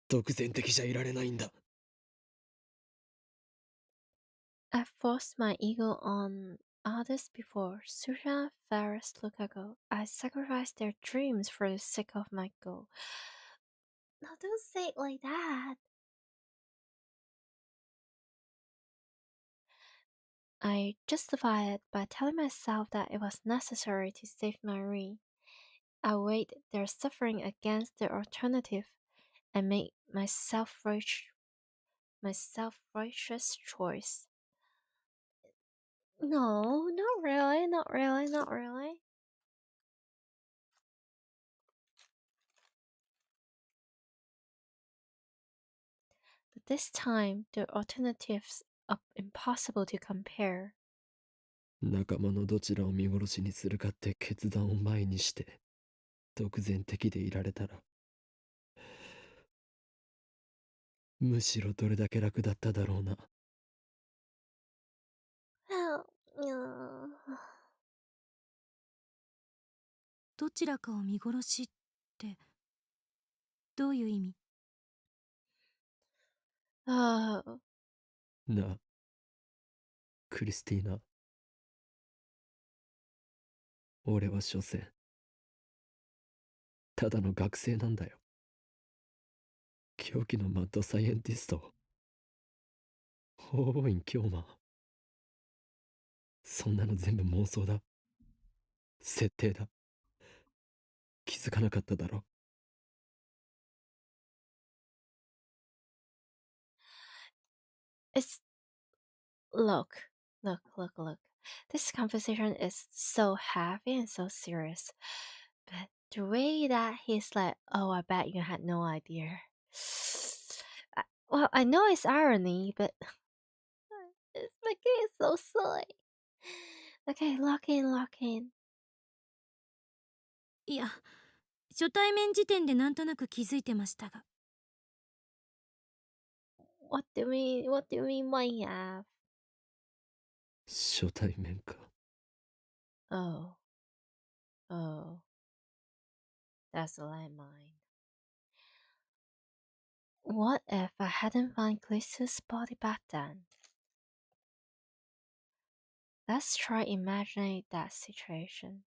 S3: 独善的じゃいられないんだ。
S1: I forced my ego on others before. Surya, Varus, Lukaku. I sacrificed their dreams for the sake of my goal. No, don't say it like that. I justified it by telling myself that it was necessary to save Marie. I weighed their suffering against the alternative and made my self-righteous choice. No, not really, not really, not really. But this time, the alternatives are impossible to compare.
S3: 仲間のどちらを見殺しにするかって決断を前にして独善的でいられたら、むしろどれだけ楽だっただろうな。
S2: どちらかを見殺しってどういう意味？Oh,
S3: なあ、クリスティーナ。俺は所詮ただの学生なんだよ。狂気のマッドサイエンティスト、法王院京馬。そんなの全部妄想だ。設定だ。気づかなかっただろ。
S1: it's look. This conversation is so heavy and so serious. But the way that he's like, oh, I bet you had no idea. Well, I know it's irony, but it's making it so silly. Okay, lock in, lock in.
S2: いや、初対面時点でなんとなく気づいてましたが。
S1: What do you mean? What do you mean by F?
S3: 初対面か。
S1: Oh. Oh. That's a landmine. What if I hadn't found Clisso's body back then? Let's try imagining that situation.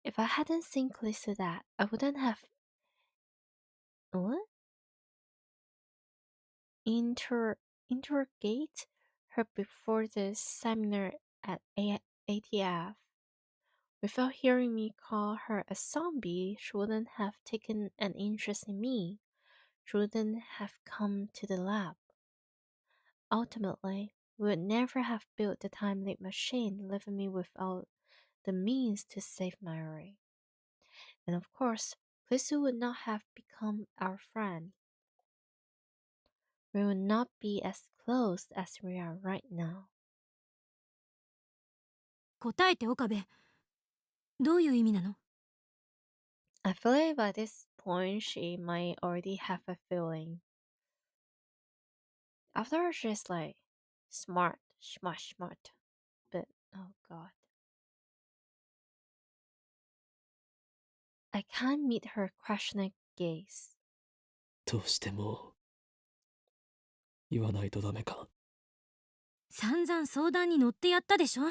S1: If I hadn't seen Clisso that, I wouldn't have... What? Interrogate her before the seminar at 앉TL. Without hearing me call her a zombie, she wouldn't have taken an interest in me. She wouldn't have come to the lab. Ultimately, we would never have built the time-leap machine, leaving me without the means to save mayuri. And of course, Clisso would not have become our friend. We would not be as close as we are right now.
S2: 答えて岡部。どういう意味なの？
S1: I feel like by this point she might already have a feeling. After all, she's like smart, smart. But oh god. I can't meet her questioning gaze.
S3: どうしても言わないとダメか。
S2: 散々相談に乗ってやったでしょ。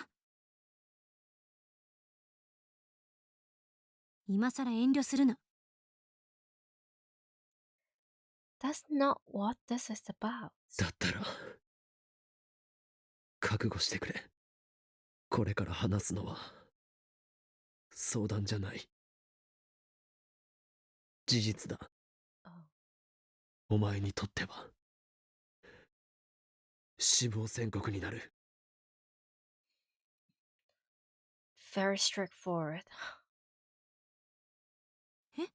S2: 今さら遠慮するな。
S1: That's not what this is about.
S3: だったら覚悟してくれ。これから話すのは相談じゃない。事実だ。
S1: Oh.
S3: お前にとっては死亡宣告になる。
S1: Very straightforward.
S2: え？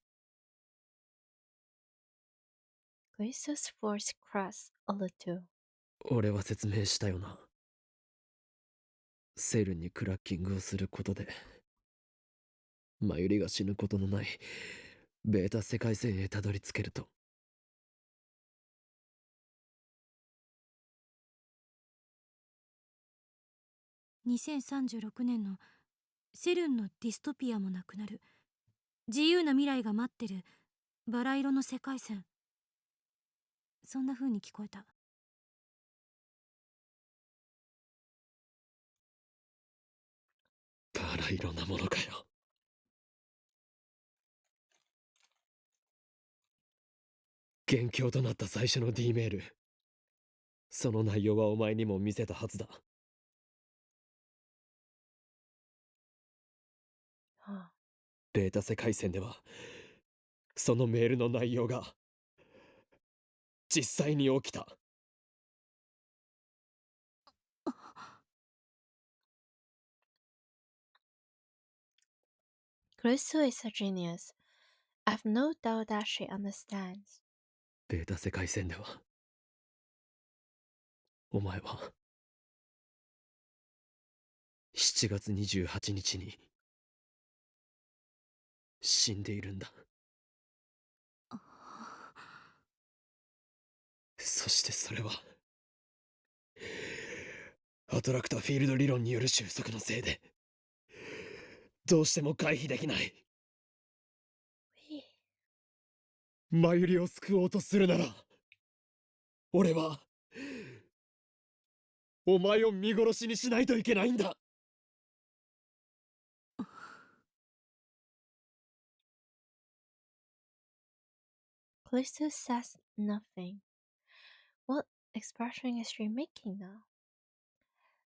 S1: Clisso's voice cracks a little.
S3: 俺は説明したよな。セルにクラッキングをすることでマユリが死ぬことのないベータ世界線へたどり着けると。
S2: 2036年のセルンのディストピアもなくなる自由な未来が待ってるバラ色の世界線。そんな風に聞こえた。
S3: バラ色なものかよ。元凶となった最初の D メール、その内容はお前にも見せたはずだ。ベータ世界線ではそのメールの内容が実際に起きた。
S1: Clisso is a genius. I've no doubt that she understands.
S3: ベータ世界線ではお前は7月28日に死んでいるんだ。そしてそれはアトラクターフィールド理論による収束のせいでどうしても回避できない。マユリを救おうとするなら俺はお前を見殺しにしないといけないんだ。
S1: Clisso says nothing. What expression is she making now?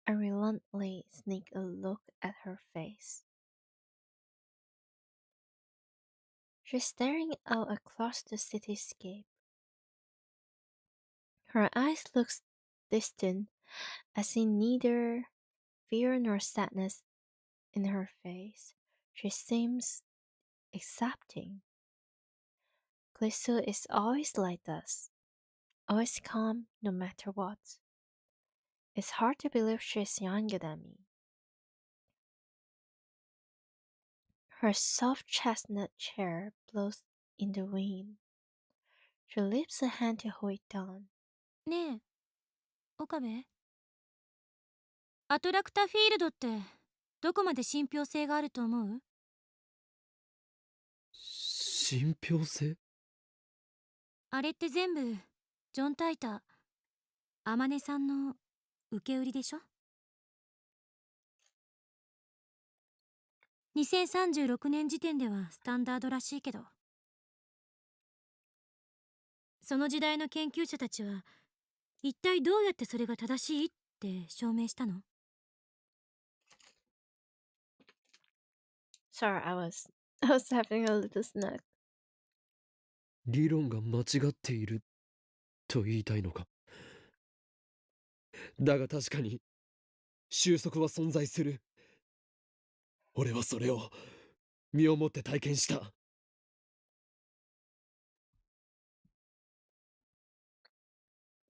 S1: I reluctantly sneak a look at her face. She's staring out across the cityscape. Her eyes look distant. I see neither fear nor sadness in her face. She seems accepting. Clisso is always like this. always calm no matter what. It's hard to believe she's younger than me. Her soft chestnut hair blows in the wind. She lifts a hand to hold it down.
S2: ねえ、岡部。アトラクタフィールドってどこまで信憑性があると思う？
S3: 信憑性？
S2: あれって全部ジョン・タイター、天音さんの受け売りでしょ？ 2036年時点ではスタンダードらしいけど、その時代の研究者たちは一体どうやってそれが正しいって証明したの？
S1: Sorry, I was having a little snack.
S3: 理論が間違っていると言いたいのか。だが確かに収束は存在する。俺はそれを身をもって体験した。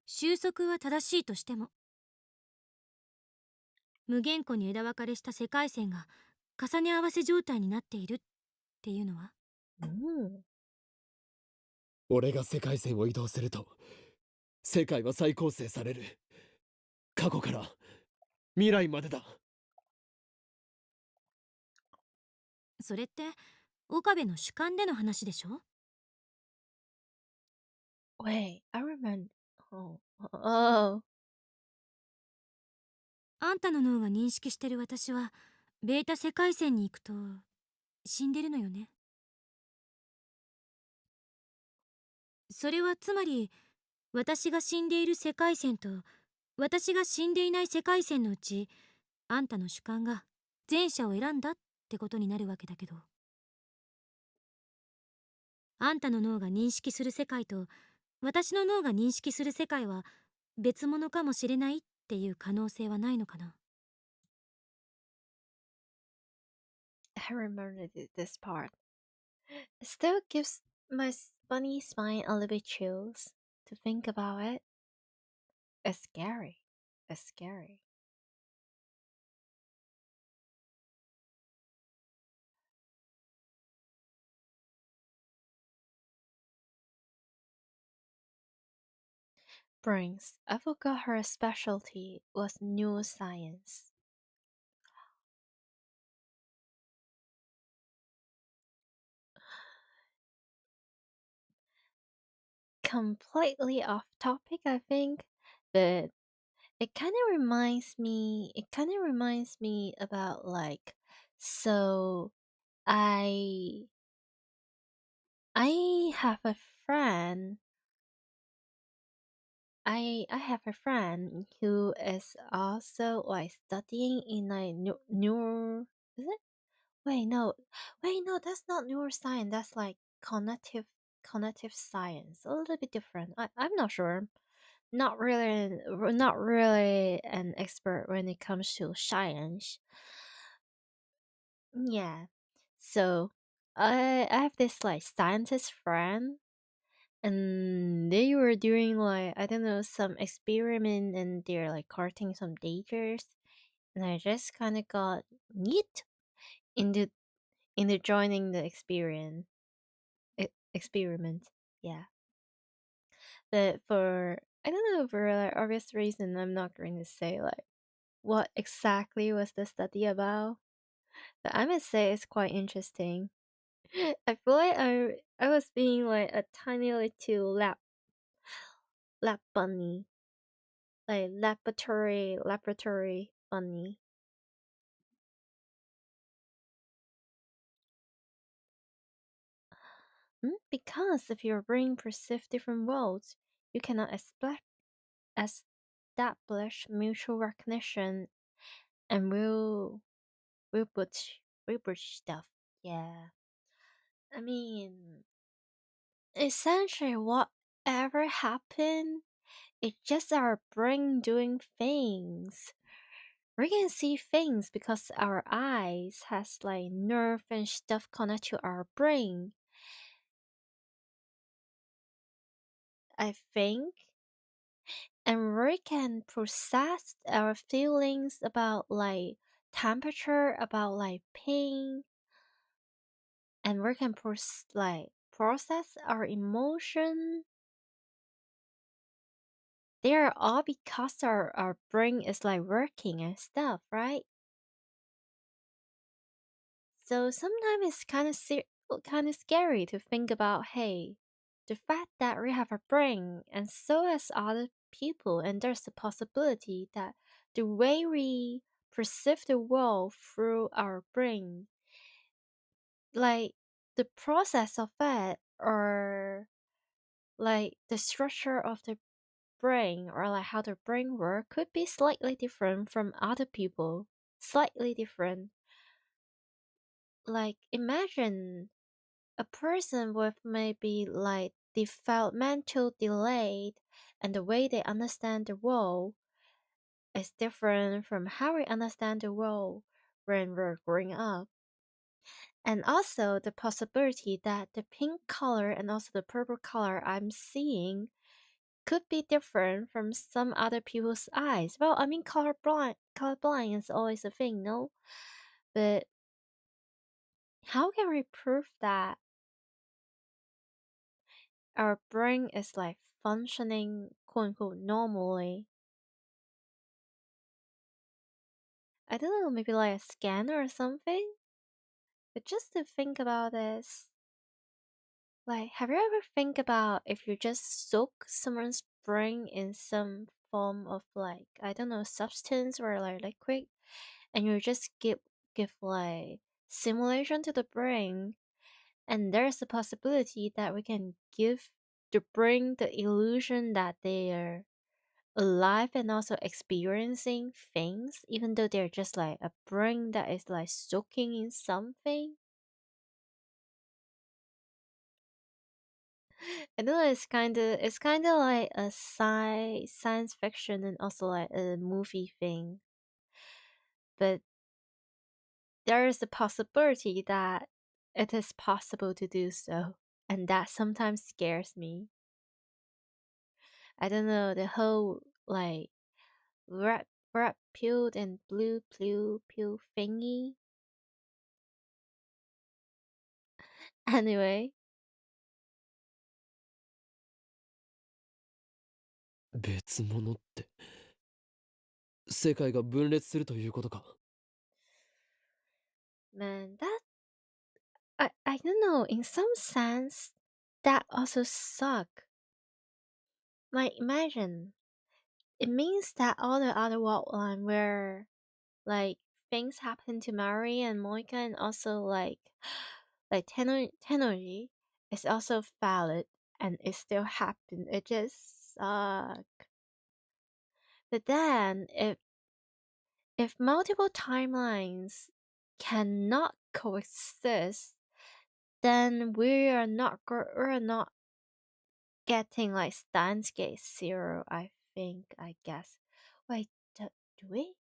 S2: 収束は正しいとしても、無限個に枝分かれした世界線が重ね合わせ状態になっているっていうのは？
S3: 俺が世界線を移動すると世界は再構成される。過去から未来までだ。
S2: それって岡部の主観での話でしょ？
S1: Wait, I remember. Oh.
S2: あんたの脳が認識してる私はベータ世界線に行くと死んでるのよね。それはつまり私が死んでいる世界線と私が死んでいない世界線のうちあんたの主観が前者を選んだってことになるわけだけど、あんたの脳が認識する世界と私の脳が認識する世界は別物かもしれないっていう可能性はないのかな？
S1: I remember this part. It still gives my bunny spine a little bit chills to think about it. It's scary. It's scary. Brings, I forgot her specialty was neuroscience. Completely off topic, I think, but it kind of reminds me. About like, so I have a friend. I have a friend who is also like studying in like neuro. Is it? Wait, no, that's not neuroscience. That's like cognitive science. A little bit different. I'm not sure. Not really an expert when it comes to science. Yeah. So I have this like scientist friend, and they were doing like, I don't know, some experiment, and they're like carting some daters, and I just kind of got neat into joining the experiment. Yeah. But for, I don't know, for like obvious reason, I'm not going to say like what exactly was the study about. But I must say it's quite interesting. I feel like I was being like a tiny little lab bunny, like laboratory bunny. Because if your brain perceives different worlds, you cannot establish mutual recognition, and we'll put stuff. Yeah. I mean, essentially, whatever happened, it's just our brain doing things. We can see things because our eyes has like nerve and stuff connected to our brain. I think and we can process our feelings about like temperature, about like pain, and we can process our emotion. They're all because our brain is like working and stuff, right? So sometimes it's kind of scary to think about, hey, the fact that we have a brain and so as other people, and there's the possibility that the way we perceive the world through our brain, like the process of it, or like the structure of the brain, or like how the brain works, could be slightly different from other people. Slightly different. Like imagine a person with maybe like developmental delayed, and the way they understand the world is different from how we understand the world when we're growing up. And also the possibility that the pink color and also the purple color I'm seeing could be different from some other people's eyes. Well, I mean, colorblind is always a thing, no? But how can we prove that our brain is like functioning quote unquote normally? I don't know, maybe like a scan or something? But just to think about this, like, have you ever think about if you just soak someone's brain in some form of like, I don't know, substance or like liquid, and you just give like simulation to the brain, and there's a possibility that we can give the brain the illusion that they are alive and also experiencing things, even though they're just like a brain that is like soaking in something. I know it's kind of like a science fiction and also like a movie thing, but there is a possibility that it is possible to do so, and that sometimes scares me. I don't know, the whole like red pill and blue pill thingy. Anyway,
S3: 別物って世界が分裂するということか。
S1: man, I don't know, in some sense that also suck. Like imagine it means that all the other wildline where like things happen to Mari and Moika, and also like technology is also valid and it still happened. It just suck. But then if multiple timelines cannot coexist, then we're not getting like Steins Gate 0, I think, I guess. Wait, do we?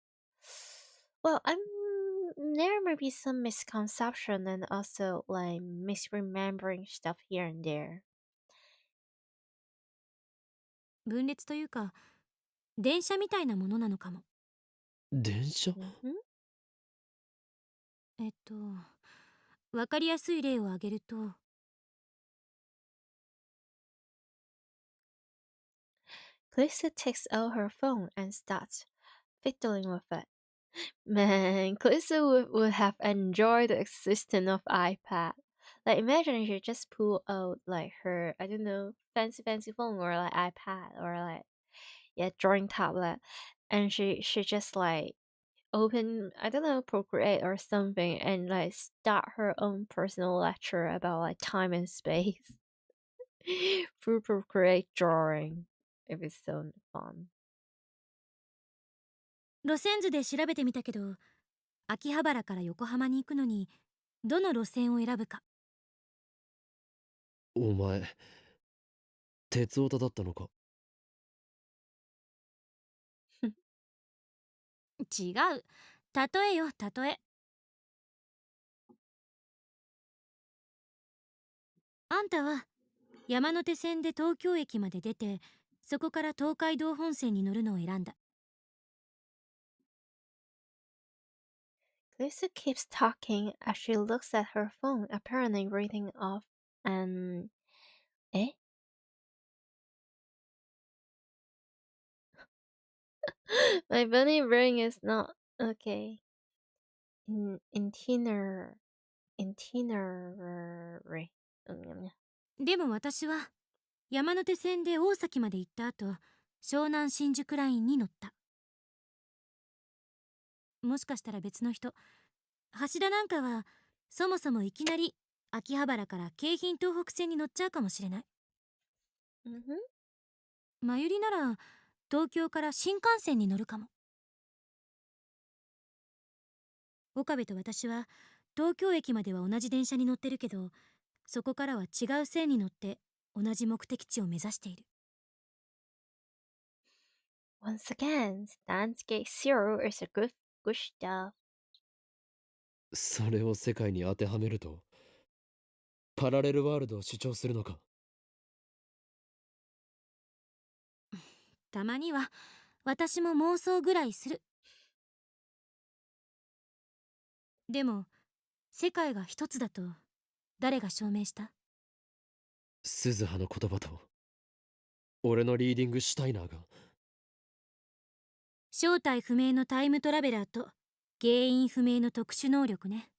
S1: Well, there may be some misconception and also like misremembering stuff here and there.
S2: 分裂というか電車みたいなものなのかも。
S3: 電車
S1: Mhm.
S2: わかりやすい例を挙げると
S1: Calista takes out her phone and starts fiddling with it. Man, Calista would have enjoyed the existence of iPad. Like imagine she just pull out like her, I don't know, fancy phone or like iPad or like drawing tablet, and she just like open, I don't know, Procreate or something, and like start her own personal lecture about like time and space through Procreate drawing. It was so fun.
S2: 路線図で調べてみたけど秋葉原から横浜に行くのにどの路線を選ぶか。
S3: お前鉄オタだったのか。
S2: 違う、例えよ例え。あんたは山手線で東京駅まで出てそこから東海道本線に乗るのを選んだ。
S1: Lisa keeps talking as she looks at her phone, apparently reading off an. Eh? My bunny brain is not okay. Itinerary.
S2: でも私は山手線で大崎まで行った後、湘南新宿ラインに乗った。もしかしたら別の人、橋田なんかはそもそもいきなり秋葉原から京浜東北線に乗っちゃうかもしれない。mayuriなら東京から新幹線に乗るかも。岡部と私は東京駅までは同じ電車に乗ってるけど、そこからは違う線に乗って同じ目的地を目指している。
S1: Once again, Steins Gate Zero is a good stuff.
S3: それを世界に当てはめるとパラレルワールドを主張するのか。
S2: たまには私も妄想ぐらいする。でも世界が一つだと誰が証明した？
S3: 鈴葉の言葉と俺のリーディングシュタイナーが。
S2: 正体不明のタイムトラベラーと原因不明の特殊能力ね。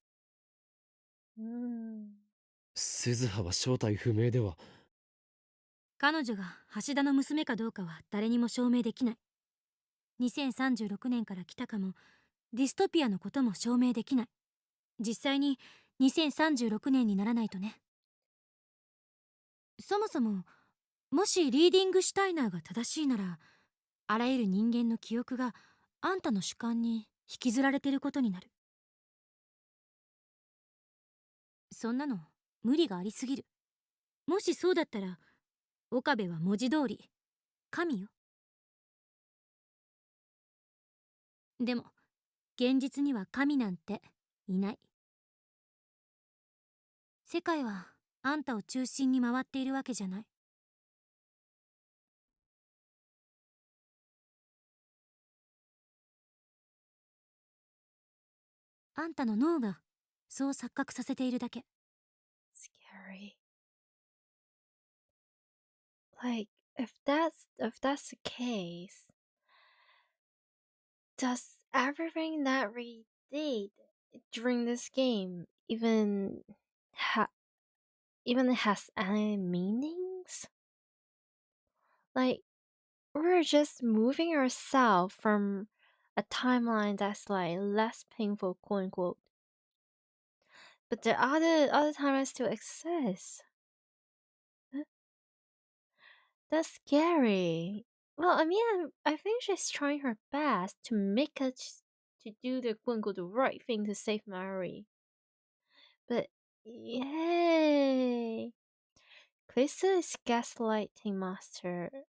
S3: 鈴葉は正体不明では。
S2: 彼女が橋田の娘かどうかは誰にも証明できない。2036年から来たかも、ディストピアのことも証明できない。実際に2036年にならないとね。そもそももしリーディングシュタイナーが正しいなら、あらゆる人間の記憶があんたの主観に引きずられてることになる。そんなの無理がありすぎる。もしそうだったら岡部は文字通り神よ。でも現実には神なんていない。世界はあんたを中心に回っているわけじゃない。あんたの脳がそう錯覚させているだけ。
S1: Scary. Like, if that's the case, does everything that we did during this game even has any meanings? Like, we're just moving ourselves from a timeline that's like less painful, quote unquote. But the other timelines still exist. Huh? That's scary. Well, I mean, I think she's trying her best to make us to do the quote unquote the right thing to save Mary. But yay, Calista is gaslighting master.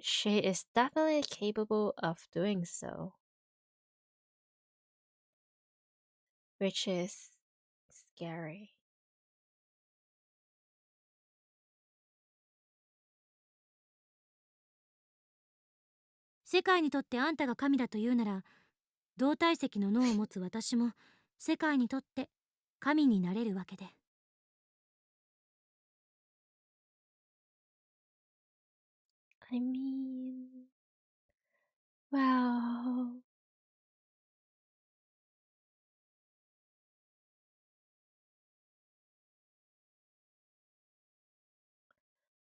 S1: She is definitely capable of doing so, which is scary.
S2: 世界にとってあんたが神だというなら、同体積の脳を持つ私も世界にとって神になれるわけで。
S1: I mean, wow.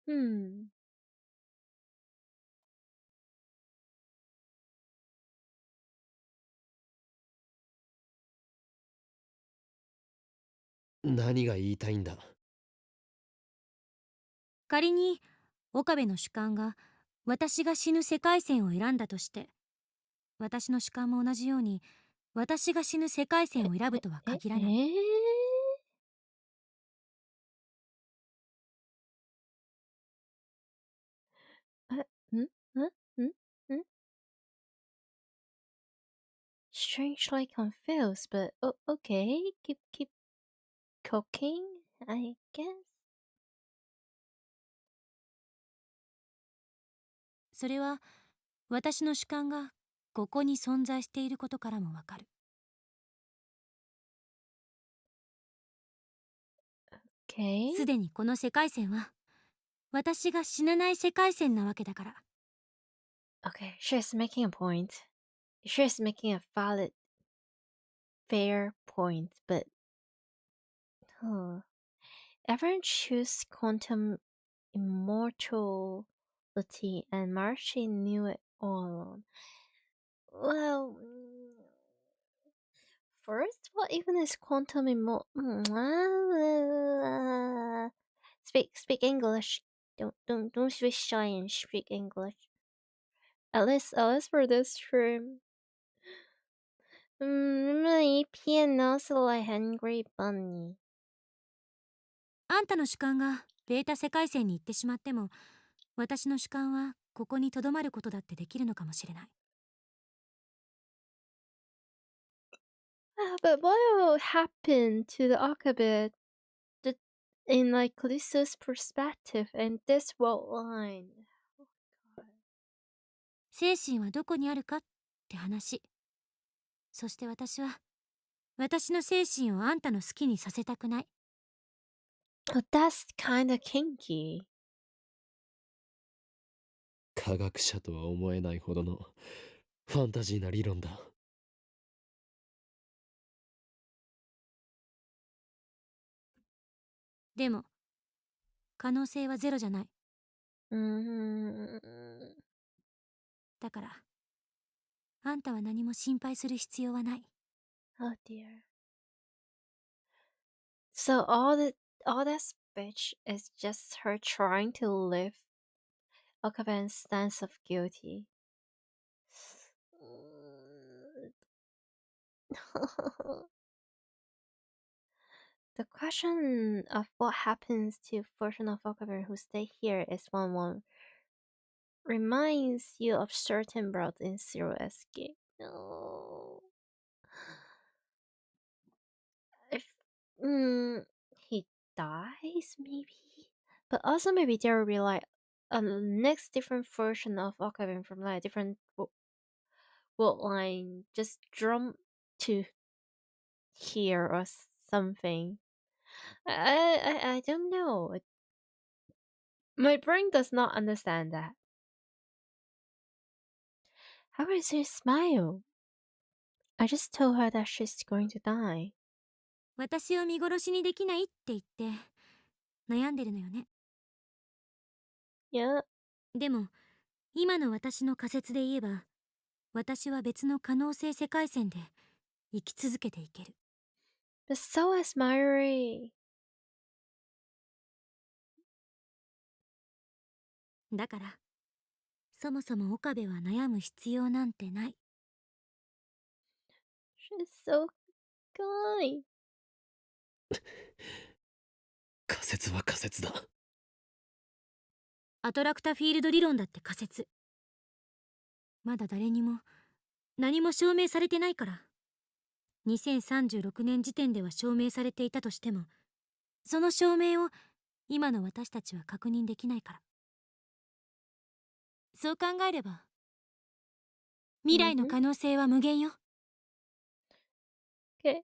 S1: Hmm.
S3: 何が言いたいんだ。
S2: 仮に岡部の主観が私が死ぬ世界線を選んだとして、私の主観も同じように私が死ぬ世界線を選ぶとは限らない。
S1: Strangely confused, but okay. Keep cooking, I guess.
S2: それは私の主観がここに存在していることからもわかる。
S1: Okay.
S2: すでにこの世界線は私が死なない世界線なわけだから。
S1: Okay, she's making a point. She's making a valid, fair point, but everyone choose quantum immortality, and Marcy knew it all along. Well, first, what even is quantum speak English. Don't be shy and speak English. At least for this room. 一片 also like hungry bunny.
S2: あんたの主観がベータ世界線に行ってしまっても、私の主観はここに留まることだってできるのかもしれない。
S1: But what will happen to the Okabe in like Callisto's perspective and this world line? Oh God.
S2: 精神はどこにあるかって話。そして私は私の精神をあんたの好きにさせたくない。
S1: But that's kinda kinky.
S3: 科学者とは思えないほどのファンタジーな理論だ。
S2: でも可能性はゼロじゃない。だからあんたは何も心配する必要はない。
S1: Oh dear. So all that speech is just her trying to lift Okabe's sense of guilty. The question of what happens to version of Okabe who stay here is one reminds you of certain broths in Zero Escape. No. If he dies maybe, but also maybe there will be like a next different version of Okabe from like a different world line just jump to here or something. I don't know. My brain does not understand that. How can she smile? I just told her that she's going to die.
S2: 私を見殺しにできないって言って悩んでるのよね。
S1: Yeah,
S2: でも今の私の仮説で言えば、私は別の可能性世界線で生き続けていける。
S1: but so is mayuri.
S2: だからそもそも岡部は悩む必要なんてない。
S1: She's so kind.
S3: 仮説は仮説だ。
S2: アトラクタフィールド理論だって仮説。まだ誰にも何も証明されてないから。2036年時点では証明されていたとしても、その証明を今の私たちは確認できないから。そう考えれば未来の可能性は無限よ。
S1: Okay.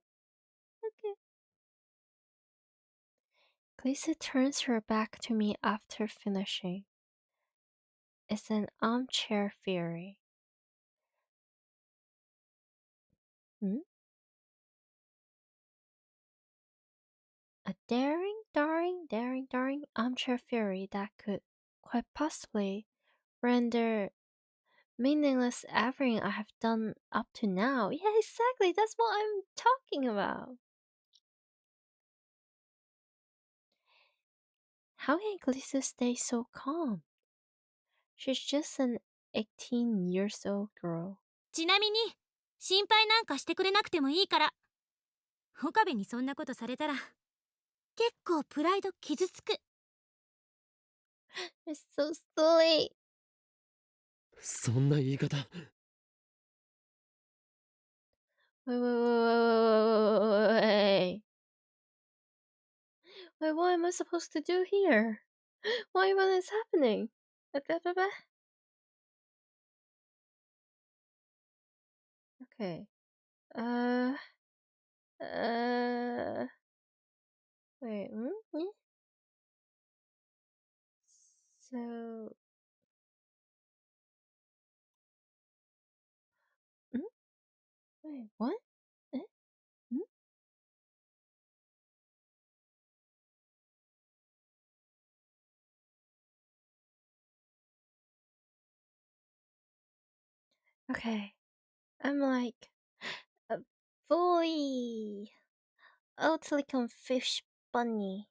S1: Lisa turns her back to me after finishing. It's an armchair theory. A daring armchair theory that could quite possibly render meaningless everything I have done up to now. Yeah, exactly. That's what I'm talking about. How can Glissa stay so calm? She's just an 18 years old girl.
S2: ちなみに心配なんかしてくれなくてもいいから。岡部にそんなことされたら結構プライド傷つく。
S1: It's so silly.
S3: そんな言い方。
S1: Wait. Wait, what am I supposed to do here? What even is happening? Okay. Uh. Wait. So. Wait. What? Eh? Hmm? Okay. I'm like fully utterly confused bunny.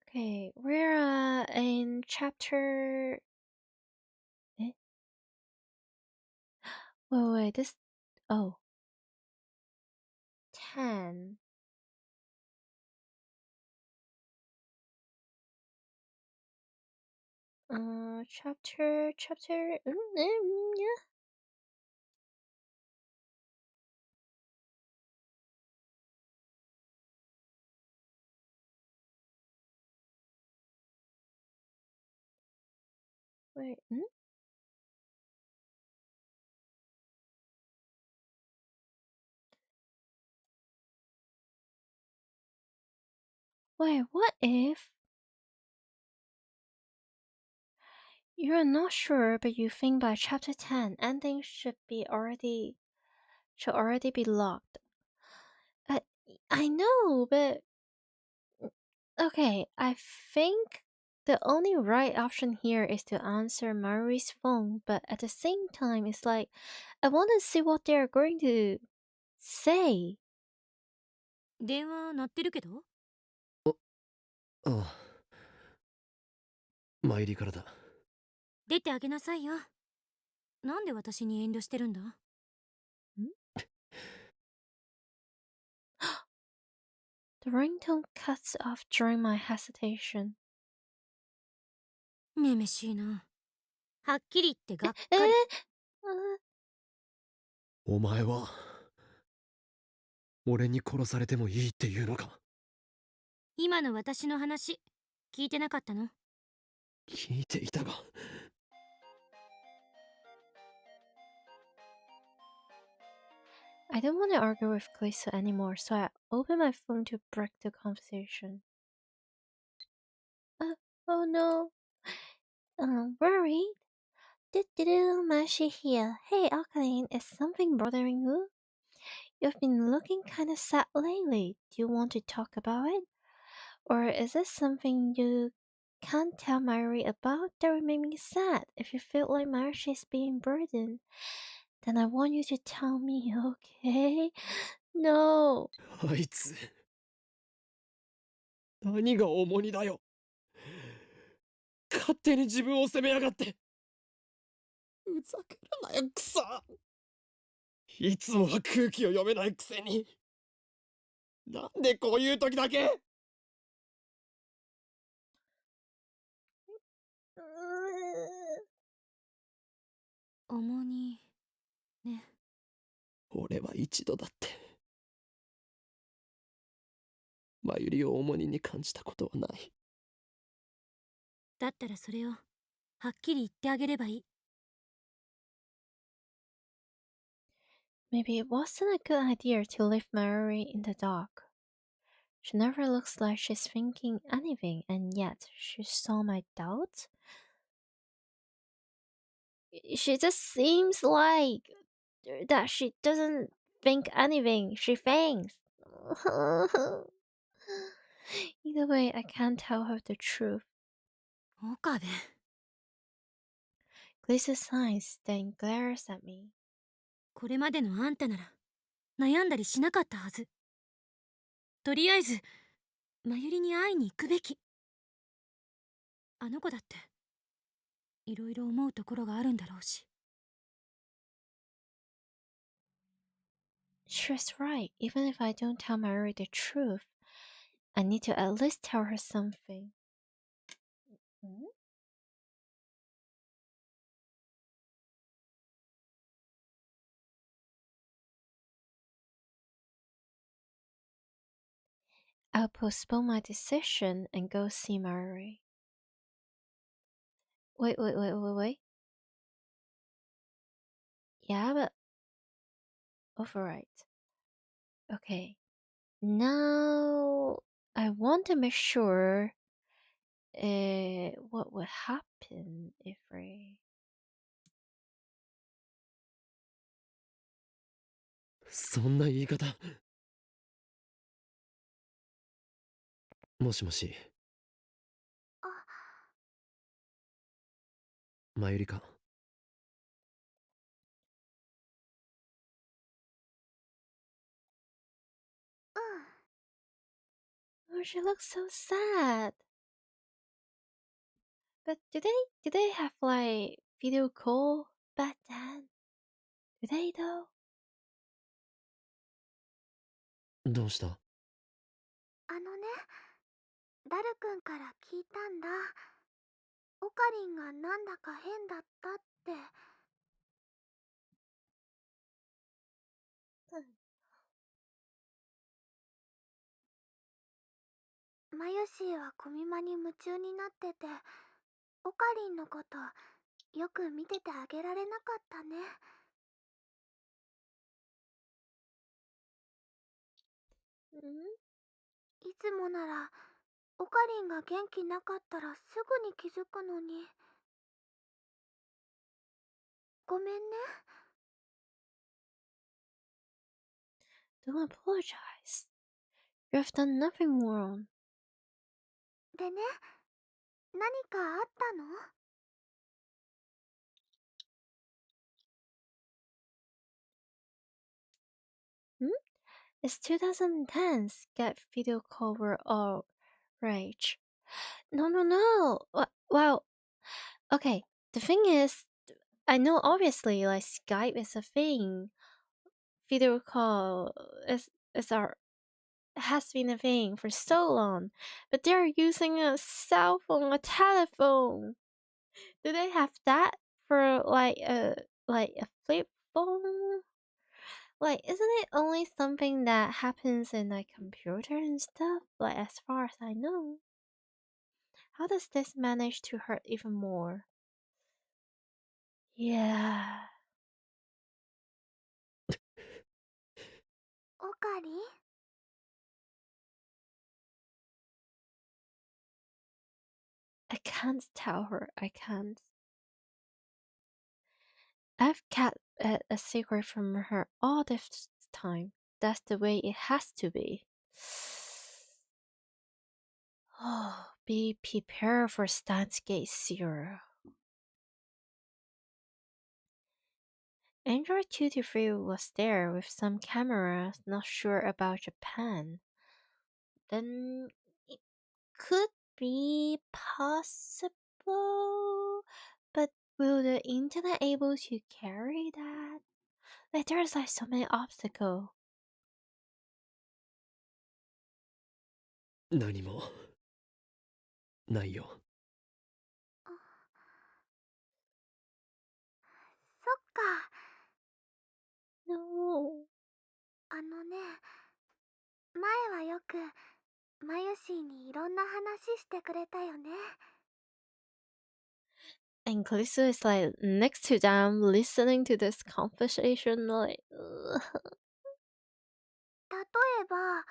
S1: Okay, we're in chapter. Eh? Wait, this. Oh. 10. Chapter. Yeah. Wait. Wait, what if you're not sure, but you think by chapter 10 ending should already be locked? I know, but okay, I think the only right option here is to answer Mayuri's phone, but at the same time, it's like I want to see what they're going to say.
S2: 電話鳴ってるけど。
S3: ああ。参りからだ。
S2: 出てあげなさいよ。なんで私に遠慮してるんだ？
S1: The ringtone cuts off during my hesitation.
S2: めめしいな。はっきり言ってがっかり。
S3: お前は俺に殺されてもいいっていうのか？
S2: 今の私の話聞いてなかったの？
S3: 聞いていたが。
S1: I don't want to argue with Glisa anymore, so I open my phone to break the conversation. Oh no. Worried? Mashi here. Hey, Alkaline, is something bothering you? You've been looking kinda sad lately. Do you want to talk about it? Or is it something you can't tell Mayuri about that would make me sad? If you feel like Mayuri is being burdened, then I want you to tell me, okay? No.
S3: あいつ何が重荷だよ。勝手に自分を責めやがって。ふざけるなよ、クソ。いつもは空気を読めないくせに。なんでこういう時だけ。
S2: 重荷ね。
S3: 俺は一度だってマユリを重荷に感じたことはない。
S2: だったらそれをはっきり言ってあげればいい。
S1: Maybe it wasn't a good idea to leave Mayuri in the dark. She never looks like she's thinking anything, and yet she saw my doubts. She just seems like that she doesn't think anything, she thinks. Either way, I can't tell her the truth.
S2: 岡部。
S1: Glisa sighs, then glares at me.
S2: これまでのあんたなら悩んだりしなかったはず。とりあえずまゆりに会いに行くべき。あの子だっていろいろ思うところがあるんだろうし。
S1: She's right. Even if I don't tell Mary the truth, I need to at least tell her something. I'll postpone my decision and go see Mary. Wait. Yeah, but override. Okay. Now I want to make sure what would happen if I
S3: そんな言い方。もしもし。マユリか。
S1: Oh, she looks so sad. But do they have like video call back then? Do they though?
S3: どうした？
S5: ダルくんから聞いたんだ。オカリンがなんだか変だったって。マユシーはコミマに夢中になってて、オカリンのことよく見ててあげられなかったね。いつもならオカリンが元気なかったらすぐに気づくのに。ごめんね。
S1: Don't apologize. You have done nothing wrong.
S5: でね、何かあったの
S1: It's 2010. Get video call were all rage. No. Well, okay. The thing is, I know obviously like Skype is a thing. Video call is our has been a thing for so long, but they're using a cell phone, a telephone. Do they have that for like a flip phone? Like, isn't it only something that happens in like computer and stuff? Like, as far as I know. How does this manage to hurt even more? Yeah.
S5: オカリン
S1: I can't tell her. I can't. I've kept it a secret from her all this time. That's the way it has to be. Oh, be prepared for Steins Gate 0. Android 223 was there with some cameras, not sure about Japan. Then it could be possible, but will the internet able to carry that? Like there's like so many obstacles.
S3: 何もないよ。
S5: そっか。
S1: No.
S5: 前はよくマユシーにいろんな話してくれたよね。
S1: And Callisto is like next to them listening to this conversation like
S5: 例えば、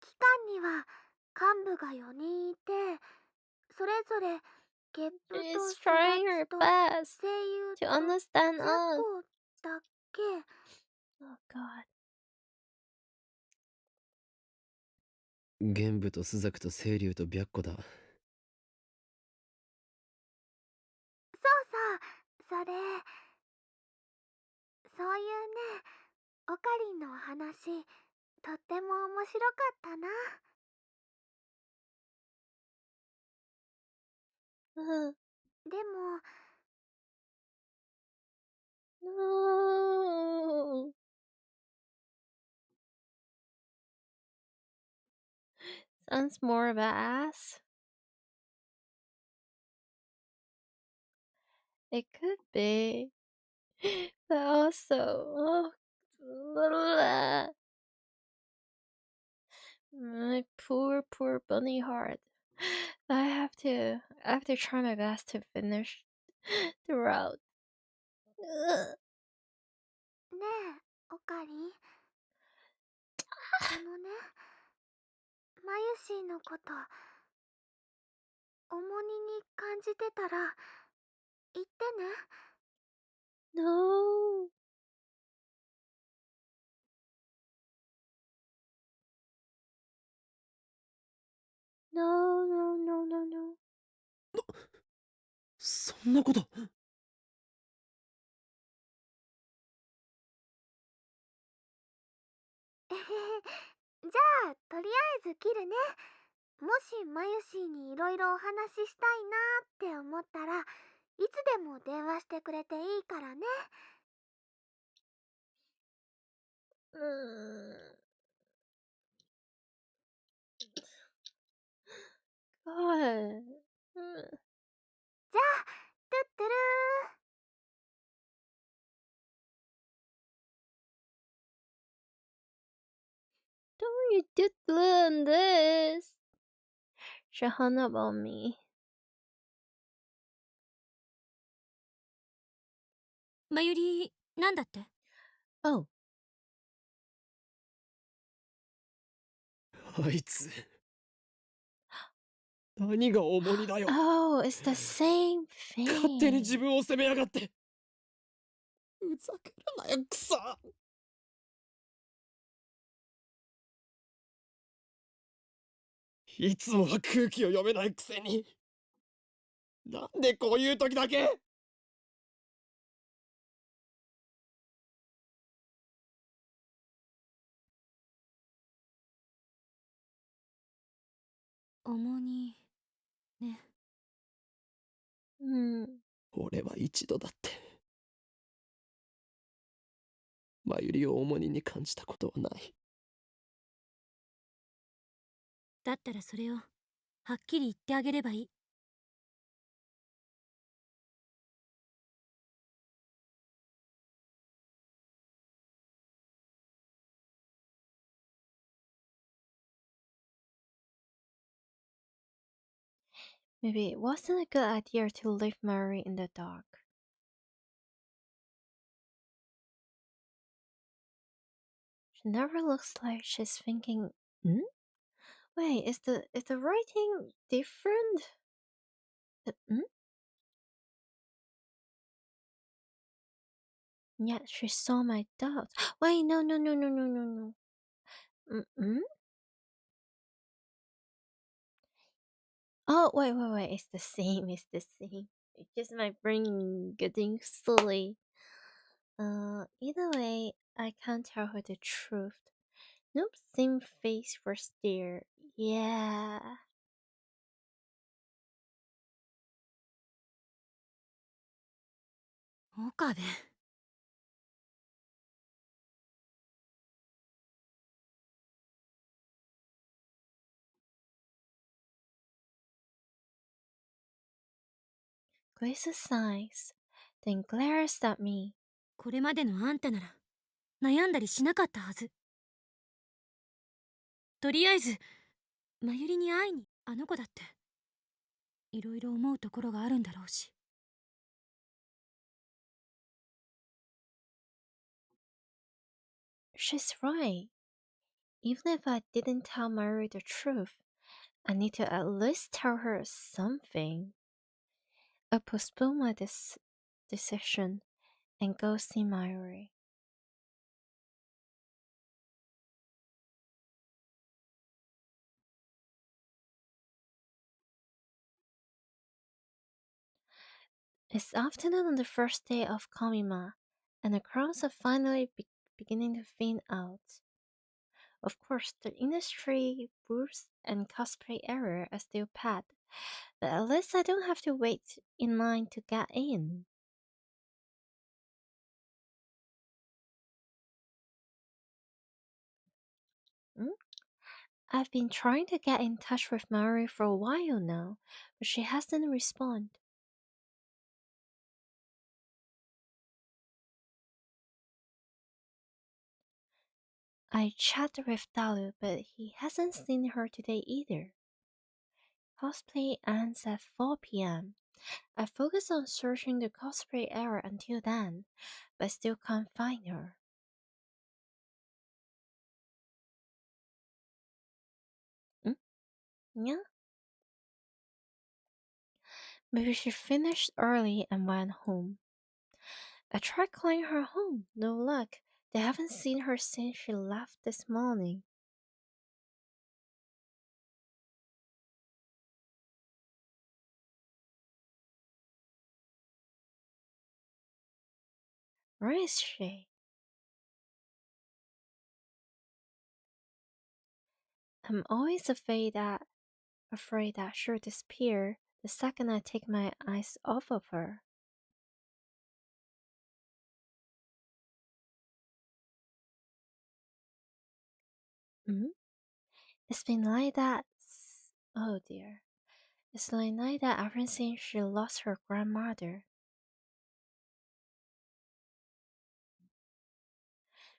S5: 機関には幹部が4人いて、それぞれゲップと
S1: she's
S5: ス
S1: trying
S5: ダ
S1: her
S5: チと
S1: best
S5: 声優
S1: to
S5: と
S1: understand
S5: ジャ
S1: us.
S5: コだっけ。
S1: Oh god.
S3: 玄武と朱雀と清流と白虎だ。
S5: そうそう、それ。そういうね、オカリンのお話、とっても面白かったな。でも、
S1: No. Sounds more badass. It could be. But also, my poor bunny heart. I have to try my best to finish the route. Ugh.
S5: ねえおかりマユシーのこと重荷に感じてたら言ってね。
S1: No. No, no, no, no, no.
S3: そんなこと。
S5: じゃあとりあえず切るね。もしマユシーにいろいろお話ししたいなって思ったらいつでも電話してくれていいからね。
S1: God.
S5: じゃあトゥットゥルー。
S1: Don't you did learn this. She hung up on me.
S2: まゆり、なんだって？
S1: Oh.
S3: あいつ何が重荷だよ。
S1: Oh, it's the same
S3: 勝手に
S1: thing.
S3: 自分を責めやがって。うざくるなよクソ。いつもは空気を読めないくせに、なんでこういう時だけ。
S2: 重荷ね。
S3: 俺は一度だってマユリを重荷に感じたことはない。
S2: だったらそれをはっきり言ってあげればいい。
S1: Maybe it wasn't a good idea to leave Mary in the dark. She never looks like she's thinking, Wait, is the writing different? Yet she saw my doubts. Wait, no. Oh, wait. It's the same. It's just my brain getting silly. Either way, I can't tell her the truth. Nope, same face first there. Yeah.
S2: 岡部。
S1: Grace sighs, then glares at me.
S2: これまでのあんたなら悩んだりしなかったはず。とりあえずまゆりに会いに。あの子だっていろいろ思うところがあるんだろうし。
S1: She's right. Even if I didn't tell Mary the truth, I need to at least tell her something. I postpone my decision and go see Mary. It's afternoon on the first day of Komima, and the crowds are finally beginning to thin out. Of course, the industry booths and cosplay area are still packed, but at least I don't have to wait in line to get in. I've been trying to get in touch with Mary for a while now, but she hasn't responded. I chatted with Dalu, but he hasn't seen her today either. cosplay ends at 4 p.m. I focus on searching the cosplay area until then, but still can't find her. Yeah? Maybe she finished early and went home. I tried calling her home, no luck. They haven't seen her since she left this morning. Where is she? I'm always afraid that she'll disappear the second I take my eyes off of her. It's been like that. Oh dear. It's been like that ever since she lost her grandmother.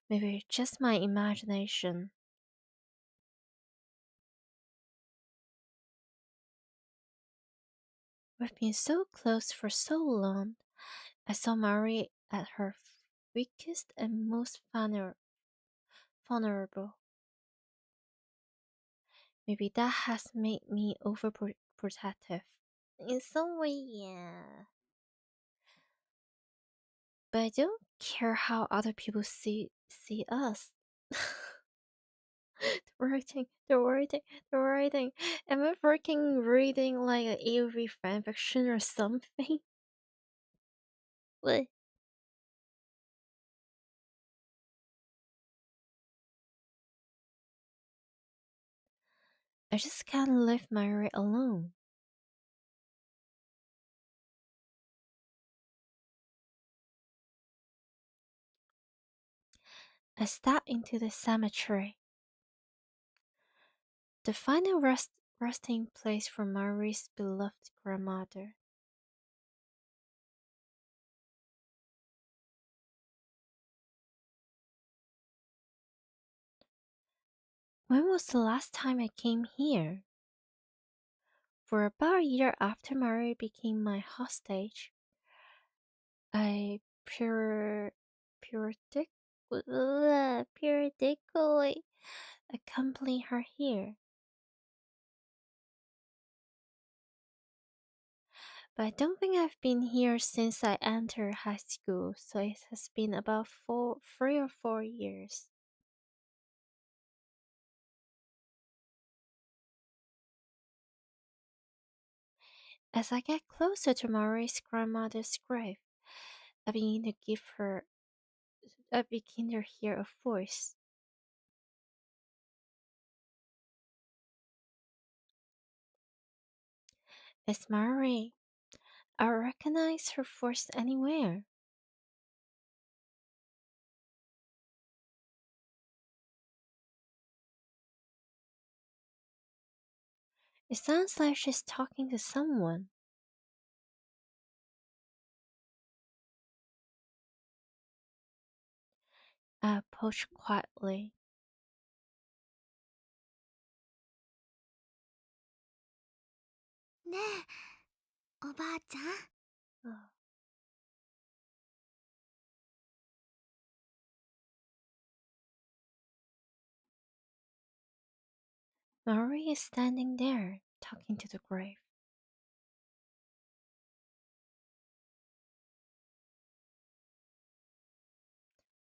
S1: Maybe it's just my imagination. We've been so close for so long. I saw Mary at her weakest and most vulnerable. Maybe that has made me overprotective. In some way, yeah. But I don't care how other people see us. They're writing. Am I freaking reading like an AV fanfiction or something? What? I just can't leave Mary alone. I step into the cemetery. The final resting place for Mary's beloved grandmother. When was the last time I came here? For about a year after Mary became my hostage, I periodically accompany her here. But I don't think I've been here since I entered high school, so it has been about 3 or 4 years. As I get closer to Mary's grandmother's grave, I begin to hear a voice. It's Mary. I recognize her voice anywhere. It sounds like she's talking to someone. I approach quietly. Oh. Mary is standing there, talking to the grave.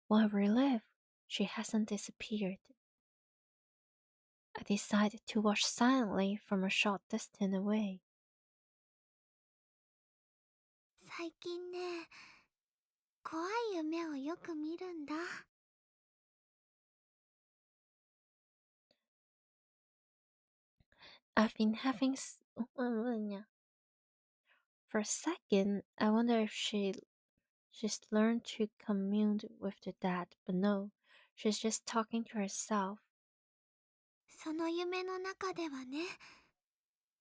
S1: While we live, she hasn't disappeared. I decided to watch silently from a short distance away.
S5: 最近ね、怖い夢をよく見るんだ。
S1: I've been having. For a second, I wonder if she's learned to commune with the dead, but no, she's just talking to herself.
S5: その夢の中ではね、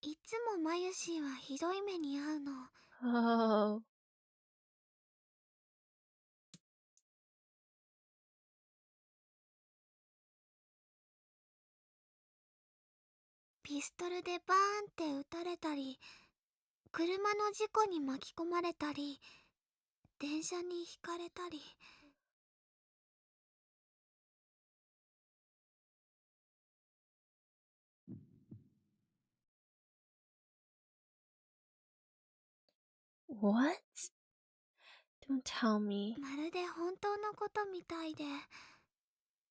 S5: いつもマユシーはひどい目に遭うの。
S1: Oh.
S5: ピストルでバーンって撃たれたり、車の事故に巻き込まれたり、電車にひかれたり。
S1: What? Don't tell me.
S5: まるで本当のことみたいで、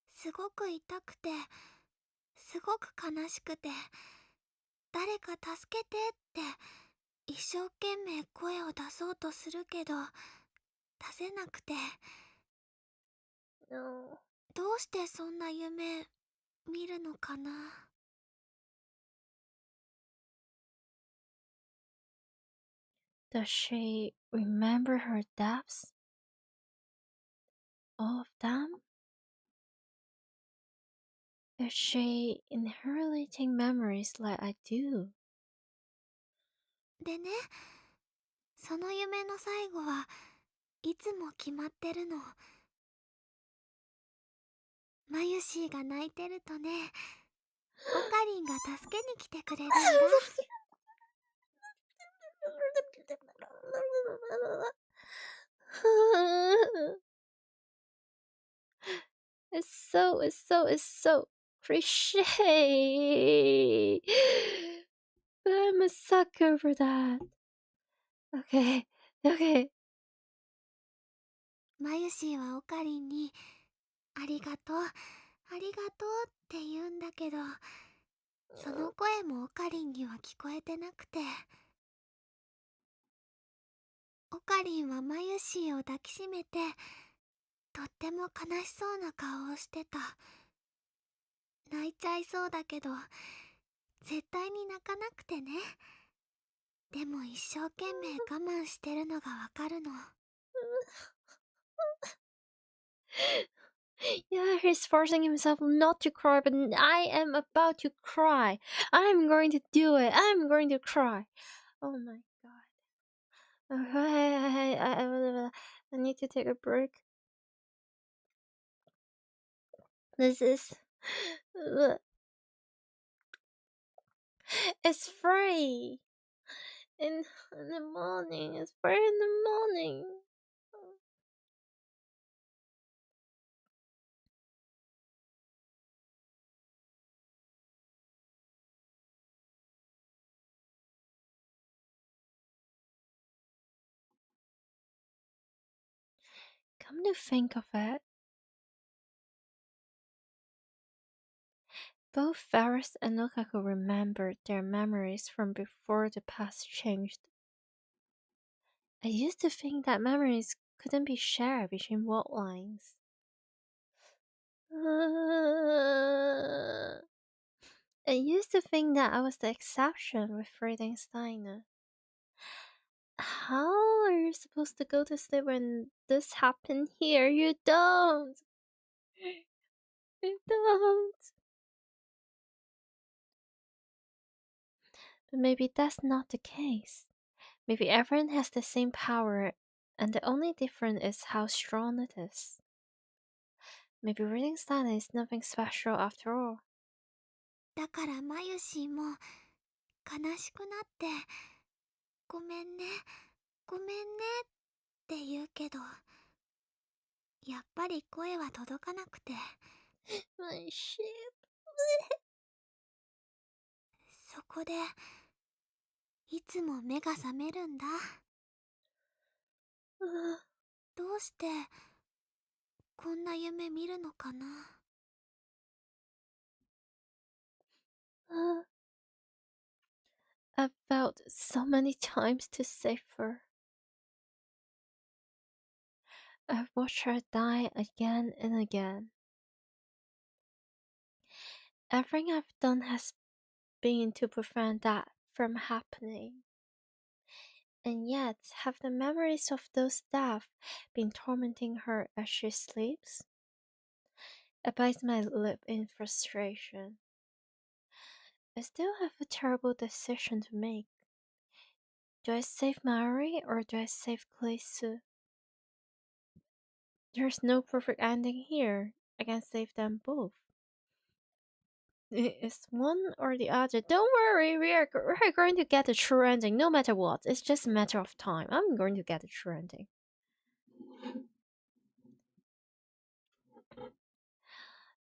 S5: すごく痛くて、すごく悲しくて、誰か助けてって一生懸命声を出そうとするけど出せなくて。
S1: No.
S5: どうしてそんな夢見るのかな。
S1: Does she remember her deaths? All of them? Is she inheriting memories like I do?
S5: でね、その夢の最後はいつも決まってるの。マユシーが泣いてるとね、オカリンが助けに来てくれるんだ。
S1: It's so cliche. But I'm a sucker for that. Okay.
S5: マユシーはオカリンにありがとう、ありがとうって言うんだけど、その声もオカリンには聞こえてなくて、オカリンはマユシーを抱きしめて、とっても悲しそうな顔をしてた。泣いちゃいそうだけど、絶対に泣かなくてね。でも一生懸命我慢してるのがわかるの。
S1: Yeah, he's forcing himself not to cry, but I am about to cry. I'm going to do it. I'm going to cry. Oh my god. I need to take a break. This is... It's free. In the morning. It's free in the morning. Come to think of it, both Ferris and Lukaku remembered their memories from before the past changed. I used to think that memories couldn't be shared between world lines. I used to think that I was the exception with reading Steiner. How are you supposed to go to sleep when this happened here? You don't! You don't! But maybe that's not the case. Maybe everyone has the same power, and the only difference is how strong it is. Maybe reading Steiner is nothing special after all.
S5: だからマユシーも悲しくなって、ごめんね、ごめんねって言うけど、やっぱり声は届かなくて。
S1: My ship.
S5: そこでいつも目が覚めるんだ。どうしてこんな夢見るのかな。
S1: I've vowed so many times to save her. I've watched her die again and again. Everything I've done has been to prevent that from happening. And yet, have the memories of those deaths been tormenting her as she sleeps? I bite my lip in frustration. I still have a terrible decision to make. Do I save Mayuri or do I save Ç.ˋ? There's no perfect ending here. I can save them both. It's one or the other. Don't worry, we're going to get the true ending no matter what. It's just a matter of time. I'm going to get the true ending.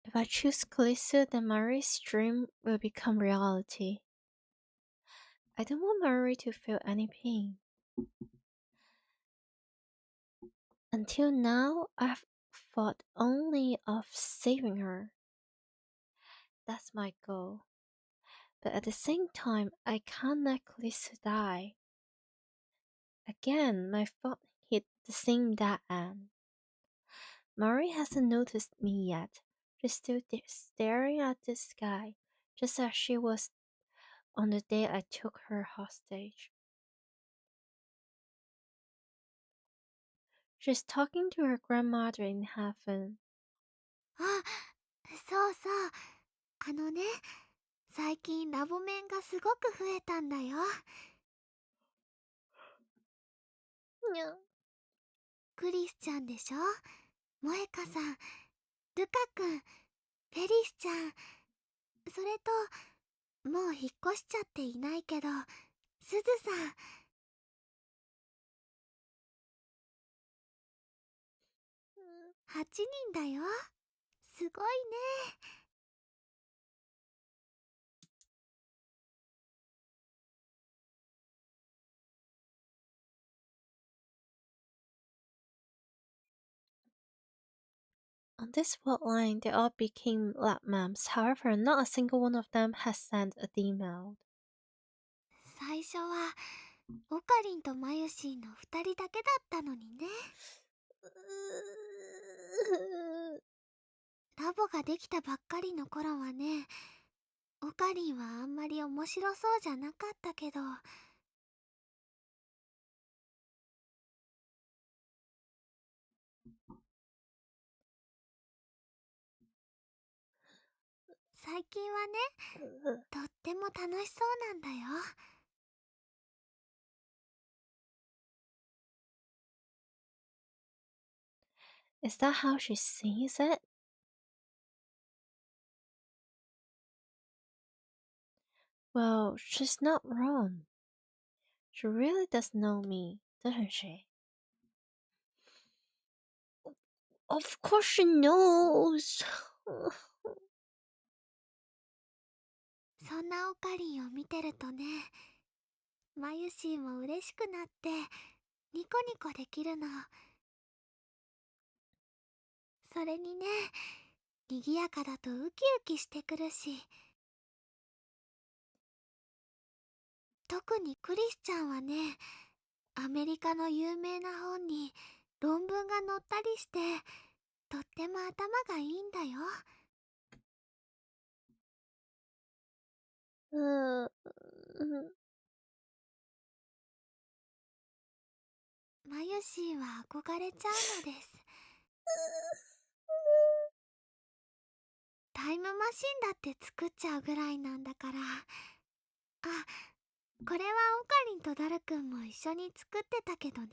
S1: If I choose Callisto, then Mayuri's dream will become reality. I don't want Mayuri to feel any pain. Until now, I've thought only of saving her. That's my goal. But at the same time, I can't let Callisto die. Again, my thought hit the same dead end. Mayuri hasn't noticed me yet. She's still staring at the sky, just as she was on the day I took her hostage. She's talking to her grandmother in heaven.
S5: あ、そうそう。最近ラボ面がすごく増えたんだよ。クリスちゃんでしょ、萌香さん、ルカくん、フェリスちゃん、それともう引っ越しちゃっていないけどすずさん。8人だよ。すごいね。
S1: On this plotline, they all became lab moms. However, not a single one of them has sent a email.
S5: 最初はオカリンとマユシーの2人だけだったのにね。ラボができたばっかりの頃はね、オカリンはあんまり面白そうじゃなかったけど、最近はね、とっても楽しそうなんだよ。
S1: Is that how she sees it? Well, she's not wrong. She really does know me, doesn't she? Of course she knows.
S5: そんなオカリンを見てるとね、マユシーも嬉しくなってニコニコできるの。それにね、賑やかだとウキウキしてくるし、特にクリスちゃんはね、アメリカの有名な本に論文が載ったりして、とっても頭がいいんだよ。マユシーは憧れちゃうのです。タイムマシンだって作っちゃうぐらいなんだから。あ、これはオカリンとダルくんも一緒に作ってたけどね。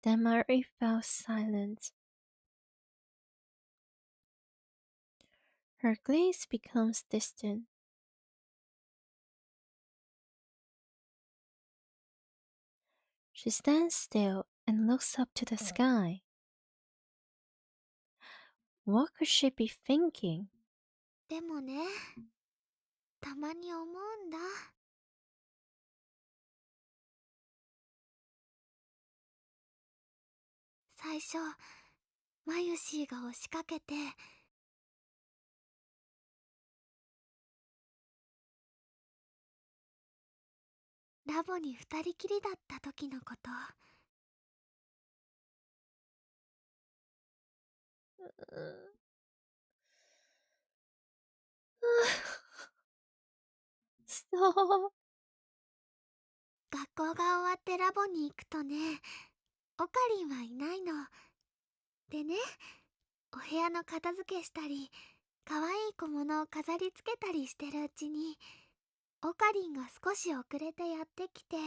S1: Then Mayuri fell silent. Her gaze becomes distant. She stands still and looks up to the sky. What could she be thinking?
S5: でもね、たまに思うんだ。最初、マユシーが押しかけて、ラボに二人きりだった時のこと。
S1: Stop.
S5: 学校が終わってラボに行くとね、オカリンはいないの。でね、お部屋の片付けしたり、かわいい小物を飾りつけたりしてるうちに、オカリンが少し遅れてやってきて、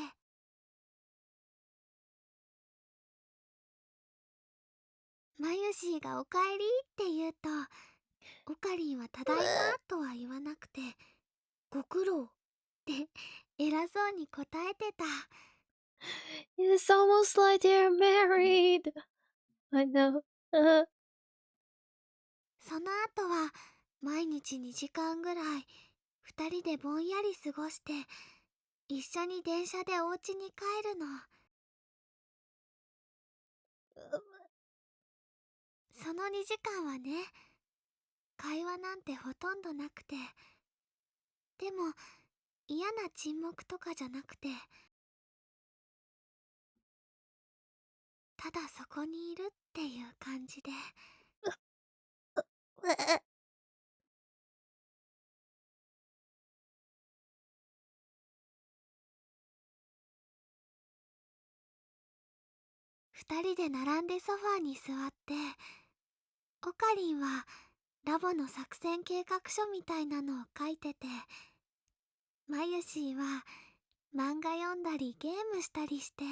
S5: マユシーがおかえりって言うと、オカリンはただいまとは言わなくて、ご苦労って偉そうに答えてた。
S1: It's almost like they're married. I know.
S5: その後は毎日2時間ぐらい2人でぼんやり過ごして、一緒に電車でお家に帰るの。その2時間はね、会話なんてほとんどなくて、でも嫌な沈黙とかじゃなくて、ただそこにいるっていう感じで。2人で並んでソファーに座って、オカリンはラボの作戦計画書みたいなのを書いてて、マユシーは漫画読んだりゲームしたりして。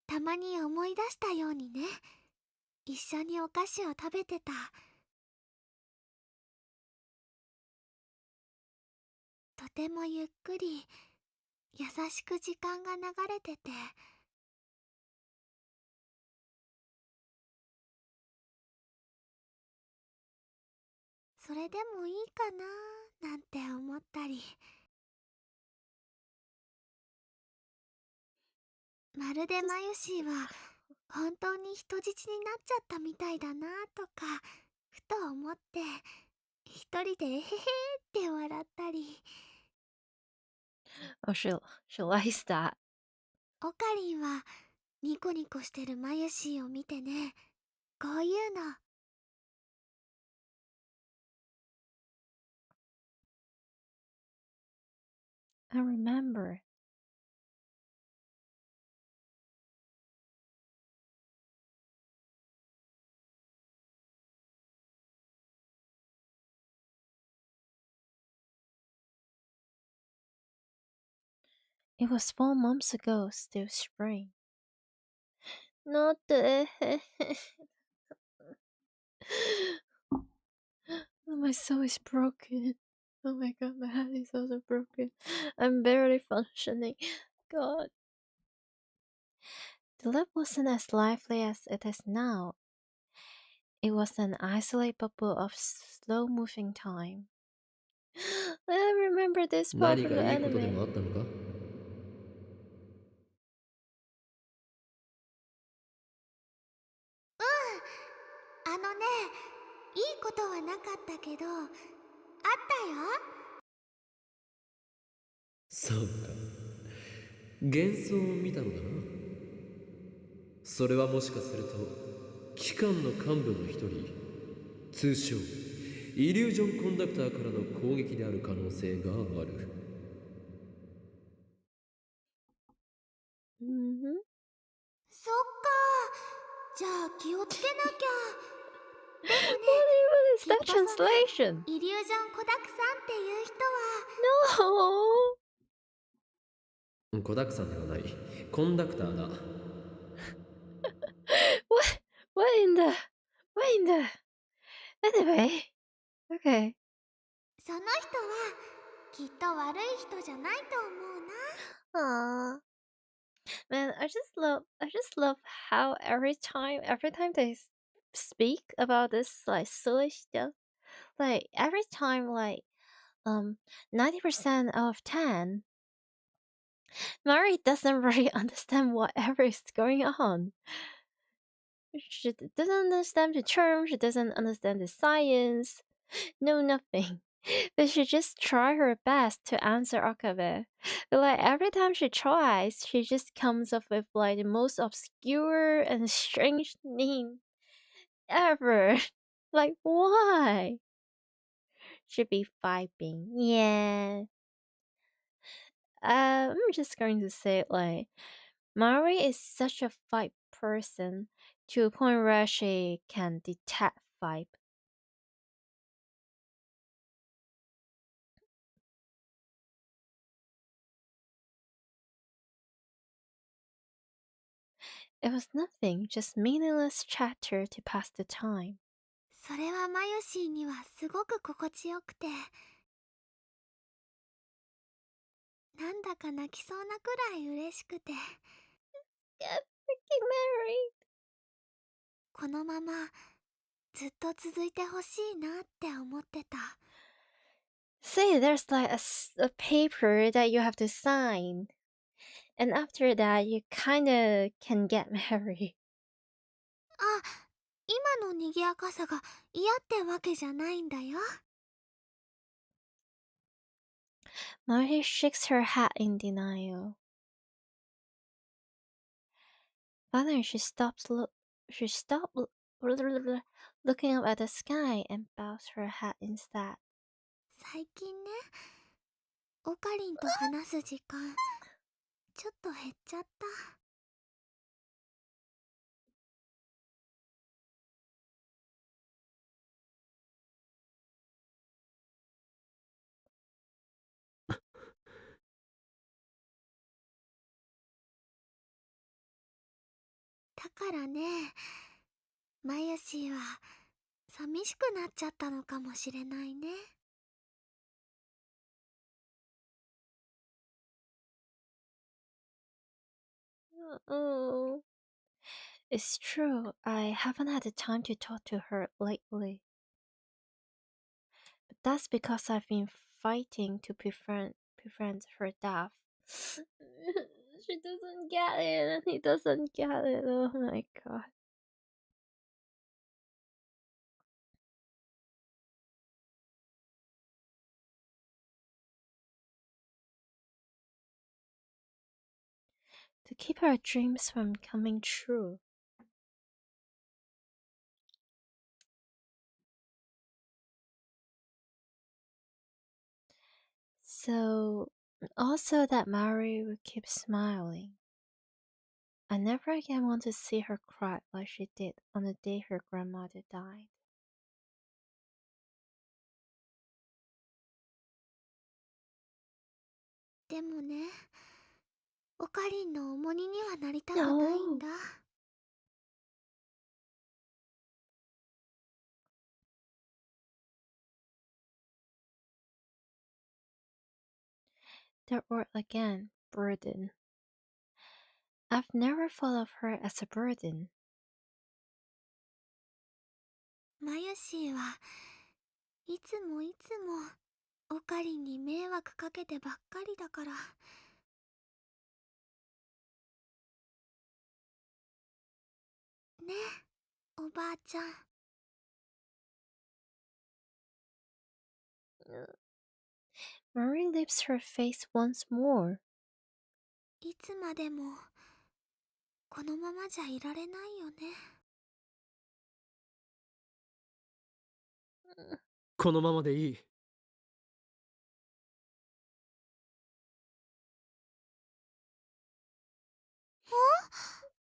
S5: たまに思い出したようにね、一緒にお菓子を食べてた。とてもゆっくり優しく時間が流れてて、それでもいいかななんて思ったり、まるでマユシーは本当に人質になっちゃったみたいだなとかふと思って、一人でえへへって笑ったり。
S1: Oh, she likes that.
S5: オカリンはニコニコしてるマユシーを見てね、こういうの。
S1: I remember. It was 4 months ago, still spring. Not the. Oh, my soul is broken. Oh my god, my head is also broken. I'm barely functioning. God. The lab wasn't as lively as it is now. It was an isolated bubble of slow moving time. I remember this part
S3: 何
S1: from
S3: か
S1: the
S3: いいことで
S1: anime.
S3: もあったのか？
S5: あのね、いいことはなかったけど、あったよ。
S3: そうか。幻想を見たのだな。それはもしかすると機関の幹部の一人、通称イリュージョンコンダクターからの攻撃である可能性がある。
S1: Mm-hmm.
S5: そっか、じゃあ気をつけなきゃ。でもね、
S1: What is
S5: きっ
S1: that
S5: とその
S1: translation?
S5: イリュージョンコダクさんっていう人は。
S1: No.
S3: コダクさんではない。コンダクターだ。
S1: What? What in the? What in the? Anyway. Okay.
S5: その人はきっと悪い人じゃないと思うな。
S1: Aww. Man, I just love how every time they speak about this like silly stuff, like every time, like 90% of 10, Mari doesn't really understand whatever is going on. She doesn't understand the term. She doesn't understand the science. No, nothing. But she just try her best to answer Okabe. But like every time she tries, she just comes up with like the most obscure and strange name ever. Like why? Should be vibing. Yeah. I'm just going to say like Mari is such a vibe person to a point where she can detect vibe. It was nothing, just meaningless chatter to pass the time.
S5: それはマユシーにはすごく心地よくて、なんだか泣きそうなくらい嬉しくて。
S1: Get freaking married!
S5: このままずっと続いてほしいなって思ってた。
S1: See, there's like a paper that you have to sign. And after that, you kinda can get married.
S5: あ、今の賑やかさが嫌ってわけじゃないんだよ。
S1: Marty shakes her head in denial. Finally, she stopped looking up at the sky and bows her head instead.
S5: 最近ね、オカリンと話す時間ちょっと減っちゃった。だからね、マユシーは寂しくなっちゃったのかもしれないね。
S1: Oh, it's true. I haven't had the time to talk to her lately. But that's because I've been fighting to prevent her death. She doesn't get it, and he doesn't get it. Oh my god. To keep our dreams from coming true. So, also that Mary would keep smiling. I never again want to see her cry like she did on the day her grandmother died.
S5: でもね、オカリンの重荷にはなりたくないんだ。
S1: That word again, burden. I've never thought of her as a burden.
S5: マユシーはいつもオカリンに迷惑かけてばっかりだから。ね、おばあちゃん。
S1: Marie lifts her face once more.
S5: いつまでもこのままじゃいられないよね。
S3: このままでいい。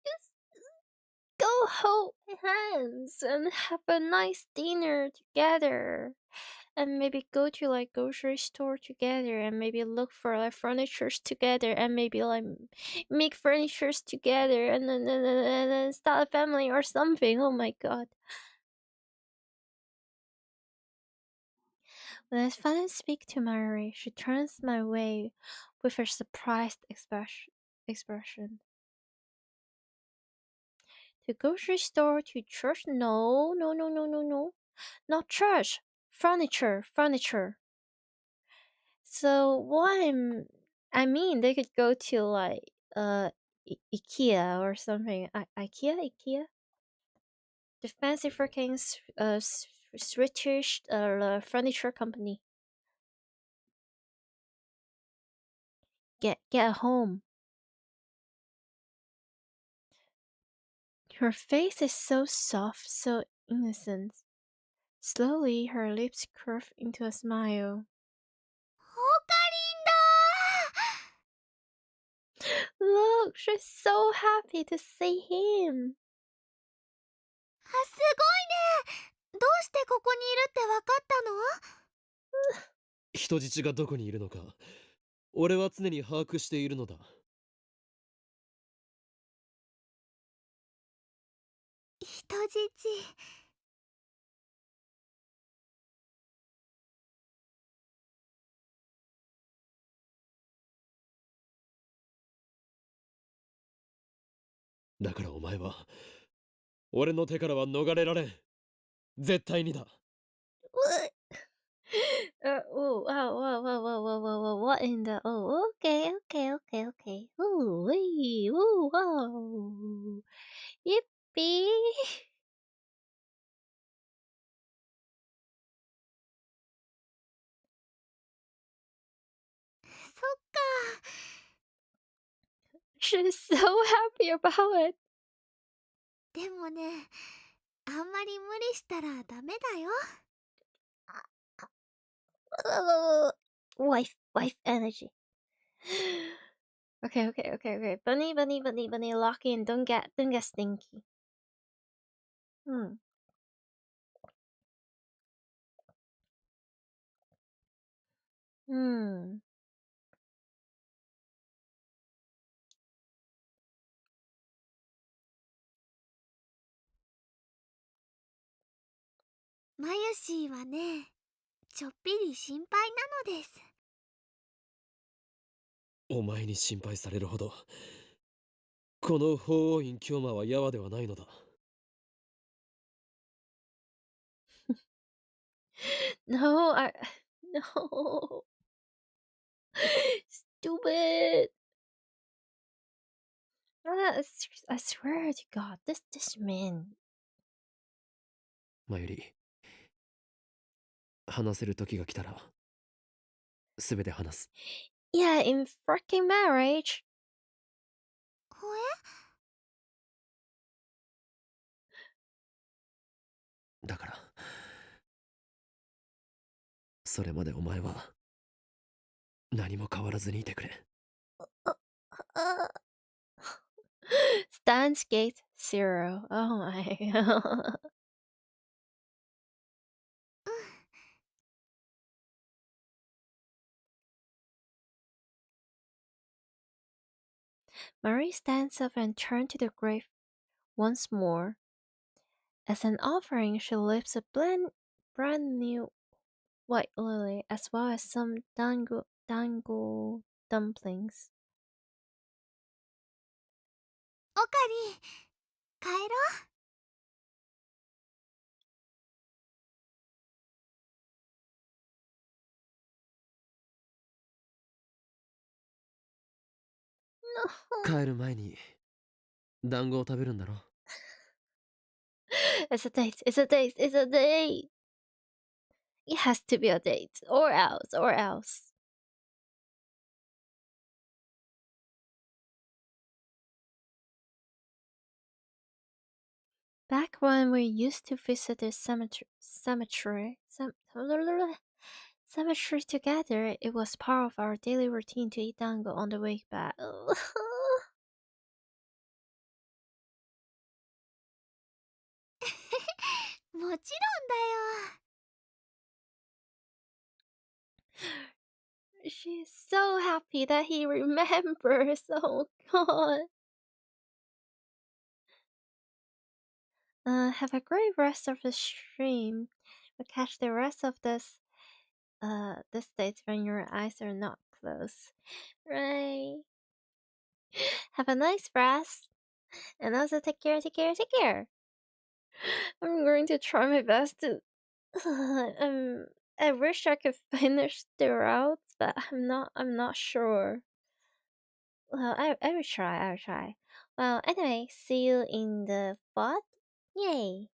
S1: Just go hold hands and have a nice dinner together. And maybe go to like grocery store together and maybe look for like furnitures together and maybe like make furnitures together and then start a family or something. Oh my god. When I finally speak to Mary, she turns my way with her surprised expression. To grocery store, to church? No. Not church. Furniture. So I mean, they could go to like IKEA or something. IKEA. The fancy freaking Swedish furniture company. Get a home. Her face is so soft, so innocent. Slowly, her lips curve into a smile.
S5: オカリンだ
S1: Look, she's so happy to see him.
S5: すごいね。どうしてここにいるってわかったの？
S3: 人質がどこにいるのか、俺は常に把握しているのだ。
S5: 人質。
S3: だからお前は俺の手からは逃れられん。絶対にだ。
S1: Oh, wow, wow, wow, wow, wow, wow, wow, what in the... Oh, okay, okay, okay, okay. Ooh, wee, ooh, wow. Yippee.
S5: そっか。
S1: She's so happy about it.
S5: でもね、あんまり無理したらダメだよ。
S1: Wife energy. Okay, okay, okay, okay. Bunny, bunny, bunny, bunny, lock in. Don't get stinky. Hmm. Hmm.
S5: マユシーはね、ちょっぴり心配なのです。
S3: お前に心配されるほどこの法王院京馬はヤワではないのだ。
S1: No, no. Stupid. I swear to God, this man.
S3: マユリ、話せる時が来たらすべて話す。
S1: Yeah, in freaking marriage.
S5: ほ
S3: だからそれまでお前は何も変わらずにいてくれ。
S1: Steins gate 0. Oh my god. Marie stands up and turns to the grave once more. As an offering, she lifts a brand new white lily as well as some dango dumplings.
S5: オカリ、帰ろう。
S3: 帰る前に団子を食べるんだろ。
S1: It's a date. It's a date. It's a date. It has to be a date, or else, or else. Back when we used to visit the cemetery together, it was part of our daily routine to eat dango on the way back.
S5: もちろんだよ。
S1: She's so happy that he remembers. Oh god. Have a great rest of the stream. We'll catch the rest of this dates when your eyes are not closed. Right. Have a nice rest. And also take care, take care, take care. I'm going to try my best to I wish I could finish the routes, but I'm not sure. Well, I will try. Well, anyway, see you in the bot. Yay.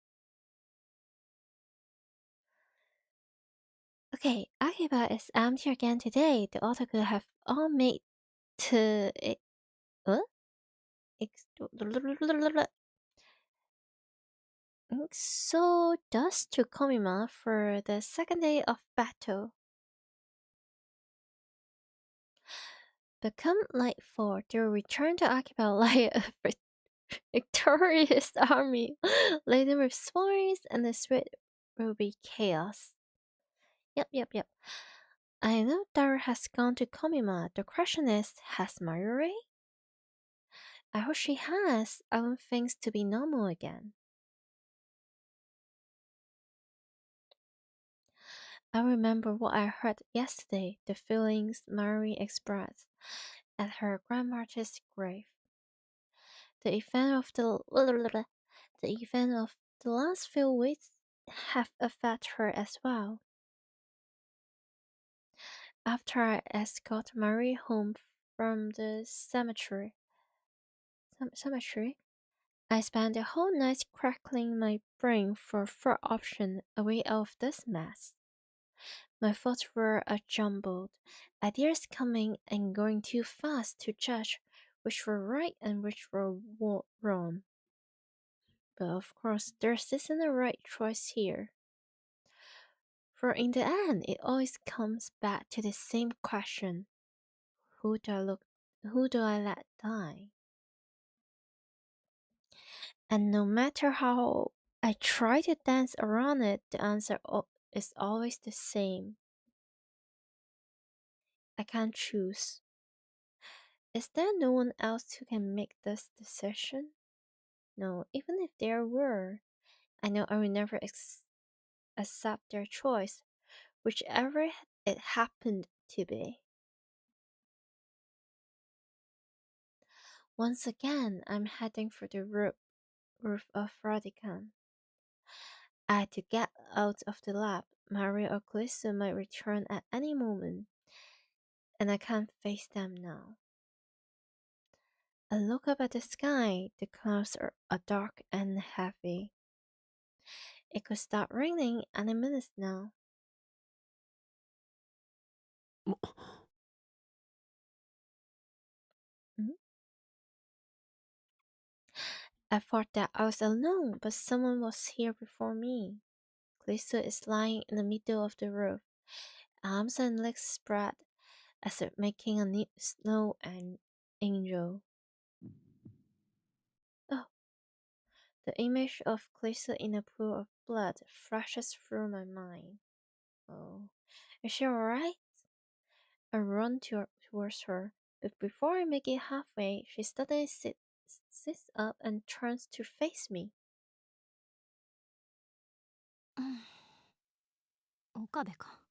S1: Okay, Akiba is empty again today. The author could have all made to it. So does to Komima for the second day of battle. Become Lightfall, they will return to occupy like a victorious army, laden with swords, and the sweat will be chaos. Yep. I know Dara has gone to Komima. The question is, has Mayuri? I hope she has. I want things to be normal again. I remember what I heard yesterday, the feelings Mary expressed at her grandmother's grave. The event of the last few weeks have affected her as well. After I escort Mary home from the cemetery, I spent the whole night crackling my brain for a third option, a way out of this mess. My thoughts were a jumbled, ideas coming and going too fast to judge which were right and which were wrong. But of course, there isn't a right choice here. For in the end, it always comes back to the same question: who do I let die? And no matter how I try to dance around it, the answer is always the same. I can't choose. Is there no one else who can make this decision? No, even if there were, I know I will never accept their choice, whichever it happened to be. Once again, I'm heading for the roof of Vatican. I had to get out of the lab. Mario or Callisto might return at any moment, and I can't face them now. I look up at the sky. The clouds are dark and heavy. It could start raining any minute now. I thought that I was alone, but someone was here before me. Callisto is lying in the middle of the roof, arms and legs spread, as if making a neat snow angel. Oh, the image of Callisto in a pool of blood flashes through my mind. Oh, is she alright? I run towards her, but before I make it halfway, she suddenly sits up and turns to face me.
S2: 岡部か。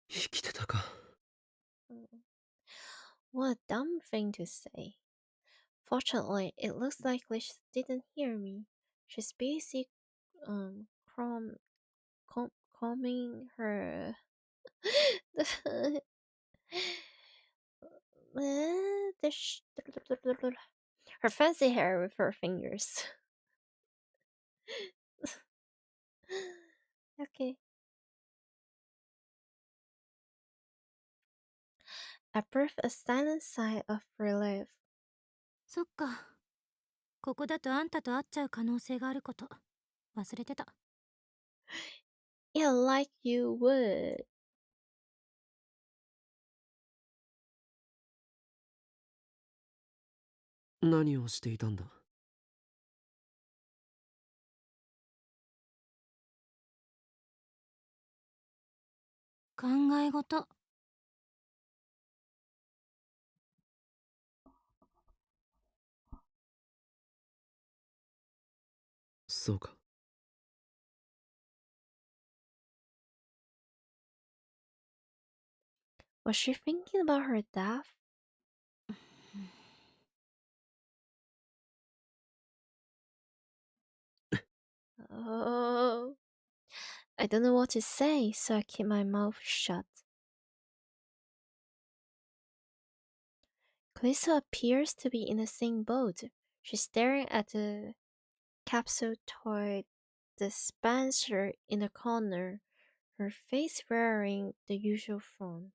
S3: 生きてたか。
S1: What a dumb thing to say. Fortunately, it looks like she didn't hear me. She's busy combing her her fancy hair with her fingers. Okay. I breathed a silent sigh of relief.
S2: そっか。ここだとあんたと会っちゃう可能性があること、忘れてた。
S1: Yeah, like you would.
S3: 何をしていたんだ？
S2: 考え事。
S3: そうか。
S1: Was she thinking about her death? Oh, I don't know what to say, so I keep my mouth shut. Callisto appears to be in the same boat. She's staring at the capsule toy dispenser in the corner, her face wearing the usual frown.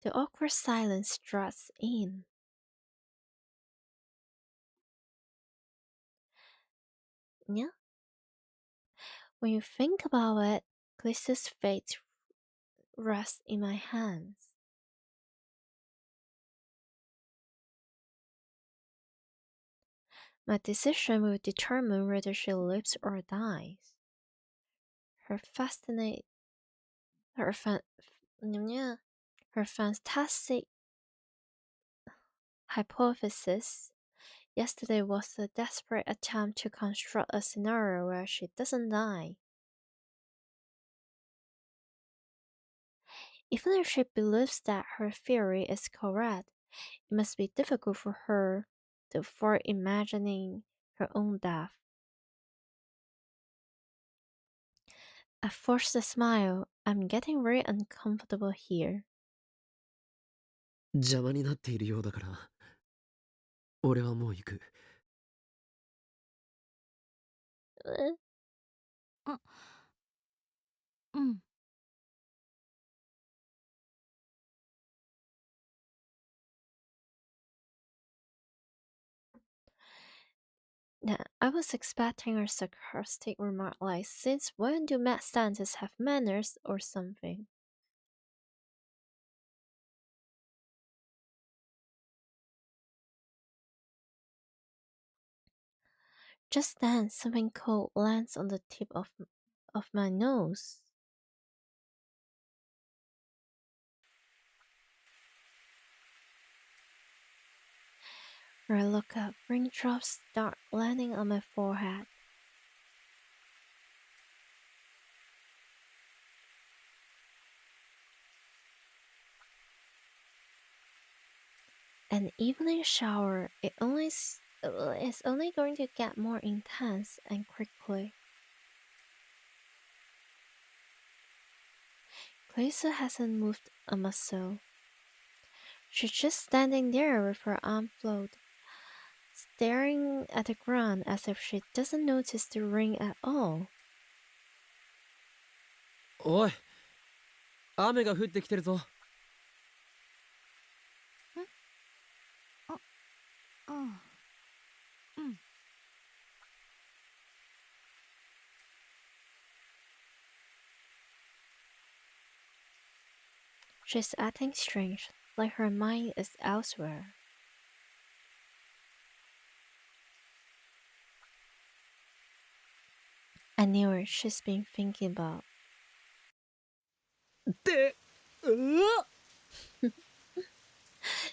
S1: The awkward silence struts in. Yeah? When you think about it, Callisto's fate rests in my hands. My decision will determine whether she lives or dies. Her fantastic hypothesis. Yesterday was a desperate attempt to construct a scenario where she doesn't die. Even if she believes that her theory is correct, it must be difficult for her for imagining her own death. I forced a smile. I'm getting very uncomfortable here.
S3: 邪魔になっているようだから、俺はもう行く。
S2: うん。
S1: Now, I was expecting a sarcastic remark like, since when do mad scientists have manners or something? Just then, something cold lands on the tip of my nose. When I look up, raindrops start landing on my forehead. An evening shower, is only going to get more intense and quickly. ṕ.Ç hasn't moved a muscle. She's just standing there with her arm folded, staring at the ground as if she doesn't notice the ring at all.
S3: おい、雨が降ってきてるぞ。
S2: ああ。うん。
S1: She's acting strange, like her mind is elsewhere. I knew what she's been thinking about.
S3: で、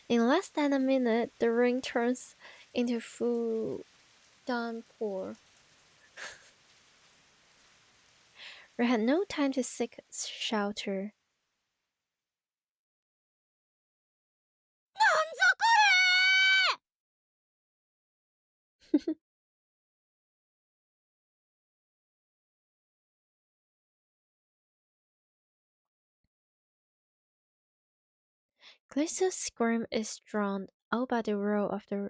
S1: In less than a minute, the rain turns into full downpour. We had no time to seek shelter.
S2: なんぞこれ
S1: ṕ.Ç's scream is drowned out by the roar of the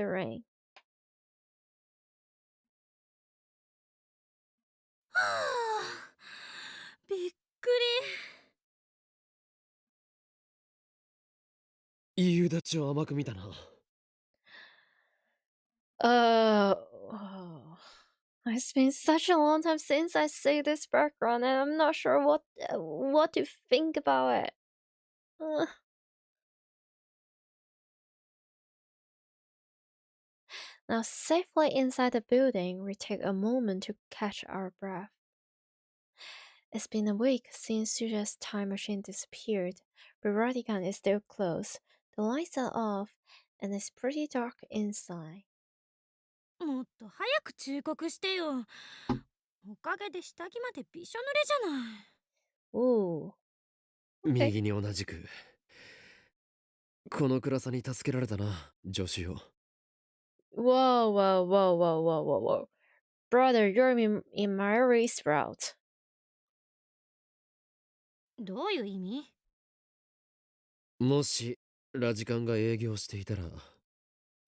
S1: rain.
S2: はあ、びっくり。
S3: 夕立を甘く見たな。
S1: It's been such a long time since I see this background, and I'm not sure what to think about it. Now, safely inside the building, we take a moment to catch our breath. It's been a week since Suja's time machine disappeared, but Radigan is still closed. The lights are off, and it's pretty dark inside.
S2: もっと早く忠告してよ。おかげで下着までびしょ濡れじゃない。
S1: Ooh. Okay.
S3: 右に同じく。この暗さに助けられたな、助手よ。
S1: Whoa, whoa, whoa, whoa, whoa, whoa, whoa. Brother, you're in Mayuri's route.
S2: どういう意味？
S3: もしラジカンが営業していたら、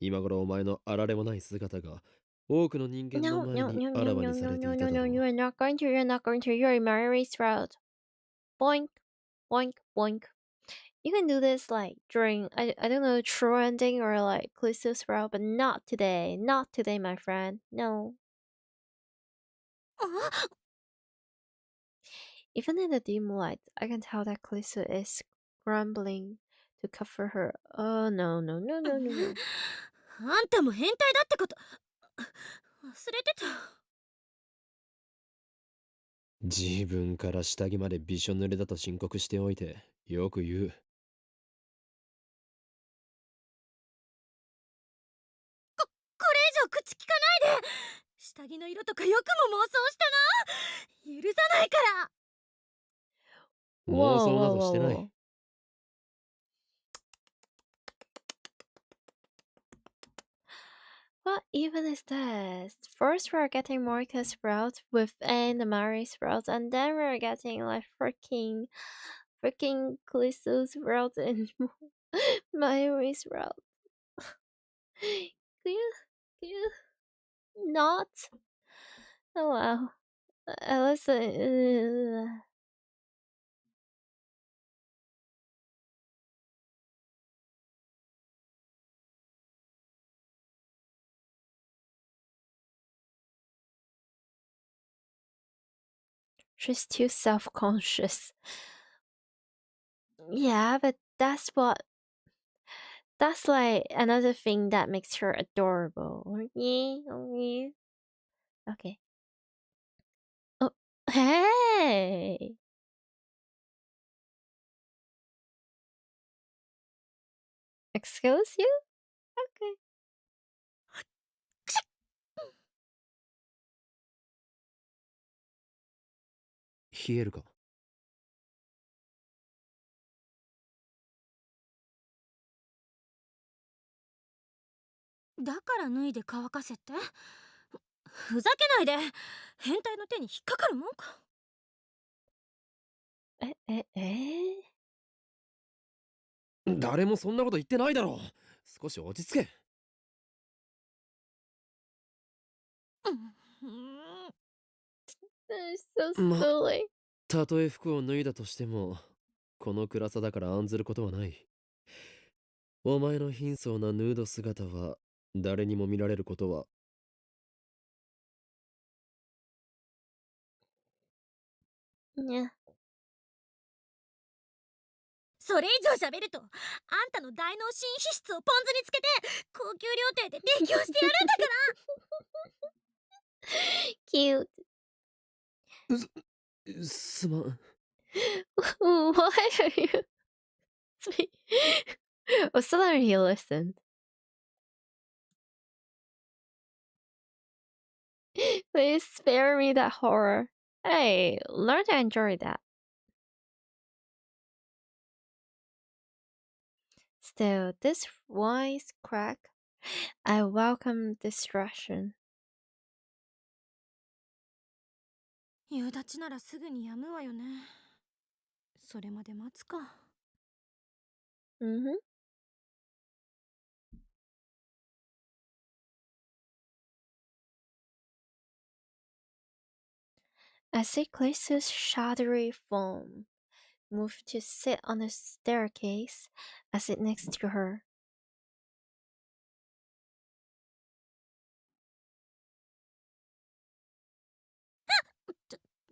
S3: 今頃お前のあられもない姿が多くの人間の
S1: No,
S3: 前
S1: no,
S3: に
S1: no,
S3: あ
S1: no,
S3: らわ
S1: no,
S3: にさ
S1: no,
S3: れてい
S1: no,
S3: た
S1: no,
S3: だ
S1: no,
S3: ろう。
S1: you're not going to, you're not going to, you're in Mayuri's route. Boink, boink, boink. You can do this like during, I don't know, true ending or like Callisto's route, but not today. Not today, my friend. No.
S2: あ、
S1: Even in the dim light, I can tell that Callisto is grumbling to cover her. Oh, no, no, no, no, no, no.
S2: あんたも変態だってこと忘れてた。
S3: 自分から下着までびしょ濡れだと申告しておいてよく言う。
S2: よ口聞かないで。下着の色とかよくも妄想したな。許さないから。
S3: 妄
S1: Whoa,
S3: 想な
S1: whoa,
S3: どして
S1: whoa,
S3: ない
S1: whoa. What even is this? First we're getting Marcus route within the Mary's route, and then we're getting like freaking Clisso's route and Mary's route. Can you not? Oh wow. Listen. She's too self-conscious. Yeah, but that's like another thing that makes her adorable. Okay. Okay. Oh, hey. Excuse you? Okay.
S3: 冷えるか？
S2: だから脱いで乾かせって？ふざけないで。変態の手に引っかかるもんか。
S3: 誰もそんなこと言ってないだろう。少し落ち着け。
S1: They're so silly.
S3: たとえ服を脱いだとしても、この暗さだから案ずることはない。お前の貧相なヌード姿は誰にも見られることは。
S1: Yeah.
S2: それ以上喋ると、あんたの大脳新皮質をポン酢につけて高級料亭で提供してやるんだから。
S1: Cute.
S3: すまん。
S1: Why are you? Oh, suddenly he listened. Please spare me that horror. Hey, learn to enjoy that. Still, this wise crack, I welcome distraction.
S2: 夕立ならすぐに止むわよね。それまで待つか。
S1: Mm-hmm. I see Clay's shadowy form move to sit on the staircase. I sit next to her.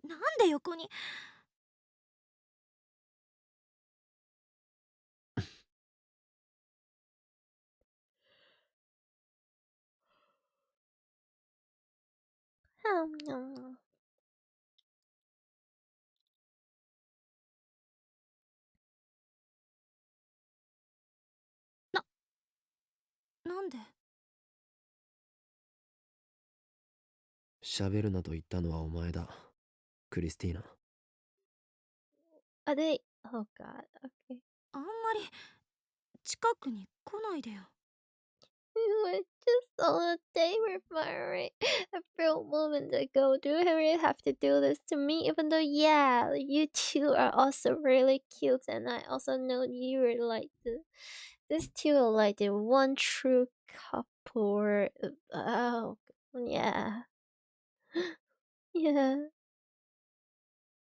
S2: なんで横に。なんで？
S3: 喋るなと言ったのはお前だ、クリスティーナ。
S1: Are they? Oh god, okay.
S2: あんまり近くに来ないでよ。
S1: We were just on a date with Mary a few moments ago. Do you really have to do this to me? Even though, yeah, you two are also really cute, and I also know you were like these two are like the one true couple. Oh, yeah. Yeah.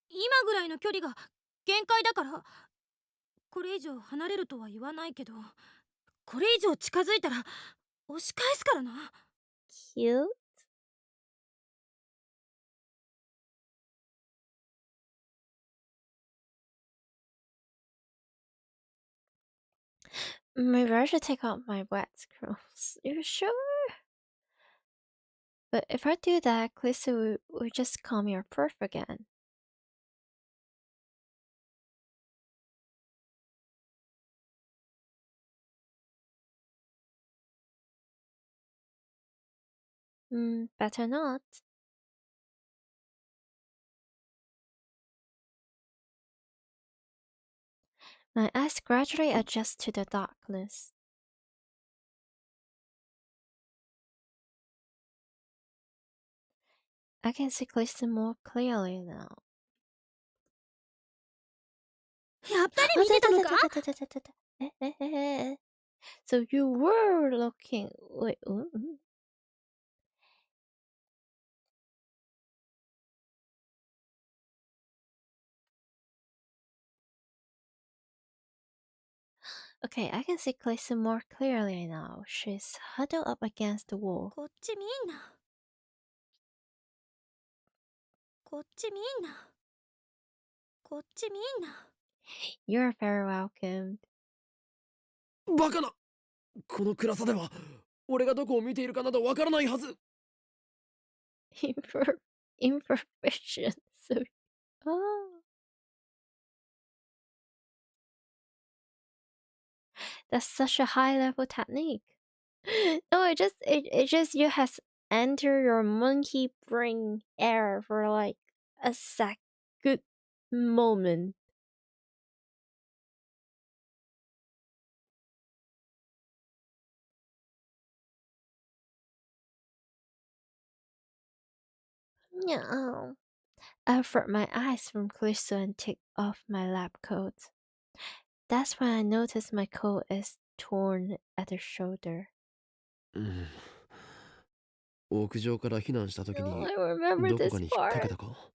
S2: 今ぐらいの距離が限界だから。これ以上離れるとは言わないけど、これ以上近づいたら押し返すからな。
S1: Cute. Maybe I should take out my wet clothes. You sure? But if I do that, Calista will just call me a perf again. Better not. My eyes gradually adjust to the darkness. I can see Clifton more clearly now.
S2: やっぱり見てたのか？
S1: So you were looking. Wait. Okay, I can see Clifton more clearly now. She's huddled up against the wall.
S2: こっち見んな。こっち見んな。こっち見んな。
S1: You're very welcome.
S3: バカな！この暗さでは俺がどこを見ているかなどわからないはず。
S1: Imperfection. So, oh, that's such a high level technique. No, it just you has enter your monkey brain air for like a good moment. Yeah. I avert my eyes from Callisto and take off my lab coat. That's when I notice my coat is torn at the shoulder.
S3: 屋上から避難した時
S1: Oh,
S3: に
S1: I remember
S3: どこ
S1: this
S3: かに引っ掛け
S1: part.
S3: たか？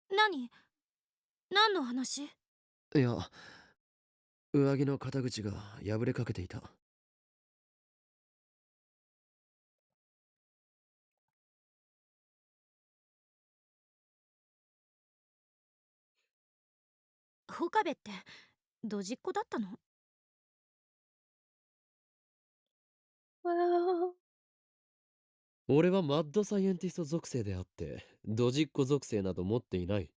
S2: 何の話？
S3: いや、上着の肩口が破れかけていた。
S2: 岡部ってドジっ子だったの？
S1: Well,
S3: 俺はマッドサイエンティスト属性であってドジっ子属性など持っていない。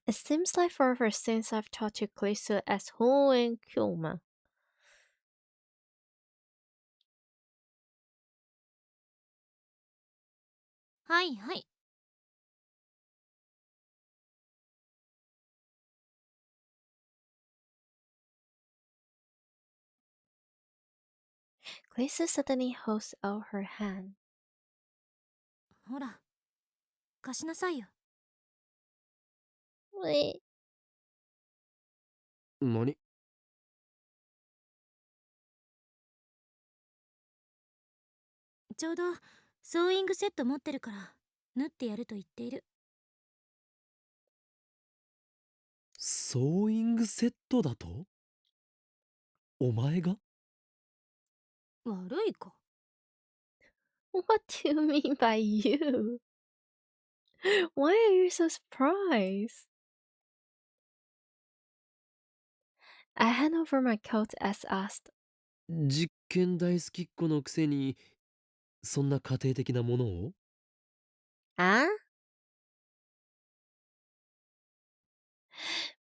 S1: it seems like forever since I've talked to Callisto as Ho and Kyoma.
S2: はいはい。
S1: Callisto suddenly holds out her hand.
S2: ほら、貸しなさいよ。
S1: Wait,
S3: 何？
S2: ちょうどソーイングセット持ってるから縫ってやると言っている。
S3: ソーイングセットだと？お前が？
S2: 悪いか。
S1: what do you mean by you? Why are you so surprised? I hand over my coat as asked.
S3: 実験大好きっ子のくせにそんな家庭的なものを？
S1: Huh?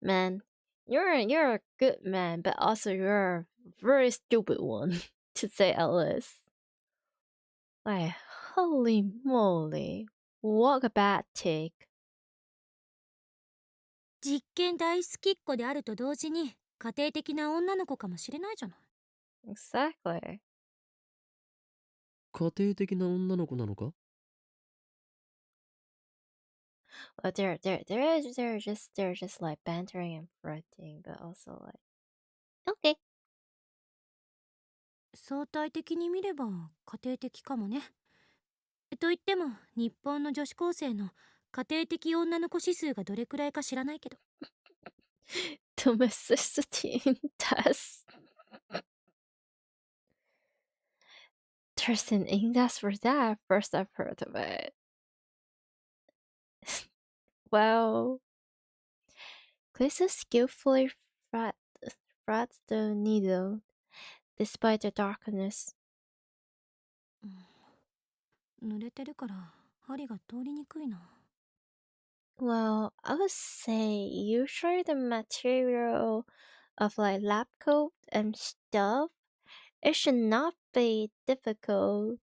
S1: Man, you're a good man, but also you're a very stupid one, to say at least. Like, holy moly, what a bad take.
S2: 実験大好きっ子であると同時に家庭的な女の子かもしれないじゃない。
S1: Exactly.
S3: 家庭的な女の子なのか？
S1: Well, they're just like bantering and flirting, but also like, okay.
S2: 相対的に見れば家庭的かもね。と言っても日本の女子高生の家庭的女の子指数がどれくらいか知らないけど。
S1: Domesticity in tests. There's an index for that. First I've heard of it. Well, Chris skillfully frets the needle despite the darkness.
S2: 濡れてるから針が通りにくいな。
S1: Well, I would say usually the material of like lab coat and stuff, it should not be difficult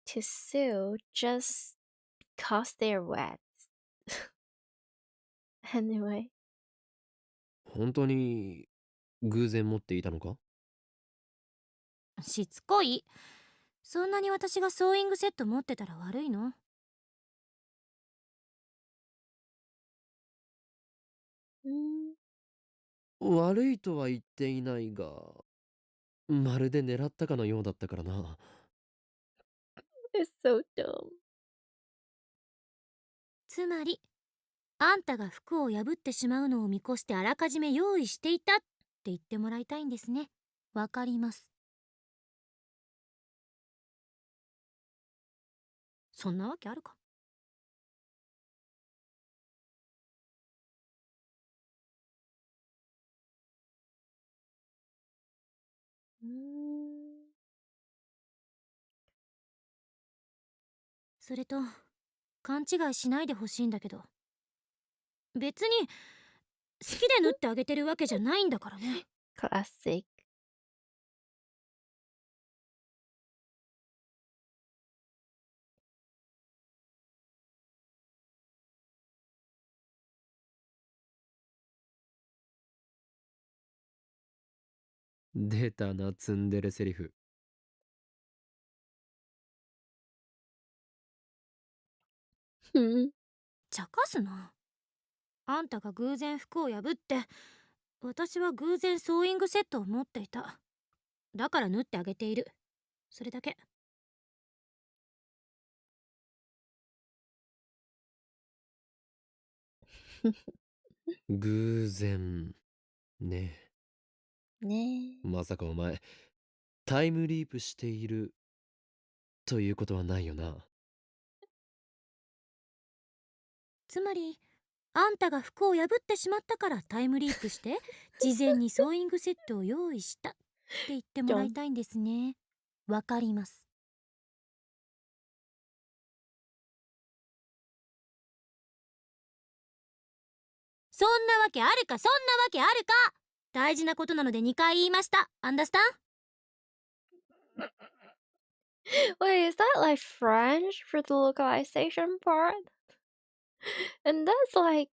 S1: to sew just because they're wet. Anyway,
S3: 本当に偶然持っていたのか？
S2: しつこい。そんなに私がソーイングセット持ってたら悪いの？
S3: 悪いとは言っていないが、まるで狙ったかのようだったからな。
S1: it's so dumb.
S2: つまりあんたが服を破ってしまうのを見越してあらかじめ用意していたって言ってもらいたいんですね。わかります。そんなわけあるか。それと勘違いしないでほしいんだけど、別に好きで縫ってあげてるわけじゃないんだからね。
S1: Classic.
S3: 出たな、ツンデレセリフ。
S2: 茶化すな。あんたが偶然服を破って、私は偶然ソーイングセットを持っていた。だから縫ってあげている。それだけ。
S3: 偶然ね。
S1: ね。
S3: まさかお前タイムリープしているということはないよな。
S2: つまりあんたが服を破ってしまったからタイムリープして事前にソーイングセットを用意したって言ってもらいたいんですね。わかります。そんなわけあるか、そんなわけあるか。大事なことなので2回言いました。アンダースタン？
S1: Wait, is that like French for the localization part? And that's like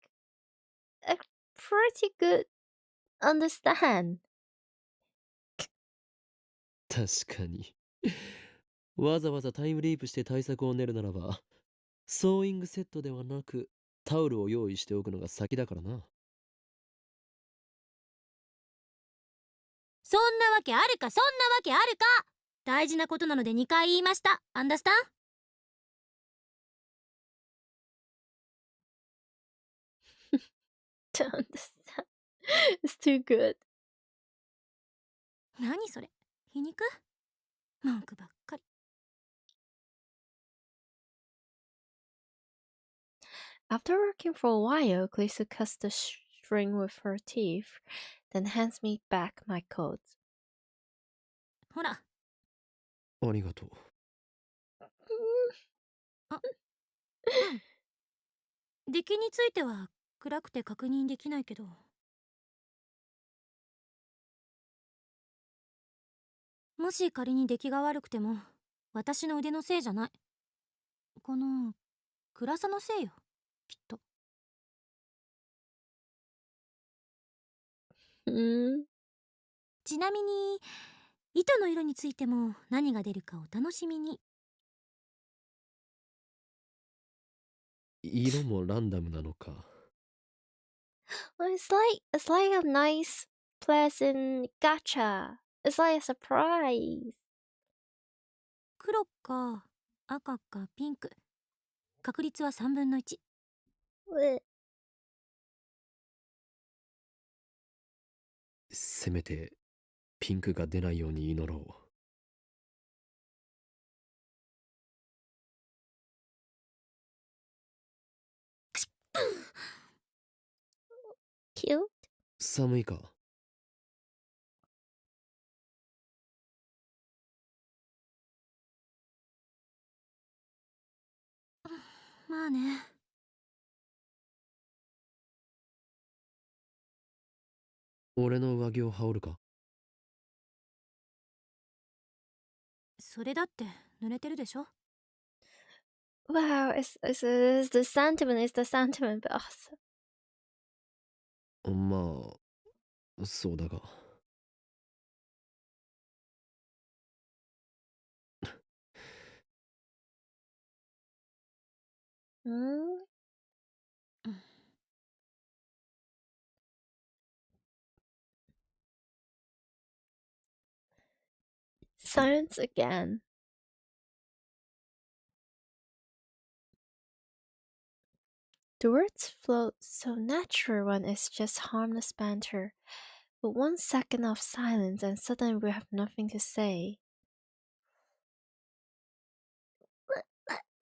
S1: a pretty good understand.
S3: 確かにわざわざタイムリープして対策を練るならば、ソーイングセットではなくタオルを用意しておくのが先だからな。
S2: そんなわけあるか、そんなわけあるか。大事なことなので2回言いました。アンダースタン？
S1: To understand. It's too good.
S2: 何それ、皮肉？文句ばっかり。
S1: After working for a while, Lisa cuts the string with her teeth, then hands me back my coat.
S2: ほら。
S3: ありがとう。
S2: 出来については暗くて確認できないけど、もし仮に出来が悪くても私の腕のせいじゃない。この暗さのせいよ、きっと。ちなみに糸の色についても何が出るかお楽しみに。
S3: 色もランダムなのか。
S1: Well, it's like a nice, pleasant gacha. It's like a surprise.
S2: 黒か赤かピンク。確率は3分の1。
S3: せめてピンクが出ないように祈ろう。
S1: Cute.
S3: 寒いか？
S2: まあね。
S3: 俺の上着を羽織るか？
S2: それだって濡れてるでしょ。
S1: Wow, it's the sentiment is the sentiment, but also
S3: まあ、そうだが。
S1: hmm? Silence again. The words flow so natural when it's just harmless banter, but 1 second of silence and suddenly we have nothing to say.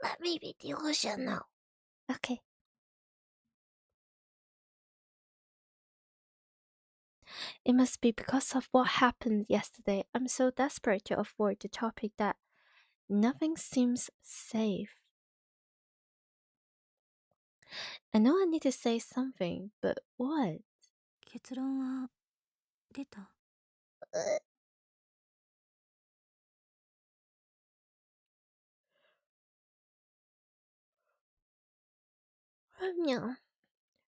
S1: Let me be delusional. Okay. It must be because of what happened yesterday. I'm so desperate to avoid the topic that nothing seems safe. I know I need to say something, but what?
S2: 結論は出た。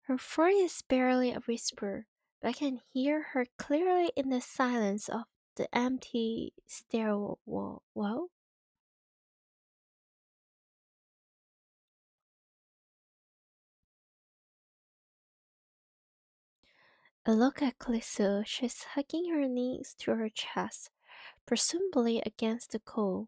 S1: Her voice is barely a whisper, but I can hear her clearly in the silence of the empty stairwell. Well, I look at Clissu. She's hugging her knees to her chest, presumably against the cold.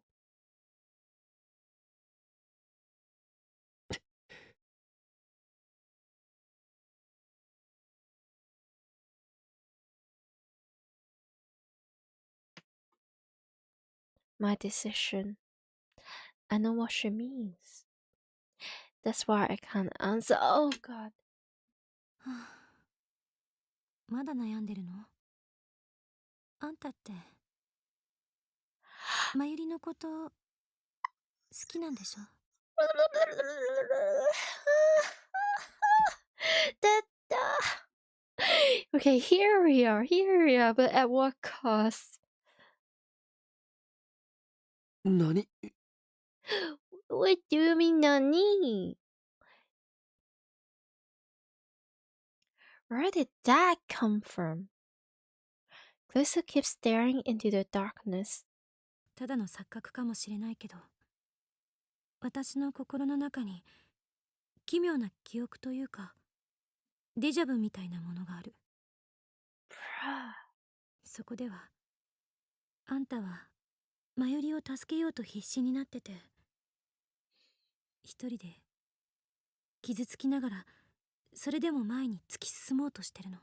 S1: My decision. I know what she means. That's why I can't answer. Oh god.
S2: はあ、まだ悩んでるの？あんたってまゆりのこと好きなんでしょ？Okay,
S1: here we are, but at what cost?
S3: 何？
S1: What do you mean, Nani? Where did that come from? Glissa keeps staring into the darkness.
S2: ただの錯覚かもしれないけど、私の心の中に奇妙な記憶というかデジャブみたいなものがある。そこではあんたはまゆりを助けようと必死になってて、一人で傷つきながらそれでも前に突き進もうとしてるの。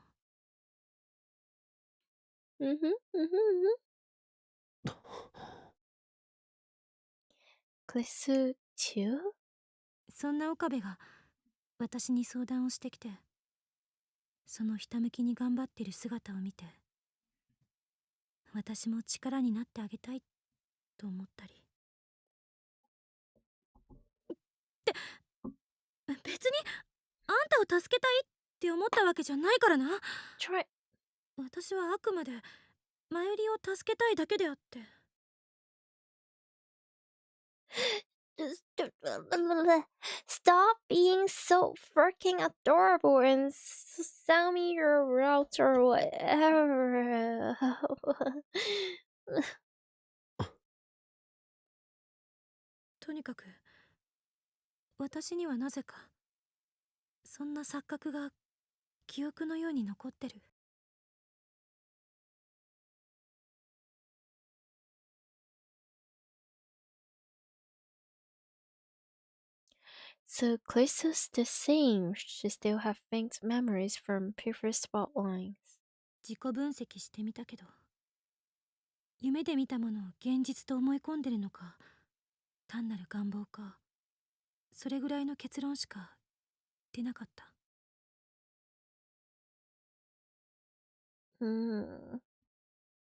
S1: Glissa too?
S2: そんな岡部が私に相談をしてきて、そのひたむきに頑張ってる姿を見て、私も力になってあげたいと思ったり。って別にあんたを助けたいって思ったわけじゃないからな。
S1: Try.
S2: 私はあくまでまゆりを助けたいだけであって。
S1: Stop being so freaking adorable and sell me your route or whatever.
S2: とにかく私にはなぜかそんな錯覚が記憶のように残ってる。
S1: So Glissa's the same. She still have faint memories from previous spotlines.
S2: 自己分析してみたけど、夢で見たものを現実と思い込んでるのか、単なる願望か、それぐらいの結論しか出なかった。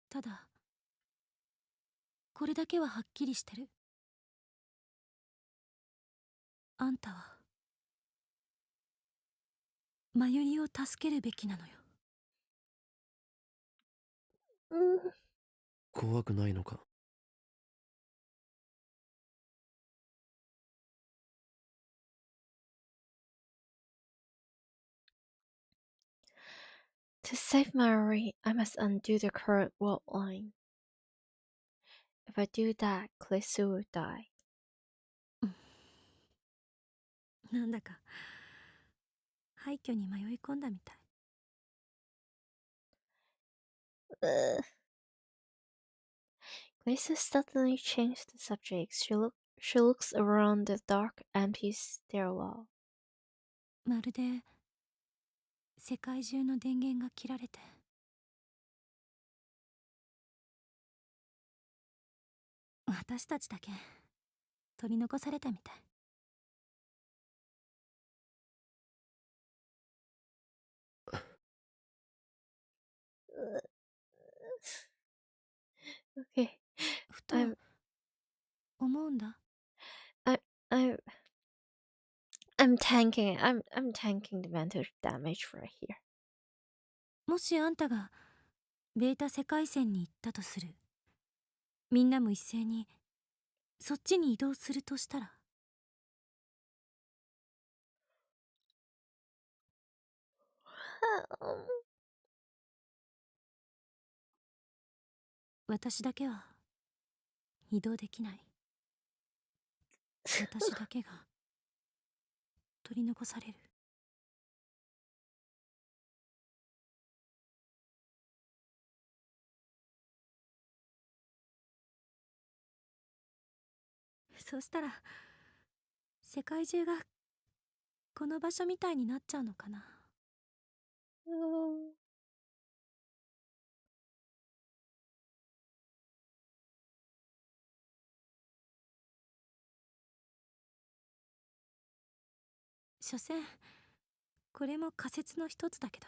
S2: ただこれだけははっきりしてる。あんたはマユリを助けるべきなのよ。
S3: 怖くないのか。
S1: To save Mayuri, I must undo the current world line. If I do that, Klesu will die.
S2: なんだか廃墟に迷い込んだみたい。
S1: Klesu suddenly changed the subject. She looks around the dark, empty stairwell.
S2: まるで世界中の電源が切られて、私たちだけ取り残されたみたい。
S1: Okay.
S2: ふと思うんだ。
S1: I'm I'm tanking. I'm tanking the mental damage right here.
S2: もしあんたがベータ世界線に行ったとする。みんなも一斉にそっちに移動するとしたら。私だけは移動できない。私だけが取り残される。そしたら世界中がこの場所みたいになっちゃうのかな。所詮これも仮説の一つだけど。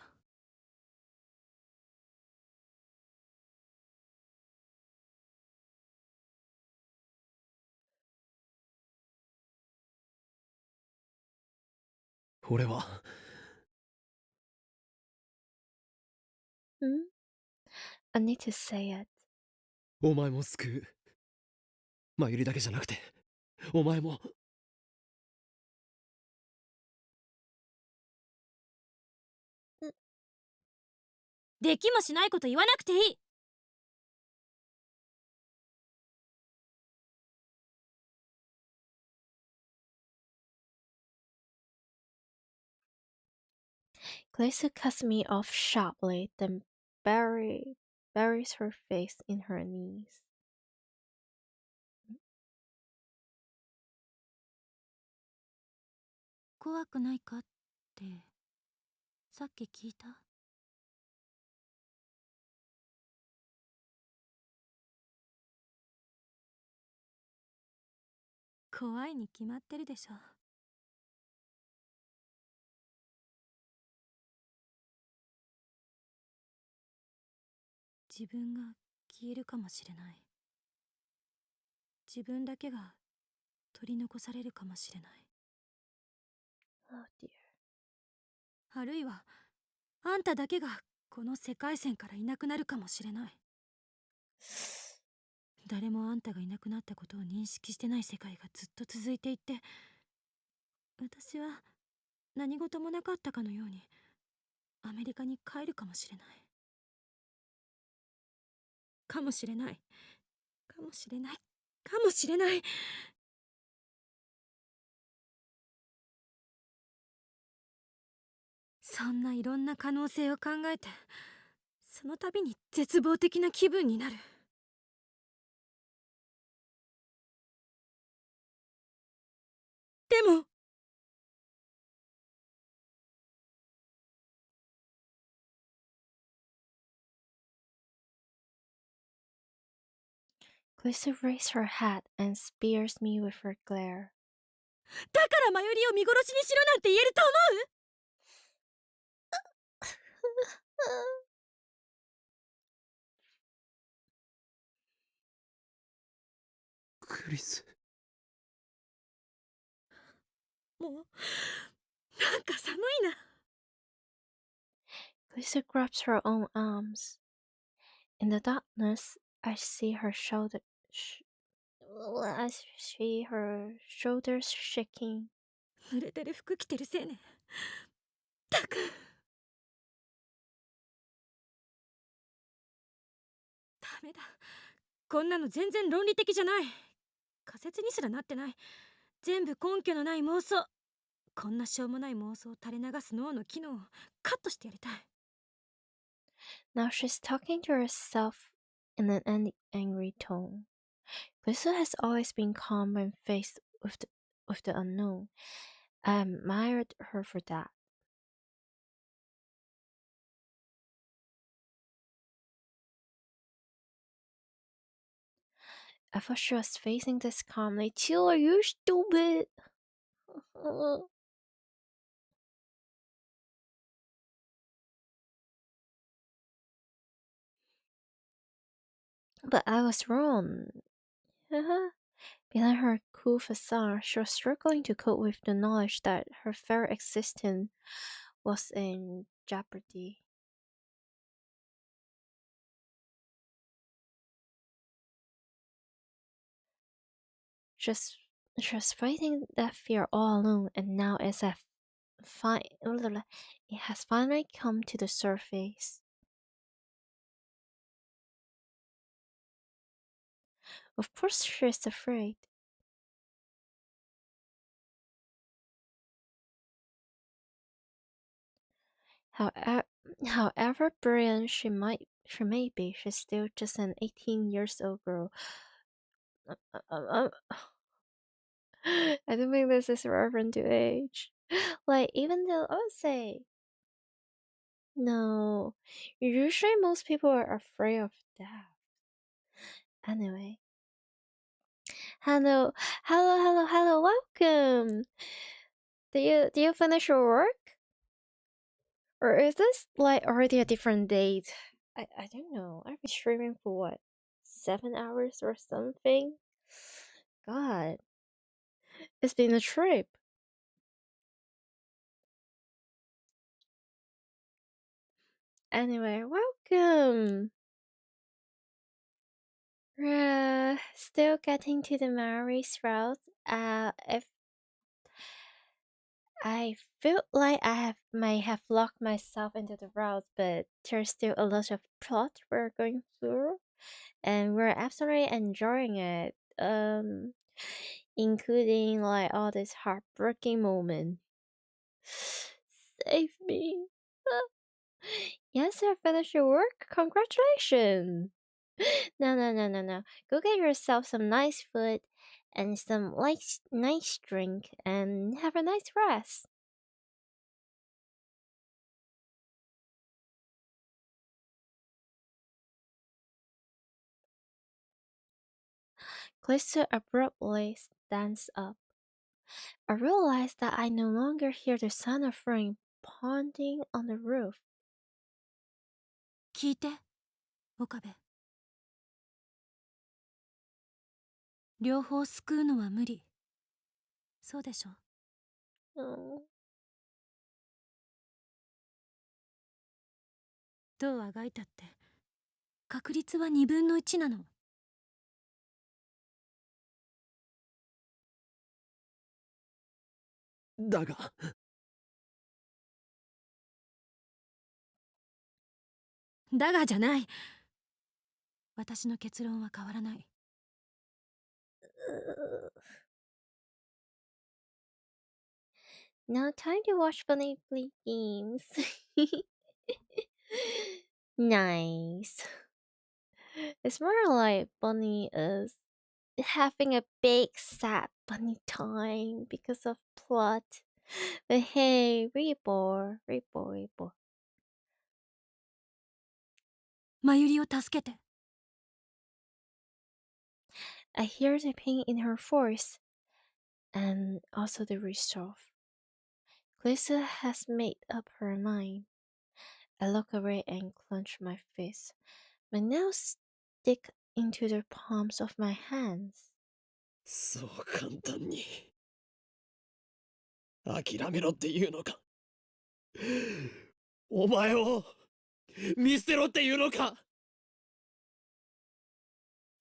S3: 俺は
S1: I need to say it.
S3: お前も救う。マユリだけじゃなくてお前も。
S2: できもしないこと言わなくていい。
S1: Glacier cuts me off sharply, then buries her face in her knees.
S2: 怖くないかってさっき聞いた。怖いに決まってるでしょ。自分が消えるかもしれない。自分だけが取り残されるかもしれない。
S1: Oh dear.
S2: あるいはあんただけがこの世界線からいなくなるかもしれない。誰もあんたがいなくなったことを認識してない世界がずっと続いていって、私は何事もなかったかのようにアメリカに帰るかもしれない。かもしれない。かもしれない。かもしれない。そんないろんな可能性を考えて、その度に絶望的な気分になる。でも
S1: Glacier raises her head and spears me with her glare.
S2: だからマユリを見殺しにしろなんて言えると思う？
S3: クリス。
S2: もうなんか寒いな。
S1: Lisa grabs her own arms. In the darkness, I see her shoulders shaking.
S2: 濡れてる服着てるせいね。たく。ダメだ。こんなの全然論理的じゃない。仮説にすらなってない。全部根拠のない妄想。こんなしょうもない妄想を垂れ流す脳の機能をカットしてやりたい。
S1: Now she's talking to herself in an angry tone. Lisa has always been calm when faced with the unknown. I admired her for that. I thought she was facing this calmly. Taylor, you stupid! But I was wrong. Behind her cool facade, she was struggling to cope with the knowledge that her very existence was in jeopardy. Just fighting that fear all alone, and now it has finally come to the surface. Of course she's afraid. However brilliant she may be, she's still just an 18 years old girl. I don't think this is referent to age. Like, even though I would say, no, usually most people are afraid of death. Anyway. Hello, welcome. Do you finish your work? Or is this like already a different date? I don't know. I've been streaming for what, 7 hours or something? God. It's been a trip. Anyway, welcome. Still getting to the Maori's route. If I feel like may have locked myself into the route, but there's still a lot of plot we're going through, and we're absolutely enjoying it. Including like all this heartbreaking moment. Save me. Yes, you finished your work. Congratulations. No. Go get yourself some nice food and some nice drink and have a nice rest. Closer abruptly stands up. I realize that I no longer hear the sound of rain pounding on the roof.
S2: 聞いて、岡部。両方救うのは無理。そうでしょ。どうあがいたって確率は2分の1なの。
S3: だが
S2: じゃない。私の結論は変わらない。
S1: Now time to watch funny play games. Nice. It's more like Bunny is having a big sad bunny time because of plot. But hey, Reborn.
S2: まゆりを助けて。
S1: I hear the pain in her voice, and also the resolve. Lisa has made up her mind. I look away and clench my fist. My nails stick into the palms of my hands.
S3: そう簡単に諦めろっていうのか。お前を見捨てろっていうのか。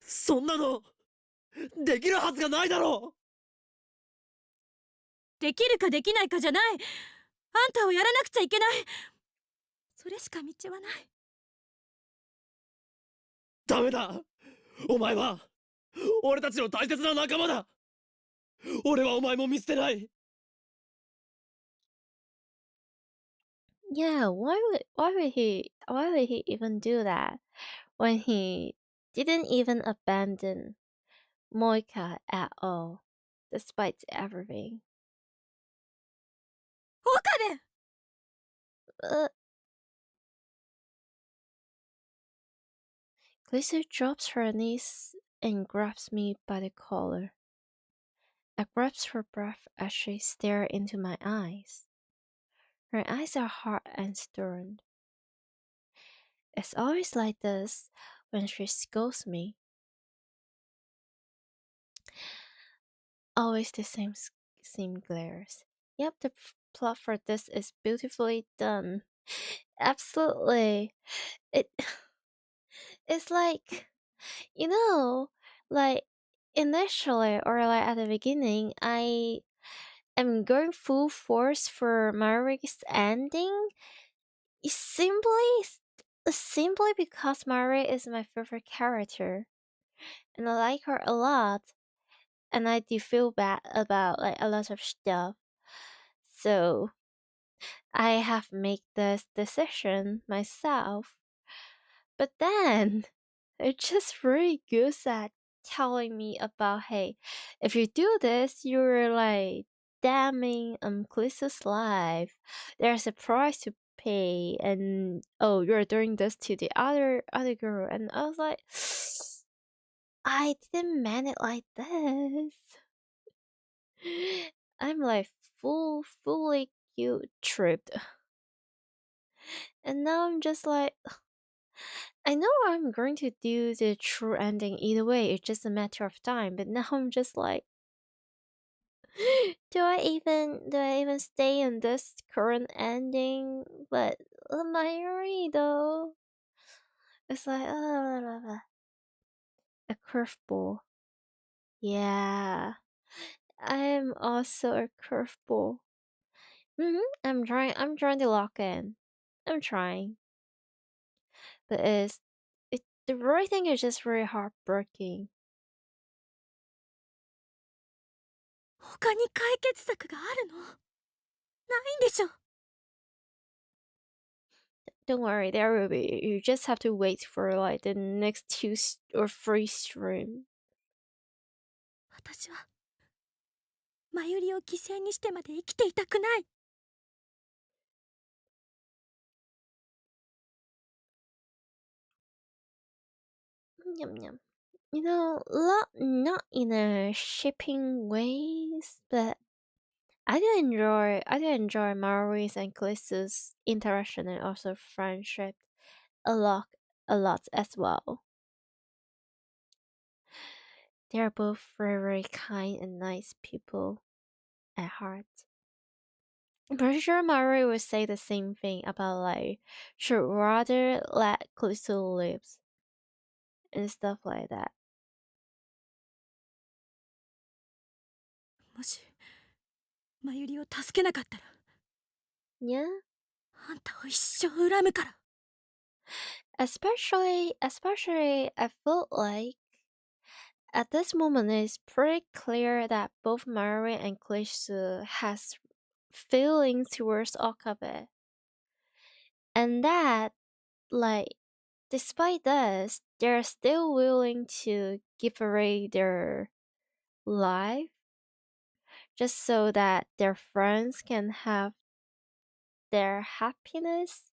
S3: そんなのできるはずがないだろう。
S2: できるかできないかじゃない。あんたをやらなくちゃいけない。それしか道はない。
S3: ダメだ。お前は俺たちの大切な仲間だ。俺はお前も見捨てない。
S1: Yeah, why would he even do that when he didn't even abandon Moika at all, despite everything?
S2: 岡部
S1: Lisa drops her knees and grabs me by the collar. I grasp her breath as she stares into my eyes. Her eyes are hard and stern. It's always like this when she scolds me. Always the same glares. Yep, the plot for this is beautifully done. Absolutely. It's like, you know, like initially or like at the beginning, I am going full force for Mari's ending. It's simply because Mari is my favorite character, and I like her a lot, and I do feel bad about like a lot of stuff. So I have made this decision myself. But then it's just really good at telling me about, hey, if you do this, you're like damning Clissa's life. There's a price to pay, and oh, you're doing this to the other girl. And I was like, I didn't mean it like this. I'm like fully guilt tripped. And now I'm just like, I know I'm going to do the true ending either way, it's just a matter of time, but now I'm just like, do I even stay in this current ending? But mayuri though, it's like a curveball. Yeah, I'm also a curveball. I'm trying to lock in. I'm trying, but the writing is just very heartbreaking.
S2: 他に解決策があるの？ないんでしょ。
S1: Don't worry, there will be. You just have to wait for like the next 2 or 3 stream.
S2: 私はマユリを犠牲にしてまで生きていたくない。
S1: Yum yum. You know, not in a shipping ways, but I do enjoy Mauri's and Clissa's interaction and also friendship a lot as well. They're both very kind and nice people at heart. I'm pretty sure Mauri would say the same thing about like she'd rather let Callisto live and stuff like that.
S2: もしマユリを助けなかったら、
S1: Yeah,
S2: あんたを一生恨むから。
S1: especially I felt like at this moment it's pretty clear that both Mauri and Callisto has feelings towards Okabe, and that like despite this, they're still willing to give away their life just so that their friends can have their happiness.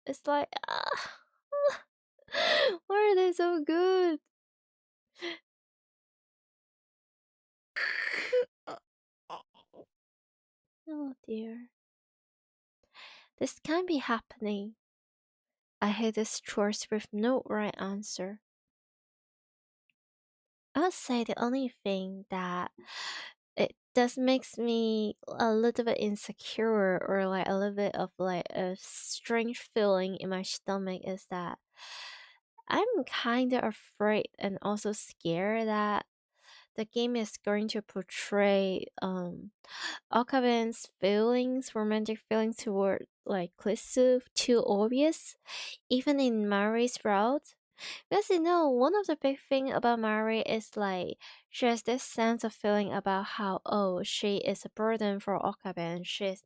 S1: It's like, why are they so good? Oh dear. This can't be happening. I hate this choice with no right answer. I'll say the only thing that it does makes me a little bit insecure, or like a little bit of like a strange feeling in my stomach, is that I'm kind of afraid and also scared that the game is going to portray Okaben's feelings, romantic feelings toward like Klisu too obvious, even in Mari's route. Because one of the big thing about Mari is like she has this sense of feeling about how, oh, she is a burden for Okabe, and she is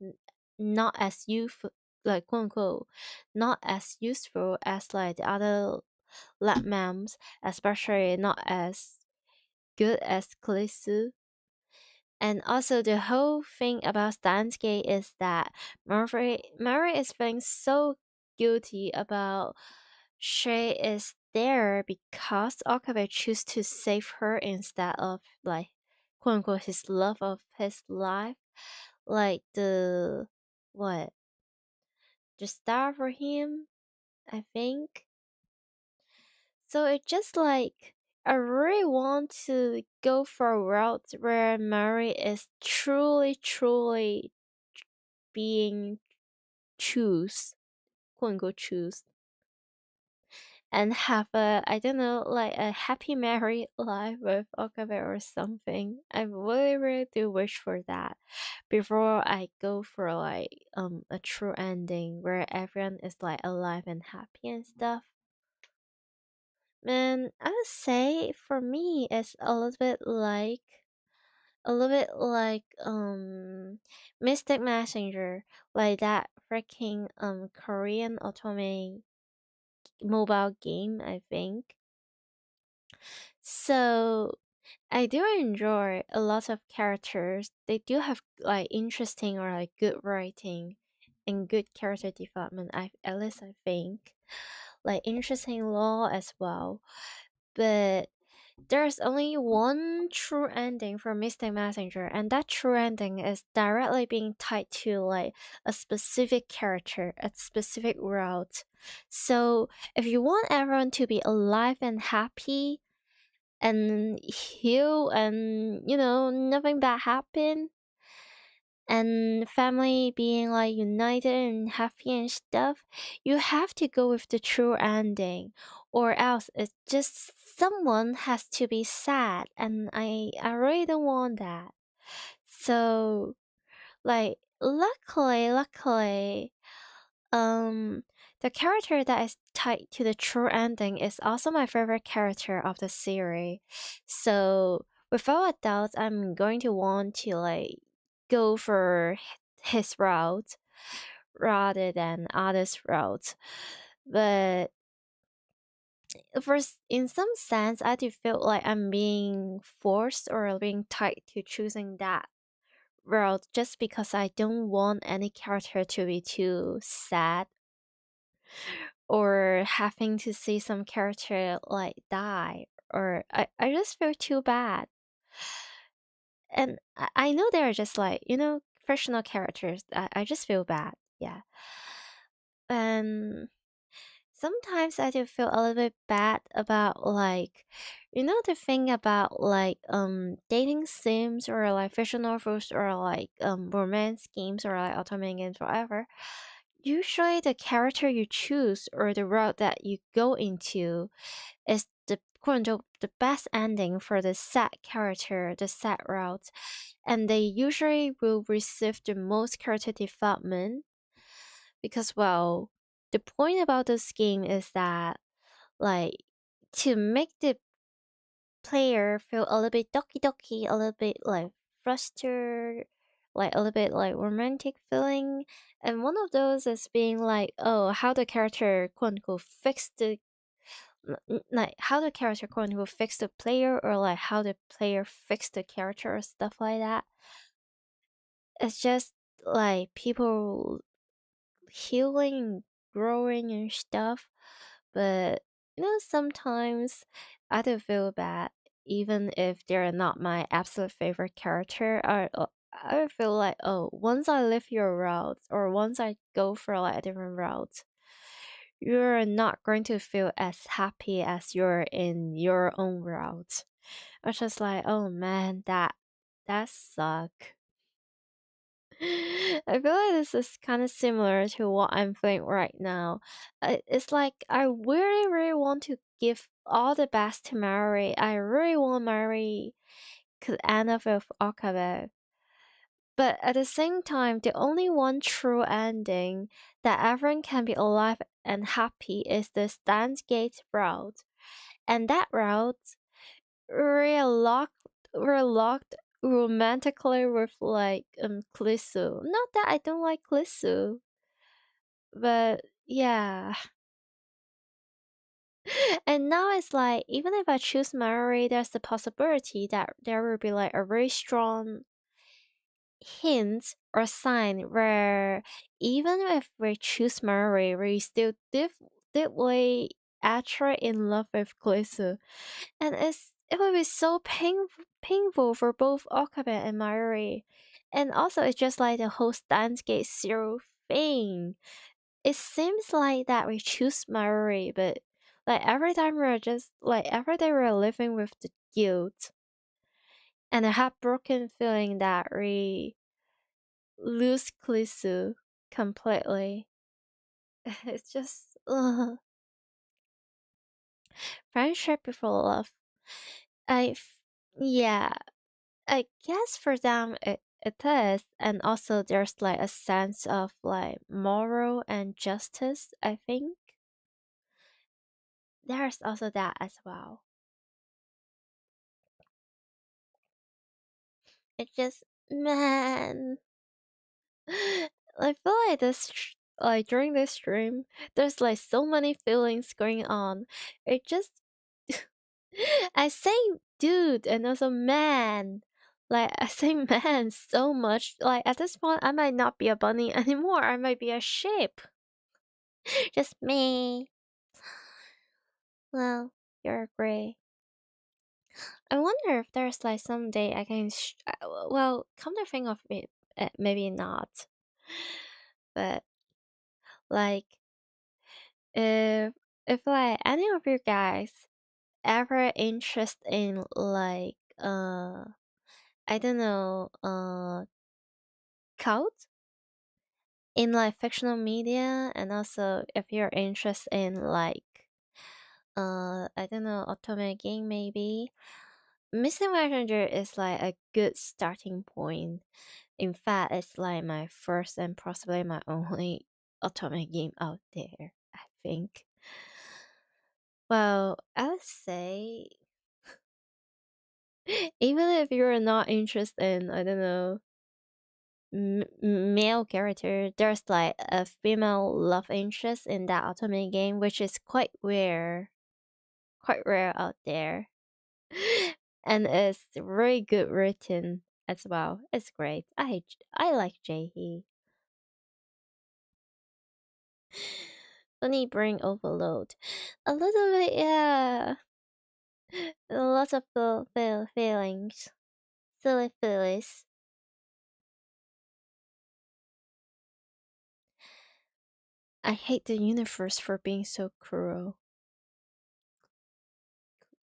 S1: not as useful, like quote unquote, not as useful as like the other lab mams, especially not as good as Klisu. And also the whole thing about Stansky is that Mary is feeling so guilty about she is there because Okabe choose to save her instead of like quote unquote his love of his life. Like the what? The star for him, I think. So it just like I really want to go for a route where Mary is truly being choose, quote unquote choose, and have a, I don't know, like a happy married life with Okabe or something. I really do wish for that before I go for like a true ending where everyone is like alive and happy and stuff. Man, I would say for me it's a little bit like Mystic Messenger, like that freaking Korean otome mobile game, I think. So I do enjoy a lot of characters. They do have like interesting or like good writing and good character development. I at least I think like interesting law as well. But there's only one true ending for Mystic Messenger, and that true ending is directly being tied to like a specific character, a specific route. So if you want everyone to be alive and happy and heal and nothing bad happen, and family being like united and happy and stuff, you have to go with the true ending, or else it's just someone has to be sad, and I really don't want that. So like luckily, um the character that is tied to the true ending is also my favorite character of the series. So without a doubt, I'm going to want to like go for his route rather than others' route. But in some sense, I do feel like I'm being forced or being tied to choosing that route just because I don't want any character to be too sad, or having to see some character like die, or I just feel too bad. And I know they're just like, fictional characters. I just feel bad. Yeah. And sometimes I do feel a little bit bad about like, the thing about like dating sims or like fiction novels or like romance games or like automated games, whatever. Usually the character you choose or the route that you go into is the quote unquote the best ending for the sad character, the sad route, and they usually will receive the most character development because, well, the point about this game is that like to make the player feel a little bit doki, a little bit like frustrated, like a little bit like romantic feeling. And one of those is being like, oh, how the character quote unquote fix the like how the character quote unquote fix the player, or like how the player fix the character or stuff like that. It's just like people healing, growing and stuff. But sometimes I do feel bad, even if they're not my absolute favorite character. I feel like, oh, once I live your route, or once I go for like a different route, you're not going to feel as happy as you're in your own route. I was just like, oh man, that suck. I feel like this is kind of similar to what I'm feeling right now. It's like I really, really want to give all the best to Mary. I really want Mary could end up with Okabe. But at the same time, the only one true ending that everyone can be alive and happy is the Steins Gate route. And that route we're locked romantically with like Klisu. Not that I don't like Klisu, but yeah. And now it's like even if I choose Mary, there's the possibility that there will be like a very strong hint or sign where even if we choose Mary, we still deeply actually in love with Klisu. And it would be so painful for both Okabe and Mayuri. And also it's just like the whole Steins Gate Zero thing. It seems like that we choose Mayuri, but like every time we're just like every day we're living with the guilt and a heartbroken feeling that we lose Klisu completely. It's just friendship before love. Yeah, I guess for them it is, and also there's like a sense of like moral and justice. I think there's also that as well. It's just man, I feel like like during this stream, there's like so many feelings going on. It just I say dude and also man. Like I say man so much. Like at this point I might not be a bunny anymore. I might be a sheep. Just me. Well, you're gray. I wonder if there's like someday I can well, come to think of it, maybe not. But like if like any of you guys ever interested in like I don't know cult in like fictional media, and also if you're interested in like I don't know otome game maybe, Missing Messenger is like a good starting point. In fact, it's like my first and possibly my only otome game out there, I think. Well, I would say even if you're not interested in, I don't know, male character, there's like a female love interest in that otome game, which is quite rare out there. And it's very good written as well. It's great. I like Jaehee. Funny brain overload. A little bit, yeah. Lots of feelings. Silly feelings. I hate the universe for being so cruel.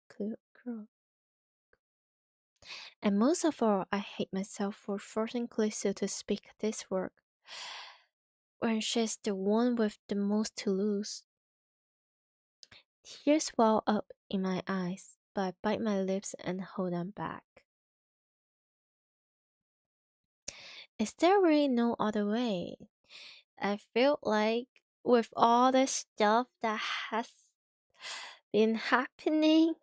S1: Cruel. And most of all, I hate myself for forcing Klisu to speak this word when she's the one with the most to lose. Tears well up in my eyes, but I bite my lips and hold them back. Is there really no other way? I feel like with all the stuff that has been happening,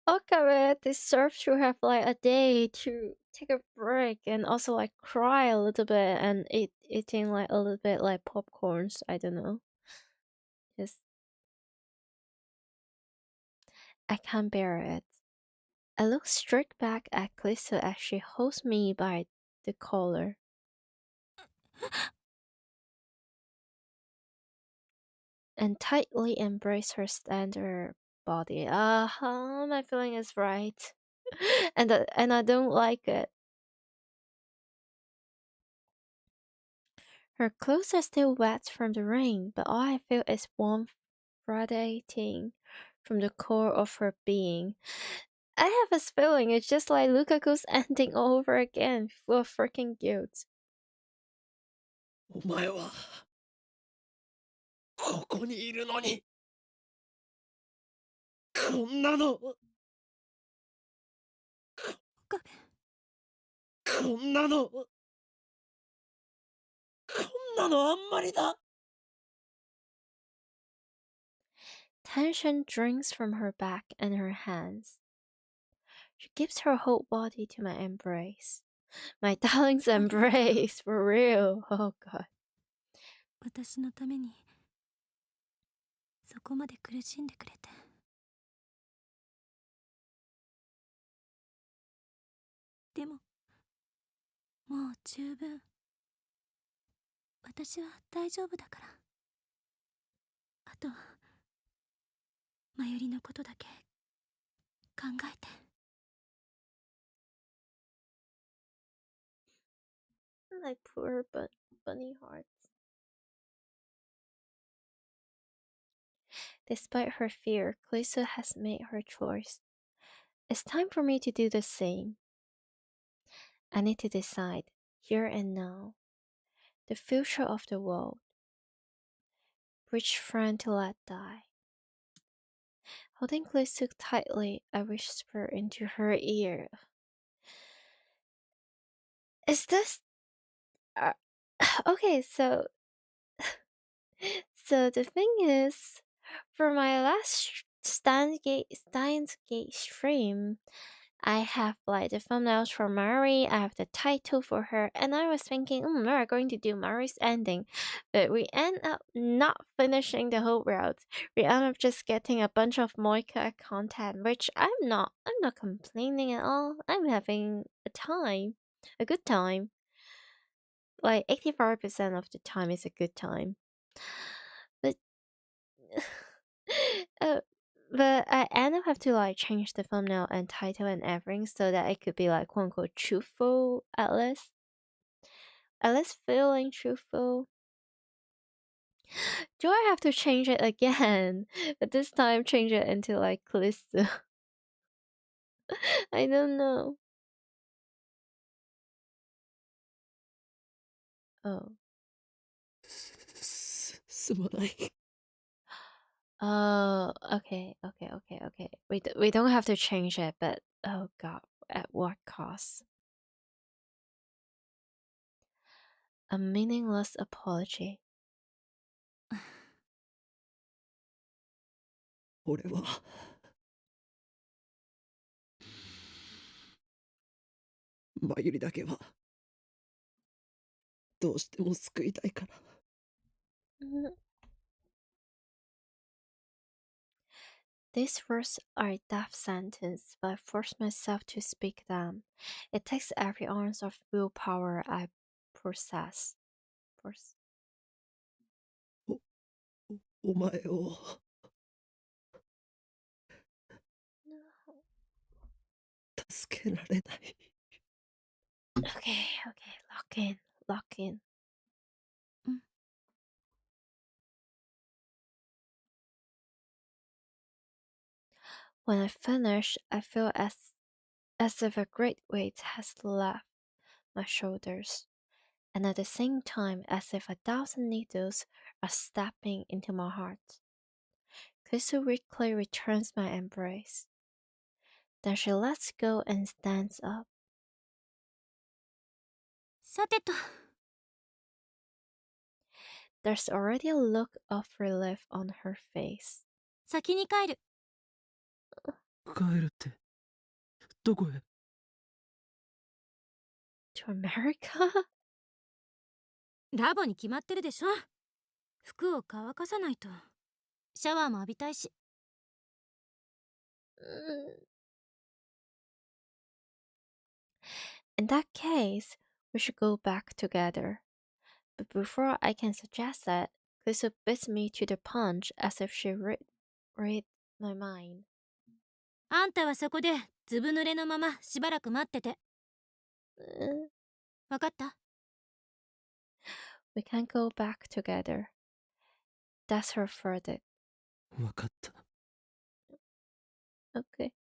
S1: Okabe deserves to have like a day to take a break and also like cry a little bit and eating like a little bit like popcorns. I don't know. Just I can't bear it. I look straight back at Klisu as she holds me by the collar. And tightly embrace her slender body. My feeling is right. and I don't like it. Her clothes are still wet from the rain, but all I feel is warmth radiating from the core of her being. I have this feeling it's just like Lukaku's ending all over again, full of freaking guilt.
S3: お前はここにいるのにこんなのこんなのあんまりだ
S1: Tension drains from her back and her hands. She gives her whole body to my embrace. My darling's embrace, for real. Oh god.
S2: 私のためにそこまで苦しんでくれて。でももう十分。私は大丈夫だから。あとはマユリのことだけ考えて。
S1: My poor bunny hearts. Despite her fear, Ç.Ł.Ł has made her choice. It's time for me to do the same. I need to decide, here and now, the future of the world. Which friend to let die? Holding Ç.Ł.Ł tightly, I whisper into her ear. Is this... okay, so the thing is, for my last Steins Gate stream, I have like the thumbnails for Mari, I have the title for her, and I was thinking, we're going to do Mari's ending, but we end up not finishing the whole route. We end up just getting a bunch of Moika content, which I'm not complaining at all. I'm having a good time. Like 85% of the time is a good time. But but I end up have to like change the thumbnail and title and everything so that it could be like quote unquote truthful at least. At least feeling truthful. Do I have to change it again? But this time change it into like Ç.Ł.Ł. I don't know. Oh.
S3: すまない
S1: Oh, okay. We don't have to change it, but oh god, at what cost? A meaningless apology.
S3: 俺はマユリだけはどうしても救いたいから
S1: These words are a death sentence, but I force myself to speak them. It takes every ounce of willpower I possess.
S3: お前を 助けられない
S1: Okay, lock in. When I finish, I feel as if a great weight has left my shoulders, and at the same time as if 1,000 needles are stabbing into my heart. Ç.Ł.Ł weakly returns my embrace. Then she lets go and stands up.
S2: さてと。
S1: There's already a look of relief on her face.
S2: 先に帰る。
S3: 帰るってどこへ
S1: To America?
S2: ラボに決まってるでしょ。服を乾かさないと。シャワーも浴びたいし。
S1: In that case, we should go back together. But before I can suggest that, Ç.Ł.Ł beats me to the punch as if she read my mind.
S2: あんたはそこでずぶ濡れのまましばらく待ってて。わかった？
S1: We can't go back together. That's her verdict.
S3: わかった
S1: Okay.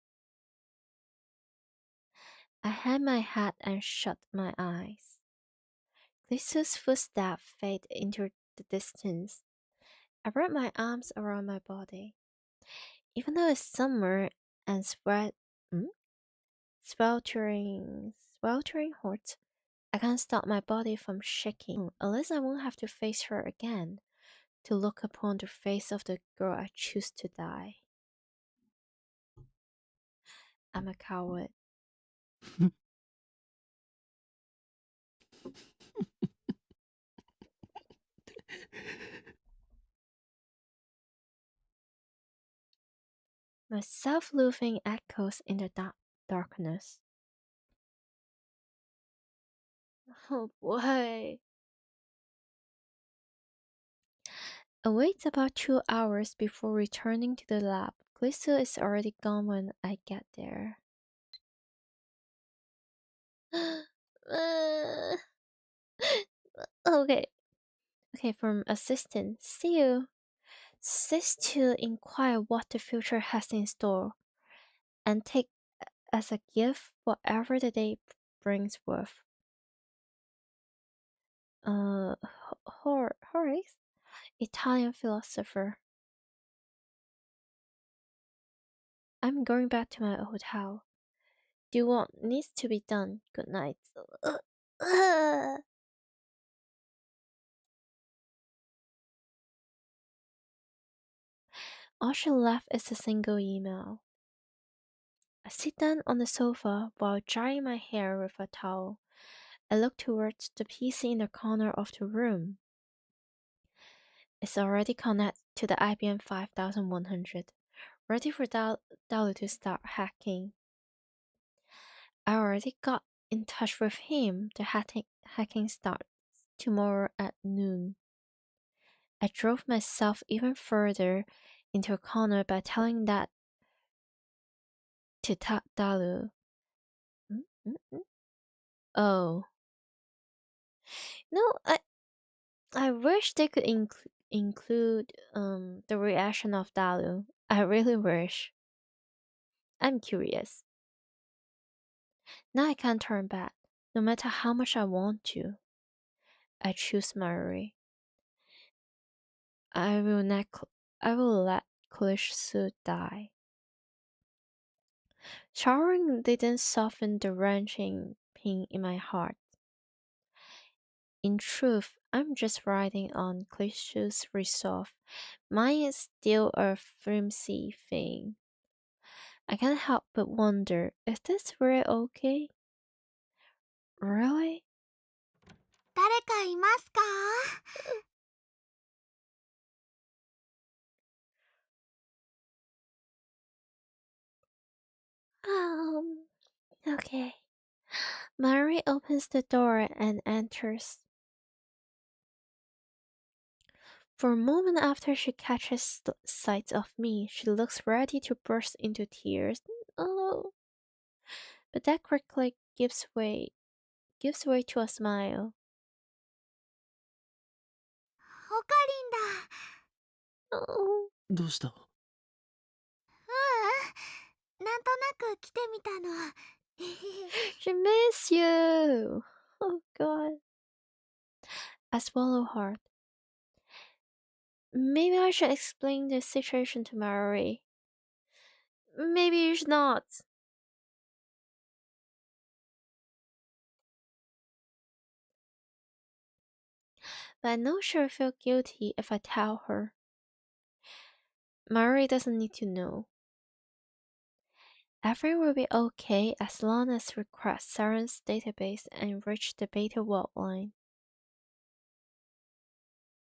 S1: I had my hat and shut my eyes. Clisu's footsteps fade into the distance. I wrap my arms around my body. Even though it's summer and sweltering hot, I can't stop my body from shaking. At least I won't have to face her again, to look upon the face of the girl I choose to die. I'm a coward. My self-loathing echoes in the darkness. Oh boy. I wait about 2 hours before returning to the lab. Glisu is already gone when I get there. Okay. Okay, from assistant. See you. Says to inquire what the future has in store and take as a gift whatever the day brings forth. Horace? Italian philosopher. I'm going back to my hotel. Do what needs to be done. Good night. All she left is a single email. I sit down on the sofa while drying my hair with a towel. I look towards the PC in the corner of the room. It's already connected to the IBM 5100, ready for Dalu to start hacking. I already got in touch with him. The hacking starts tomorrow at noon. I drove myself even further into a corner by telling that to Dalu. Oh. No, I wish they could include the reaction of Dalu. I really wish. I'm curious. Now I can't turn back, no matter how much I want to. I choose mayuri. I will let Ç.ˋ.ˋ die. Showering didn't soften the wrenching pain in my heart. In truth, I'm just riding on Ç.ˋ.'s resolve. Mine is still a flimsy thing. I can't help but wonder, is this really okay? Really?
S5: 誰かいますか?
S1: Okay. Mary opens the door and enters. For a moment after she catches sight of me, she looks ready to burst into tears. Oh. But that quickly gives way to a smile.
S5: オカリンだ。
S1: Oh.
S3: どうした？
S5: なんとなく来てみたの。
S1: She miss you. Oh god. I swallow hard. Maybe I should explain the situation to Mary. Maybe you should not. But I know she'll feel guilty if I tell her. Mary doesn't need to know. Everything will be okay as long as we crack Saren's database and reach the beta world line.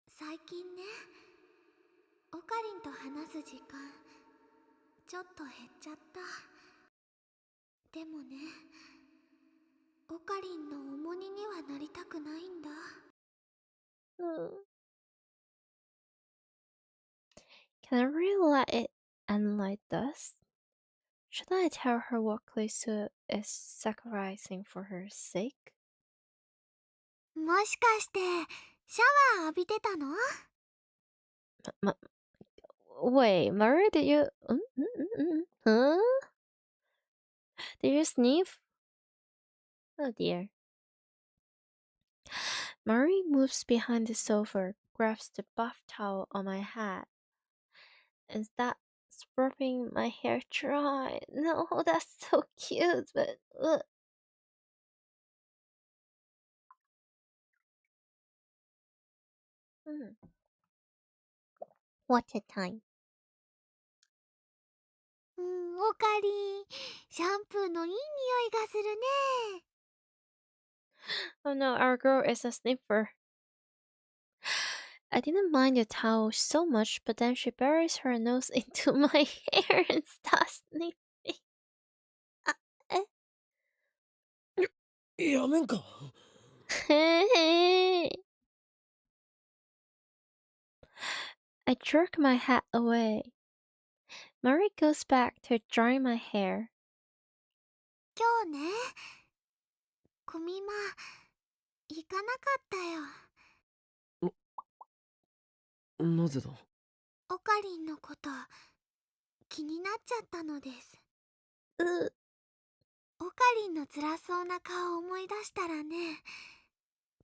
S5: 最近ね、オカリンと話す時間ちょっと減っちゃった。でもね、オカリンの重荷にはなりたくないんだ。
S1: Can I really let it end like this? Should I tell her what Ç.ˋ.ˋ is sacrificing for her sake?
S5: もしかしてシャワー浴びてたの?
S1: Wait, Mary, did you... Huh? Did you sniff? Oh dear. Murray moves behind the sofa, grabs the bath towel on my head, and starts rubbing my hair dry. No, that's so cute, but ugh. What a time.
S5: おかりん、シャンプーのいい匂いがするね。
S1: Oh no, our girl is a sniffer. I didn't mind the towel so much, but then she buries her nose into my hair and starts sniffing.
S3: やめんか。
S1: I jerk my hat away. Murray goes back to drying my hair.
S5: 今日ね、コミマ行かなかったよ。
S3: なぜだ。
S5: おかりんのこと気になっちゃったのです。おかりんの辛そうな顔を思い出したらね、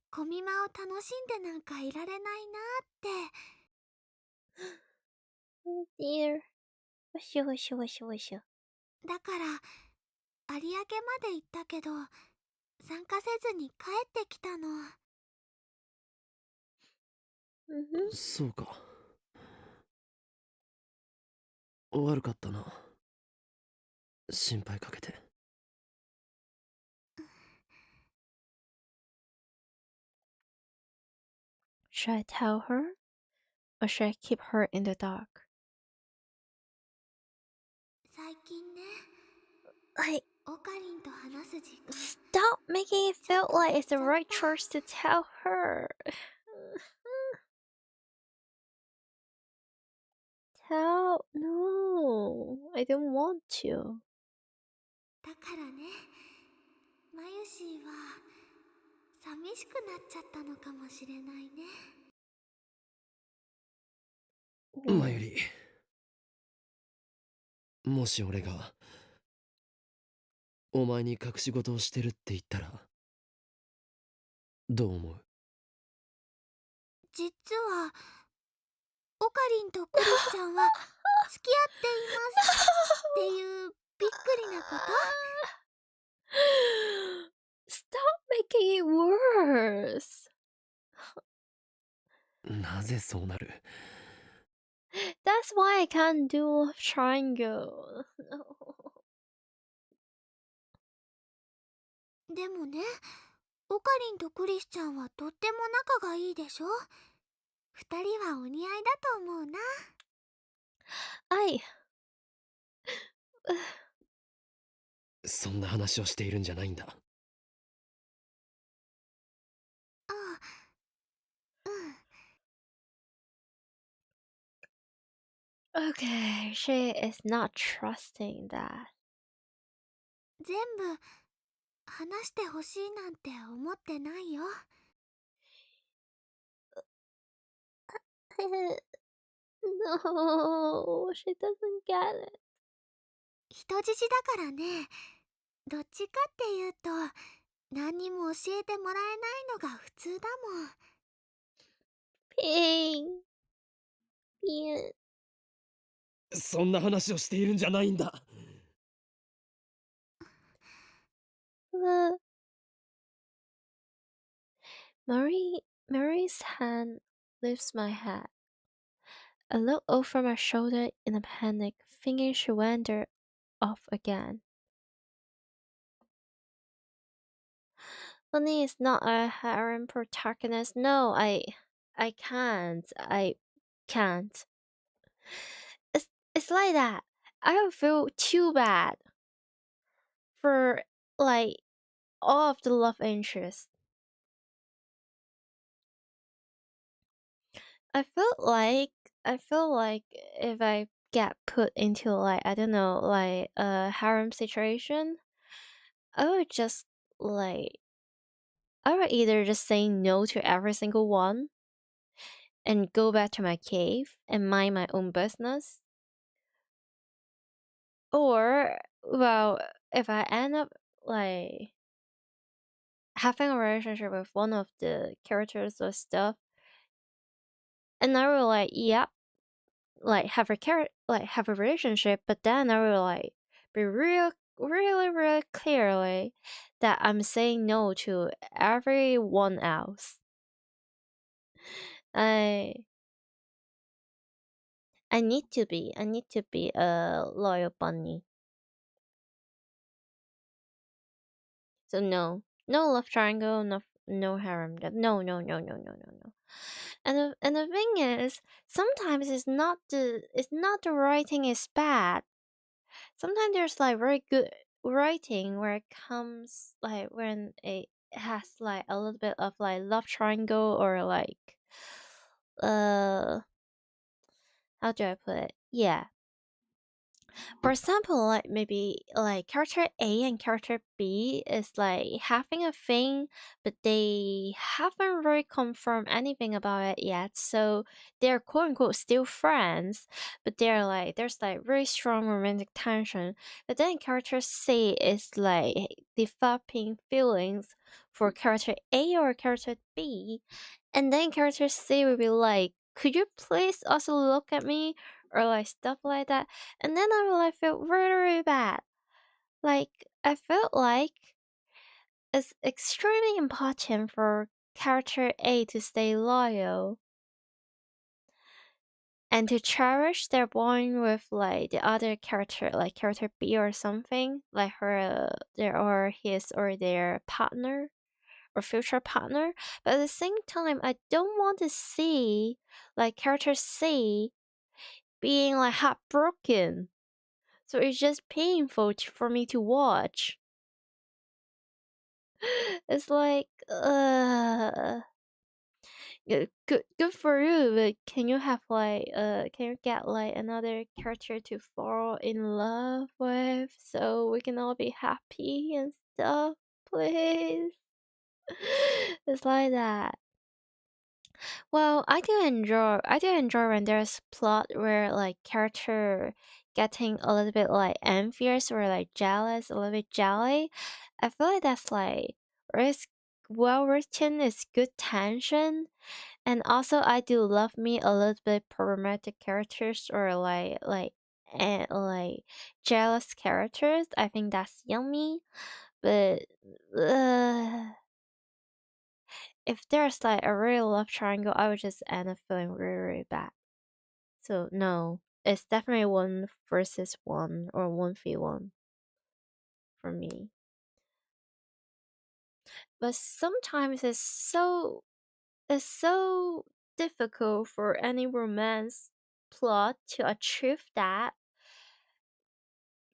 S5: コミマを楽しんでなんかいられないなって。
S1: Oh dear. わしゅわしゅわしゅわしゅ。
S5: だから有明まで行ったけど参加せずに帰ってきたの。
S3: そうか。悪かったな。心配かけて。
S1: Should I tell her? Or should I keep her in the dark?
S5: 最近ね、
S1: Like,
S5: おかりんと話す時間
S1: stop making it feel like it's the right choice to tell her. No, I don't want to.
S5: だからね、マユシーは寂しくなっちゃったのかもしれないね。
S3: マユリ、もし俺がお前に隠し事をしてるって言ったらどう思う？
S5: 実はオカリンとクリスちゃんは付き合っていますっていうびっくりなこと。
S1: Stop making it worse.
S3: なぜそうなる？
S1: That's why I can't do triangle. No.
S5: でもね、オカリンとクリスちゃんはとっても仲がいいでしょ。二人はお似合いだと思うな。
S3: そんな話をしているんじゃないんだ。
S5: ああ、
S1: Okay, she is not trusting that.
S5: 全部話してほしいなんて思ってないよ。
S1: No, she doesn't get it.
S5: 人質だからね、どっちかっていうと何にも教えてもらえないのが普通だもん。
S1: ピン。
S3: そんな話をしているんじゃないんだ。
S1: Mary's hand lifts my head. I look over my shoulder in a panic, thinking she wandered off again. Bunny is not a harem protagonist. No, I can't. I can't. It's like that. I don't feel too bad for like all of the love interests. I feel like if I get put into like I don't know like a harem situation, I would just like I would either just say no to every single one and go back to my cave and mind my own business. Or well, if I end up like having a relationship with one of the characters or stuff, and I will like, yeah, like have a relationship, but then I will like be really clearly that I'm saying no to everyone else. I need to be a loyal bunny. So no love triangle, no harem. No. And the thing is, sometimes it's not the writing is bad. Sometimes there's like very good writing where it comes like when it has like a little bit of like love triangle or like how do I put it? Yeah. For example, like maybe like character A and character B is like having a thing, but they haven't really confirmed anything about it yet. So they're quote unquote still friends, but they're like there's like very strong romantic tension. But then character C is like developing feelings for character A or character B, and then character C will be like, could you please also look at me? Or like stuff like that. And then I will like feel really bad. Like I felt like it's extremely important for character A to stay loyal and to cherish their bond with like the other character, like character B or something, like her their or his or their partner or future partner. But at the same time, I don't want to see like character C being like heartbroken. So it's just painful for me to watch. It's like, good for you, but can you have like, can you get like another character to fall in love with so we can all be happy and stuff, please? It's like that. Well, I do enjoy when there's plot where like character getting a little bit like envious or like jealous, a little bit jelly. I feel like that's like it's well written, it's good tension. And also I do love me a little bit problematic characters or and like jealous characters. I think that's yummy. But if there's like a real love triangle, I would just end up feeling really bad. So no, it's definitely 1 versus 1 or 1v1 for me. But sometimes it's so difficult for any romance plot to achieve that,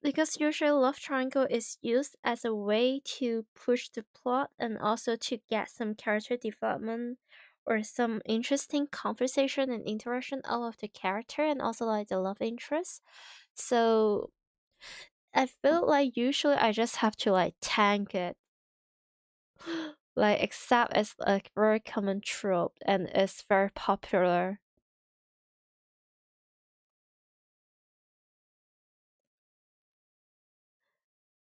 S1: because usually love triangle is used as a way to push the plot and also to get some character development or some interesting conversation and interaction out of the character and also like the love interest. So I feel like usually I just have to like tank it. Like accept as a very common trope and it's very popular.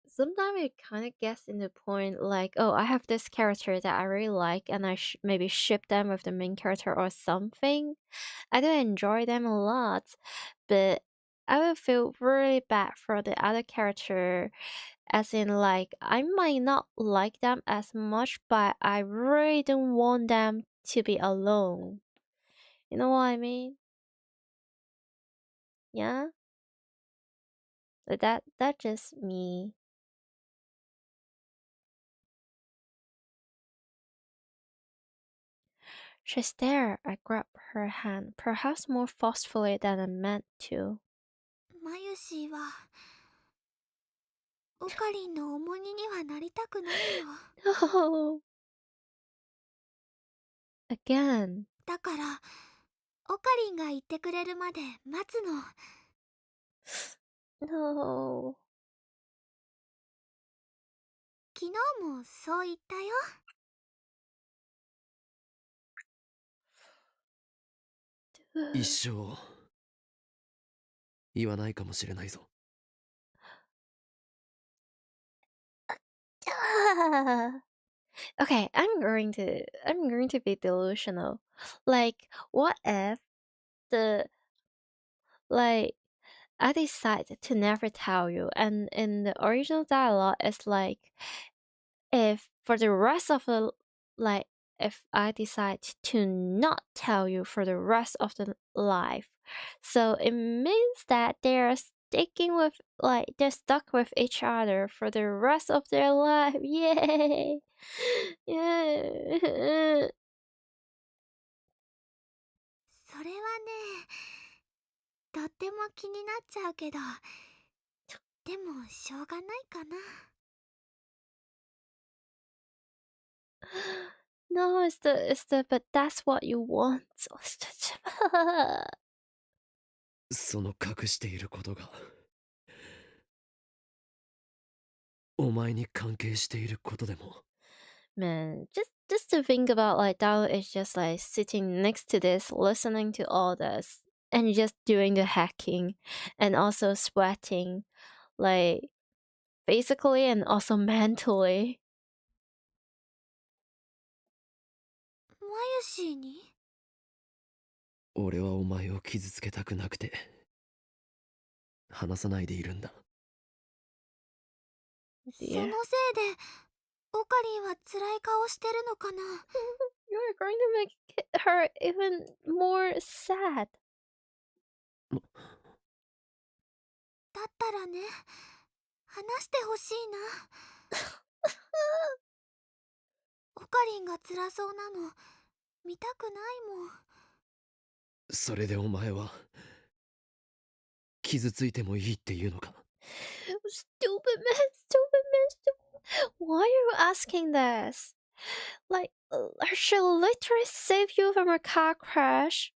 S1: Sometimes it kind of gets in the point like, oh, I have this character that I really like and I maybe ship them with the main character or something. I do enjoy them a lot, but I will feel really bad for the other character, as in like I might not like them as much, but I really don't want them to be alone. You know what I mean? Yeah? Like that's just me. She's there. I grab her hand, perhaps more forcefully than I meant to.
S5: マユシーはオカリンの重荷にはなりたくないよ。
S1: No. Again.
S5: だからオカリンが言ってくれるまで待つの。
S1: No.
S5: 昨日もそう言ったよ。
S3: 一生言わないかもしれないぞ。
S1: Okay, I'm going to be delusional. Like, what if the like I decide to never tell you, and in the original dialogue it's like, if for the rest of the like if I decide to not tell you for the rest of the life, so it means that they're sticking with they're stuck with each other for the rest of their life. Yay! Yeah.
S5: それはね、とっても気になっちゃうけど、でもしょうがないかな。
S1: No, it's the but that's what you want.
S3: その隠していることがお前に関係していることでも。
S1: Man, just to think about like Dao is just like sitting next to this, listening to all this, and just doing the hacking, and also sweating, like physically and also mentally.
S5: マユシーに？
S3: 俺はお前を傷つけたくなくて話さないでいるんだ。
S5: そのせいでオカリンは辛い顔してるのかな。
S1: You're going to make her even more sad.
S5: だったらね、話してほしいな。オカリンが辛そうなの見たくないもん。
S3: それでお前は傷ついてもいいっていうのか。
S1: Stupid man, stupid man, stupid. Why are you asking this? Like, she'll literally save you from a car crash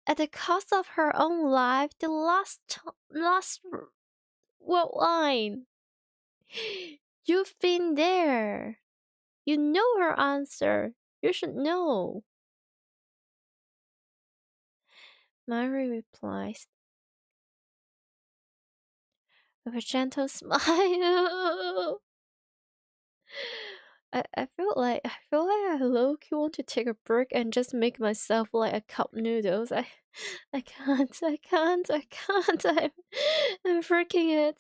S1: at the cost of her own life. The last line. You've been there. You know her answer. You should know. Mary replies with a gentle smile. I feel like I low-key want to take a break and just make myself like a cup noodles. I can't. I'm freaking it.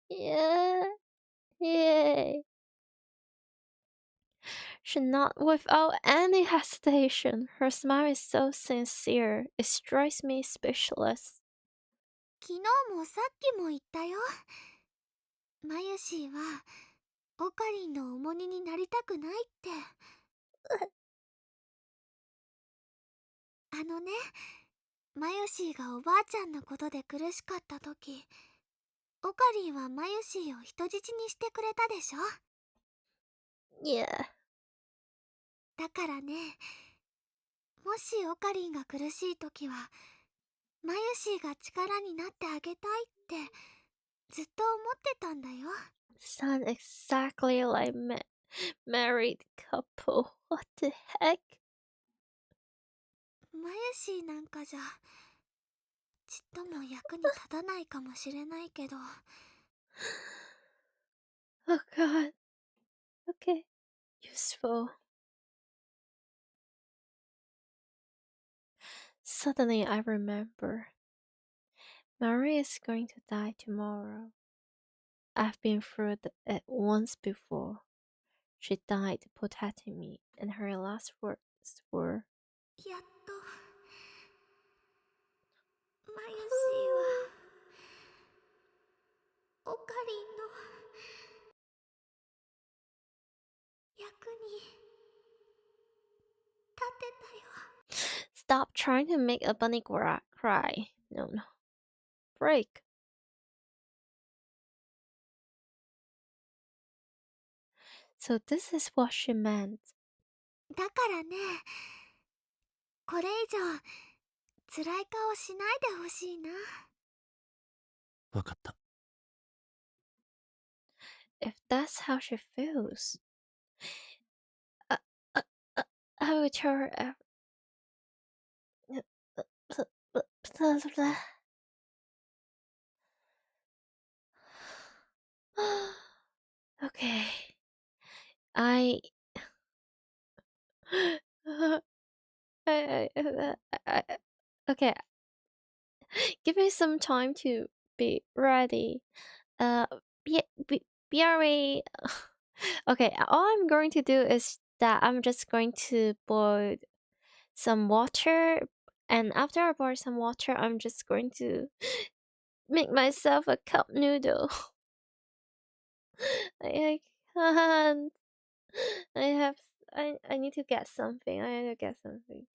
S1: Yeah. Yay. She nodded without any hesitation. Her smile is so sincere. It strikes me speechless.
S5: 昨日もさっきも言ったよ。マユシーはオカリンの重荷になりたくないって。あのね、マユシーがおばあちゃんのことで苦しかった時、オカリンはマユシーを人質にしてくれたでしょ。
S1: Yeah.
S5: だからね、もしオカリンが苦しい時はマユシーが力になってあげたいってずっと思ってたんだよ。
S1: Sound exactly like married couple. What the heck?
S5: マユシーなんかじゃちっとも役に立たないかもしれないけど。
S1: Oh god. Okay. Useful. Suddenly I remember. Mary is going to die tomorrow. I've been through it once before. She died protecting me, and her last words were,
S5: やっとマユシーはオカリンの役に立てたよ。
S1: Stop trying to make a bunny cry. No. Break. So this is what she meant.
S5: だからね、これ以上辛い顔しないでほしいな。
S3: わかった。
S1: If that's how she feels, I, I will tell her Okay. I I okay. Give me some time to be ready. Uh, be, be, BRA. Okay, all I'm going to do is that I'm just going to boil some water, and after I boil some water, I'm just going to make myself a cup noodle. I can't. I have. I need to get something. I need to get something.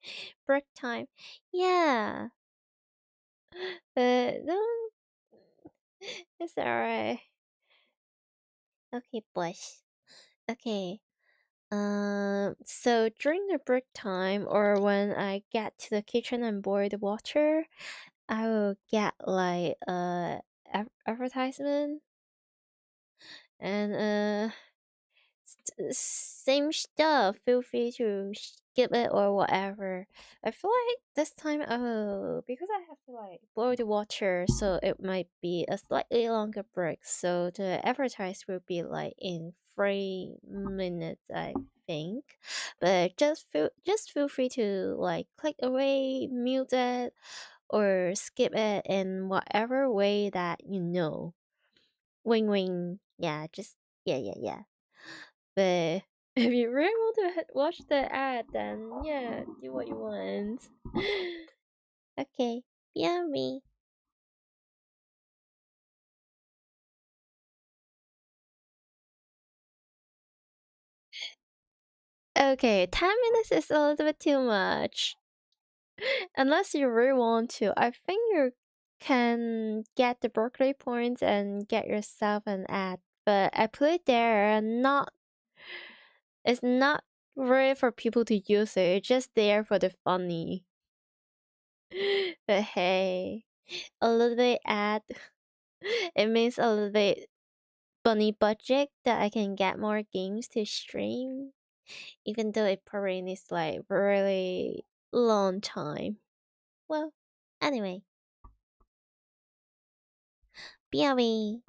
S1: Break time. Yeah. But no, it's alright. Okay, boys. Okay. So during the break time or when I get to the kitchen and boil the water, I will get like advertisement and same stuff. Feel free to skip it or whatever. I feel like this time, because I have to like boil the water, so it might be a slightly longer break. So the advertise will be like in 3 minutes, I think. But just feel free to like click away, mute it, or skip it in whatever way that you know. Wing wing. Yeah, just yeah. But if you really want to watch the ad, then yeah, do what you want. Okay, yummy. Okay, 10 minutes is a little bit too much. Unless you really want to. I think you can get the Berkeley points and get yourself an ad. But I put it there, it's not really for people to use it. It's just there for the funny. But hey, a little bit ad. It means a little bit bunny budget that I can get more games to stream, even though it probably needs like really long time. Well, anyway, BRB.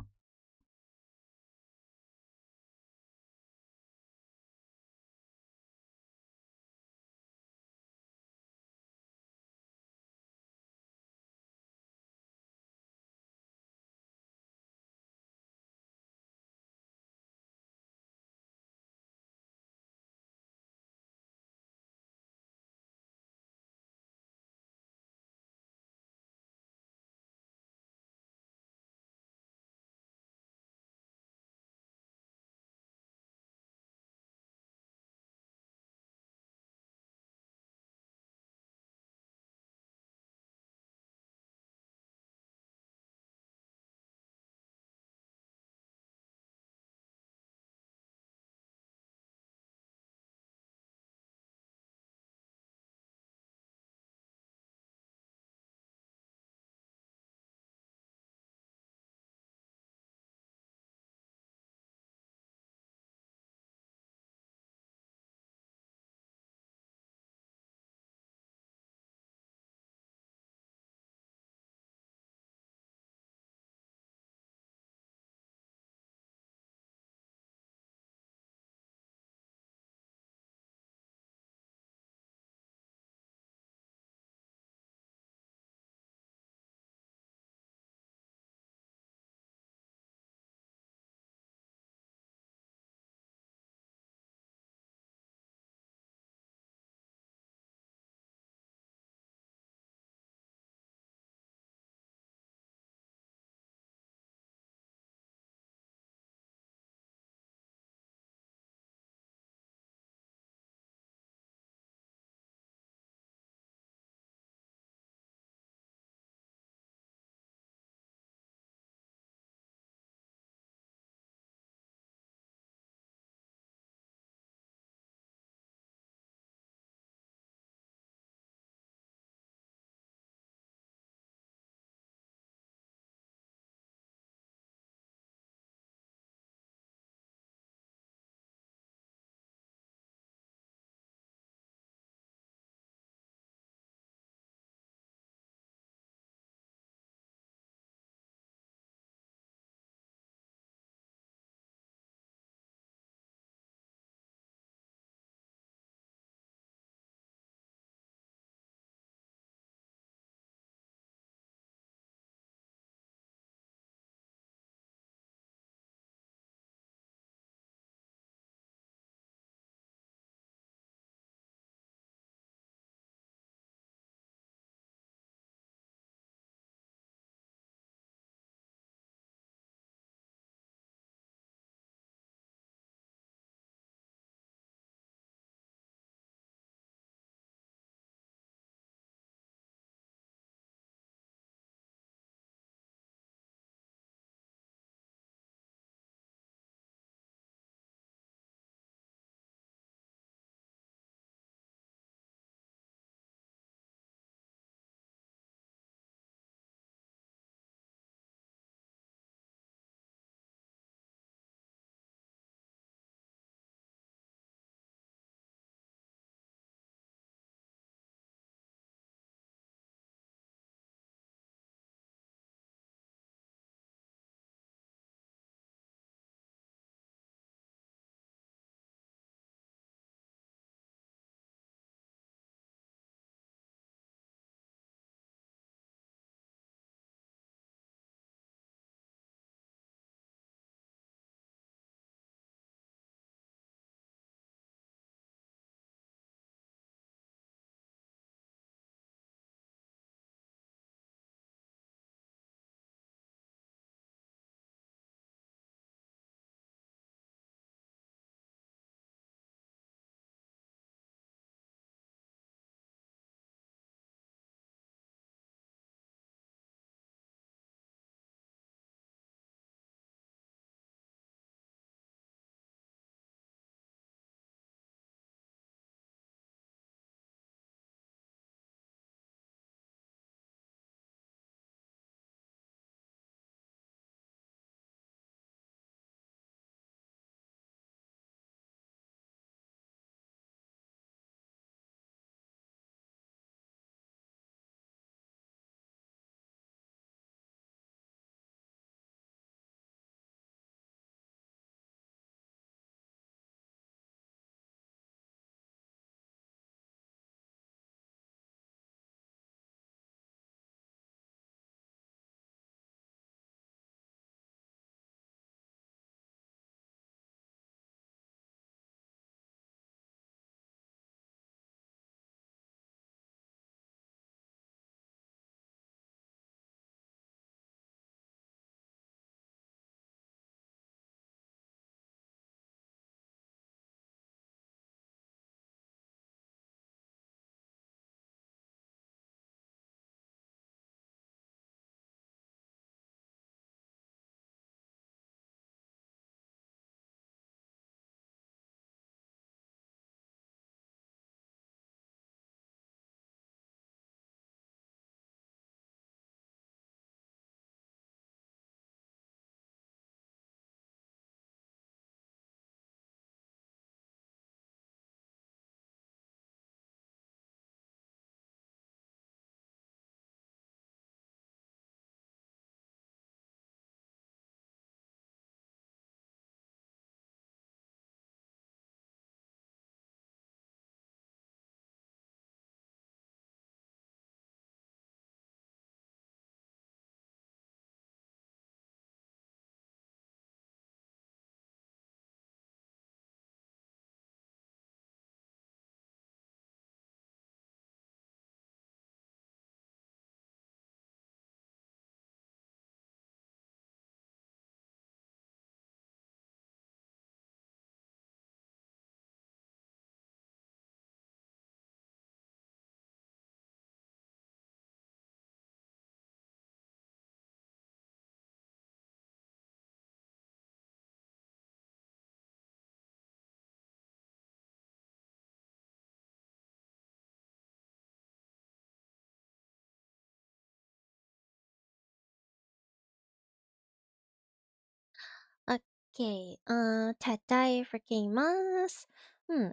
S1: Okay, tadaimasu.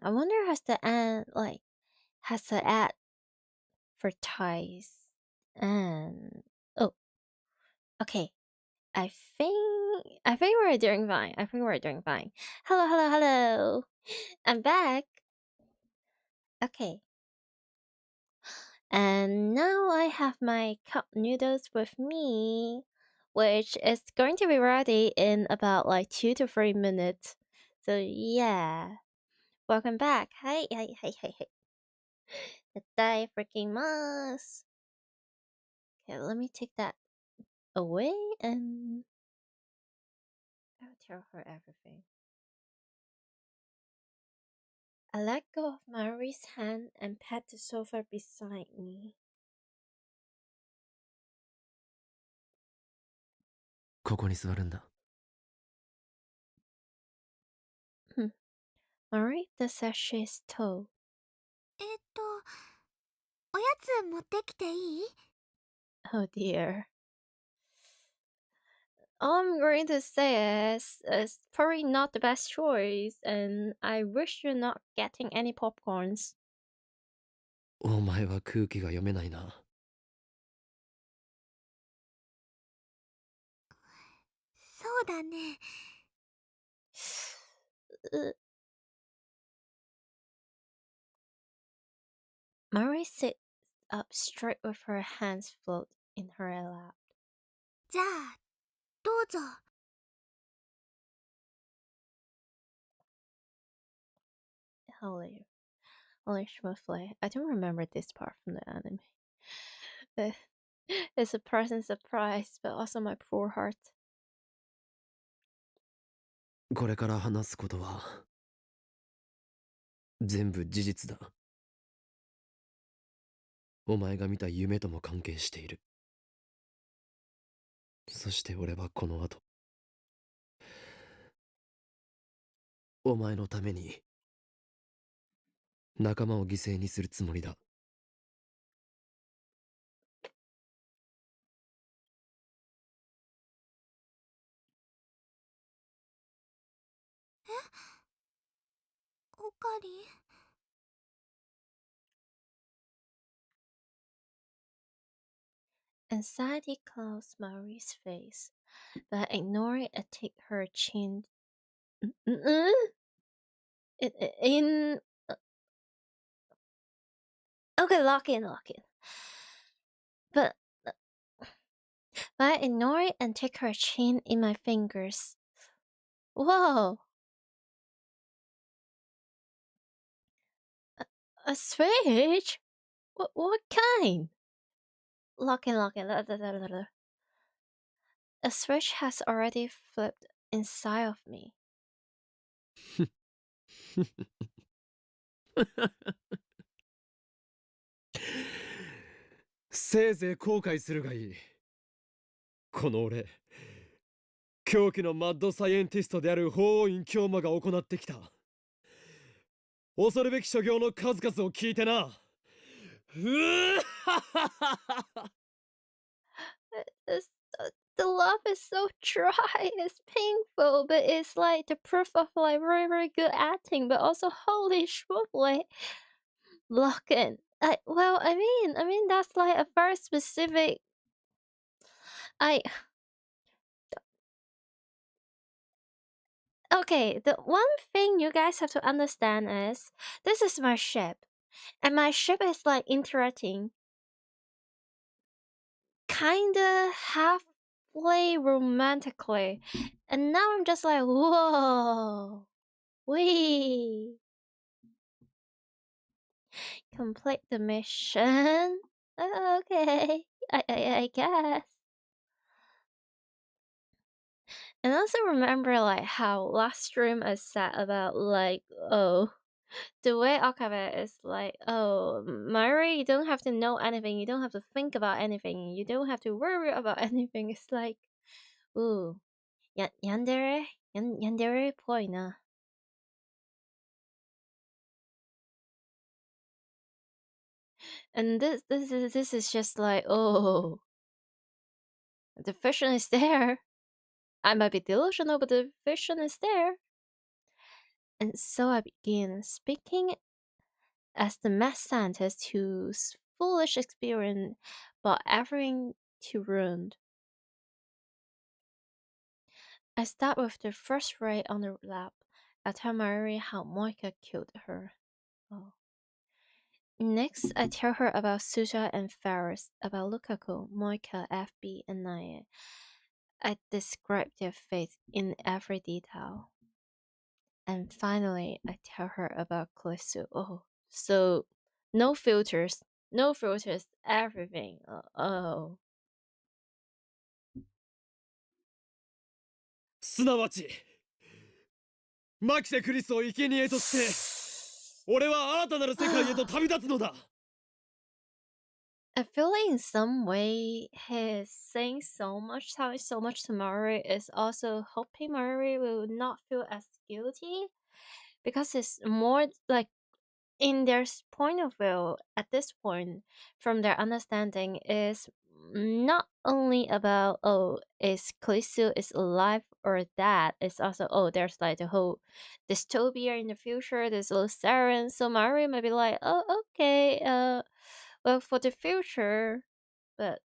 S1: I wonder has the ad has the advertise and oh, okay. I think we're doing fine. Hello, hello, hello. I'm back. Okay. And now I have my cup noodles with me, which is going to be ready in about like 2 to 3 minutes. So yeah. Welcome back. Hi, hi, hi, hi, hi. Tadai freaking mas. Okay, let me take that away and I'll tell her everything. I let go of Mari's hand and pat the sofa beside me.
S3: ここに座るんだ。
S1: Mari, the sachets toe.
S5: おやつ持ってきていい？
S1: Oh dear. All I'm going to say is it's probably not the best choice, and I wish you're not getting any popcorns.
S3: お前は空気が読めないな。
S5: そうだね。
S1: Mari sits up straight with her hands folded in her lap.
S5: じゃあ、どうぞ。
S1: Holy smoothly. I don't remember this part from the anime. It's a pleasant surprise, but also my poor heart.
S3: これから話すことは全部事実だ。お前が見た夢とも関係している。そして俺はこの後お前のために仲間を犠牲にするつもりだ。
S5: おかり。
S1: Anxiety clouds Mari's face, but ignoring it, take her chin in. Okay, lock in. But I ignore it and take her chin in my fingers. Whoa! A switch? What kind? Lock in. A switch has already flipped inside of me.
S3: せいぜい後悔するがいい。この俺、狂気のマッドサイエンティストである法院京馬が行ってきた恐るべき所業の数々を聞いてな。
S1: The laugh is so dry, it's painful, but it's like the proof of like very, very good acting, but also holy smoothly. Lock in. I mean that's like a very specific. Okay, the one thing you guys have to understand is this is my ship, and my ship is like interacting, kinda halfway romantically, and now I'm just like, whoa, wee. Complete the mission. Okay, I guess. And also remember like how last stream I said about like the way Akabe is like Mari, you don't have to know anything, you don't have to think about anything, you don't have to worry about anything. It's like ooh yandere yandere poi na. And this is just like oh the vision is there. I might be delusional, but the vision is there. And so I begin speaking as the mad scientist whose foolish experience brought everything to ruin. I start with the first ray on the lab. I tell Mayuri how Moika killed her. Oh. Next, I tell her about Suja and Ferris, about Lukaku, Moika, FB, and Nae. I describe their fates in every detail. And finally, I tell her about Ç.ˋ. лицу. Oh, so no filters, everything. Oh.
S3: すなわちマキセ・クリスを生贄として俺は新たなる世界へと旅立つのだ
S1: I feel like in some way his saying so much, telling so much to Mayuri is also hoping Mayuri will not feel as guilty, because it's more like in their point of view at this point, from their understanding, is not only about is Ç.ˋ. лицu is alive or dead. It's also there's like the whole dystopia in the future. There's little siren, so Mayuri might be like, okay, well, for the future, but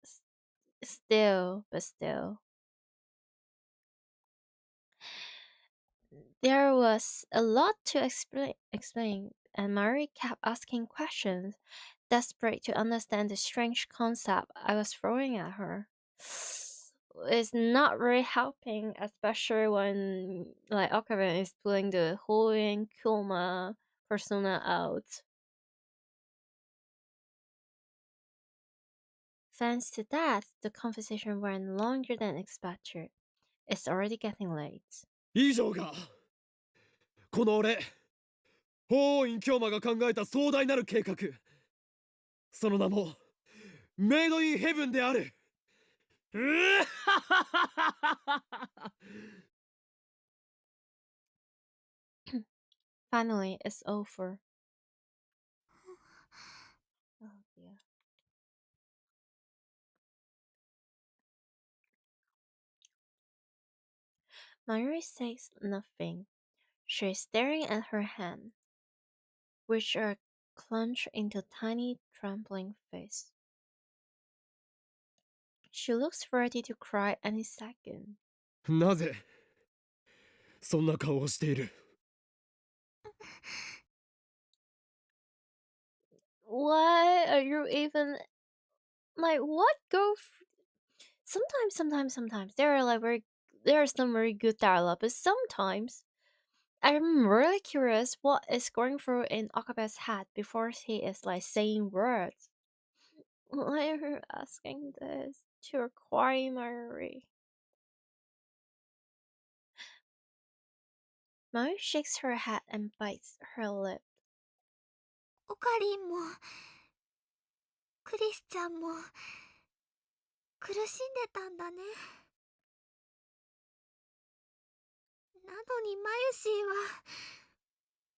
S1: still. There was a lot to explain, and Mary kept asking questions, desperate to understand the strange concept I was throwing at her. It's not really helping, especially when like Okaben is pulling the whole Kuma persona out. Thanks to that, the conversation went longer than expected. It's already getting late.
S3: 以上がこの俺法院京馬が考えた壮大なる計画、その名もメイドインヘブンである。
S1: Finally, it's over. Oh dear. Mayuri says nothing. She is staring at her hands, which are clenched into tiny, trembling fists. She looks ready to cry any second.
S3: なぜそんな顔をしている
S1: Why are you even like what sometimes there are some very good dialogue, but sometimes I'm really curious what is going through in Okabe's head before he is like saying words. Why are you asking this to a crying Mayuri? Mayuri shakes her head and bites her lip.
S5: オカリンもクリスちゃんも苦しんでたんだね。なのにマユシーは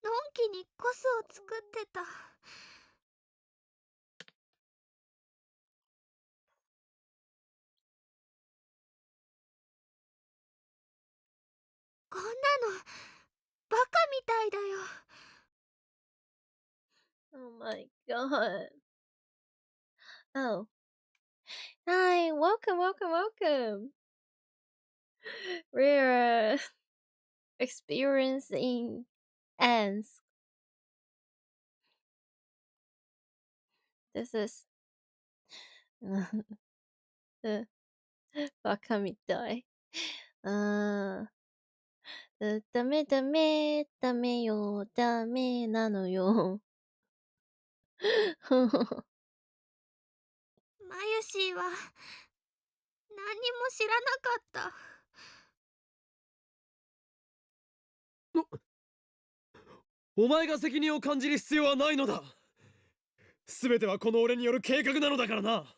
S5: のんきにコスを作ってた。こんなのバカみたいだよ。
S1: Oh my god. Oh. Hi, welcome. We're experiencing ants. This is the baka mitai. ダメよ、ダメなのよ。
S5: マユシーは何にも知らなかった。
S3: お前が責任を感じる必要はないのだ。すべてはこの俺による計画なのだからな。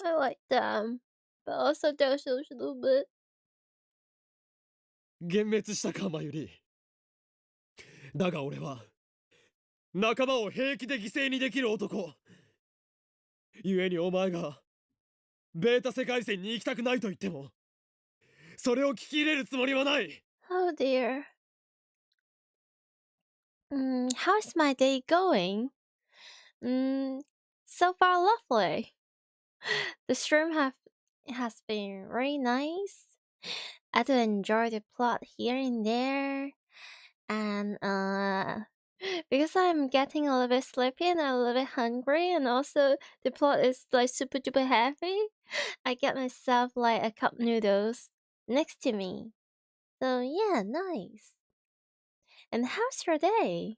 S1: I like them, but also they're so stupid.
S3: 幻滅したか、マユリ。だが俺は仲間を平気で犠牲にできる男。故にお前がベータ世界線に行きたくないと言ってもそれを聞き入れるつもりはない。
S1: Oh dear. How's my day going? So far lovely. The stream has been really nice. I do enjoy the plot here and there, and because I'm getting a little bit sleepy and a little bit hungry, and also the plot is like super duper heavy, I get myself like a cup noodles next to me. So yeah, nice. And how's your day?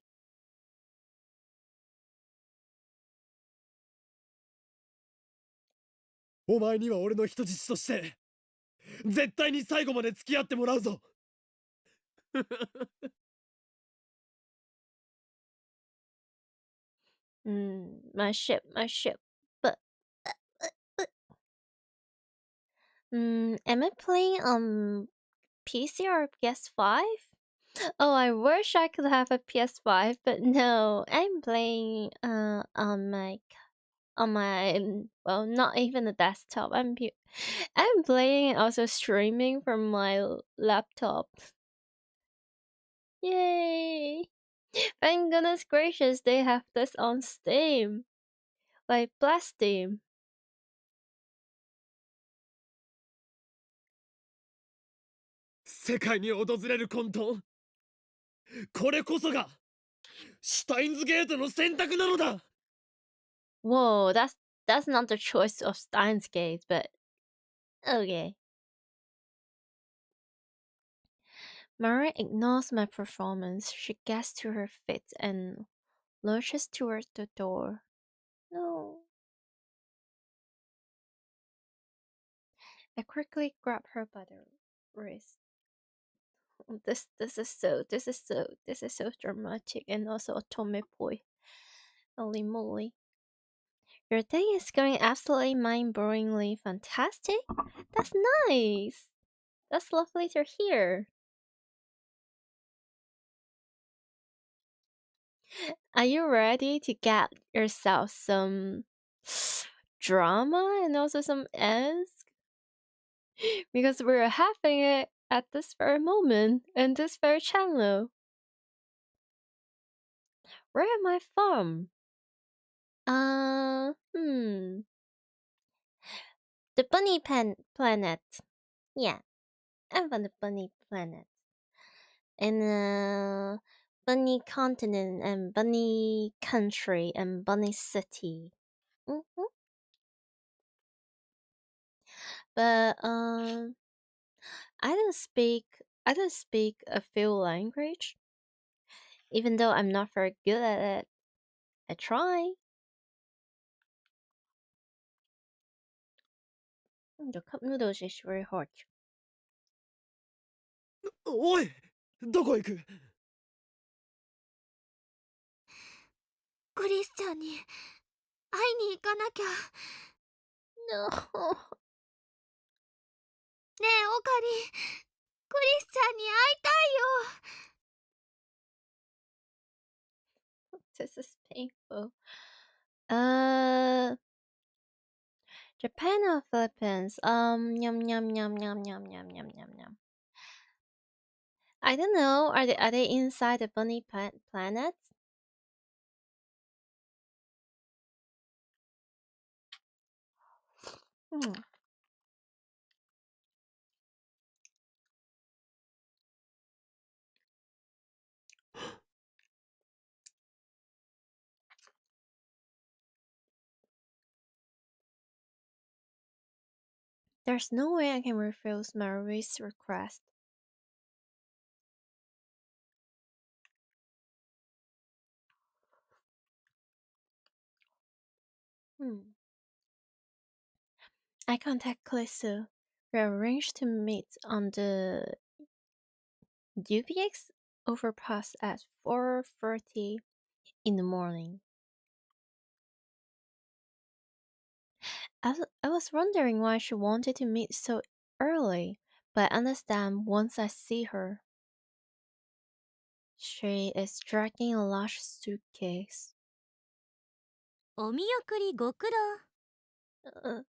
S3: お前には俺の人質として絶対に最後まで付き合ってもらうぞ。
S1: My ship. But am I playing on PC or PS5? Oh, I wish I could have a PS5, but no, I'm playing on my well, not even a desktop. I'm playing and also streaming from my laptop. Yay! Thank goodness gracious, they have this on Steam. Like, bless Steam.
S3: 世界に訪れる混沌、これこそがシュタインズゲートの選択なのだ。
S1: Whoa, that's not the choice of Steins Gate, but okay. Mara ignores my performance. She gets to her feet and lurches towards the door. No. I quickly grab her by the wrist. This is so dramatic and also otome boy. Holy moly. Your day is going absolutely mind-blowingly fantastic? That's nice! That's lovely to hear. Are you ready to get yourself some drama and also some ask? Because we're having it at this very moment and this very channel. Where am I from? The bunny planet. Yeah, I'm from the bunny planet. In bunny continent and bunny country and bunny city. But I don't speak a few language. Even though I'm not very good at it, I try. The cup noodles is very hard.
S3: おい、どこ行く？
S5: クリスチャンに会いに行かなきゃ。
S1: No.
S5: ねえオカリ、クリスチャンに会いたいよ。
S1: This is painful. Japan or Philippines? Yum yum yum yum yum yum yum yum yum. I don't know. Are they inside the bunny planet? There's no way I can refuse Mayuri's request. I contact Klesu. We arranged to meet on the UBX overpass at 4:30 in the morning. I was wondering why she wanted to meet so early, but I understand once I see her. She is dragging a large suitcase.
S2: お見送りご苦労。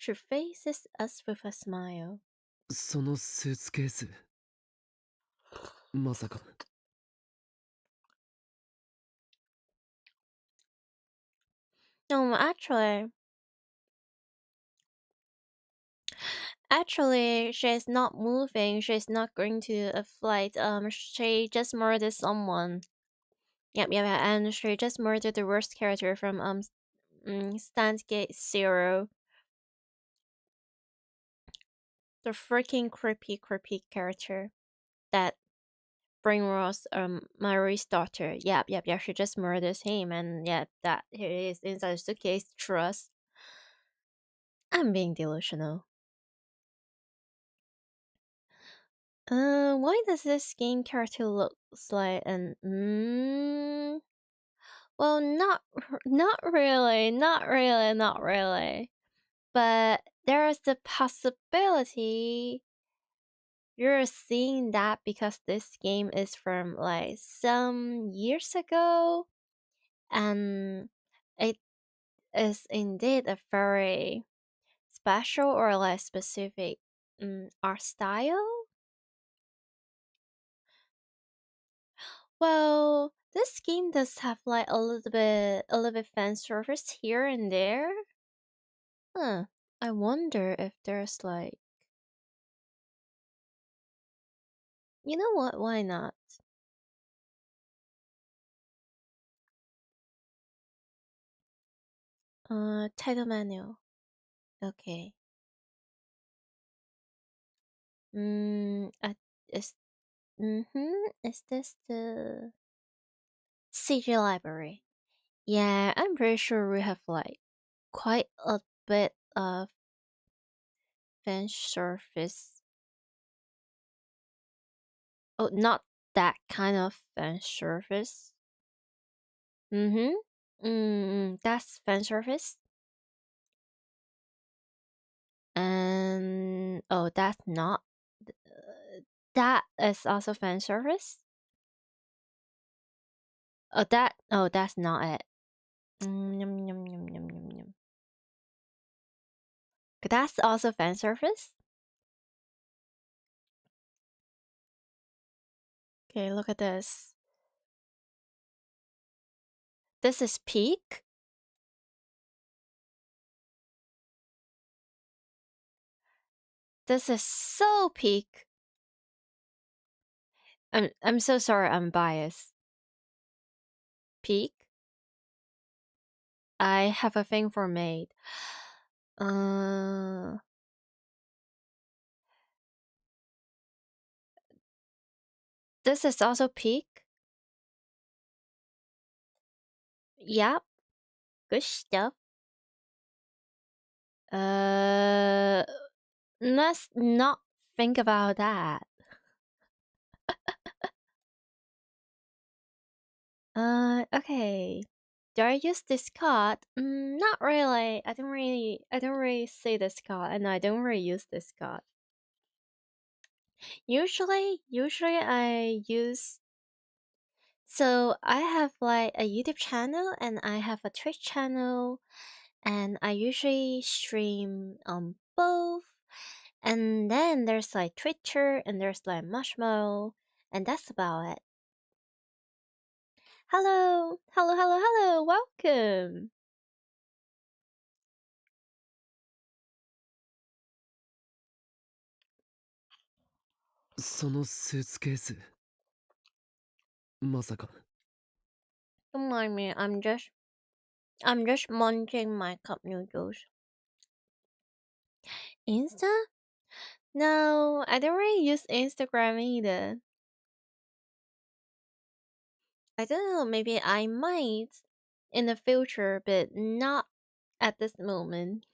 S1: She faces us with a smile.
S3: そのスーツケース、まさか。
S1: No, actually, she's not moving. She's not going to a flight. She just murdered someone. Yep, and she just murdered the worst character from Steins Gate Zero. The freaking creepy character that brainwashed Mayuri's daughter. Yep, she just murders him, and yeah, that here it is inside the suitcase. Trust. I'm being delusional. Why does this game character looks like an well, not really. But there is the possibility you're seeing that because this game is from like some years ago, and it is indeed a very special or like specific art style. Well, this game does have like a little bit fan service here and there. Huh. I wonder if there's like, you know what? Why not? Title menu. Okay. Is Is this the CG library? Yeah, I'm pretty sure we have like quite a bit of fan service. Oh, not that kind of fan service. That's fan service. And oh, that's not. That is also fan service. Oh, that's not it. Yum, yum, yum, yum, yum, yum. That's also fan service. Okay, look at this. This is peak. This is so peak. I'm so sorry, I'm biased. Peak. I have a thing for maid. This is also peak. Yep. Good stuff. Let's not think about that. Okay. Do I use discard? Not really. I don't really say discard, and I don't really use discard. Usually I use. So I have like a YouTube channel and I have a Twitch channel, and I usually stream on both. And then there's like Twitter and there's like Marshmallow, and that's about it. Hello, welcome.
S3: そのスーツケース、まさか。
S1: Don't mind me, I'm just munching my cup noodles. Insta? No, I don't really use Instagram either. I don't know, maybe I might in the future, but not at this moment.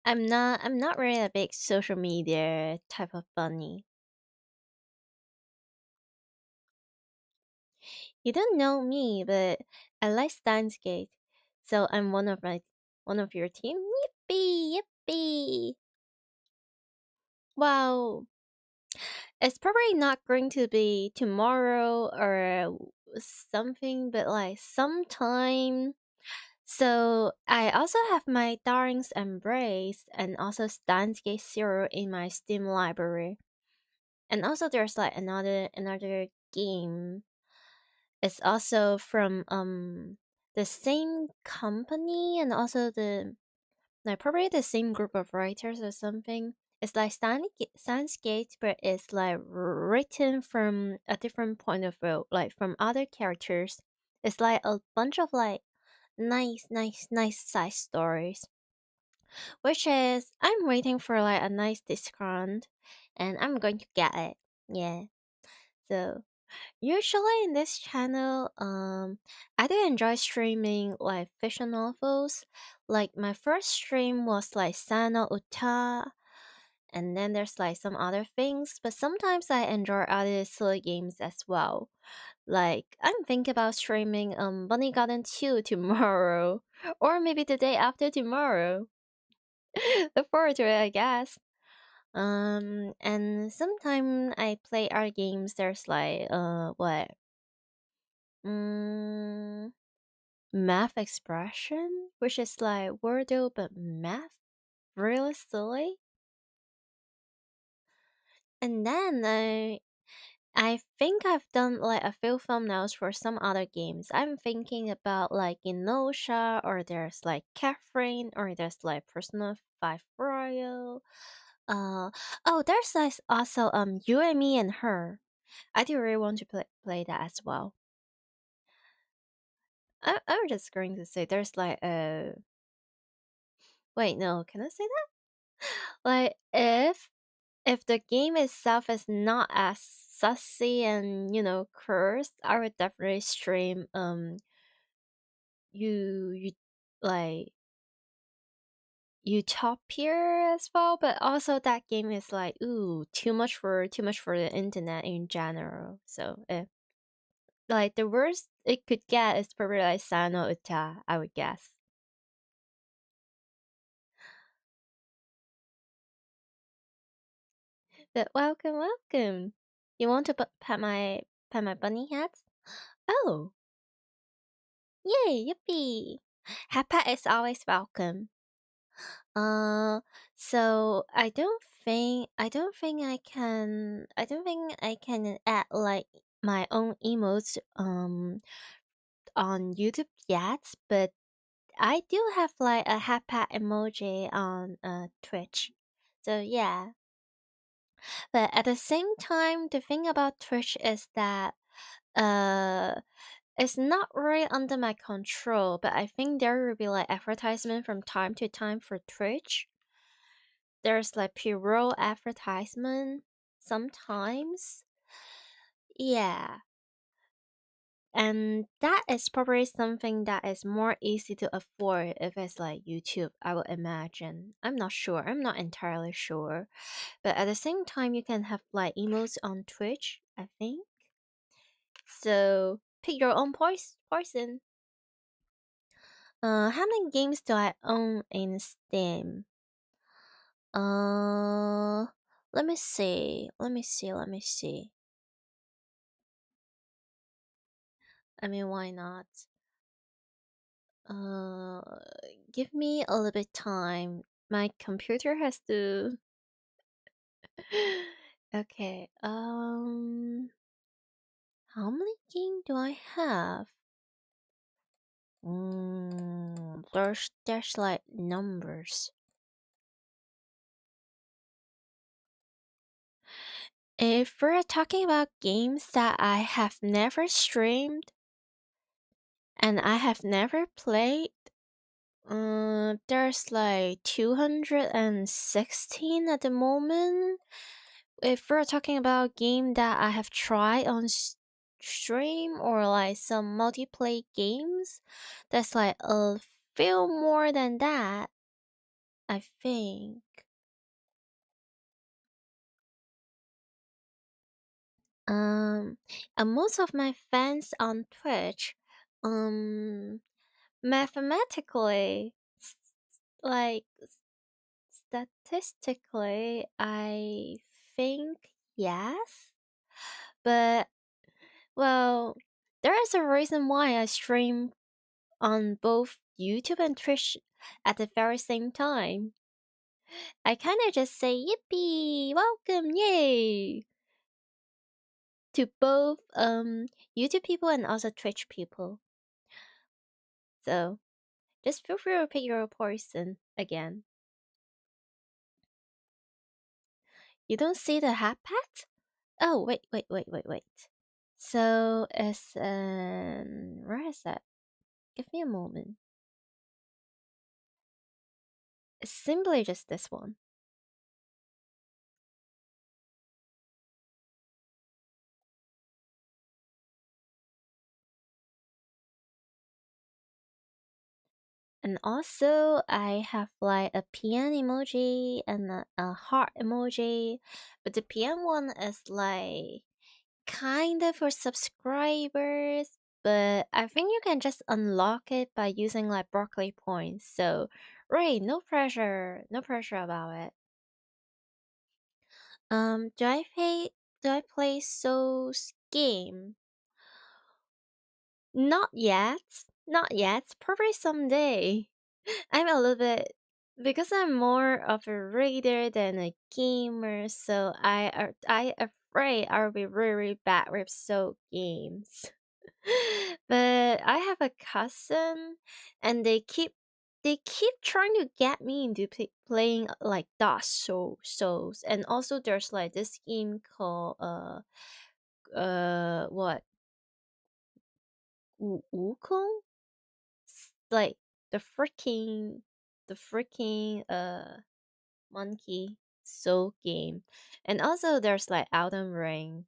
S1: I'm not really a big social media type of bunny. You don't know me, but I like Steins Gate, so I'm one of your team. Yippee! Wow, it's probably not going to be tomorrow or something, but like sometime So I also have my Darling's Embrace and also Steins Gate Zero in my Steam library. And also there's like another game. It's also from the same company and also the like probably the same group of writers or something. It's like Steins Gate, but it's like written from a different point of view, like from other characters. It's like a bunch of like nice side stories. Which is I'm waiting for like a nice discount and I'm going to get it. Yeah. So usually in this channel, I do enjoy streaming like fiction novels. Like my first stream was like Sana Uta, and then there's like some other things, but sometimes I enjoy other silly games as well. Like I'm thinking about streaming Bunny Garden 2 tomorrow, or maybe the day after tomorrow. Look forward to it, I guess. And sometimes I play art games. There's like what Mm, math expression, which is like Wordle but math, really silly. And then I think I've done like a few thumbnails for some other games. I'm thinking about like Inosha, or there's like Catherine, or there's like Persona 5 Royal. Uh oh, there's like also Yumemi and Her. I do really want to play that as well. I'm just going to say there's like a wait, no, can I say that? Like if the game itself is not as sussy and cursed, I would definitely stream you like Utopia as well, but also that game is like too much for the internet in general. So if like the worst it could get is probably like Sano Uta, I would guess. But welcome. You want to pet my bunny hats? Oh, yay, yippee! Hat pet is always welcome. Uh, so I don't think I can add like my own emotes on YouTube yet, but I do have like a hat pet emoji on Twitch. So yeah. But at the same time, the thing about Twitch is that uh it's not really under my control, but I think there will be like advertisement from time to time for Twitch. There's like pre-roll advertisement sometimes. Yeah. And that is probably something that is more easy to afford if it's like YouTube, I would imagine. I'm not sure. I'm not entirely sure. But at the same time, you can have like emotes on Twitch, I think. So pick your own poison. How many games do I own in Steam? Let me see. I mean, why not? Uh, give me a little bit time. My computer has to. Okay. How many games do I have? There's like numbers. If we're talking about games that I have never streamed and I have never played, there's like 216 at the moment. If we're talking about a game that I have tried on stream or like some multiplayer games, that's like a few more than that, I think. And most of my fans on Twitch, mathematically, like statistically, I think yes. But well, there is a reason why I stream on both YouTube and Twitch at the very same time. I kind of just say yippee, welcome, yay, to both YouTube people and also Twitch people. So just feel free to pick your poison again. You don't see the hat pat? Oh, wait. So it's where is that? Give me a moment. It's simply just this one. And also, I have like a PN emoji and a heart emoji, but the PN one is like kind of for subscribers, but I think you can just unlock it by using like broccoli points. So, right, no pressure about it. Do I play Soul's game? Not yet. Probably someday. I'm a little bit, because I'm more of a reader than a gamer, so I afraid I'll be really bad with Soul games. But I have a cousin, and they keep trying to get me into playing like Dark Souls, and also there's like this game called what, Wukong, like the freaking monkey soul game, and also there's like Elden Ring.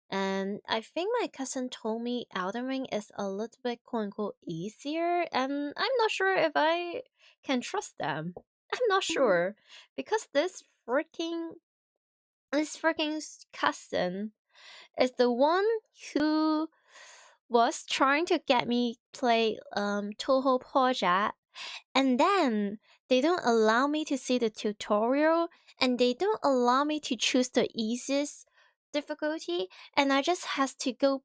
S1: And I think my cousin told me Elden Ring is a little bit quote unquote easier, and I'm not sure if I can trust them. I'm not sure, because this freaking cousin is the one who was trying to get me play Toho Project, and then they don't allow me to see the tutorial, and they don't allow me to choose the easiest difficulty, and I just has to go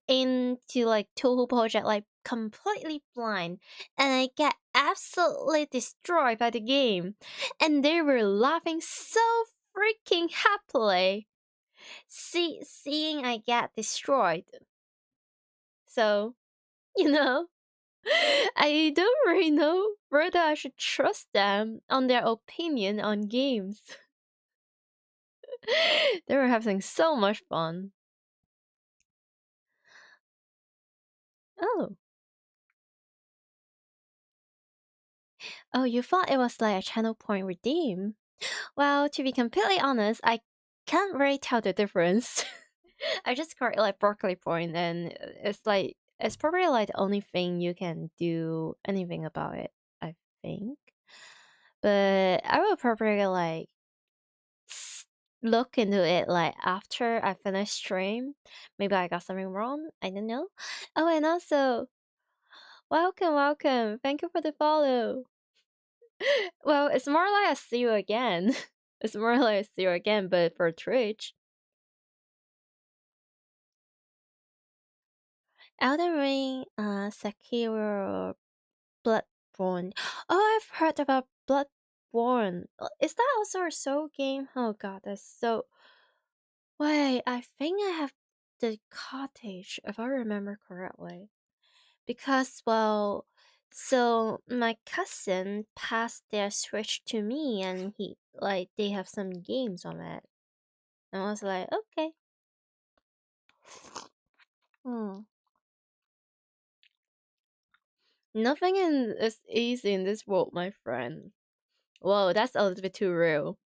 S1: into like Toho Project like completely blind, and I get absolutely destroyed by the game, and they were laughing so freaking happily seeing I get destroyed. So, you know, I don't really know whether I should trust them on their opinion on games. They were having so much fun. Oh. Oh, you thought it was like a channel point redeem? Well, to be completely honest, I can't really tell the difference. I just got like broccoli point, and it's probably like the only thing you can do anything about it, I think. But I will probably like look into it like after I finish stream. Maybe I got something wrong. I don't know. Oh, and also, welcome. Thank you for the follow. Well, it's more like I see you again. It's more like I see you again, but for Twitch. Elden Ring, Sekiro, Bloodborne. Oh, I've heard about Bloodborne. Is that also a soul game? Oh god, that's so... Wait, I think I have the cottage, if I remember correctly. Because, well, so my cousin passed their Switch to me, and they have some games on it. And I was like, okay. Nothing is easy in this world, my friend. Whoa, that's a little bit too real.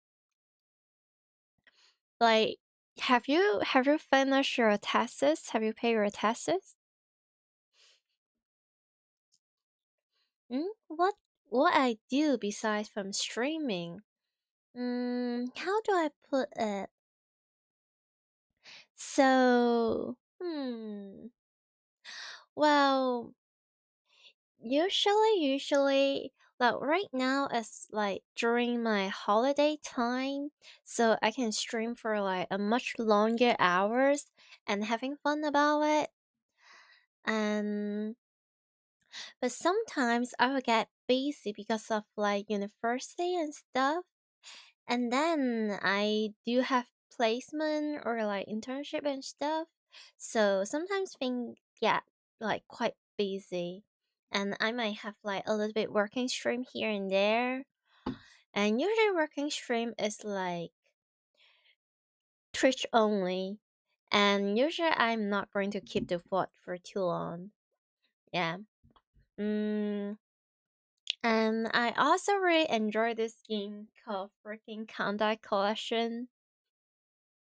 S1: Like, have you finished your tests? Have you paid your tests? What I do besides from streaming? How do I put it? So, well, usually, like right now it's like during my holiday time, so I can stream for like a much longer hours and having fun about it. And But sometimes I will get busy because of like university and stuff. And then I do have placement or like internship and stuff. So sometimes things get like quite busy. And I might have like a little bit working stream here and there. And usually working stream is like Twitch only. And usually I'm not going to keep the VOD for too long. Yeah. Mm, and I also really enjoy this game called freaking Contact Collection.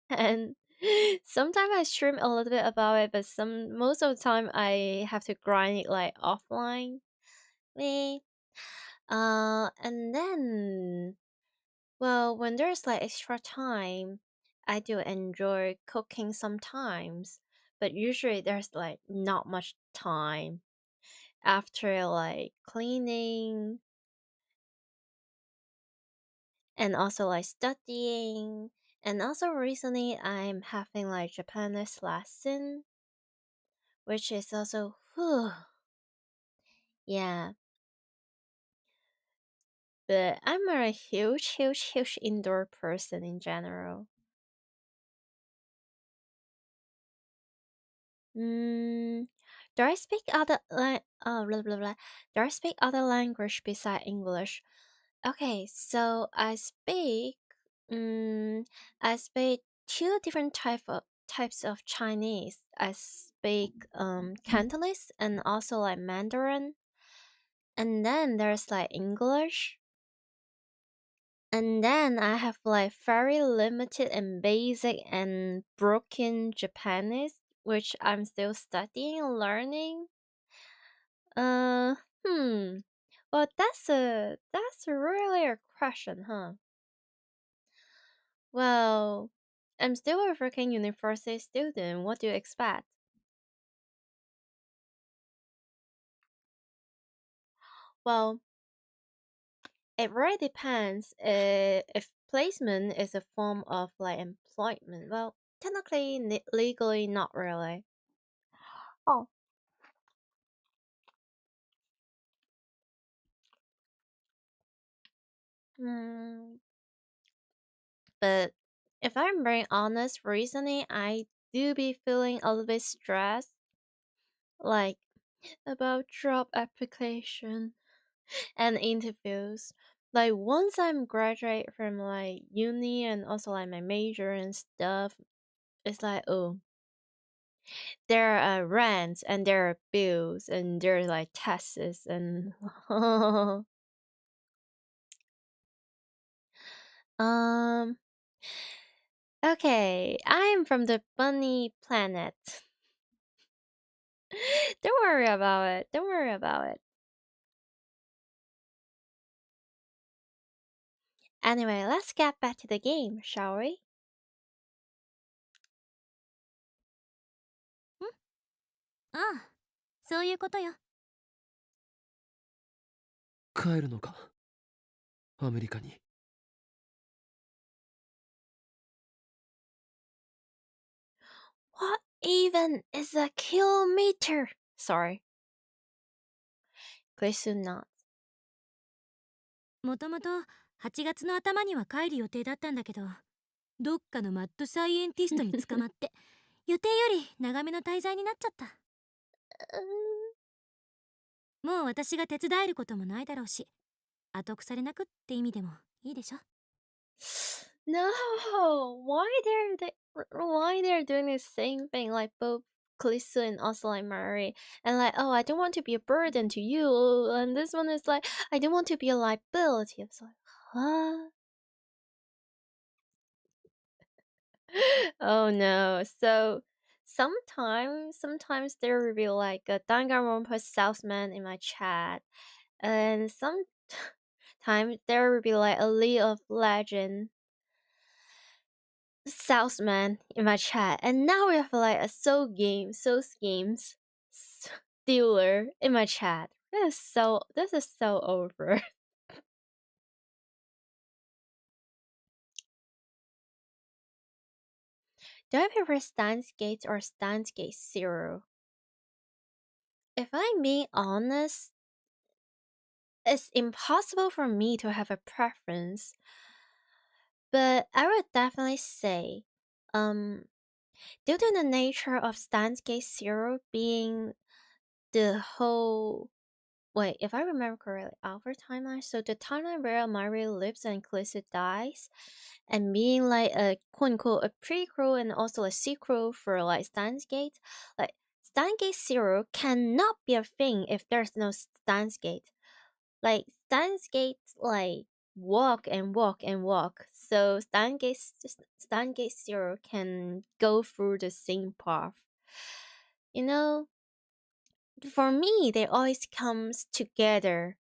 S1: And sometimes I stream a little bit about it, but most of the time I have to grind it like offline. Me. And then well, when there's like extra time, I do enjoy cooking sometimes, but usually there's like not much time after like cleaning and also like studying. And also recently I'm having like Japanese lesson, which is also whew, yeah. But I'm a huge indoor person in general. Mm, do I speak other blah, blah, blah. Do I speak other language beside English? Okay, so I speak two different types of Chinese. I speak Cantonese and also like Mandarin. And then there's like English. And then I have like very limited and basic and broken Japanese, which I'm still studying and learning. Uh, hmm. Well, that's really a question, huh? Well, I'm still a freaking university student. What do you expect? Well, it really depends. If placement is a form of like employment, well, technically, legally, not really. Oh. Hmm. But if I'm being honest, recently I do be feeling a little bit stressed, like about job application and interviews. Like once I'm graduate from like uni and also like my major and stuff, it's like oh, there are rents and there are bills and there are like taxes and um okay, I'm from the bunny planet. Don't worry about it. Don't worry about it. Anyway, let's get back to the game, shall we?
S2: ああ、そういうことよ。
S3: 帰るのか、アメリカに。
S1: What even is a kilometer? Sorry. Please do not.
S2: もともと8月の頭には帰る予定だったんだけど、どっかのマッドサイエンティストに捕まって予定より長めの滞在になっちゃった。もう私が手伝えることもないだろうし、後腐れなくって意味でもいいでしょ。
S1: No, why they're doing the same thing like both Callisto and also like Mary and like oh I don't want to be a burden to you and this one is like I don't want to be a liability. I was like huh? Oh no. So sometimes there will be like a Danganronpa salesman in my chat and sometimes there will be like a League of Legend salesman in my chat, and now we have like a Soul Schemes dealer in my chat. This is so over. Do I prefer Steins Gates or Steins Gate Zero? if I'm being honest, it's impossible for me to have a preference. But I would definitely say, um, due to the nature of Steins Gate Zero being the whole wait, if I remember correctly, our timeline. So the timeline where Mario lives and Callisto dies, and being like a quote unquote a prequel and also a sequel for like Steins Gate, like Steins Gate Zero cannot be a thing if there's no Steins Gate. Like Steins Gate like walk and walk and walk. So Steins Gate Zero can go through the same path. You know, for me, they always comes together.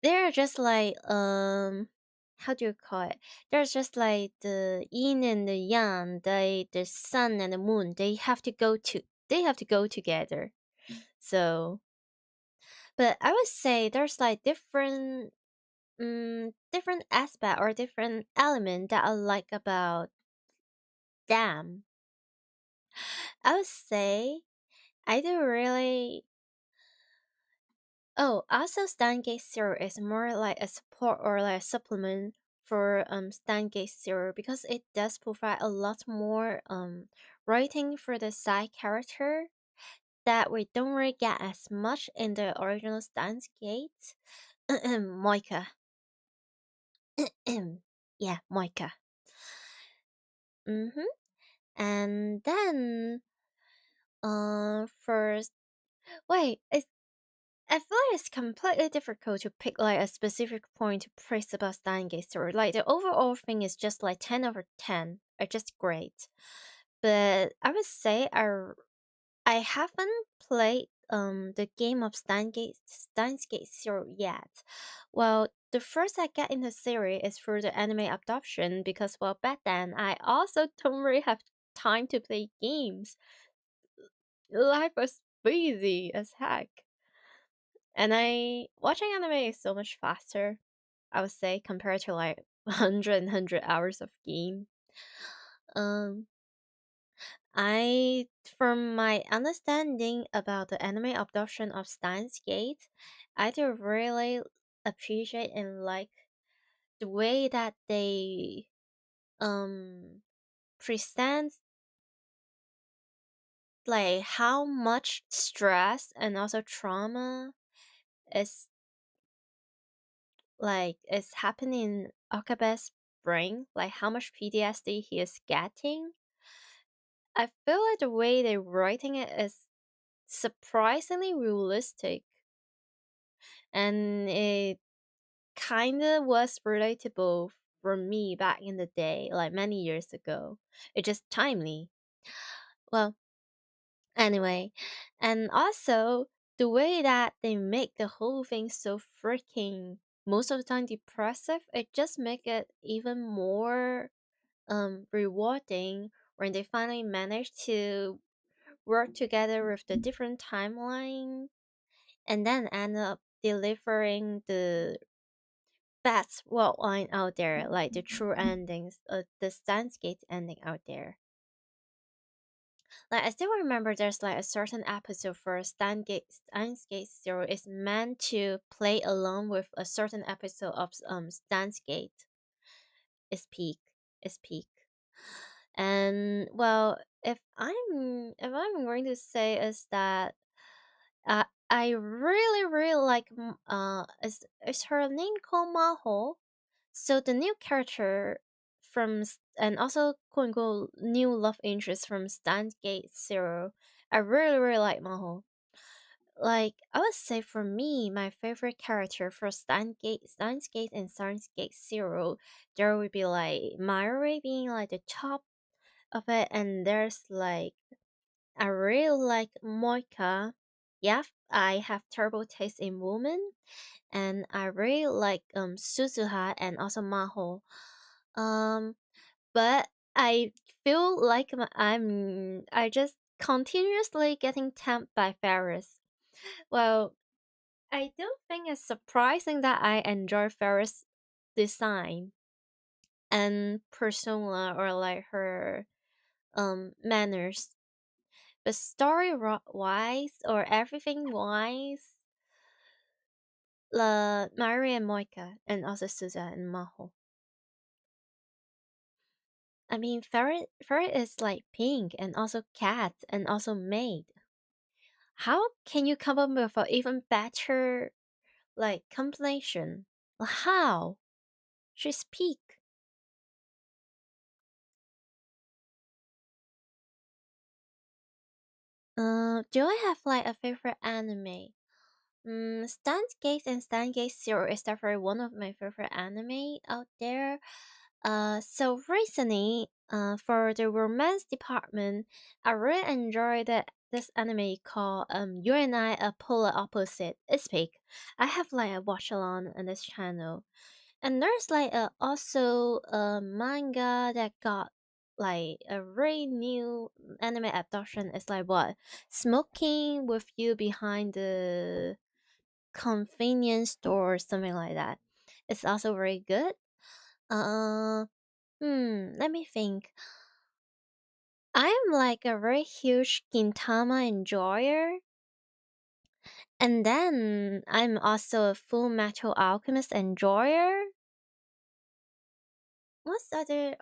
S1: They're just like how do you call it? There's just like the yin and the yang, the sun and the moon. They have to go together. So, but I would say there's like different aspect or different element that I like about them. I would say I do really. Oh, also Steingate Zero is more like a support or like a supplement for Steingate Zero because it does provide a lot more writing for the side character that we don't really get as much in the original Steingate. Moika. Yeah, Moika. Mm-hmm. And then first wait, I feel like it's completely difficult to pick like a specific point to praise about Steingate Story. Like the overall thing is just like 10/10, are just great. But I would say I haven't played the game of Steingate Zero yet. Well, the first I get in the series is through the anime adoption because well back then I also don't really have time to play games. Life was busy as heck. And watching anime is so much faster, I would say, compared to like 100 hours of game. Um, I, from my understanding about the anime adoption of Steins Gate, I do really appreciate and like the way that they present like how much stress and also trauma is is happening in Okabe's brain, like how much PTSD he is getting. I feel like the way they're writing it is surprisingly realistic, and it kind of was relatable for me back in the day, like many years ago. It's just timely. Well, anyway, and also the way that they make the whole thing so freaking most of the time depressive, it just make it even more rewarding when they finally manage to work together with the different timeline and then end up delivering the best world line out there, like the true endings, the Steins ending out there. Like I still remember there's like a certain episode for Steins Zero is meant to play along with a certain episode of Steins is peak. Is peak. And well, if I'm going to say is that I really like is her name called Maho? So the new character and also quote unquote new love interest from Steins Gate Zero. I really like Maho. Like I would say for me, my favorite character for Steins Gate and Steins Gate Zero, there would be like Mayuri being like the top of it, and there's like I really like Moika. Yeah, I have terrible taste in women, and I really like Suzuha and also Maho. Um, but I feel like I just continuously getting tempted by Ferris. Well, I don't think it's surprising that I enjoy Ferris' design and persona or like her manners. but story-wise or everything-wise, Mayuri and Moika, and also Suza and Maho. I mean, ferret is like pink, and also cat, and also maid. How can you come up with an even better like combination? How? She's peak. Do I have like a favorite anime? Steins and Steins Zero is definitely one of my favorite anime out there. So recently, for the romance department, I really enjoyed this anime called You and I a Polar Opposite. It's peak. I have like a watch along on this channel, and there's like also a manga that got like a very new anime adaptation. It's like what, smoking with you behind the convenience store or something like that. It's also very good. Let me think. I'm like a very huge Gintama enjoyer, and then I'm also a Full Metal Alchemist enjoyer. What's other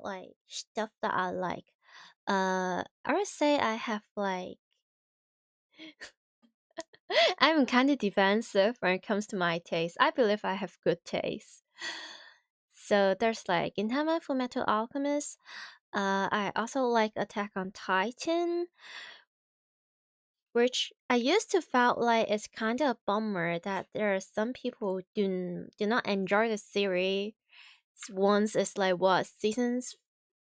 S1: like stuff that I like? I would say I have like I'm kind of defensive when it comes to my taste. I believe I have good taste. So there's like Gintama, Fullmetal Alchemist. I also like Attack on Titan, which I used to felt like it's kind of a bummer that there are some people who do not enjoy the series. Once it's like what seasons,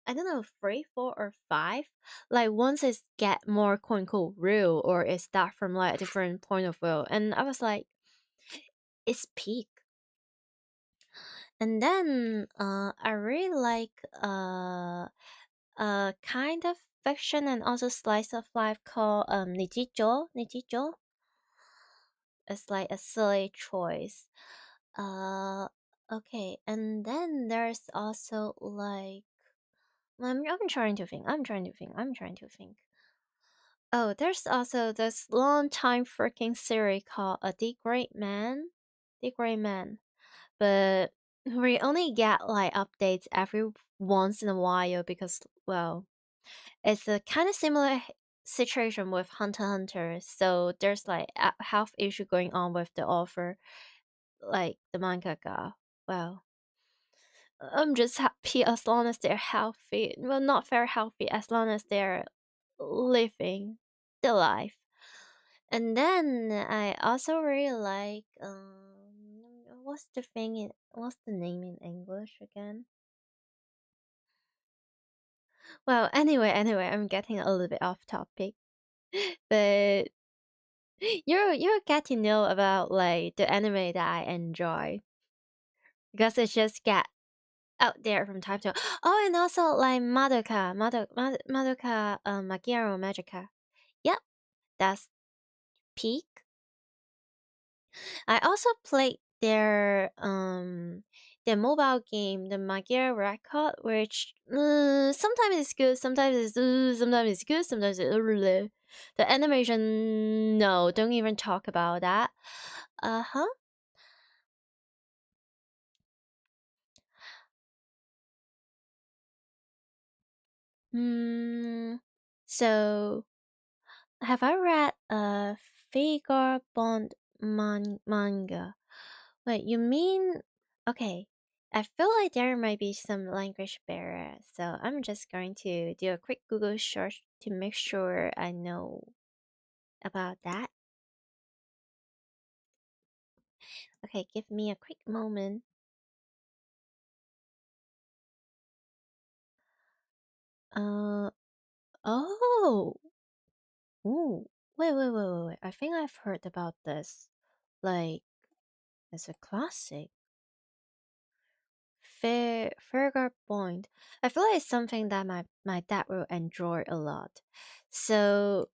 S1: I don't know, 3, 4, or 5. Like once it's get more quote unquote real, or it start from like a different point of view, and I was like, it's peak. And then I really like kind of fiction and also slice of life called Nijijo. Nijijo. It's like a silly choice. Okay, and then there's also like I'm trying to think. I'm trying to think. I'm trying to think. Oh, there's also this long time freaking series called The Great Man. The Great Man. But we only get like updates every once in a while because, well, it's a kind of similar situation with Hunter x Hunter. So there's like a health issue going on with the author, like the mangaka. Well, I'm just happy as long as they're healthy. Well, not very healthy, as long as they're living the life. And then I also really like what's the name in English again? Well, anyway, I'm getting a little bit off topic. But you'll get to know about like the anime that I enjoy, because it just get out there from time to oh, and also like Madoka Magiero Magica. Yep, that's peak. I also played their mobile game, the Magier Record, which sometimes it's good, sometimes sometimes it's good, sometimes it's the animation. No, don't even talk about that. Uh-huh. So have I read a Figure Bond manga? Wait, you mean okay? I feel like there might be some language barrier, so I'm just going to do a quick Google search to make sure I know about that. Okay, give me a quick moment. Uh oh. Ooh. Wait. I think I've heard about this. Like, it's a classic. Fair point. I feel like it's something that my dad will enjoy a lot. So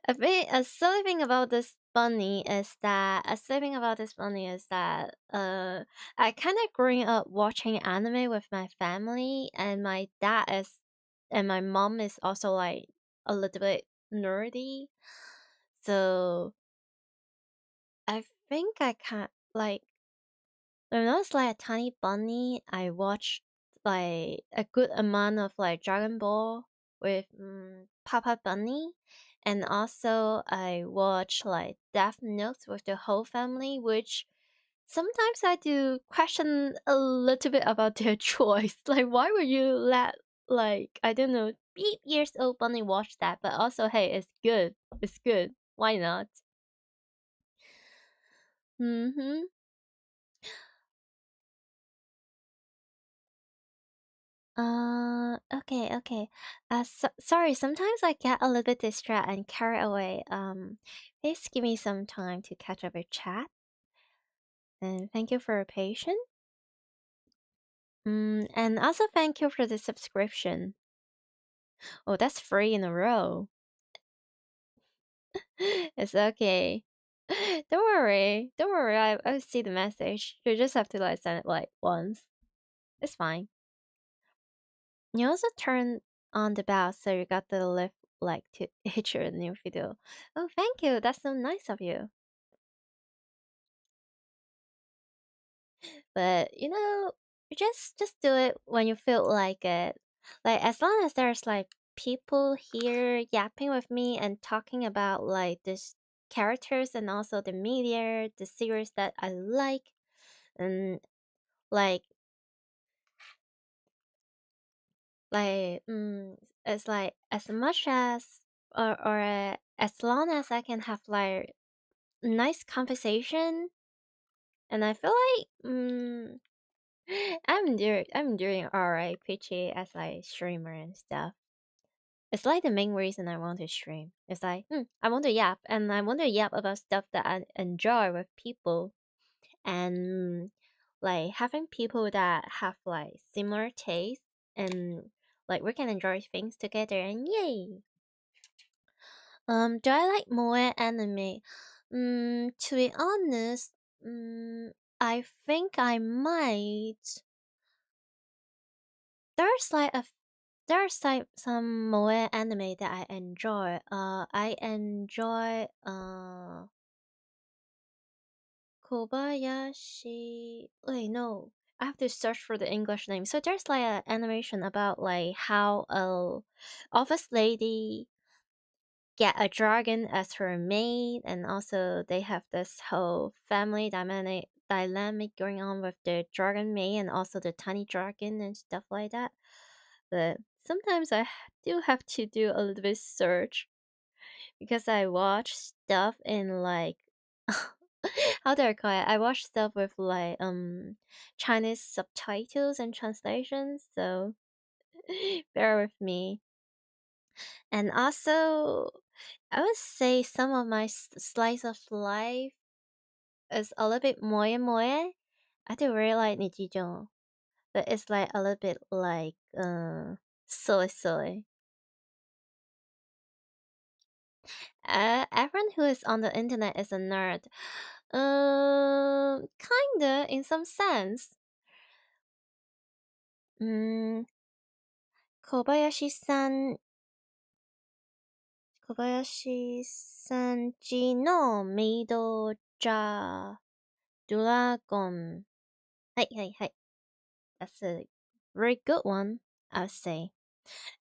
S1: a silly thing about this bunny is that I kind of growing up watching anime with my family, and my dad is and my mom is also like a little bit nerdy. So I think I can't like when I was like a tiny bunny, I watched like a good amount of like Dragon Ball with Papa Bunny, and also I watch like Death Notes with the whole family, which sometimes I do question a little bit about their choice. Like, why would you let like I don't know 8 years old bunny watch that? But also, hey, it's good. It's good. Why not? Mm-hmm. Okay, okay. Sorry, sometimes I get a little bit distracted and carried away. Please give me some time to catch up with chat. And thank you for your patience. And also thank you for the subscription. Oh, that's 3 in a row. It's okay. Don't worry. Don't worry. I see the message. You just have to like send it like once. It's fine. You also turn on the bell so you got the lift like to hit your new video. Oh, thank you. That's so nice of you. But you know, just do it when you feel like it. Like as long as there's like people here yapping with me and talking about like this characters and also the media, the series that I like, and like it's like as much as or as long as I can have like nice conversation, and I feel like I'm doing alright, Peachy, as like streamer and stuff. It's like the main reason I want to stream. It's like I want to yap, and I want to yap about stuff that I enjoy with people, and like having people that have like similar tastes, and like we can enjoy things together, and yay. Do I like more anime? To be honest, I think I might. There's like a there's like some moe anime that I enjoy. I enjoy Kobayashi. Wait, no, I have to search for the English name. So there's like an animation about like how a office lady get a dragon as her maid, and also they have this whole family dynamic going on with the dragon maid and also the tiny dragon and stuff like that. But sometimes I do have to do a little bit search because I watch stuff in like how do I call it? I watch stuff with like Chinese subtitles and translations, so bear with me. And also, I would say some of my slice of life is a little bit moe moe. I do really like Nijijo, but it's like a little bit like silly silly. Everyone who is on the internet is a nerd. Kinda in some sense. Mm, Kobayashi-san, Kobayashi-san ji no meidou ja dragon. Hi. That's a very good one, I would say.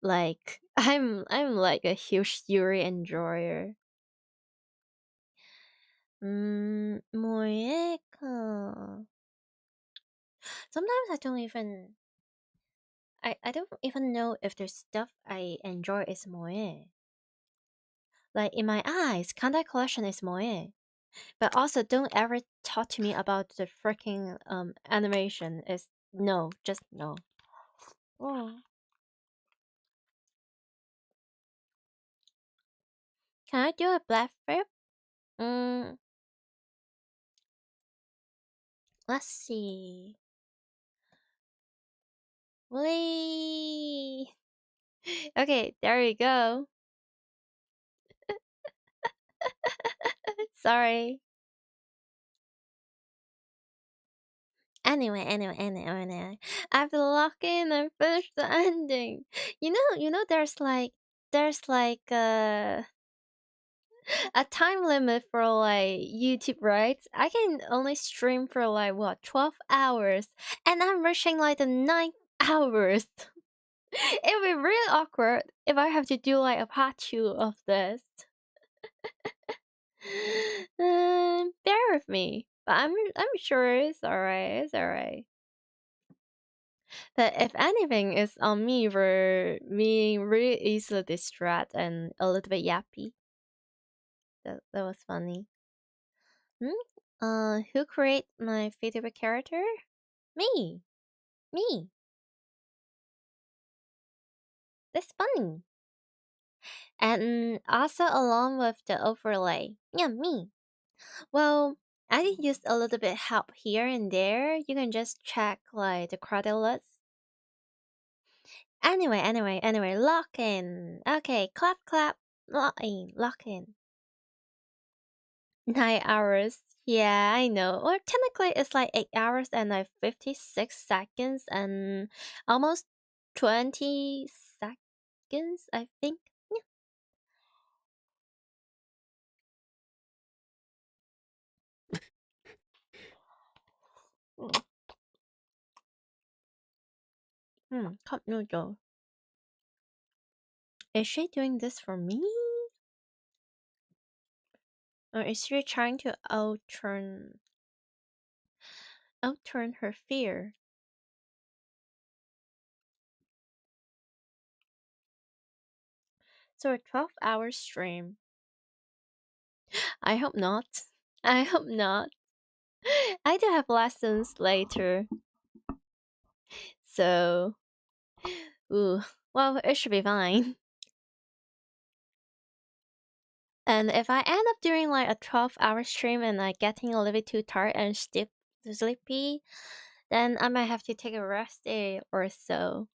S1: Like I'm like a huge Yuri enjoyer. Moe ka. Sometimes I don't even know if the stuff I enjoy is moe. Like in my eyes, Kandai collection is moe. But also don't ever talk to me about the freaking animation. Is no, just no. Oh. Can I do a black flip? Let's see. Whee! Okay, there we go. Sorry. Anyway. I've locked in and finished the ending. There's like there's like a time limit for like YouTube, right? I can only stream for like what 12 hours, and I'm rushing like the 9 hours. It would be really awkward if I have to do like a part 2 of this. Bear with me, but I'm sure it's alright. It's alright. But if anything, it's on me for being really easily distracted and a little bit yappy. That was funny. Who create my favorite character? Me. Me. That's funny. And also along with the overlay. Yeah, me. Well, I can use a little bit help here and there. You can just check like the credit list. Anyway, lock in. Okay, clap, lock in. 9 hours. Yeah, I know. Or technically it's like 8 hours and like 56 seconds and almost 20 seconds, I think. Cup noodle. Is she doing this for me? Or is she trying to outturn her fear? So a 12-hour stream. I hope not. I hope not. I do have lessons later. So, ooh, well, it should be fine. And if I end up doing like a 12-hour stream and like getting a little bit too tired and sleepy, then I might have to take a rest day or so.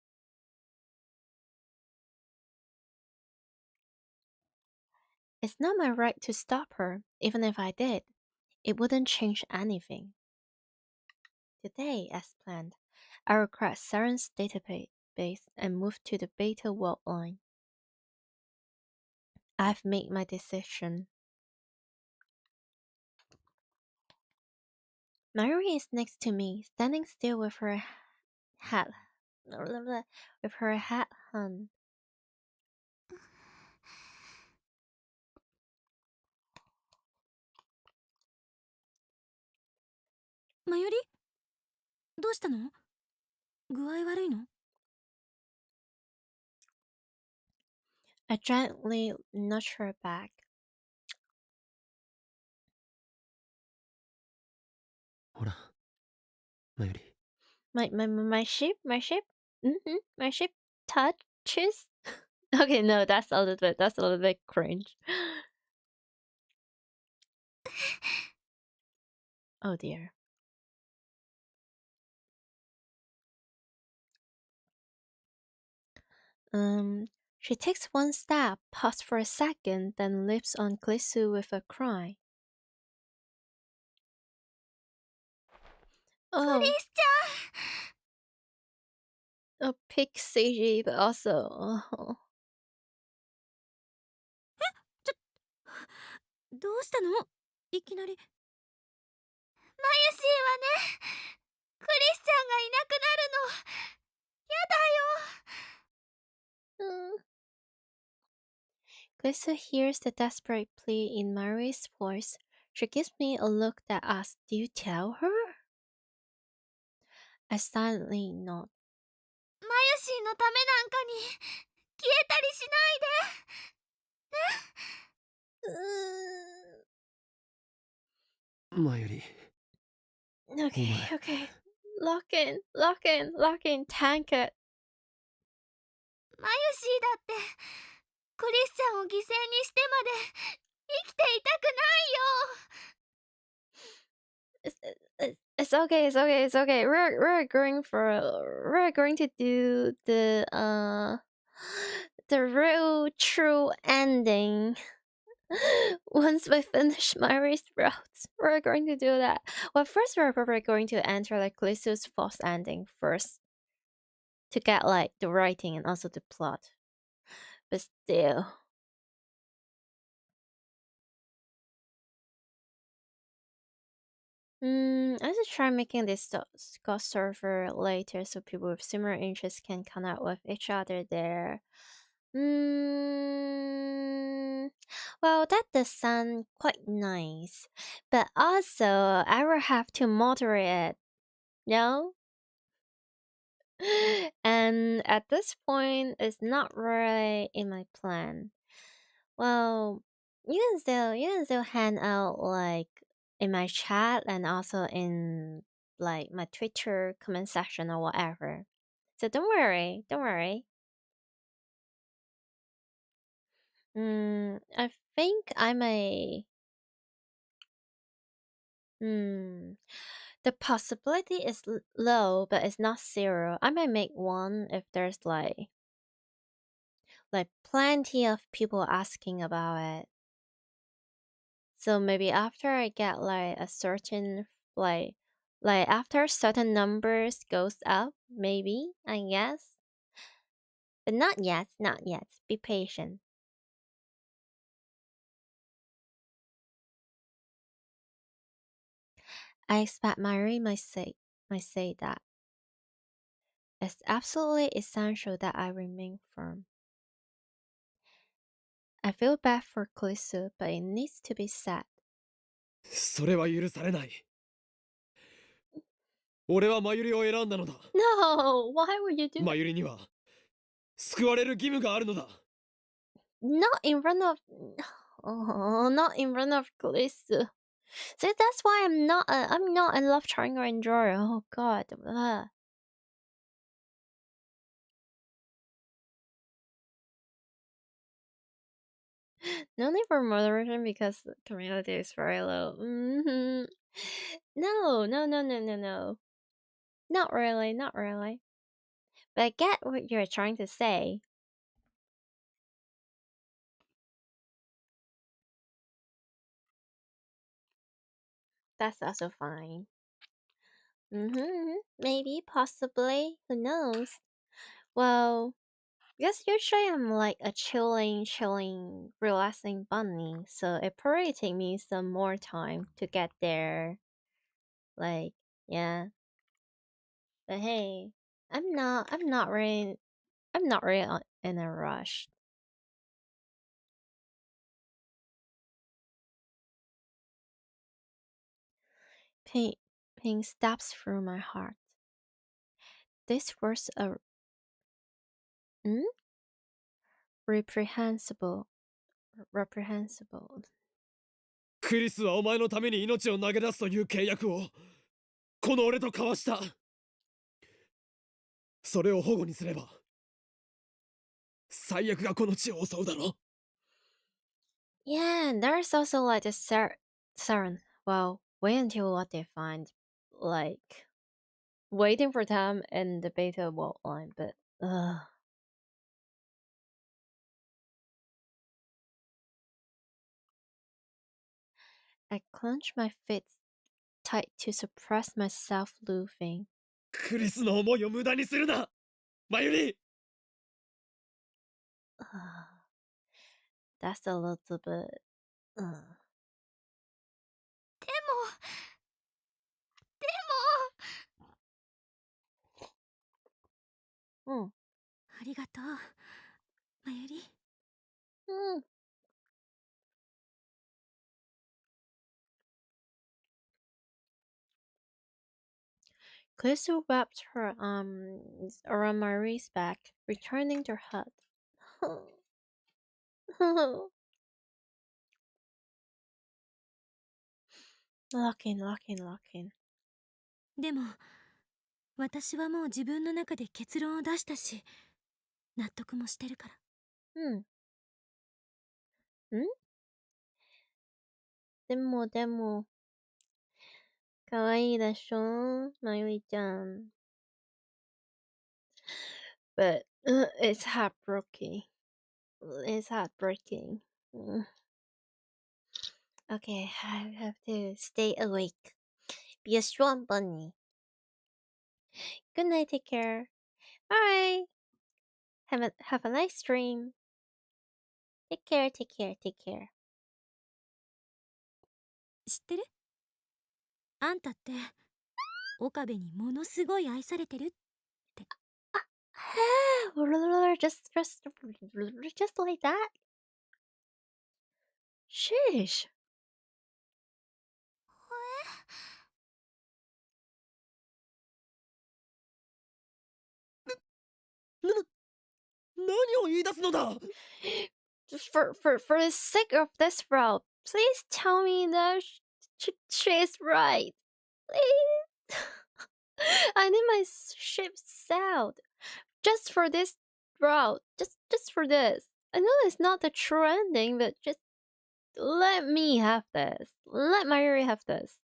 S1: It's not my right to stop her. Even if I did, it wouldn't change anything. Today, as planned, I will crack Saren's database and move to the beta world line. I've made my decision. Mayuri is next to me, standing still with her hat on.
S2: mayuri? どうしたの？具合悪いの？
S1: I gently nudge her back.
S3: ほら、マユリ。
S1: My ship? My ship touches? Okay, no, that's a little bit cringe. Oh dear. She takes one step, pauses for a second, then leaps on glisu with a cry. Oh,
S5: クリスチ
S1: a pick CG, but also. Oh.
S2: どうしたの？いきなり。
S5: ャンマユシーはね、クリスチャンがいなくなるの。やだよ。
S1: Glisu hears the desperate plea in Mari's voice. She gives me a look that asks, "Do you tell her?" I silently nod.
S5: マユシーのためなんかに消えたりしないで。
S3: マユリ。
S1: Okay. Lock in, tank it.
S5: マユシーだってクリスチャンを犠牲にしてまで生きていたくないよ。
S1: It's okay. We're going to do the real true ending. Once we finish Myri's route, we're going to do that. Well, first we're probably going to enter like Glisu's false ending first to get like the writing and also the plot. But still. I should try making this Discord server later so people with similar interests can connect with each other there. Well, that does sound quite nice, but also I will have to moderate it, no? And at this point, it's not really in my plan. Well, you can still hang out like in my chat and also in like my Twitter comment section or whatever. So don't worry, don't worry. I think I may. The possibility is low, but it's not zero. I might make one if there's like plenty of people asking about it. So maybe after I get like a certain like after certain numbers goes up, maybe, I guess. But not yet, not yet. Be patient. I expect Mayuri might say that. It's absolutely essential that I remain firm. I feel bad for Ç.Ł, but it needs to be said.
S3: それは許されない。俺はマユリを選んだのだ。
S1: No, why would you do
S3: マユリには救われる義務があるのだ。
S1: not in front of not in front of Ç.Ł. So that's why I'm not a love triangle enjoyer. Oh god. No need for moderation because the community is very low. No, no, no, no, no, no. Not really, not really. But I get what you're trying to say. That's also fine. Maybe, possibly, who knows? Well, because usually I'm like a chilling, relaxing bunny, so it probably take me some more time to get there. Like, yeah. But hey, I'm not really in a rush. Pain stabs through my heart. This was a reprehensible.
S3: クリスはお前のために命を投げ出すという契約をこの俺と交わした。それを保護にすれば最悪がこの地を襲うだろ。
S1: Yeah, and there's also like the siren. Well, wait until what they find. Like, waiting for them in the beta world line, but I clench my fists tight to suppress myself laughing.
S3: クリスの思いを無駄にするな、マユリ。
S1: That's a little bit.
S2: ありがとう、マユリ。
S1: Ç.Ł wrapped her arms around Marie's back, returning to her hug. Locking.
S2: でも私はもう自分の中で結論を出したし、納得もしてるから。
S1: でも可愛いでしょ、まゆりちゃん。But it's heartbreaking. Okay, I have to stay awake. Be a strong bunny. Good night, take care. Alright. Have a nice dream. Take care, take care, take care.
S2: 知ってる？あんたって岡部にものすごい愛されてるって。
S1: just like that. Sheesh.
S3: 何を言い出すのだ。
S1: For the sake of this route, please tell me that she is right. Please. I need my ship sailed. Just for this route. Just for this. I know it's not the true ending, but just let me have this. Let Mayuri have this.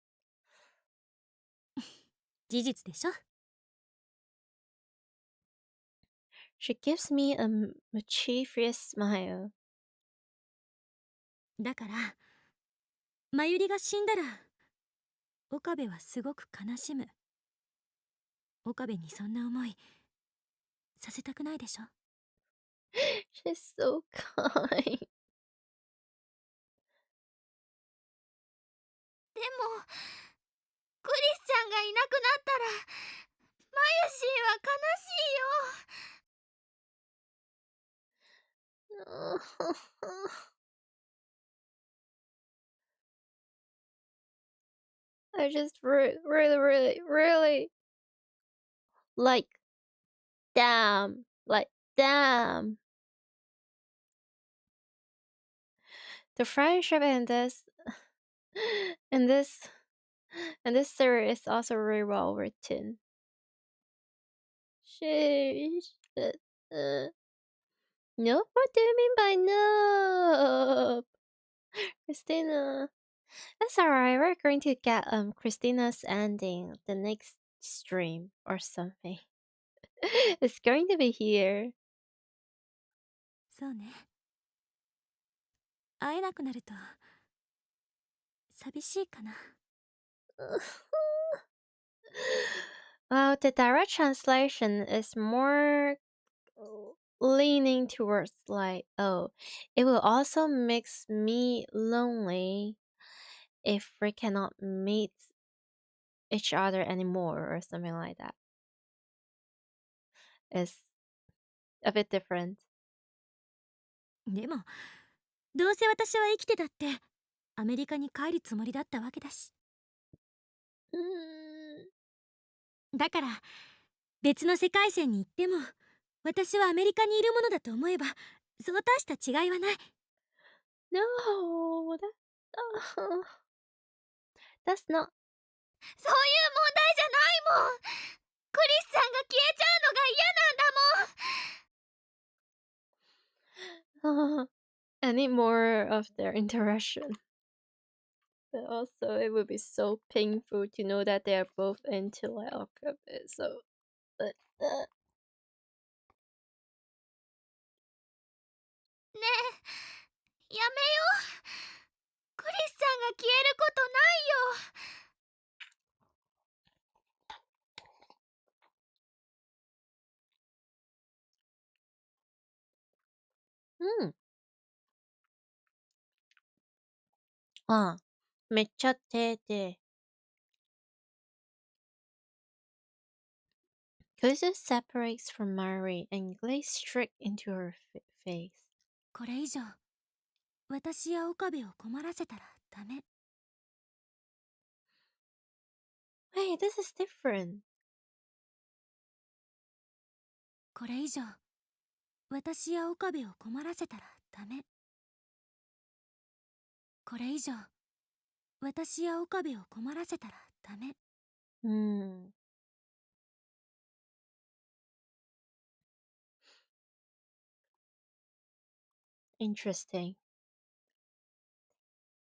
S2: 事実でしょ。
S1: She gives me a mischievous smile.
S2: だからまゆりが死んだら岡部はすごく悲しむ。岡部にそんな思いさせたくないでしょ。
S1: She's so kind.
S5: でもクリスちゃんがいなくなったらマユシーは悲しいよ。
S1: I just really like damn. The friendship in this series is also really well written. Sheesh. Nope, what do you mean by nope? Christina. That's alright, we're going to get Christina's ending the next stream or something. It's going to be here.
S2: そうね。会えなくなると寂しいかな。
S1: Well, the direct translation is more leaning towards like, oh, it will also makes me lonely if we cannot meet each other anymore or something like that. It's a bit different.
S2: でもどうせ私は生きてたってアメリカに帰るつもりだったわけだし。だから別の世界線に行っても私はアメリカにいるものだと思えばそう大した違いはない。
S1: No, that's not.
S5: そういう問題じゃないもん。クリスちゃんが消えちゃうのが嫌なんだもん。
S1: I need more of their interaction. But also, it would be so painful to know that they are both into like alphabet. So, but
S5: ねえ、やめよう。クリスちゃんが消えること
S1: あ、めっちゃ手で。Kuzu separates from Mari and gazes straight into her face.
S2: これ以上私や岡部を困らせたらダメ。
S1: Wait, this is different.
S2: これ以上私や岡部を困らせたらダメ。これ以上私や岡部を困らせたらダメ。
S1: Interesting.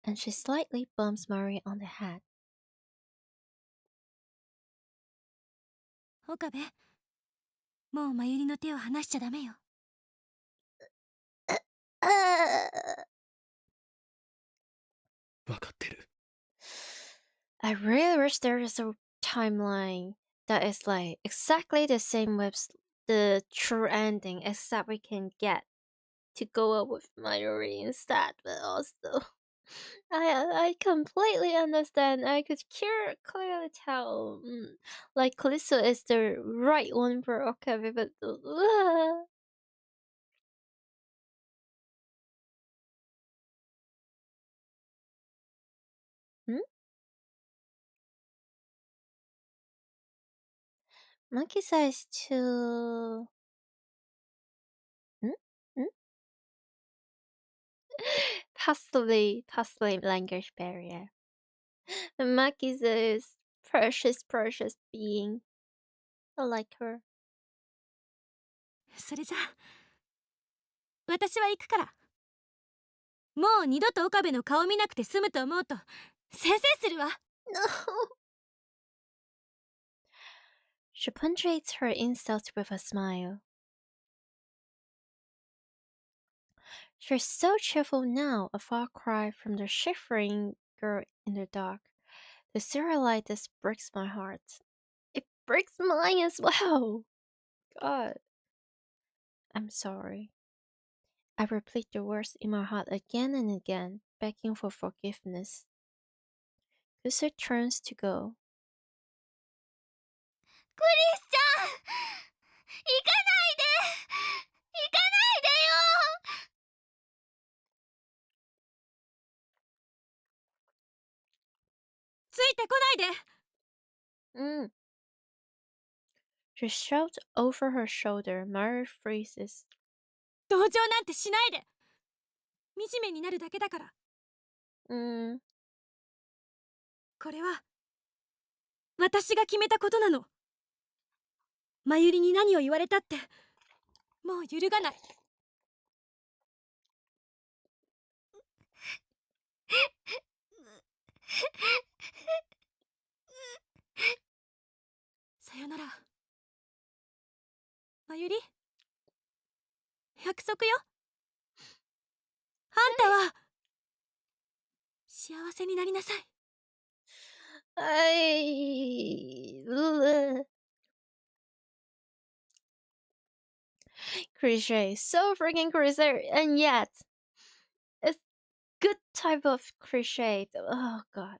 S1: And she slightly bumps Mari on the head.
S2: 岡部、もうまゆりの手を離しちゃダメよ。
S3: 分かってる。
S1: I really wish there is a timeline that is like exactly the same with the true ending, except we can get to go out with Mayuri instead, but also I completely understand. I could clearly tell, like Callisto is the right one for Okabe, but hmm? Monkey size too. Hmm? Hmm? Possibly language barrier. Maki is precious being. I like her.
S2: それじゃあ私は行くから。もう二度と岡部の顔見なくて済むと思うと先生するわ。
S1: No. She punctuates her insults with a smile. She's so cheerful now, a far cry from the shivering girl in the dark. The serialitis breaks my heart. It breaks mine as well. God. I'm sorry. I repeat the words in my heart again and again, begging for forgiveness. Kusu turns to go.
S5: クリスチャン、行かないで、行かないでよ。
S2: ついてこないで。
S1: She shouts over her shoulder. Mary freezes.
S2: 同情なんてしないで。惨めになるだけだから。これは私が決めたことなの。まゆりに何を言われたってもう揺るがない。さよならまゆり。約束よ。あんたは幸せになりなさい。
S1: Cliche, so freaking cliche, and yet it's good type of cliche. Oh god.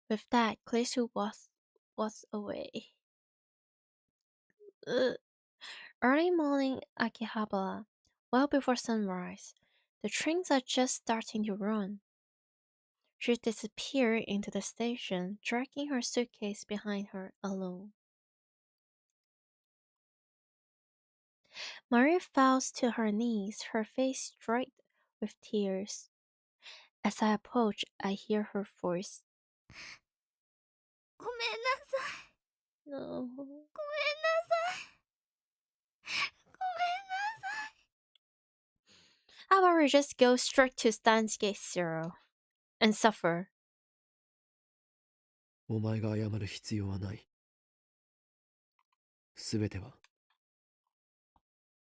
S1: With that, Cliche was away. Early morning Akihabara, well before sunrise. The trains are just starting to run. She disappeared into the station, dragging her suitcase behind her alone. Maria falls to her knees, her face streaked with tears. As I approach, I hear her voice.
S5: ごめんなさい。
S1: No.
S5: ごめんなさい。ごめんなさい。
S1: How about we just go straight to Steins Gate Zero and suffer?
S3: お前が謝る必要はない。すべては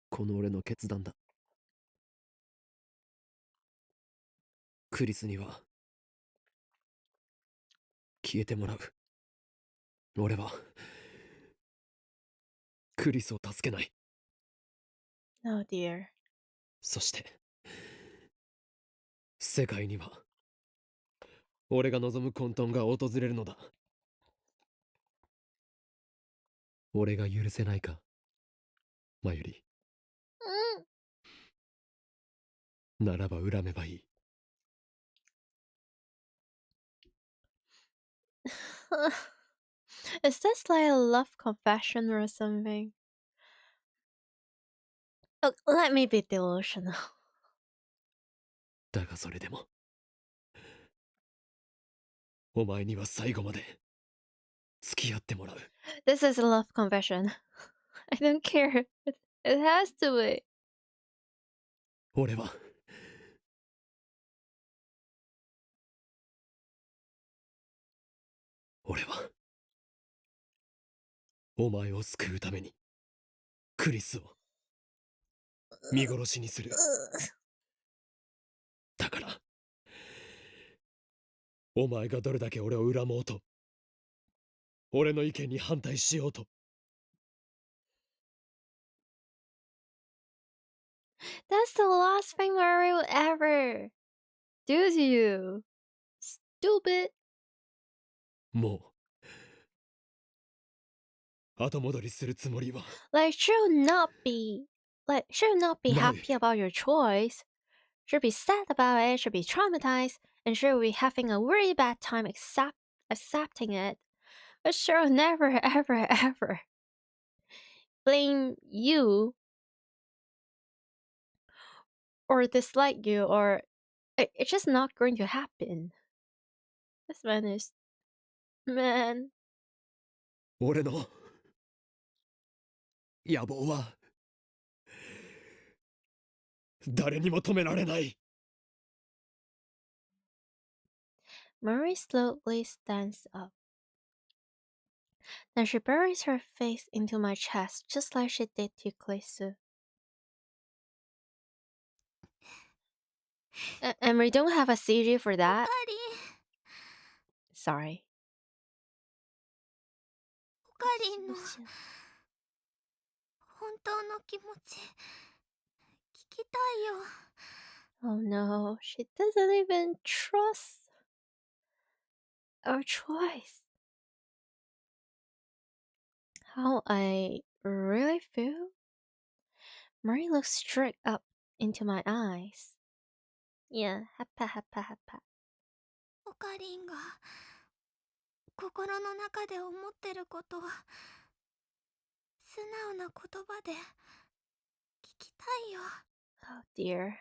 S3: この俺の決断だ。クリスには消えてもらう。俺はクリスを助けない。
S1: Oh dear.
S3: そして世界には俺が望む混沌が訪れるのだ。俺が許せないか、まゆり。ならば恨めばいい。
S1: Is this like a love confession or something? Oh, let me be delusional.
S3: だがそれでもお前には最後まで付き合ってもらう。
S1: This is a love confession. I don't care. It has to be.
S3: 俺はお前を救うためにクリスを見殺しにする。だからお前がどれだけ俺を恨もうと、俺の意見に反対しようと、
S1: That's the last thing Mary would ever do to you. Stupid.
S3: もう後戻りするつもりは
S1: Like, she'll not be
S3: No.
S1: happy about your choice. She'll be sad about it, she'll be traumatized, and she'll be having a really bad time accepting it. But she'll never, ever, ever blame you or dislike you, or it's just not going to happen. This man is... Man.
S3: 俺の野望は誰にも止められない。
S1: Murray slowly stands up. Then she buries her face into my chest, just like she did to Klesu. And we don't have a CG for
S5: おか
S1: that.
S5: り
S1: Sorry.
S5: おかりんの本当の気持ち聞きたいよ。
S1: Oh no, she doesn't even trust our choice. How I really feel? Murray looks straight up into my eyes. Yeah, happa happa happa.
S5: おかりんが心の中で思ってることは素直な言葉で聞きたいよ。
S1: Oh dear.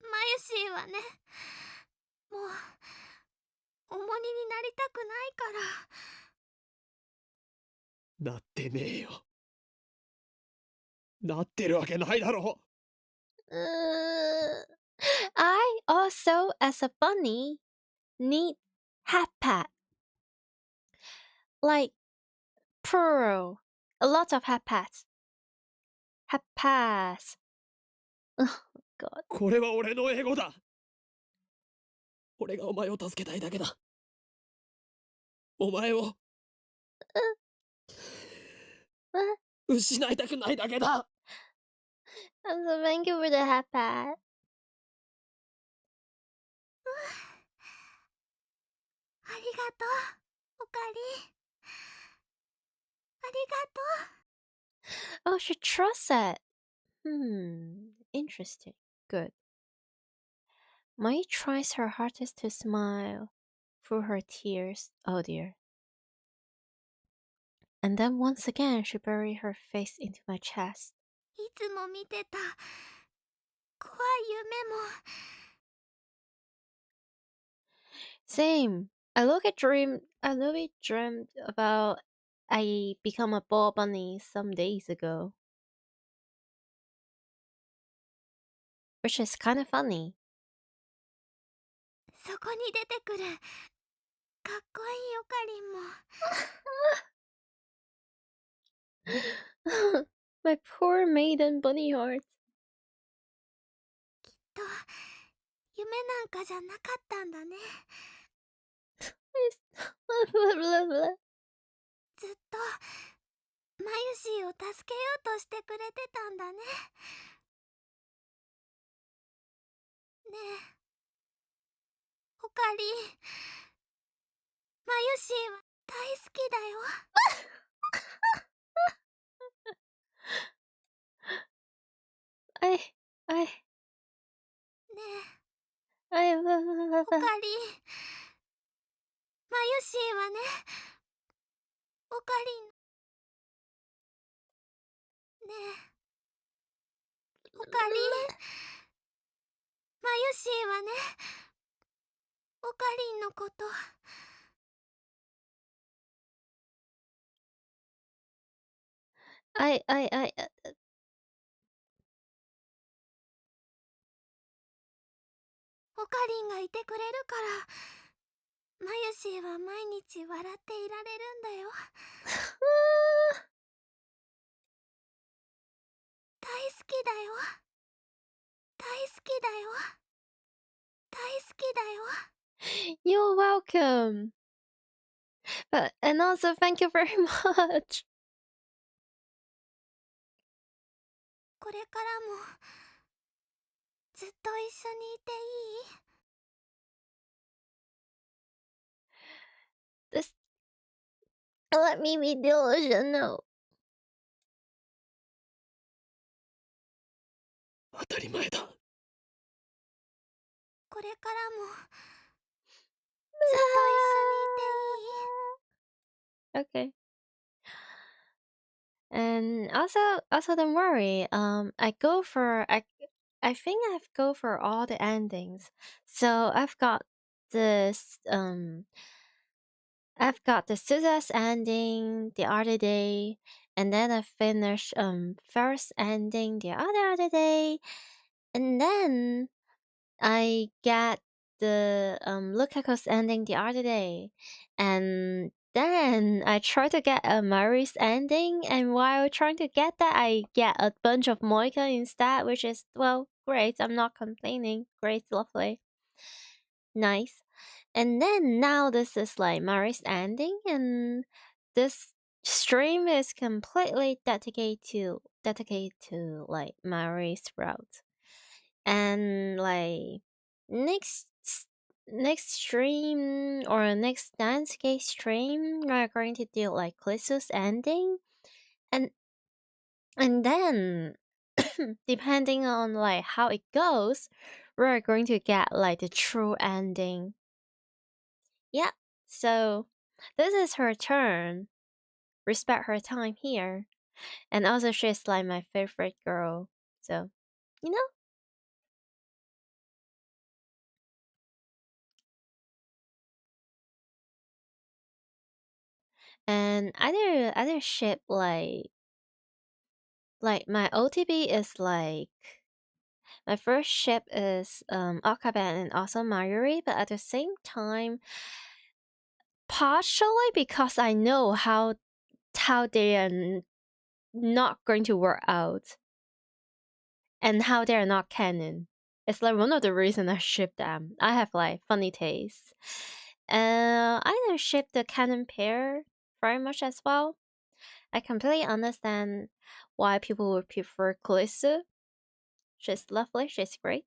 S5: マユシーはね、もう重荷になりたくないから。
S3: なってねえよ。なってるわけないだろ。
S1: I also, as a bunny, need hat pat. Like, plural. A lot of hat pats. Hat pats. Oh god.
S3: これは俺のエゴだ。俺がお前を助けたいだけだ。お前を失いたくないだけだ。
S1: So thank you for the hat pat.
S5: ありがとう、おかり。ありがとう。
S1: Oh, she trusts it. Interesting. Good. Mai tries her hardest to smile through her tears. Oh dear. And then once again, she buried her face into my chest.
S5: いつも見てた怖い夢も
S1: Same. I dreamed about I become a ball bunny some days ago. Which is kind of funny.
S5: そこに出てくるかっこいいおかりんも
S1: My poor maiden bunny heart.
S5: きっと夢なんかじゃなかったんだね。ずっとマユシーを助けようとしてくれてたんだね。ねえおかり、マユシーは大好きだよ。ねえおかり、マユシーはね、おかりん、ねえおかり、マユシーはね、おかりんのことおかりんがいてくれるからマユシーは毎日笑っていられるんだよ。大好きだよ、大好きだよ、大好きだよ。
S1: You're welcome. And also thank you very much.
S5: これからもずっと一緒にいていい？
S1: This let me be delusional.
S3: 当たり前だ。
S5: これからもずっと一緒にいていい？
S1: Okay. And also don't worry. I think I've go for all the endings. So I've got the Suza's ending the other day, and then I finished first ending the other day, and then I get the Lukaku's ending the other day, and then I try to get a Mari's ending, and while trying to get that, I get a bunch of Moika instead, which is, well, great. I'm not complaining. Great, lovely, nice. And then now this is like Mari's ending, and this stream is completely dedicated to like Mari's route. And like next stream or next dance case stream, we're going to do like Clissus ending, and then depending on like how it goes, we're going to get like the true ending. Yeah, so this is her turn. Respect her time here. And also she's like my favorite girl. So, you know? And other ship like my OTB is like my first ship is Akabe and also Mayuri, but at the same time, partially because I know how they are not going to work out and how they are not canon. It's like one of the reasons I ship them. I have like funny tastes. I don't ship the canon pair very much as well. I completely understand why people would prefer Kalisu. She's lovely, she's great.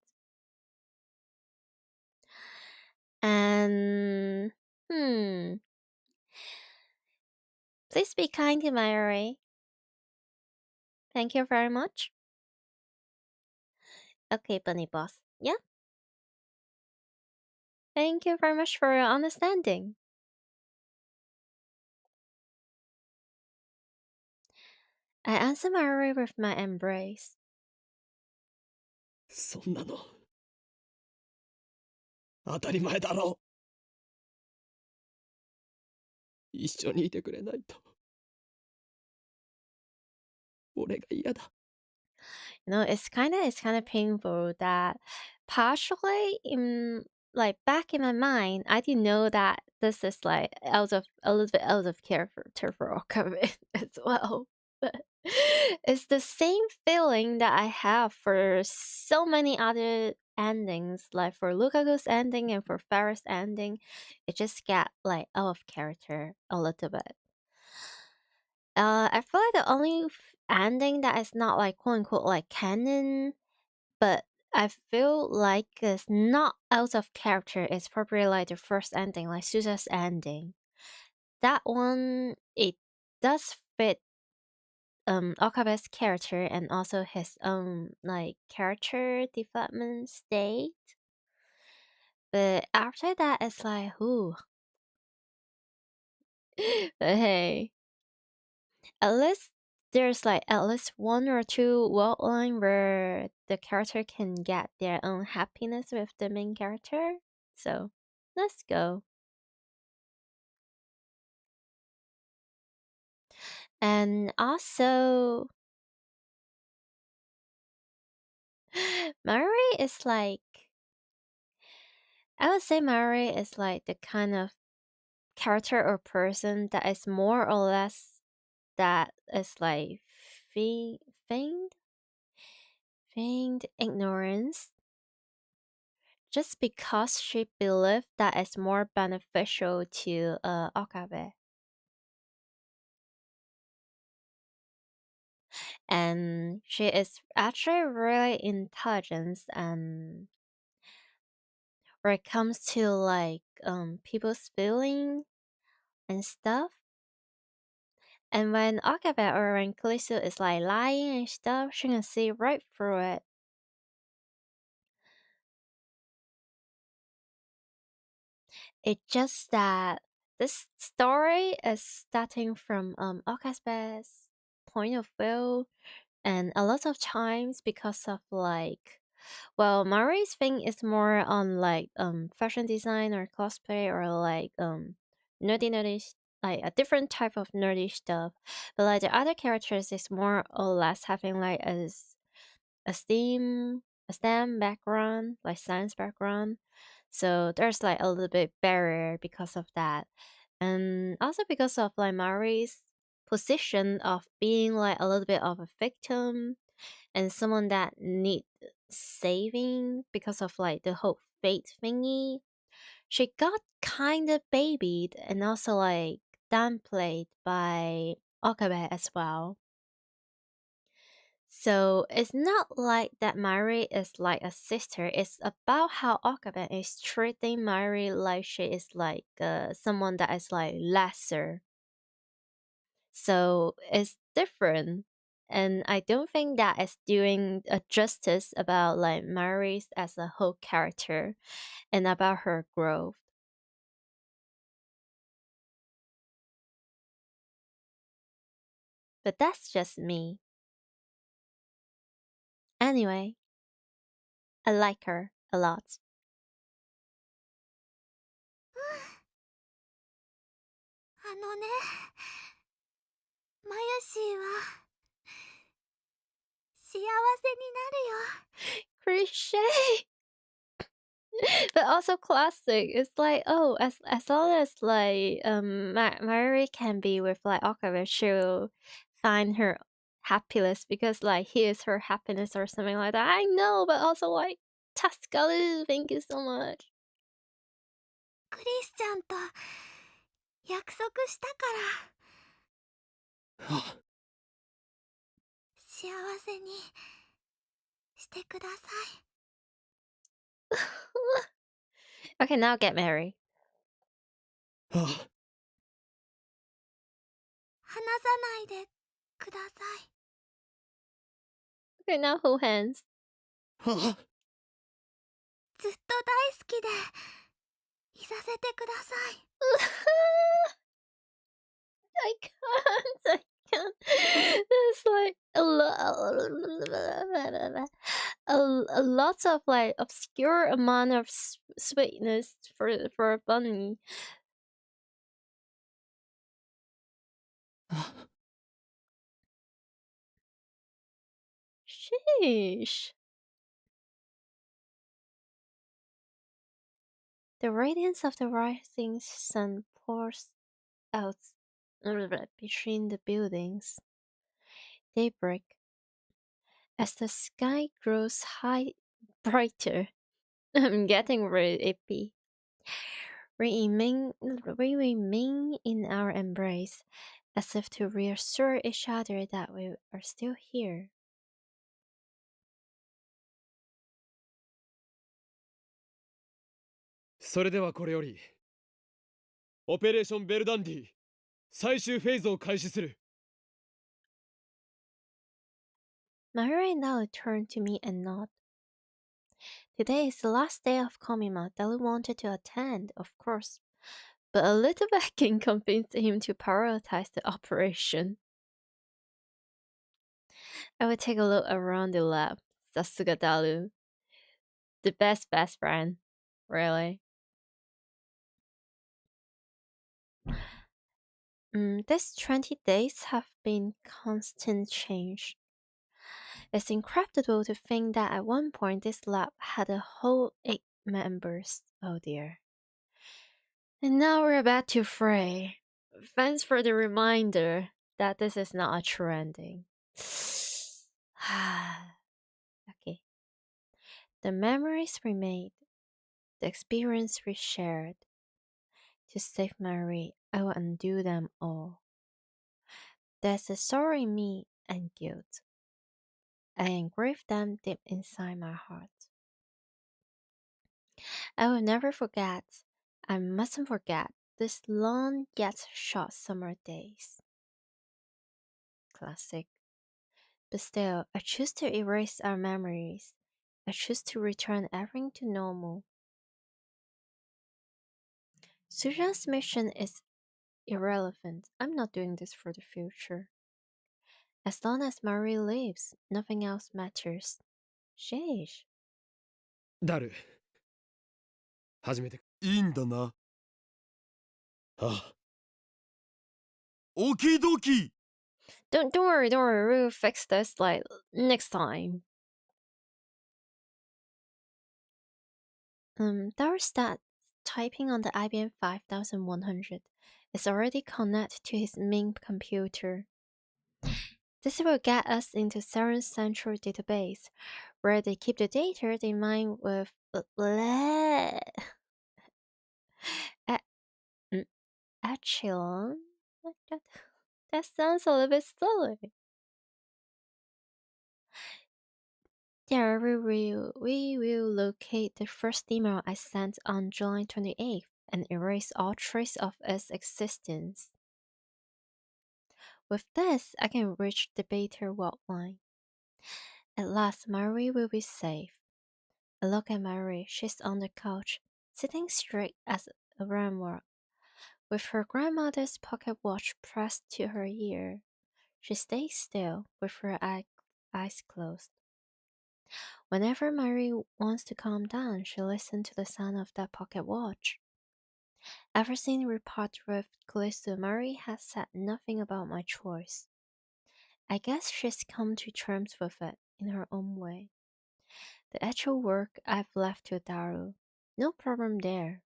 S1: And please be kind to Mayuri. Thank you very much. Okay, Bunny Boss. Yeah. Thank you very much for your understanding. I answer Mayuri with my embrace.
S3: そんなの当たり前だろう。一緒にいてくれないと俺が嫌だ。
S1: You know, it's kind of painful that partially in like back in my mind, I didn't know that this is like a little bit out of character for Okabe as well. But it's the same feeling that I have for so many other endings, like for Lukaku's ending and for Farah's ending. It just got like out of character a little bit. I feel like the only ending that is not like quote unquote like canon, but I feel like it's not out of character is probably like the first ending, like Suza's ending. That one, it does fit Okabe's character and also his own like character development state. But after that, it's like, who? But hey, at least there's like at least one or two world line where the character can get their own happiness with the main character. So let's go. And also Mari is like, I would say Mari is like the kind of character or person that is more or less that is like feigned ignorance just because she believed that it's more beneficial to Okabe. And she is actually really intelligent and when it comes to like people's feeling and stuff. And when Okabe or when Kalisu is like lying and stuff, she can see right through it. It's just that this story is starting from Okabe's point of view, and a lot of times because of like, well, Mari's thing is more on like fashion design or cosplay or like nerdy like a different type of nerdy stuff. But like the other characters is more or less having like a STEM background, like science background. So there's like a little bit barrier because of that. And also because of like Mari's position of being like a little bit of a victim and someone that need saving because of like the whole fate thingy. She got kind of babied and also like downplayed by Okabe as well. So it's not like that Mari is like a sister. It's about how Okabe is treating Mari like she is like someone that is like lesser. So it's different. And I don't think that is doing a justice about like Mari's as a whole character and about her growth. But that's just me. Anyway, I like her a lot.
S5: あのね、マヤシーは幸せになるよ。
S1: Cliche! But also classic. It's like, oh, as long as like Mary can be with like Okabe, she'll find her happiness because like he is her happiness or something like that. I know, but also like Tascalu, thank you so much.
S5: クリスちゃんと約束したから
S3: あ
S5: 幸せにしてください。
S1: Okay, now get married.
S3: あ
S5: 離さないでください。
S1: Okay, now hold hands.
S3: あ
S5: ずっと大好きでいさせてください。
S1: I can't. There's like a lot of like obscure amount of sweetness for a bunny. Sheesh. The radiance of the rising sun pours out between the buildings. Daybreak. As the sky grows brighter, I'm getting really ippy. We remain in our embrace, as if to reassure each other that we are still here.
S3: それではこれよりオペレーションベルダンディ最終フェーズを開始する。
S1: Mayuri now turned to me and nodded. Today is the last day of Komima that we wanted to attend, of course, but a little backing convinced him to prioritize the operation. I will take a look around the lab. Sasuga Dalu. The best friend. Really. These 20 days have been constant change. It's incredible to think that at one point this lab had a whole 8 members. Oh dear. And now we're about to fray. Thanks for the reminder that this is not a true ending. Okay. The memories we made, the experience we shared. To save Mary, I will undo them all. There's a sorrow in me and guilt. I engrave them deep inside my heart. I will never forget, I mustn't forget, these long yet short summer days. Classic. But still, I choose to erase our memories. I choose to return everything to normal. Sujan's mission is irrelevant. I'm not doing this for the future. As long as Marie lives, nothing else matters. Sheesh.
S3: ダル始めて。
S6: いいんだな。
S3: ああ、
S6: オキドキ。
S1: Don't worry, we'll fix this like next time. Darstad typing on the IBM 5100 is already connected to his main computer. This will get us into CERN's central database, where they keep the data they mine with echelon. That sounds a little bit silly. There we will locate the first email I sent on July 28th and erase all trace of its existence. With this, I can reach the beta world line. At last, Marie will be safe. I look at Marie. She's on the couch, sitting straight as a ramrod, with her grandmother's pocket watch pressed to her ear. She stays still, with her eyes closed. Whenever Marie wants to calm down, she listens to the sound of that pocket watch. Ever since we parted with Ç.ˋ.ˋ, Marie has said nothing about my choice. I guess she's come to terms with it in her own way. The actual work I've left to Daru. No problem there.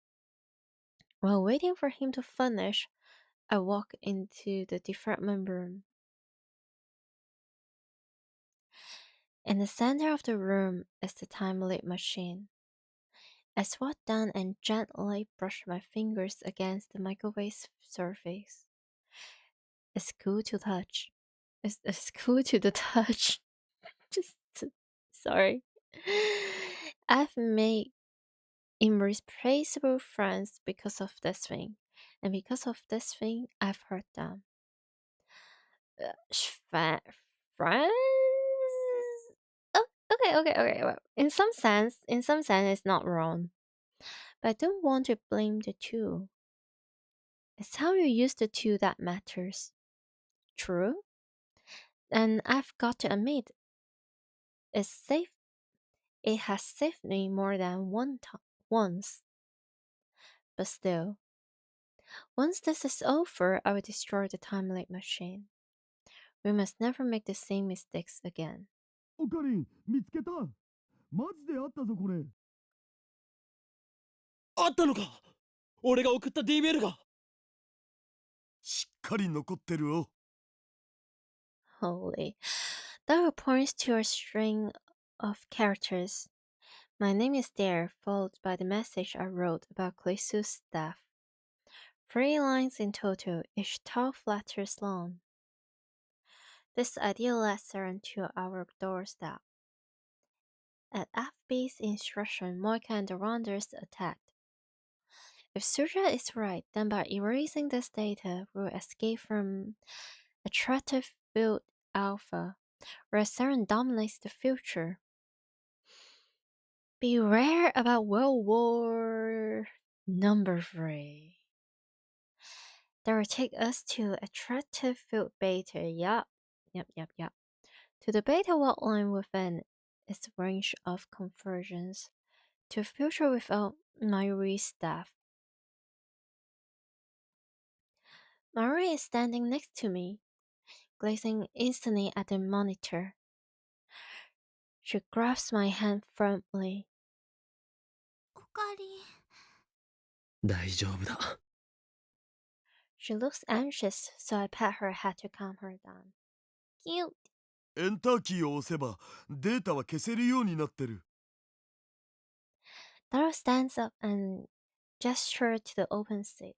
S1: While waiting for him to finish, I walk into the development room. In the center of the room is the time limit machine. I squat down and gently brush my fingers against the microwave surface. It's cool to touch. It's cool to the touch. Sorry. I've made irreplaceable friends because of this thing, and because of this thing, I've hurt them. Friends? Oh, okay. Well, in some sense, it's not wrong. But I don't want to blame the two. It's how you use the two that matters. True? And I've got to admit, it has saved me more than once. But still, once this is over, I will destroy the time limit machine. We must never make the same mistakes again.
S6: オカリン、見つけた。マジであったぞこれ。
S3: あったのか。俺が送った D メールが。
S6: しっかり残ってるよ。
S1: Holy. That points to a string of characters. My name is there, followed by the message I wrote about Ç.ˋ.ˋ.'s staff. 3 lines in total, each 12 letters long. This idea led Saren to our doorstep. At FB's instruction, Moika and the Rounders attacked. If Suja is right, then by erasing this data, we'll escape from attractive build alpha, where Saren dominates the future. Beware about World War number 3. That will take us to attractive field beta. Yup. To the beta world line within its range of conversions. To a future without mayuri staff. Marie is standing next to me, gazing instantly at the monitor. She grasps my hand firmly.
S5: おかり。
S3: 大丈夫だ。
S1: She looks anxious, so I pat her head to calm her down. Cute.
S6: エンターキーを押せばデータは消せるようになってる。
S1: Dara stands up and gestures to the open seat.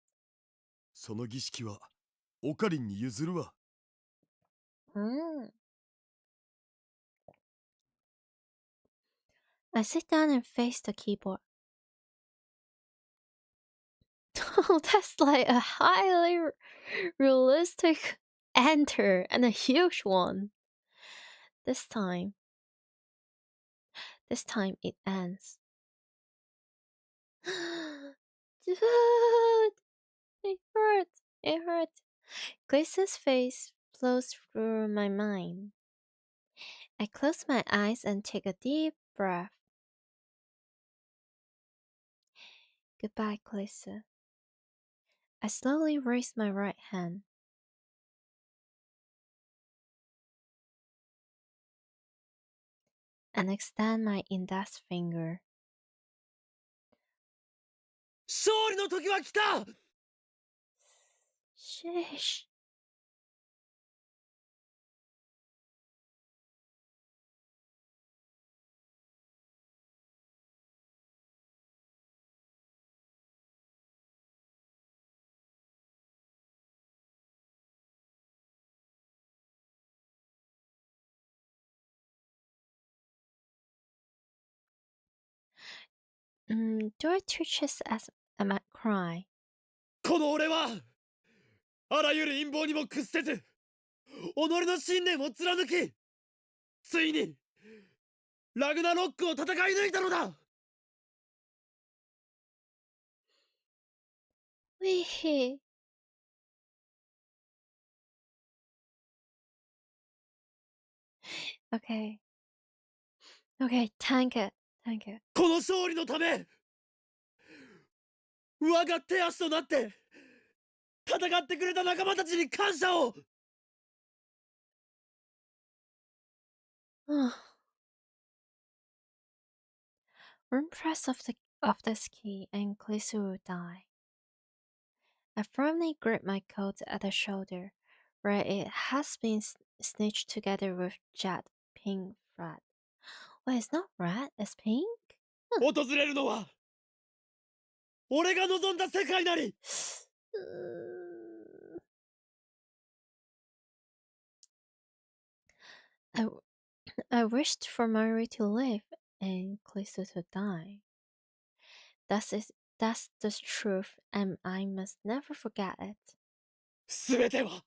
S6: その儀式はオカリンに譲るわ。
S1: I sit down and face the keyboard. Oh, that's like a highly realistic enter and a huge one. This time it ends. Dude, it hurts. It hurts. Grace's face flows through my mind. I close my eyes and take a deep breath. Goodbye, Glissa. I slowly raise my right hand. And extend my index finger.
S3: 勝利の時は来た
S1: Sheesh. Dora twitches as I might cry.
S3: この俺はあらゆる陰謀にも屈せず己の信念を貫きついにラグナロックを戦い抜いたのだ
S1: Wee. Okay. Okay, tank it.
S3: この勝利のため我が手足となって戦ってくれた仲間たちに感謝を
S1: One press of this key and Glissa will die. I firmly grip my coat at the shoulder, where it has been stitched together with jet pink thread. Wait, it's not red, it's pink?
S3: 訪れるのは俺が望んだ世界なり
S1: I wished for Mayuri to live and Glissa to die. That's the truth, and I must never forget it.
S3: すべては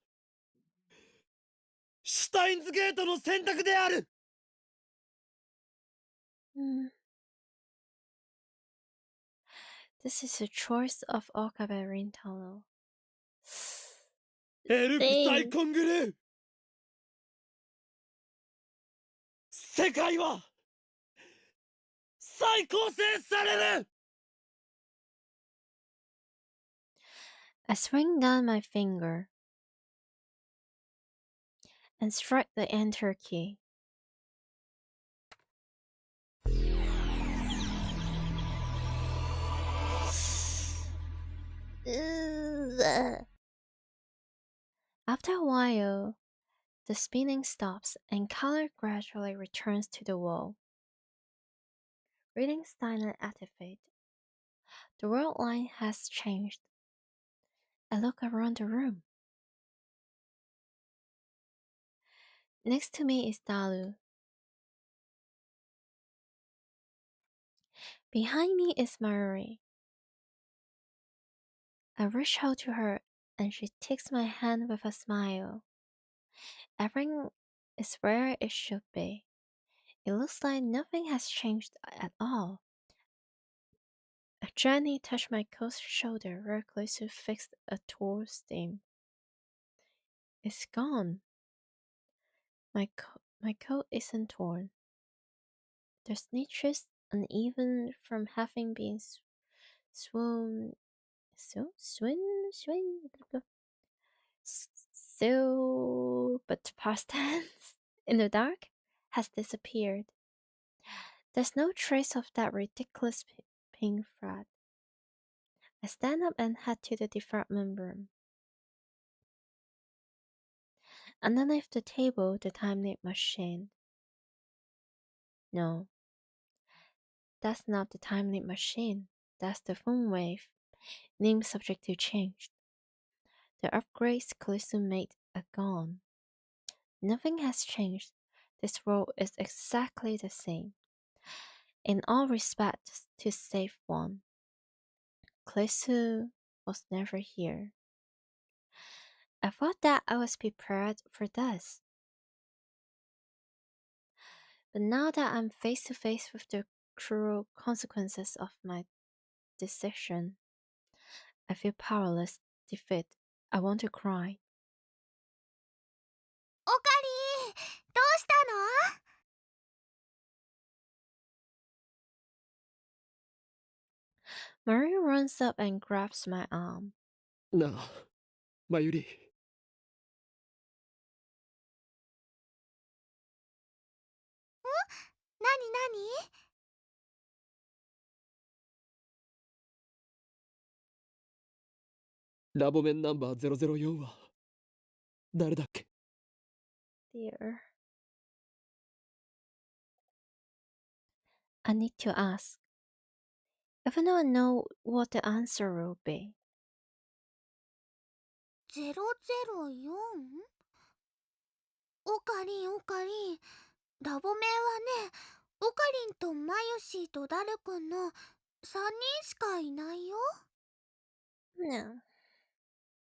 S3: シュタインズゲートの選択である
S1: This is a choice of Okabe Rintaro.
S3: エルプサイコングルー世界は再構成される
S1: I swing down my finger and strike the enter key. After a while, the spinning stops and color gradually returns to the wall. Reading Steiner activate. The world line has changed. I look around the room. Next to me is Dalu. Behind me is Mayuri. I reach out to her and she takes my hand with a smile. Everything is where it should be. It looks like nothing has changed at all. I gently touch my coat's shoulder where Glissa fixed a torn stain. It's gone. My coat isn't torn. The stitches uneven from having been swung. But past tense in the dark has disappeared. There's no trace of that ridiculous pink thread. I stand up and head to the department room. Underneath the table, the time-limit machine. No, that's not the time-limit machine. That's the phone wave. Name subject to change. The upgrades Glissa made are gone. Nothing has changed. This world is exactly the same. in all respects to save one. ṕ.စို was never here. I thought that I was prepared for this. But now that I'm face to face with the cruel consequences of my decision, I feel powerless, defeat. I want to cry.
S5: おかりん、どうしたの？
S1: Mary runs up and grabs my arm.
S3: なあ、まゆり。
S5: なになに？
S3: ラボメンナンバー004は誰だっけ？
S1: Dear. I need to ask. Even though I know what the answer will be.
S5: 004？ おかりんおかりん、ラボメンはね、おかりんとまゆしーとダルくんの3人しかいないよ。
S1: No.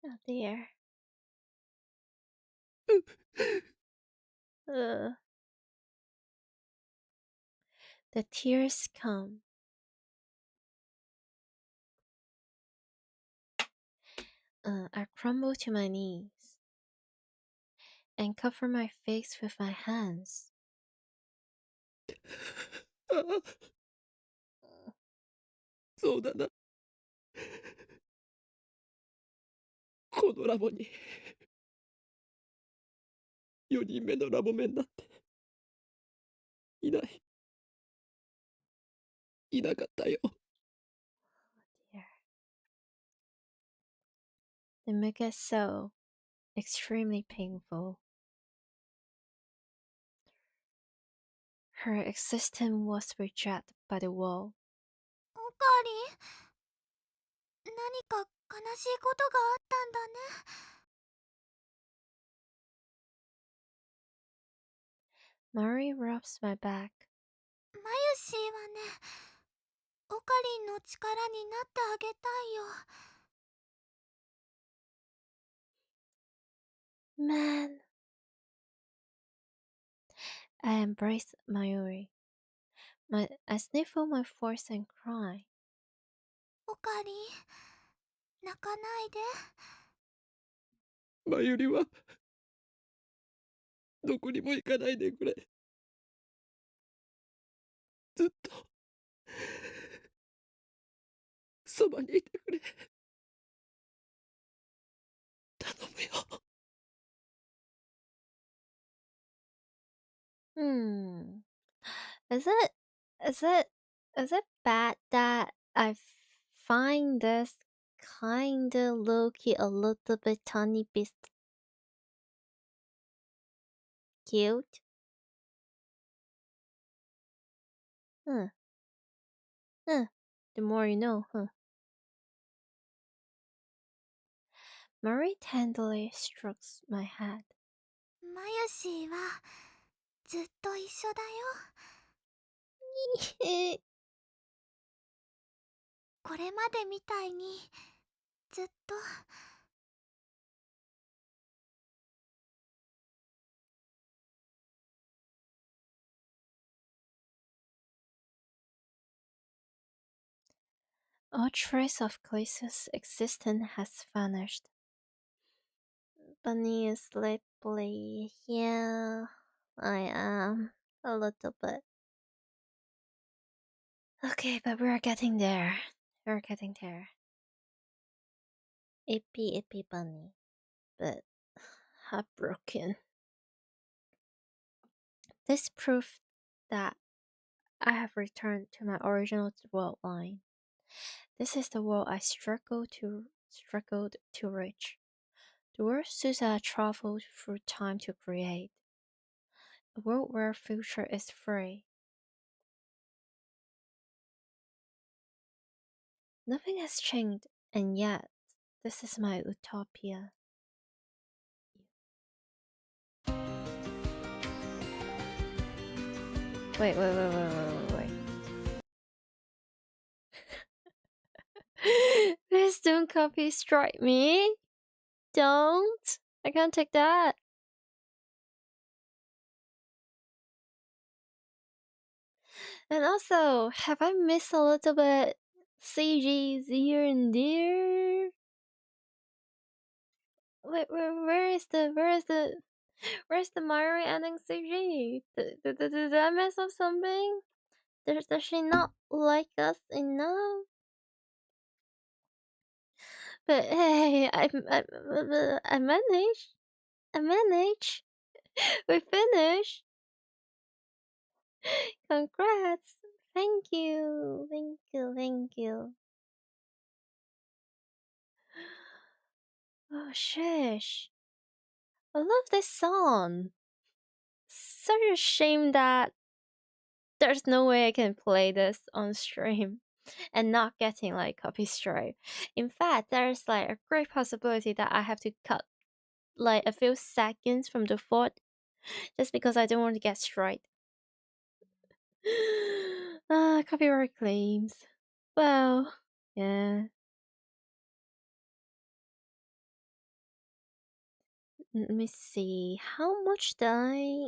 S1: Oh dear. Ugh. The tears come. I crumble to my knees and cover my face with my hands.
S3: ああ、そうだな。このラボに4人目のラボメンなんていなかったよ。
S1: Dear. They make it so extremely painful. Her existence was rejected by the world.
S5: おかりん、何か悲しいことがあったんだね。
S1: Mari rubs my back.
S5: まゆしーはね、おかりんの力になってあげたいよ。
S1: Man. I embrace Mayuri. I sniffle my voice and cry.
S5: おかりん、泣かないで。
S3: まゆりはどこにも行かないでくれ。ずっとそばにいてくれ。頼むよ。
S1: Is it is it is it bad that I find this kinda low-key a little bit tiny bit cute? The more you know, Murray tenderly strokes my head.
S5: まゆしーはずっと一緒だよ。これまでみたいにずっと。
S1: All trace of Clace's existence has vanished. Bunny is sleepily. Yeah, I am. A little bit. Okay, but we're getting there. We're getting there. Ippy bunny. But heartbroken. This proved that I have returned to my original world line. This is the world I struggled to reach. The world Susa traveled through time to create. A world where future is free. Nothing has changed, and yet this is my utopia. Wait. Please don't copy strike me. Don't. I can't take that. And also, have I missed a little bit CGs here and there? Wait, where's the Mayuri ending CG? Did I mess up something? Does she not like us enough? But hey, I managed. We finished. Congrats. Thank you. Oh, shish. I love this song. Such a shame that there's no way I can play this on stream and not getting like copy strike. In fact, there's like a great possibility that I have to cut like a few seconds from the fort just because I don't want to get strike. Copyright claims. Well, yeah. Let me see. How much did I...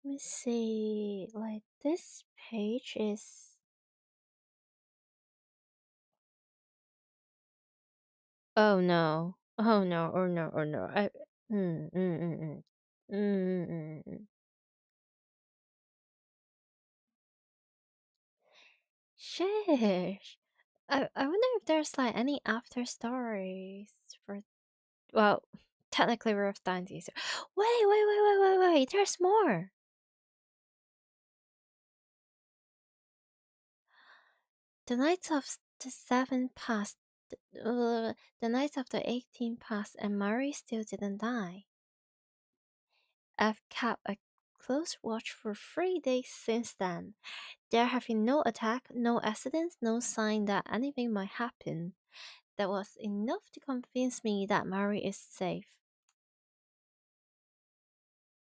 S1: Let me see. Like, this page is... Oh no. Oh no. I... Sheesh. I wonder if there's like any after stories for... Well, technically we're of Steins. Wait, there's more. The nights of the 7 passed, the nights of the 18 passed, and Murray still didn't die. I've kept a close watch for 3 days since then. There have been no attack, no accidents, no sign that anything might happen. That was enough to convince me that Murray is safe.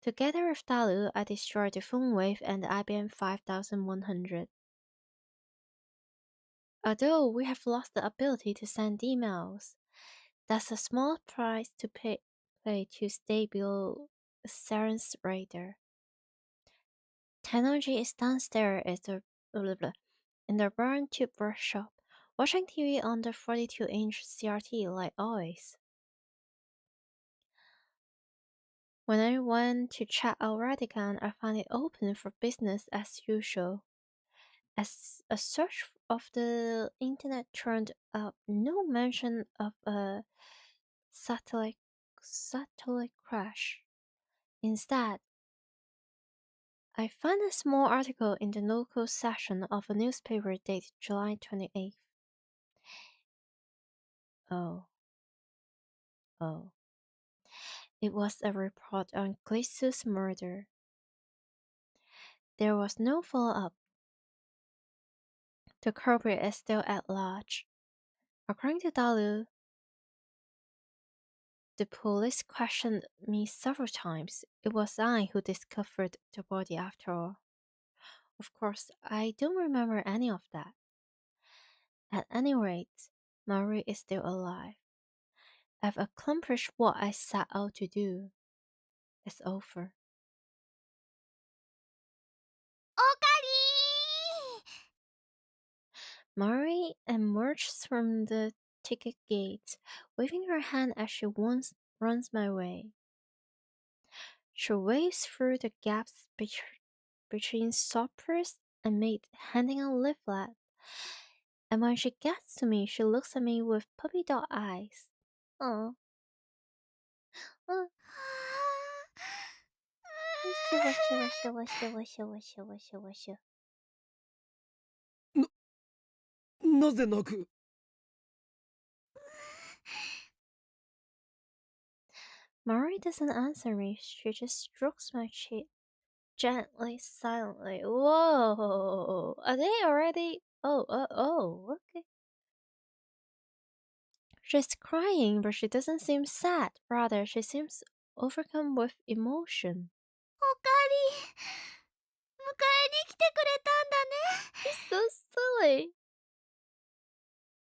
S1: Together with Dalu, I destroyed the phone wave and the IBM 5100. Although we have lost the ability to send emails, that's a small price to pay to stay below Saren's radar. Technology is downstairs in the burn tube workshop, watching TV on the 42-inch CRT like always. When I went to check out Radigan, I found it open for business as usual. As a search of the internet turned up, no mention of a satellite crash. Instead, I found a small article in the local section of a newspaper dated July 28th. Oh. It was a report on Glisu's murder. There was no follow-up. The culprit is still at large. According to Dalu, the police questioned me several times. It was I who discovered the body after all. Of course, I don't remember any of that. At any rate, Murray is still alive. I've accomplished what I set out to do. It's over. Murray emerges from the ticket gate, waving her hand as she runs my way. She waves through the gaps between suppers and mate, handing a leaflet. And when she gets to me, she looks at me with puppy dog eyes. Oh. Oh.
S3: なぜ泣く？
S1: Mari doesn't answer me. She just strokes my cheek gently, silently. Whoa! Are they already? Oh, okay. She's crying, but she doesn't seem sad. Rather, she seems overcome with emotion.
S5: かり、迎えに来てくれたんだね。
S1: So silly.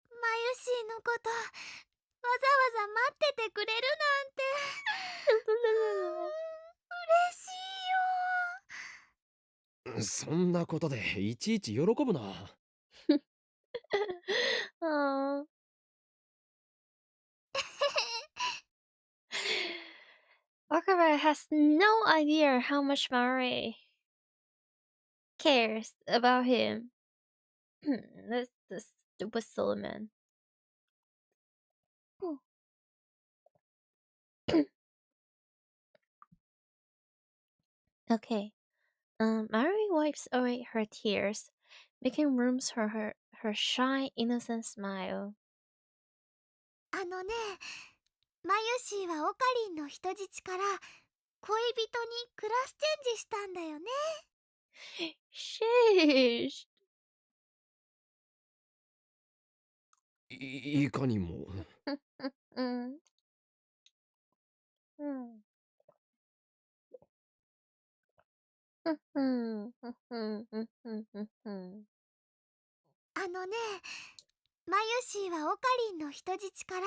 S5: マユシーのこと、わざわざ待っててくれるなんて。嬉しいよ。
S3: そんなことでいちいち喜ぶな。
S1: Aww. Okabe has no idea how much Mari cares about him. This stupid silly man. Okay. Mari wipes away her tears, making room for her shy, innocent smile.
S5: あのね、マユシーはオカリンの人質から恋人にクラスチェンジしたんだよね。
S1: Sheesh.
S3: いかにも。
S1: Mm. Mm. Mm.
S5: あのね、マユシーはオカリンの人質から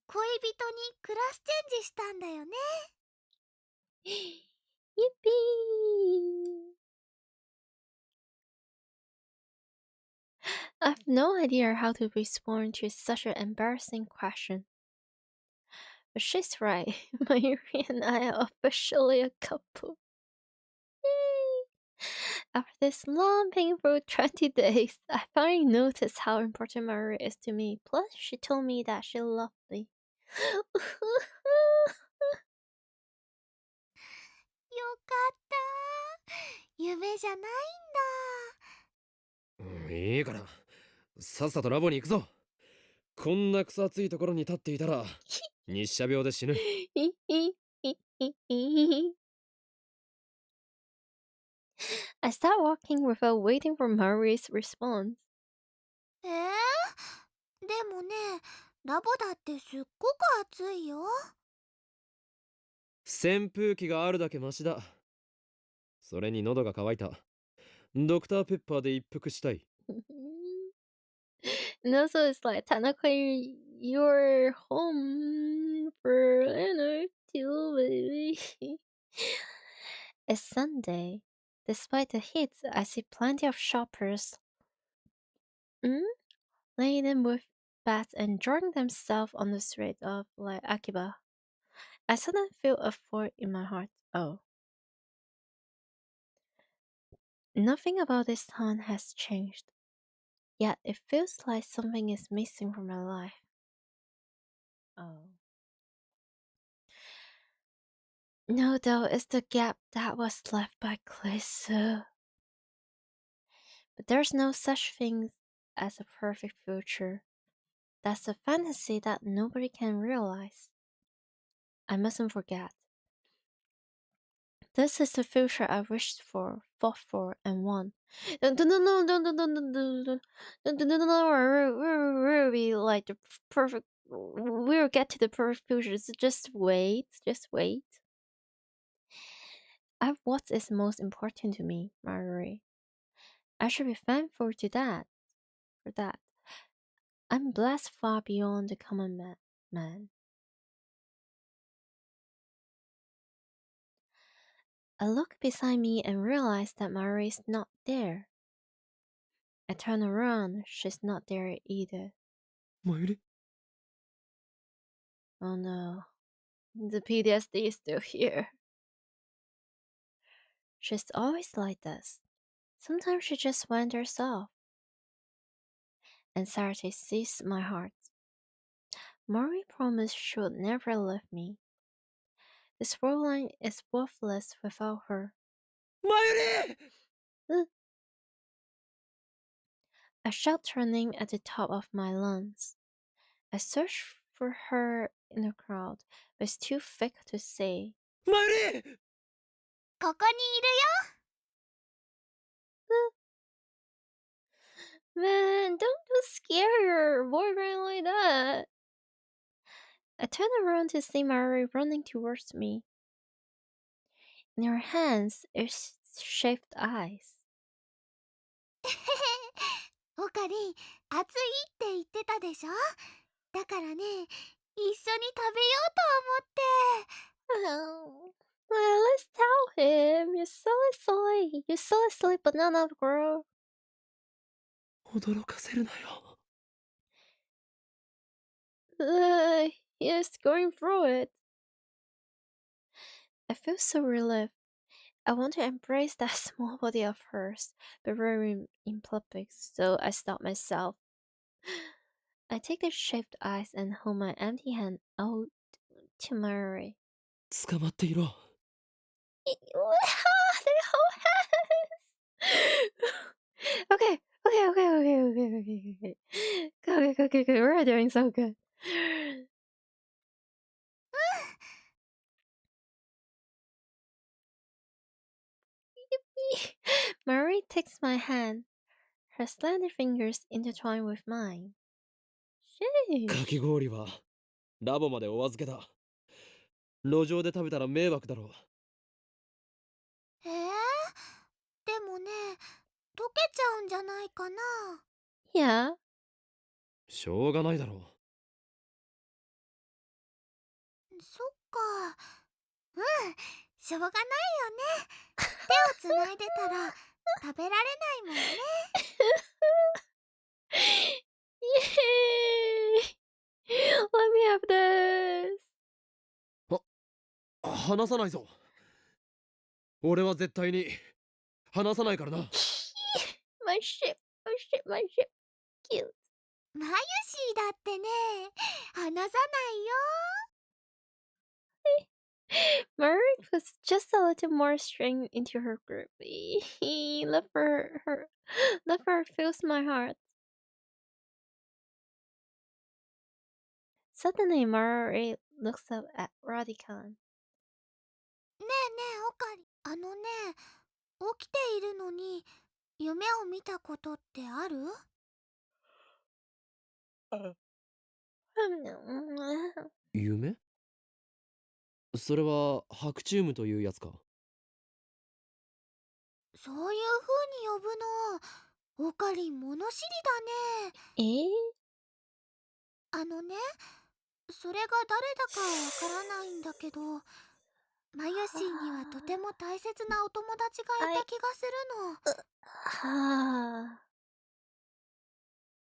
S5: 恋人にクラスチェンジしたんだよね。
S1: Yippee! I have no idea how to respond to such an embarrassing question. But she's right. Mayuri and I are officially a couple. Yay! After this long, painful 20 days, I finally noticed how important Mayuri is to me. Plus, she told me that she loved me.
S5: よかった。夢じゃないんだ。
S3: いいからさっさとラボに行くぞ。こんな草暑いところに立っていたら日射病で死ぬ。
S1: I start walking without waiting for Mari's response.
S5: でもね、ラボだってすっごく暑いよ。
S3: 扇風機があるだけマシだ。それに喉が渇いた。ドクターペッパーで一服したい。
S1: And also, it's like technically you're home for ENvtuber, baby. It's Sunday. Despite the heat, I see plenty of shoppers laden with bags enjoying themselves on the street of like Akiba. I suddenly feel a void in my heart. Oh. Nothing about this town has changed. Yet it feels like something is missing from my life. Oh. No, though, it's the gap that was left by Ç.ˋ.ˋ. But there's no such thing as a perfect future. That's a fantasy that nobody can realize. I mustn't forget. This is the future I wished for, fought for, and won. We'll like the perfect. We'll get to the perfect future. Just wait. Just wait. What is most important to me, Mayuri. I should be thankful to that. For that, I'm blessed far beyond the common man. I look beside me and realize that Mayuri is not there. I turn around, she's not there either.
S3: マユリ
S1: Oh no, the PTSD is still here. She's always like this. Sometimes she just wanders off. Anxiety seizes my heart. Mayuri promised she would never leave me. This world is worthless without her.
S3: マユリ
S1: I shout her name at the top of my lungs. I search for her in the crowd, but it's too thick to say.
S3: マユリ
S5: ここにいるよ。
S1: Man, don't scare your boyfriend like that. I turn around to see Mayuri running towards me. In her hands is shaved ice.
S5: オカリン、暑いって言ってたでしょ。だからね、一緒に食べようと思って。
S1: Well, let's tell him. You're so silly. You're so silly banana girl.
S3: 驚かせるなよ。
S1: He's going through it. I feel so relieved. I want to embrace that small body of hers, but very in public, so I stop myself. I take the shaved ice and hold my empty hand out to Mary.
S3: 捕まっていろ。
S1: They hold hands. Okay. Good. We're doing so good. Mary takes my hand. Her slender fingers intertwine with mine.
S3: かき氷はラボまでお預けだ。路上で食べたら迷惑だろう。
S5: でもね、溶けちゃうんじゃないかな。
S1: Yeah.
S3: しょうがないだろ
S5: そっか。しょうがないよね。手をつないでたら食べられないもんね。
S1: Yay! Let me have this.
S3: う。離さないぞ。俺は絶対に離さないからな。
S1: My ship. Cute.
S5: マユシーだってね、離さないよ。
S1: Mary puts just a little more string into her grip. Love her fills my heart. Suddenly, Mary looks up at Radican.
S5: ねえオカリ。起きているのに夢を見たことってある？
S3: 夢？それは白チュームというやつか。
S5: そういう風に呼ぶの。オカリン物知りだね。それが誰だかはわからないんだけど、マユシーにはとても大切なお友達がいた気がする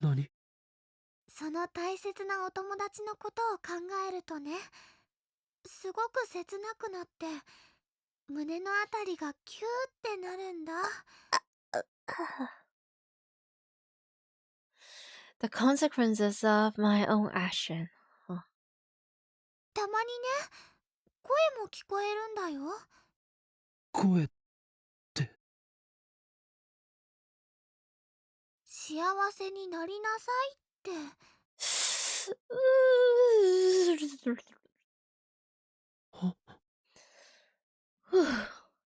S5: の。
S3: 何？
S5: その大切なお友達のことを考えるとね、すごく切なくなって胸のあたりがキューってなるんだ。
S1: The consequences of my own action.
S5: たまにね、声も聞こえるんだよ。
S3: 声って。
S5: 幸せになりなさいって。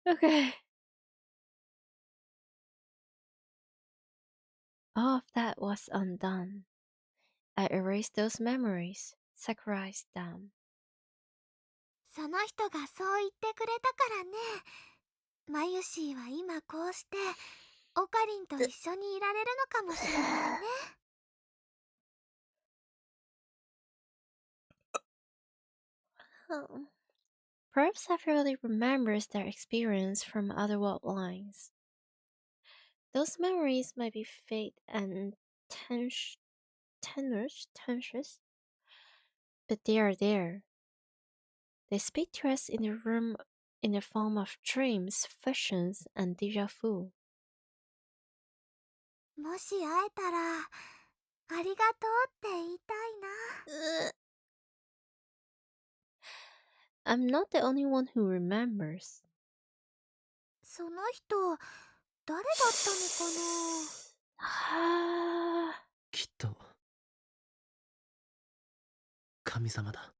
S1: Okay. All of that was undone. I erased those memories, saccharized them.
S5: その人がそう言ってくれたからね。マユシーは今こうしてオカリンと一緒にいられるのかもしれないね。
S1: Perhaps everybody remembers their experience from other world lines. Those memories might be fade and tenuous, but they are there. They speak to us in the room in the form of dreams, visions, and déjà vu.
S5: もし会えたらありがとうって言いたいな。
S1: I'm not the only one who remembers.
S5: その人誰だったのかな。
S3: きっと神様だ。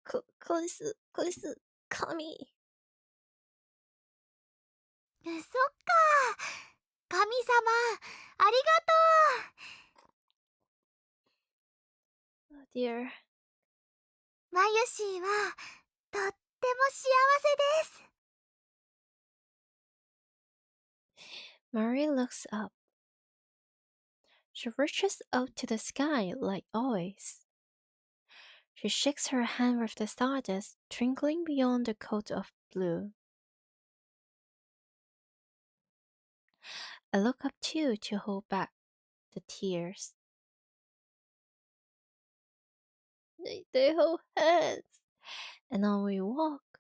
S1: これす神。
S5: そっか、神様ありがとう。
S1: Oh dear.
S5: マユシーはとっても幸せです。
S1: Mary looks up. She reaches out to the sky like always. She shakes her hand with the stardust twinkling beyond the coat of blue. I look up too to hold back the tears. They hold hands, and on we walk,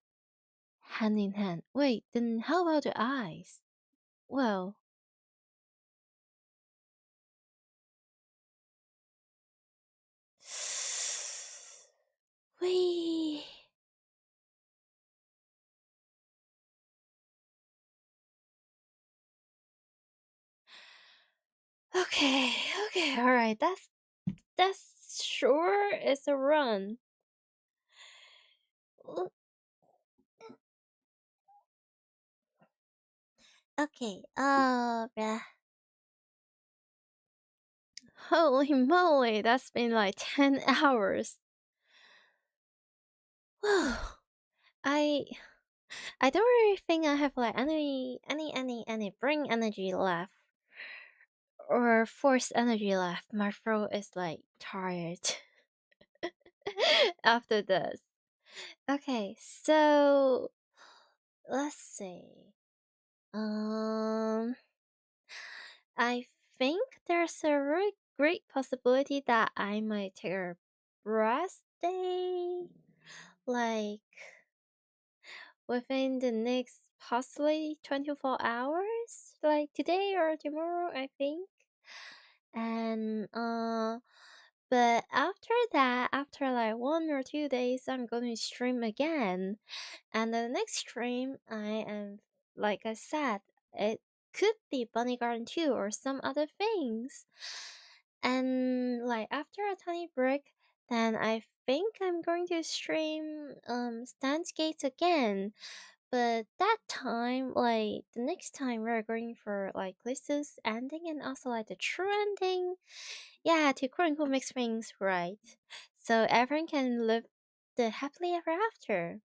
S1: hand in hand. Wait, then how about the eyes? Well, we. Okay, alright, that's sure is a run. Okay, holy moly, that's been like 10 hours. I don't really think I have like any brain energy left or force energy left. My throat is like tired after this. Okay, so let's see. I think there's a really great possibility that I might take a rest day, like within the next possibly 24 hours, like today or tomorrow, I think. And but after that, after like 1 or 2 days, I'm going to stream again. And the next stream, I am, like I said, it could be Bunny Garden 2 or some other things. And like after a tiny break, then I think I'm going to stream Steins Gates again. But that time, like the next time, we're going for like Lisa's ending and also like the true ending. Yeah, to quote unquote make things right. So everyone can live the happily ever after.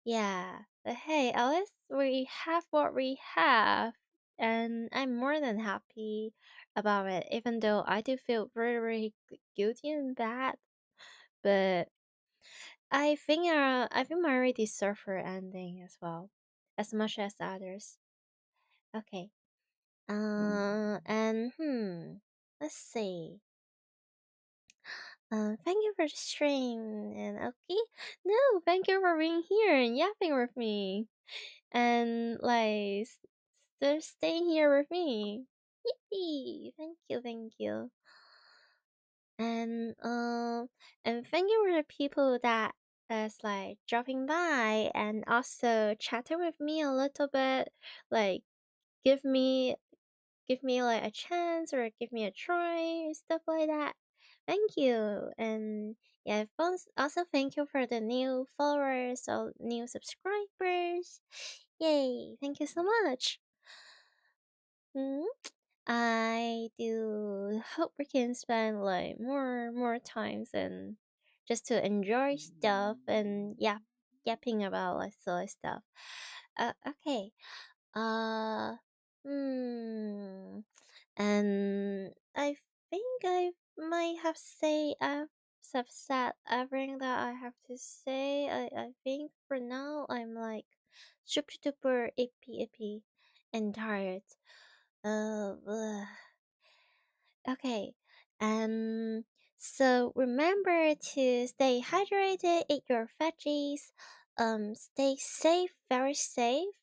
S1: Yeah, but hey, at least we have what we have, and I'm more than happy about it, even though I do feel very, very guilty and bad. But I think Mary deserve her ending as well, as much as others. Okay. And let's see. Thank you for the stream, and okay. No, thank you for being here and yapping with me, and like still staying here with me. Yippee! Thank you. And thank you for the people that's like dropping by and also chatting with me a little bit, like give me like a chance or give me a try, stuff like that. Thank you. And yeah, also thank you for the new followers or new subscribers. Yay! Thank you so much. I do hope we can spend like more times and just to enjoy stuff and yapping about like silly stuff. Okay. Uh, and I think I might have said everything that I have to say. I think for now I'm like super duper ippy and tired. Ugh. Okay. So remember to stay hydrated, eat your veggies, stay safe, very safe,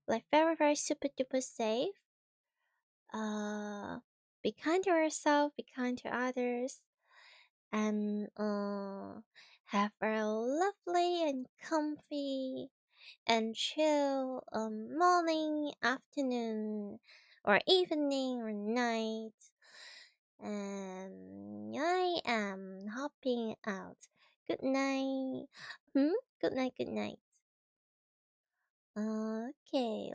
S1: like very, very super duper safe. Be kind to yourself, be kind to others, and have a lovely and comfy and chill morning, afternoon, or evening or night. And I am hopping out. Good night. Good night. Good night. Okay.